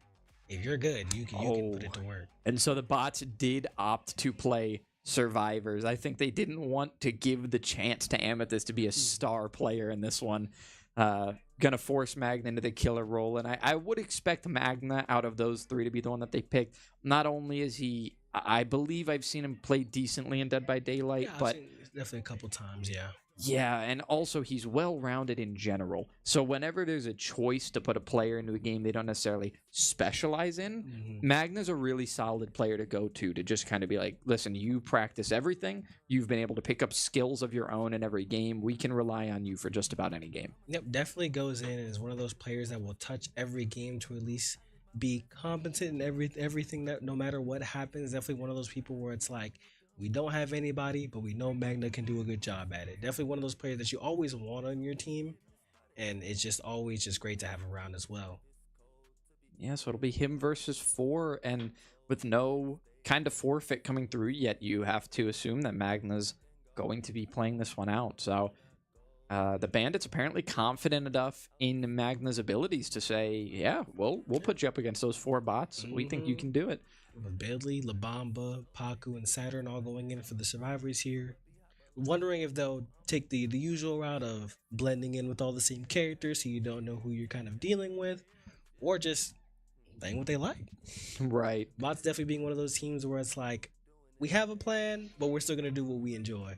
if you're good, you can put it to work. And so the bots did opt to play survivors. I think they didn't want to give the chance to Amethyst to be a star player in this one. Gonna force Magna into the Killer role, and I would expect Magna out of those three to be the one that they picked. Not only is he I believe I've seen him play decently in Dead by Daylight, Yeah, I've but seen it definitely a couple times. Yeah. yeah, and also he's well-rounded in general. So whenever there's a choice to put a player into a game they don't necessarily specialize in, Magna's a really solid player to go to just kind of be like, listen, you practice everything. You've been able to pick up skills of your own in every game. We can rely on you for just about any game. Yep, definitely goes in and is one of those players that will touch every game to at least be competent in everything that no matter what happens. Definitely one of those people where it's like, we don't have anybody, but we know Magna can do a good job at it. Definitely one of those players that you always want on your team, and it's just always just great to have around as well. Yeah, so it'll be him versus 4, and with no kind of forfeit coming through yet, you have to assume that Magna's going to be playing this one out. So the Bandits apparently confident enough in Magna's abilities to say, yeah, we'll put you up against those 4 bots. We think you can do it. With Bailey, Labamba, Paku, and Saturn all going in for the survivors here. Wondering if they'll take the usual route of blending in with all the same characters so you don't know who you're kind of dealing with, or just playing what they like. Right. Bots definitely being one of those teams where it's like, we have a plan, but we're still going to do what we enjoy.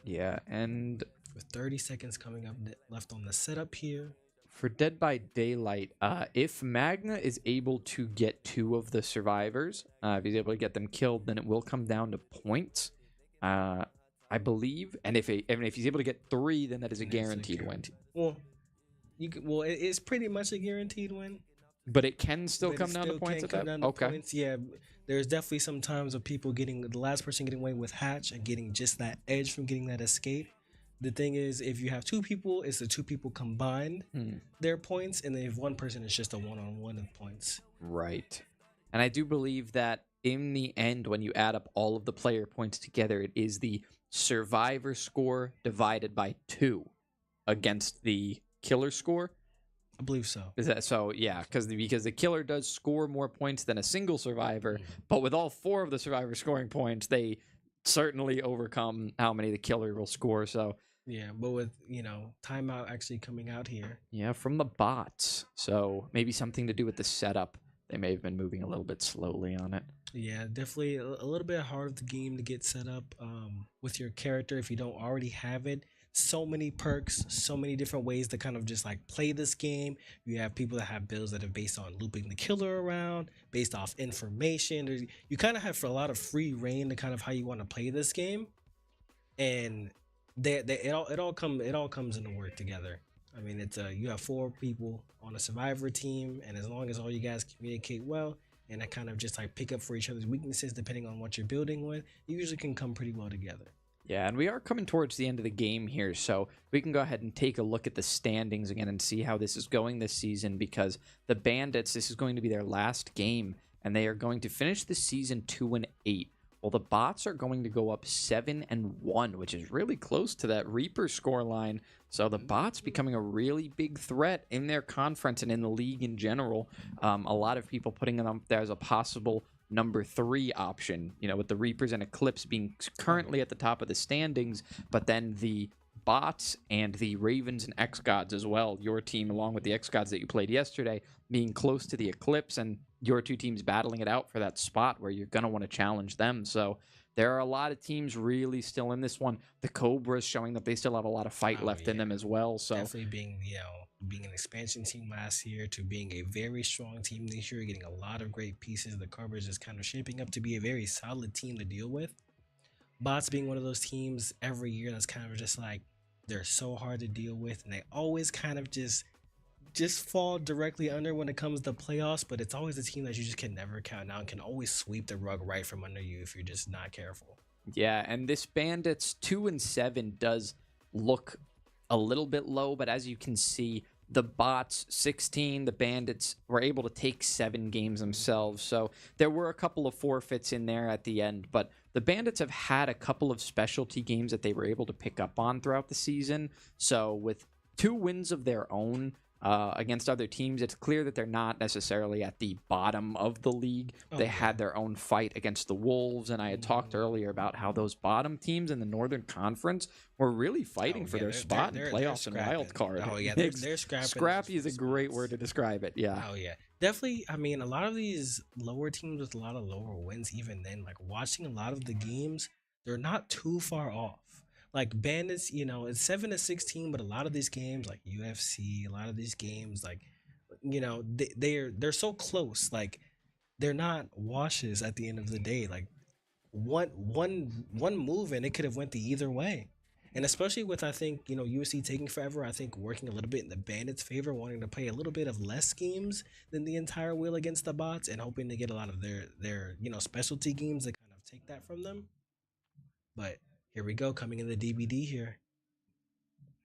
Yeah, and with 30 seconds coming up left on the setup here. For Dead by Daylight, if Magna is able to get 2 of the survivors, if he's able to get them killed, then it will come down to points, I believe. And if he's able to get 3, then that is a guaranteed win. Well, it's pretty much a guaranteed win. But it can still come down to points at that? Okay. Points. Yeah, there's definitely some times of people getting the last person getting away with hatch and getting just that edge from getting that escape. The thing is, if you have 2 people, it's the 2 people combined their points, and then if one person, it's just a one-on-one of points. Right. And I do believe that in the end, when you add up all of the player points together, it is the survivor score divided by 2 against the killer score. I believe so. Is that so? Yeah, because the killer does score more points than a single survivor, but with all 4 of the survivors scoring points, they certainly overcome how many the killer will score. So yeah, but with timeout actually coming out here. Yeah, from the bots. So maybe something to do with the setup. They may have been moving a little bit slowly on it. Yeah, definitely a little bit hard of the game to get set up with your character if you don't already have it. So many perks, so many different ways to kind of just like play this game. You have people that have builds that are based on looping the killer around, based off information. You kind of have a lot of free reign to kind of how you want to play this game, and it all comes into work together. I mean, it's you have 4 people on a survivor team, and as long as all you guys communicate well and that kind of just like pick up for each other's weaknesses depending on what you're building with, you usually can come pretty well together. Yeah, and we are coming towards the end of the game here, so we can go ahead and take a look at the standings again and see how this is going this season, because the Bandits, this is going to be their last game, and they are going to finish the season 2-8. Well, the bots are going to go up 7-1, which is really close to that Reaper scoreline. So the bots becoming a really big threat in their conference and in the league in general. A lot of people putting them up there as a possible number 3 option, with the Reapers and Eclipse being currently at the top of the standings, but then the bots and the Ravens and X-Gods as well, your team along with the X-Gods that you played yesterday, being close to the Eclipse, and your 2 teams battling it out for that spot where you're going to want to challenge them. So there are a lot of teams really still in this one. The Cobras showing that they still have a lot of fight left in them as well. So definitely being an expansion team last year to being a very strong team this year, getting a lot of great pieces. The Cobras is kind of shaping up to be a very solid team to deal with. Bots being one of those teams every year that's kind of just like, they're so hard to deal with, and they always kind of just fall directly under when it comes to playoffs, but it's always a team that you just can never count out and can always sweep the rug right from under you if you're just not careful. Yeah, and this Bandits 2-7 does look a little bit low, but as you can see, the bots 16, the Bandits were able to take 7 games themselves. So there were a couple of forfeits in there at the end, but the Bandits have had a couple of specialty games that they were able to pick up on throughout the season. So with 2 wins of their own, against other teams. It's clear that they're not necessarily at the bottom of the league. They had their own fight against the Wolves, and I had talked earlier about how those bottom teams in the Northern Conference were really fighting for their spot in playoffs and wild card. Oh yeah, they're scrapping. Scrappy is a great word to describe it. Yeah. Oh yeah, definitely. I mean, a lot of these lower teams with a lot of lower wins, even then, like watching a lot of the games, they're not too far off. Like Bandits, it's 7-16, but a lot of these games, like UFC, a lot of these games, like, they're so close. Like, they're not washes at the end of the day. Like, one move and it could have went the either way. And especially with, I think, UFC taking forever, I think working a little bit in the Bandits' favor, wanting to play a little bit of less games than the entire wheel against the bots, and hoping to get a lot of their specialty games to kind of take that from them. But here we go, coming in the DBD here.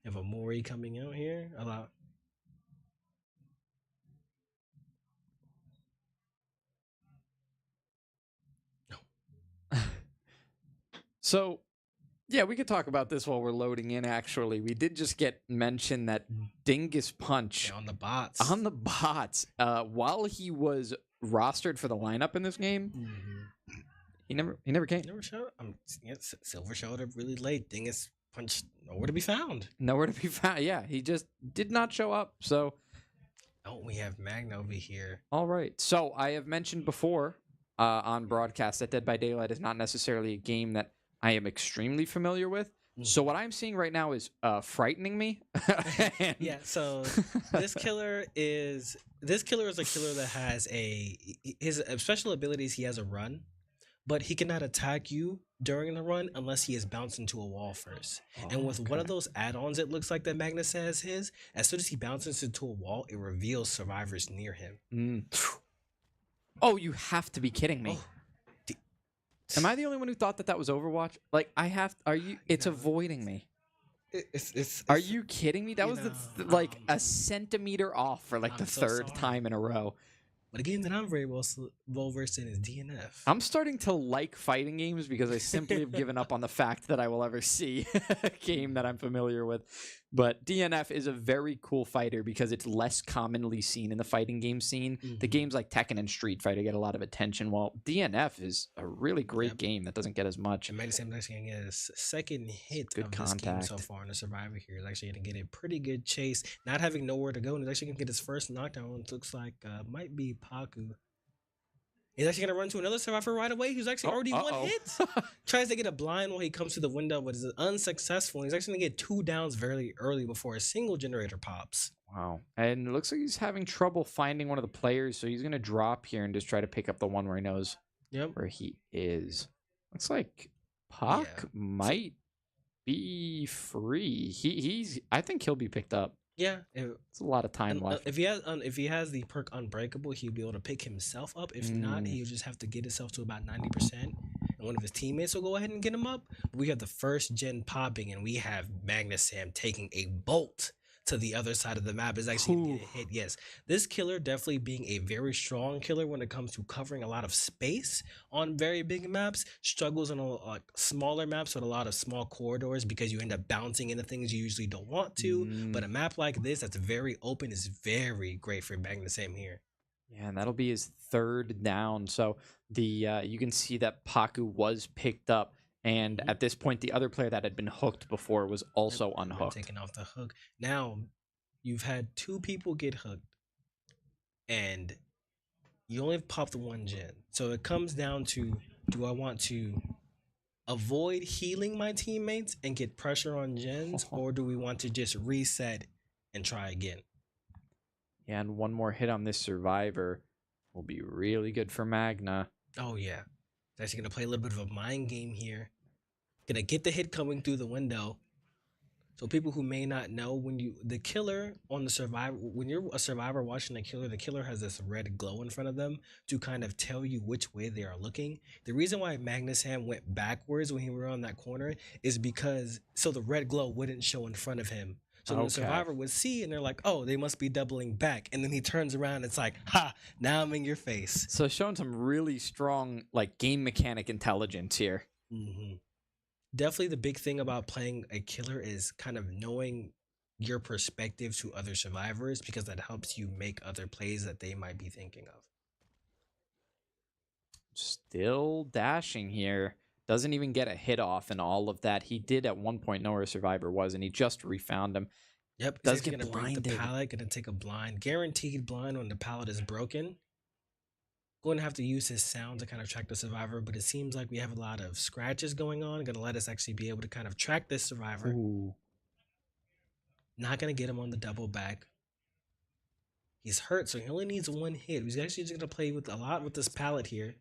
You have a Mori coming out here. So, yeah, we could talk about this while we're loading in, actually. We did just get mentioned that Dingus Punch. Yeah, on the bots. On the bots. While he was rostered for the lineup in this game, he never came. Never showed up. Silver showed up really late. Dingus Punch, nowhere to be found. Nowhere to be found. Yeah, he just did not show up. So, we have Magna over here. All right. So, I have mentioned before on broadcast that Dead by Daylight is not necessarily a game that I am extremely familiar with. So what I'm seeing right now is frightening me. Yeah, so this killer is a killer that has his special abilities. He has a run, but he cannot attack you during the run unless he is bounced into a wall first. And with one of those add-ons, it looks like that Magnus has as soon as he bounces into a wall, it reveals survivors near him. Oh, you have to be kidding me. Am I the only one who thought that was Overwatch? Like, it's avoiding me. Are you kidding me? That was like a centimeter off for like the third time in a row. But a game that I'm very well versed in is DNF. I'm starting to like fighting games because I simply have given up on the fact that I will ever see a game that I'm familiar with. But DNF is a very cool fighter because it's less commonly seen in the fighting game scene. The games like Tekken and Street Fighter get a lot of attention, while DNF is a really great game that doesn't get as much. And Magnus actually going to get his second hit of this game so far in the Survivor here. He's actually going to get a pretty good chase, not having nowhere to go, and he's actually going to get his first knockdown. It looks like might be Paku. He's actually going to run to another survivor right away. He's actually already one hit. Tries to get a blind while he comes to the window, but is unsuccessful. He's actually going to get 2 downs very early before a single generator pops. Wow. And it looks like he's having trouble finding one of the players, so he's going to drop here and just try to pick up the one where he knows where he is. Looks like Pac might be free. I think he'll be picked up. Yeah, it's a lot of time left. If he has the perk Unbreakable, he'll be able to pick himself up. If not, he'll just have to get himself to about 90%, and one of his teammates will go ahead and get him up. But we have the first gen popping, and we have Magnus Sam taking a bolt to the other side of the map. Is actually going to hit. Yes, this killer definitely being a very strong killer when it comes to covering a lot of space on very big maps. Struggles on smaller maps with a lot of small corridors because you end up bouncing into things you usually don't want to. But a map like this that's very open is very great for Magnus Sam here. Yeah, and that'll be his 3rd down. So you can see that Paku was picked up. And at this point, the other player that had been hooked before was also unhooked. Taken off the hook. Now, you've had 2 people get hooked, and you only popped 1 gen. So it comes down to, do I want to avoid healing my teammates and get pressure on gens, or do we want to just reset and try again? Yeah, and one more hit on this survivor will be really good for Magna. Oh, yeah. He's actually going to play a little bit of a mind game here. Going to get the hit coming through the window. So people who may not know, the killer on the survivor, when you're a survivor watching the killer has this red glow in front of them to kind of tell you which way they are looking. The reason why Magnus Ham went backwards when he were on that corner is because so the red glow wouldn't show in front of him. So the survivor would see, and they're like, oh, they must be doubling back. And then he turns around, and it's like, ha, now I'm in your face. So showing some really strong game mechanic intelligence here. Definitely the big thing about playing a killer is kind of knowing your perspective to other survivors because that helps you make other plays that they might be thinking of. Still dashing here. Doesn't even get a hit off and all of that. He did at one point know where a survivor was, and he just refound him. Yep, Does he's get gonna break the blinded. pallet, gonna take a blind, guaranteed blind when the pallet is broken. Going to have to use his sound to kind of track the survivor, but it seems like we have a lot of scratches going on. Gonna let us actually be able to kind of track this survivor. Ooh. Not gonna get him on the double back. He's hurt, so he only needs one hit. He's actually just gonna play with a lot with this pallet here.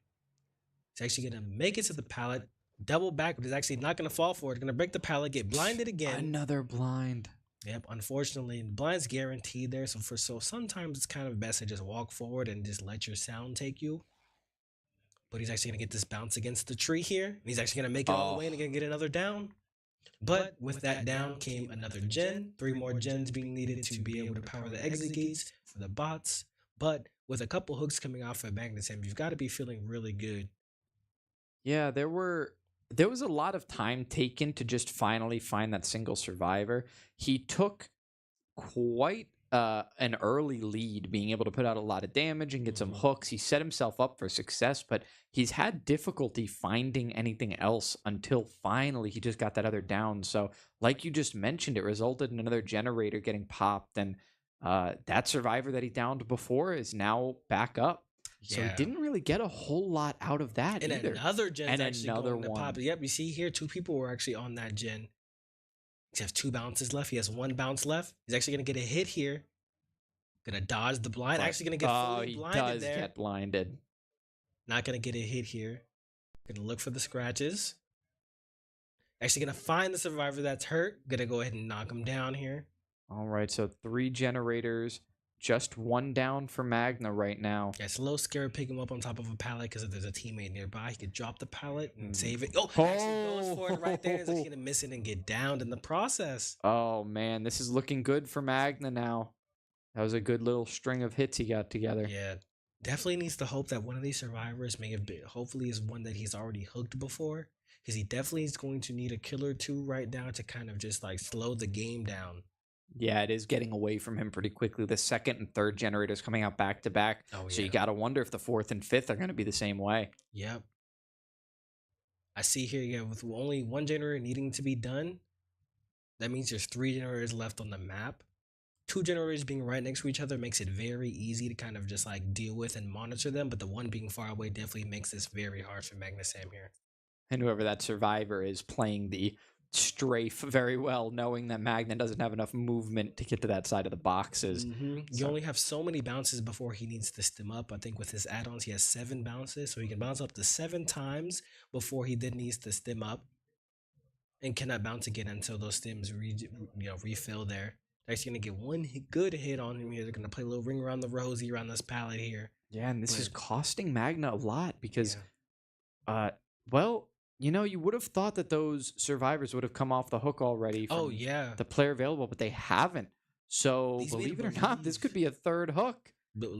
He's actually gonna make it to the pallet, double back, but he's actually not gonna fall for it. Gonna break the pallet, get blinded again. Another blind. Yep, unfortunately, the blind's guaranteed there. So sometimes it's kind of best to just walk forward and just let your sound take you. But he's actually gonna get this bounce against the tree here. And he's actually gonna make it all the way and gonna get another down. But with that down came another gen. 3 more gens being needed to be able to power the exit gates for the bots. But with a couple hooks coming off of Magnetism, you've got to be feeling really good. Yeah, there was a lot of time taken to just finally find that single survivor. He took quite an early lead, being able to put out a lot of damage and get some hooks. He set himself up for success, but he's had difficulty finding anything else until finally he just got that other down. So like you just mentioned, it resulted in another generator getting popped, and that survivor that he downed before is now back up. So he didn't really get a whole lot out of that and either. Another gen's actually another going to one. pop. Yep, you see here, 2 people were actually on that gen. He has 2 bounces left. He has 1 bounce left. He's actually going to get a hit here. Going to dodge the blind. Actually going to get fully blinded there. He does get blinded. Not going to get a hit here. Going to look for the scratches. Actually going to find the survivor that's hurt. Going to go ahead and knock him down here. All right, so 3 generators. Just 1 down for Magna right now. Yeah, it's a little scary picking him up on top of a pallet because if there's a teammate nearby, he could drop the pallet and save it. Oh, actually goes for it right there. He's actually going to miss it and get downed in the process. Oh, man, this is looking good for Magna now. That was a good little string of hits he got together. Yeah, definitely needs to hope that one of these survivors may have been, hopefully is one that he's already hooked before, because he definitely is going to need a kill or 2 right now to kind of just like slow the game down. Yeah, it is getting away from him pretty quickly. The 2nd and 3rd generators coming out back to back. So you got to wonder if the 4th and 5th are going to be the same way. Yep. I see here, yeah, with only 1 generator needing to be done, that means there's 3 generators left on the map. 2 generators being right next to each other makes it very easy to kind of just like deal with and monitor them, but the one being far away definitely makes this very hard for Magnusam here. And whoever that survivor is playing the strafe very well, knowing that Magna doesn't have enough movement to get to that side of the boxes. You only have so many bounces before he needs to stim up. I think with his add-ons, he has 7 bounces, so he can bounce up to 7 times before he then needs to stim up, and cannot bounce again until those stims refill there. They're actually going to get 1 good hit on him here. They're going to play a little ring around the rosy around this pallet here. Yeah, and this is costing Magna a lot because, well, you know, you would have thought that those survivors would have come off the hook already from the player available, but they haven't. So, believe it or not, this could be a 3rd hook. But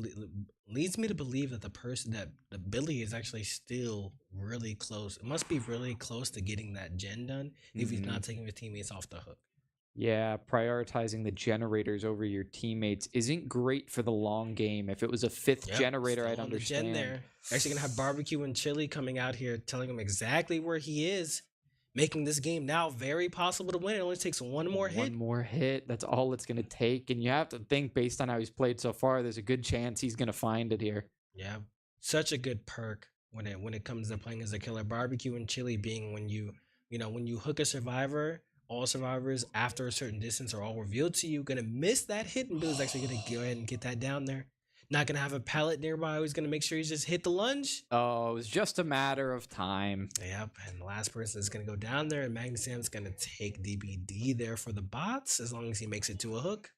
leads me to believe that the Billy is actually still really close. It must be really close to getting that gen done if he's not taking his teammates off the hook. Yeah, prioritizing the generators over your teammates isn't great for the long game. If it was a 5th generator, I'd understand. The gen there. Actually going to have Barbecue and Chili coming out here telling him exactly where he is, making this game now very possible to win. It only takes 1 more hit. 1 more hit. That's all it's going to take. And you have to think, based on how he's played so far, there's a good chance he's going to find it here. Yeah, such a good perk when it comes to playing as a killer. Barbecue and Chili being when you hook a survivor. All survivors after a certain distance are all revealed to you. Gonna miss that hit, and Bill's actually gonna go ahead and get that down there. Not gonna have a pallet nearby. He's gonna make sure he's just hit the lunge. Oh, it was just a matter of time. Yep, and the last person is gonna go down there, and Magnusam's gonna take DBD there for the bots as long as he makes it to a hook.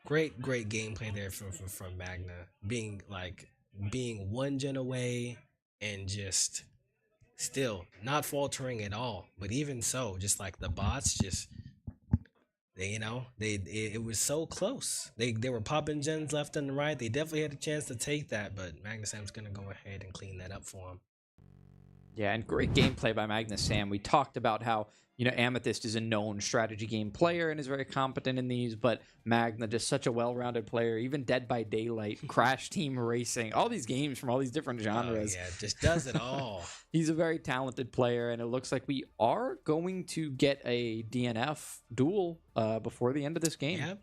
Great gameplay there from Magna, being 1 gen away and just. Still not faltering at all, but even so, just like the bots, it was so close. They were popping gens left and right. They definitely had a chance to take that, but Magnusam's gonna go ahead and clean that up for him. Yeah, and great gameplay by Magnus Sam. We talked about how, Amethyst is a known strategy game player and is very competent in these, but Magna, just such a well-rounded player. Even Dead by Daylight, Crash Team Racing, all these games from all these different genres. Oh, yeah, just does it all. He's a very talented player, and it looks like we are going to get a DNF duel before the end of this game. Yeah,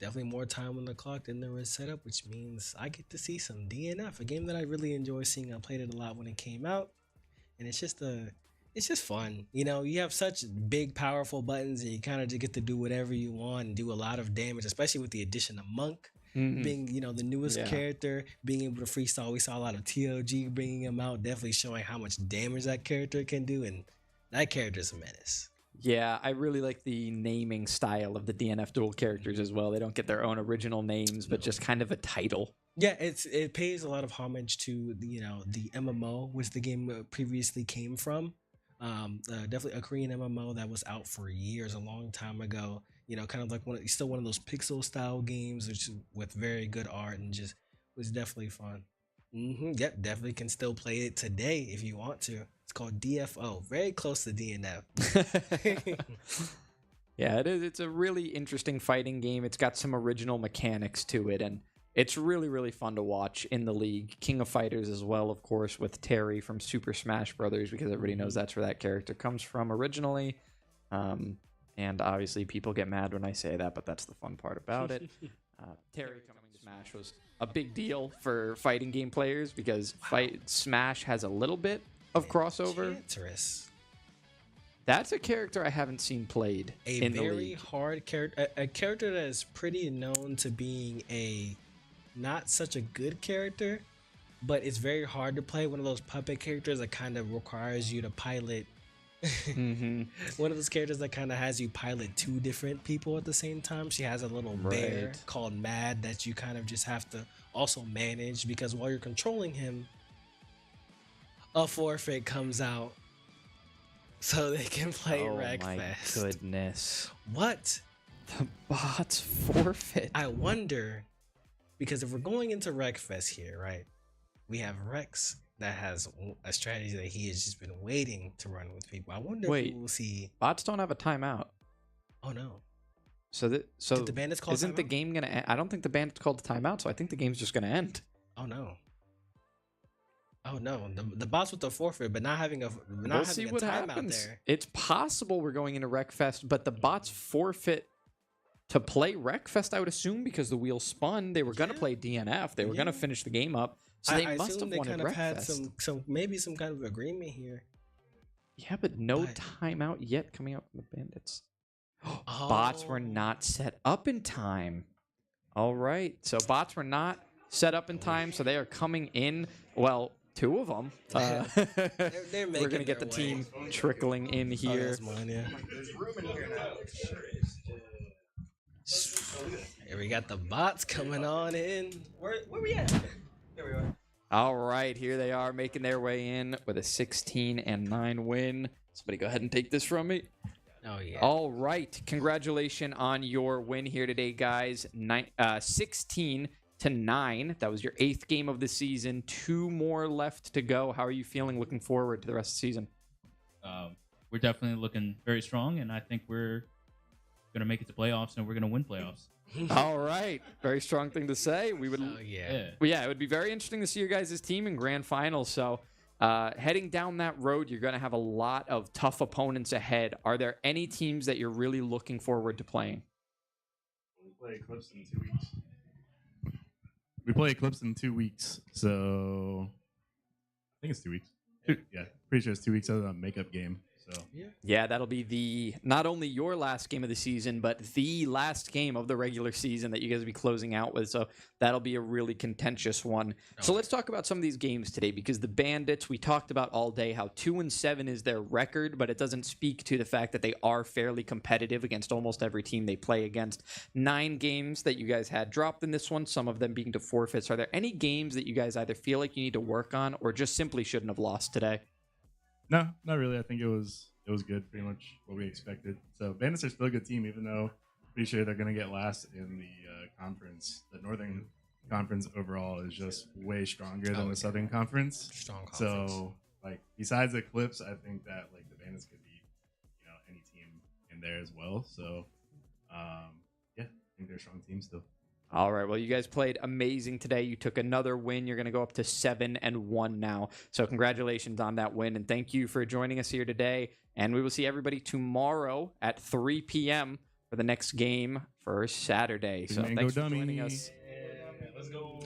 definitely more time on the clock than there was set up, which means I get to see some DNF, a game that I really enjoy seeing. I played it a lot when it came out, and it's just fun. You have such big, powerful buttons, and you kind of just get to do whatever you want and do a lot of damage, especially with the addition of Monk. Being, the newest character, being able to freestyle. We saw a lot of TOG bringing him out, definitely showing how much damage that character can do, and that character is a menace. Yeah, I really like the naming style of the DNF duel characters as well. They don't get their own original names, but just kind of a title. Yeah, it pays a lot of homage to the MMO, which the game previously came from. Definitely a Korean MMO that was out for years, a long time ago. Kind of like still one of those pixel style games, which with very good art and just was definitely fun. Yep, definitely can still play it today if you want to. It's called DFO, very close to DNF. Yeah, it is. It's a really interesting fighting game. It's got some original mechanics to it, and it's really, really fun to watch in the league. King of Fighters as well, of course, with Terry from Super Smash Brothers, because everybody knows that's where that character comes from originally. And obviously people get mad when I say that, but that's the fun part about it. Terry coming to Smash was a big deal for fighting game players because Smash has a little bit of crossover. Enchantress. That's a character I haven't seen played in the league. A very hard character, a character that is pretty known to being a not such a good character, but it's very hard to play. One of those puppet characters that kind of requires you to pilot. One of those characters that kind of has you pilot two different people at the same time. She has a little bear called Mad that you kind of just have to also manage, because while you're controlling him, a forfeit comes out so they can play Wreckfest. Oh my goodness. What? The bots forfeit. I wonder, because if we're going into Wreckfest here, right? We have Rex that has a strategy that he has just been waiting to run with people. I wonder if we will see. Bots don't have a timeout. Oh no. So did the Bandits call isn't timeout? the game gonna end? I don't think the Bandits called the timeout, so I think the game's just gonna end. Oh no. Oh no. The bots with the forfeit, but not having a We'll see what happens. there. It's possible we're going into Wreckfest, but the bots forfeit to play Wreckfest, I would assume, because the wheel spun. They were gonna play DNF. They were gonna finish the game up. So they must have wanted Wreckfest. Had some kind of agreement here. Yeah, but no timeout yet coming out from the Bandits. Bots were not set up in time. All right, so bots were not set up in time, so they are coming in. Well, two of them. They're we're gonna get the team trickling in here. There's room in here now. Here we got the bots coming on in. Where we at? There we are. All right, here they are making their way in with a 16-9 win. Somebody go ahead and take this from me. Oh yeah. All right, congratulations on your win here today, guys. 16-9. That was your 8th game of the season. 2 more left to go. How are you feeling looking forward to the rest of the season? We're definitely looking very strong, and I think we're going to make it to playoffs, and we're going to win playoffs. All right. Very strong thing to say. We would, yeah. Well, yeah, it would be very interesting to see your guys' team in grand finals. So heading down that road, you're going to have a lot of tough opponents ahead. Are there any teams that you're really looking forward to playing? We play Eclipse in 2 weeks. So I think it's 2 weeks. Yeah, pretty sure it's 2 weeks of a makeup game. So yeah, that'll be not only your last game of the season, but the last game of the regular season that you guys will be closing out with. So that'll be a really contentious one. So let's talk about some of these games today, because the Bandits, we talked about all day how 2-7 is their record, but it doesn't speak to the fact that they are fairly competitive against almost every team they play against. 9 games that you guys had dropped in this one, some of them being to forfeits. Are there any games that you guys either feel like you need to work on or just simply shouldn't have lost today? No, not really. I think it was good, pretty much what we expected. So Bandits are still a good team, even though pretty sure they're going to get last in the conference. The Northern Conference overall is just way stronger than the Southern Conference. Strong conference. So like besides the Clips, I think that like the Bandits could beat any team in there as well. So yeah, I think they're a strong team still. All right. Well, you guys played amazing today. You took another win. You're going to go up to 7-1 now. So congratulations on that win. And thank you for joining us here today. And we will see everybody tomorrow at 3 p.m. for the next game for Saturday. So thanks for joining us. Yeah, let's go.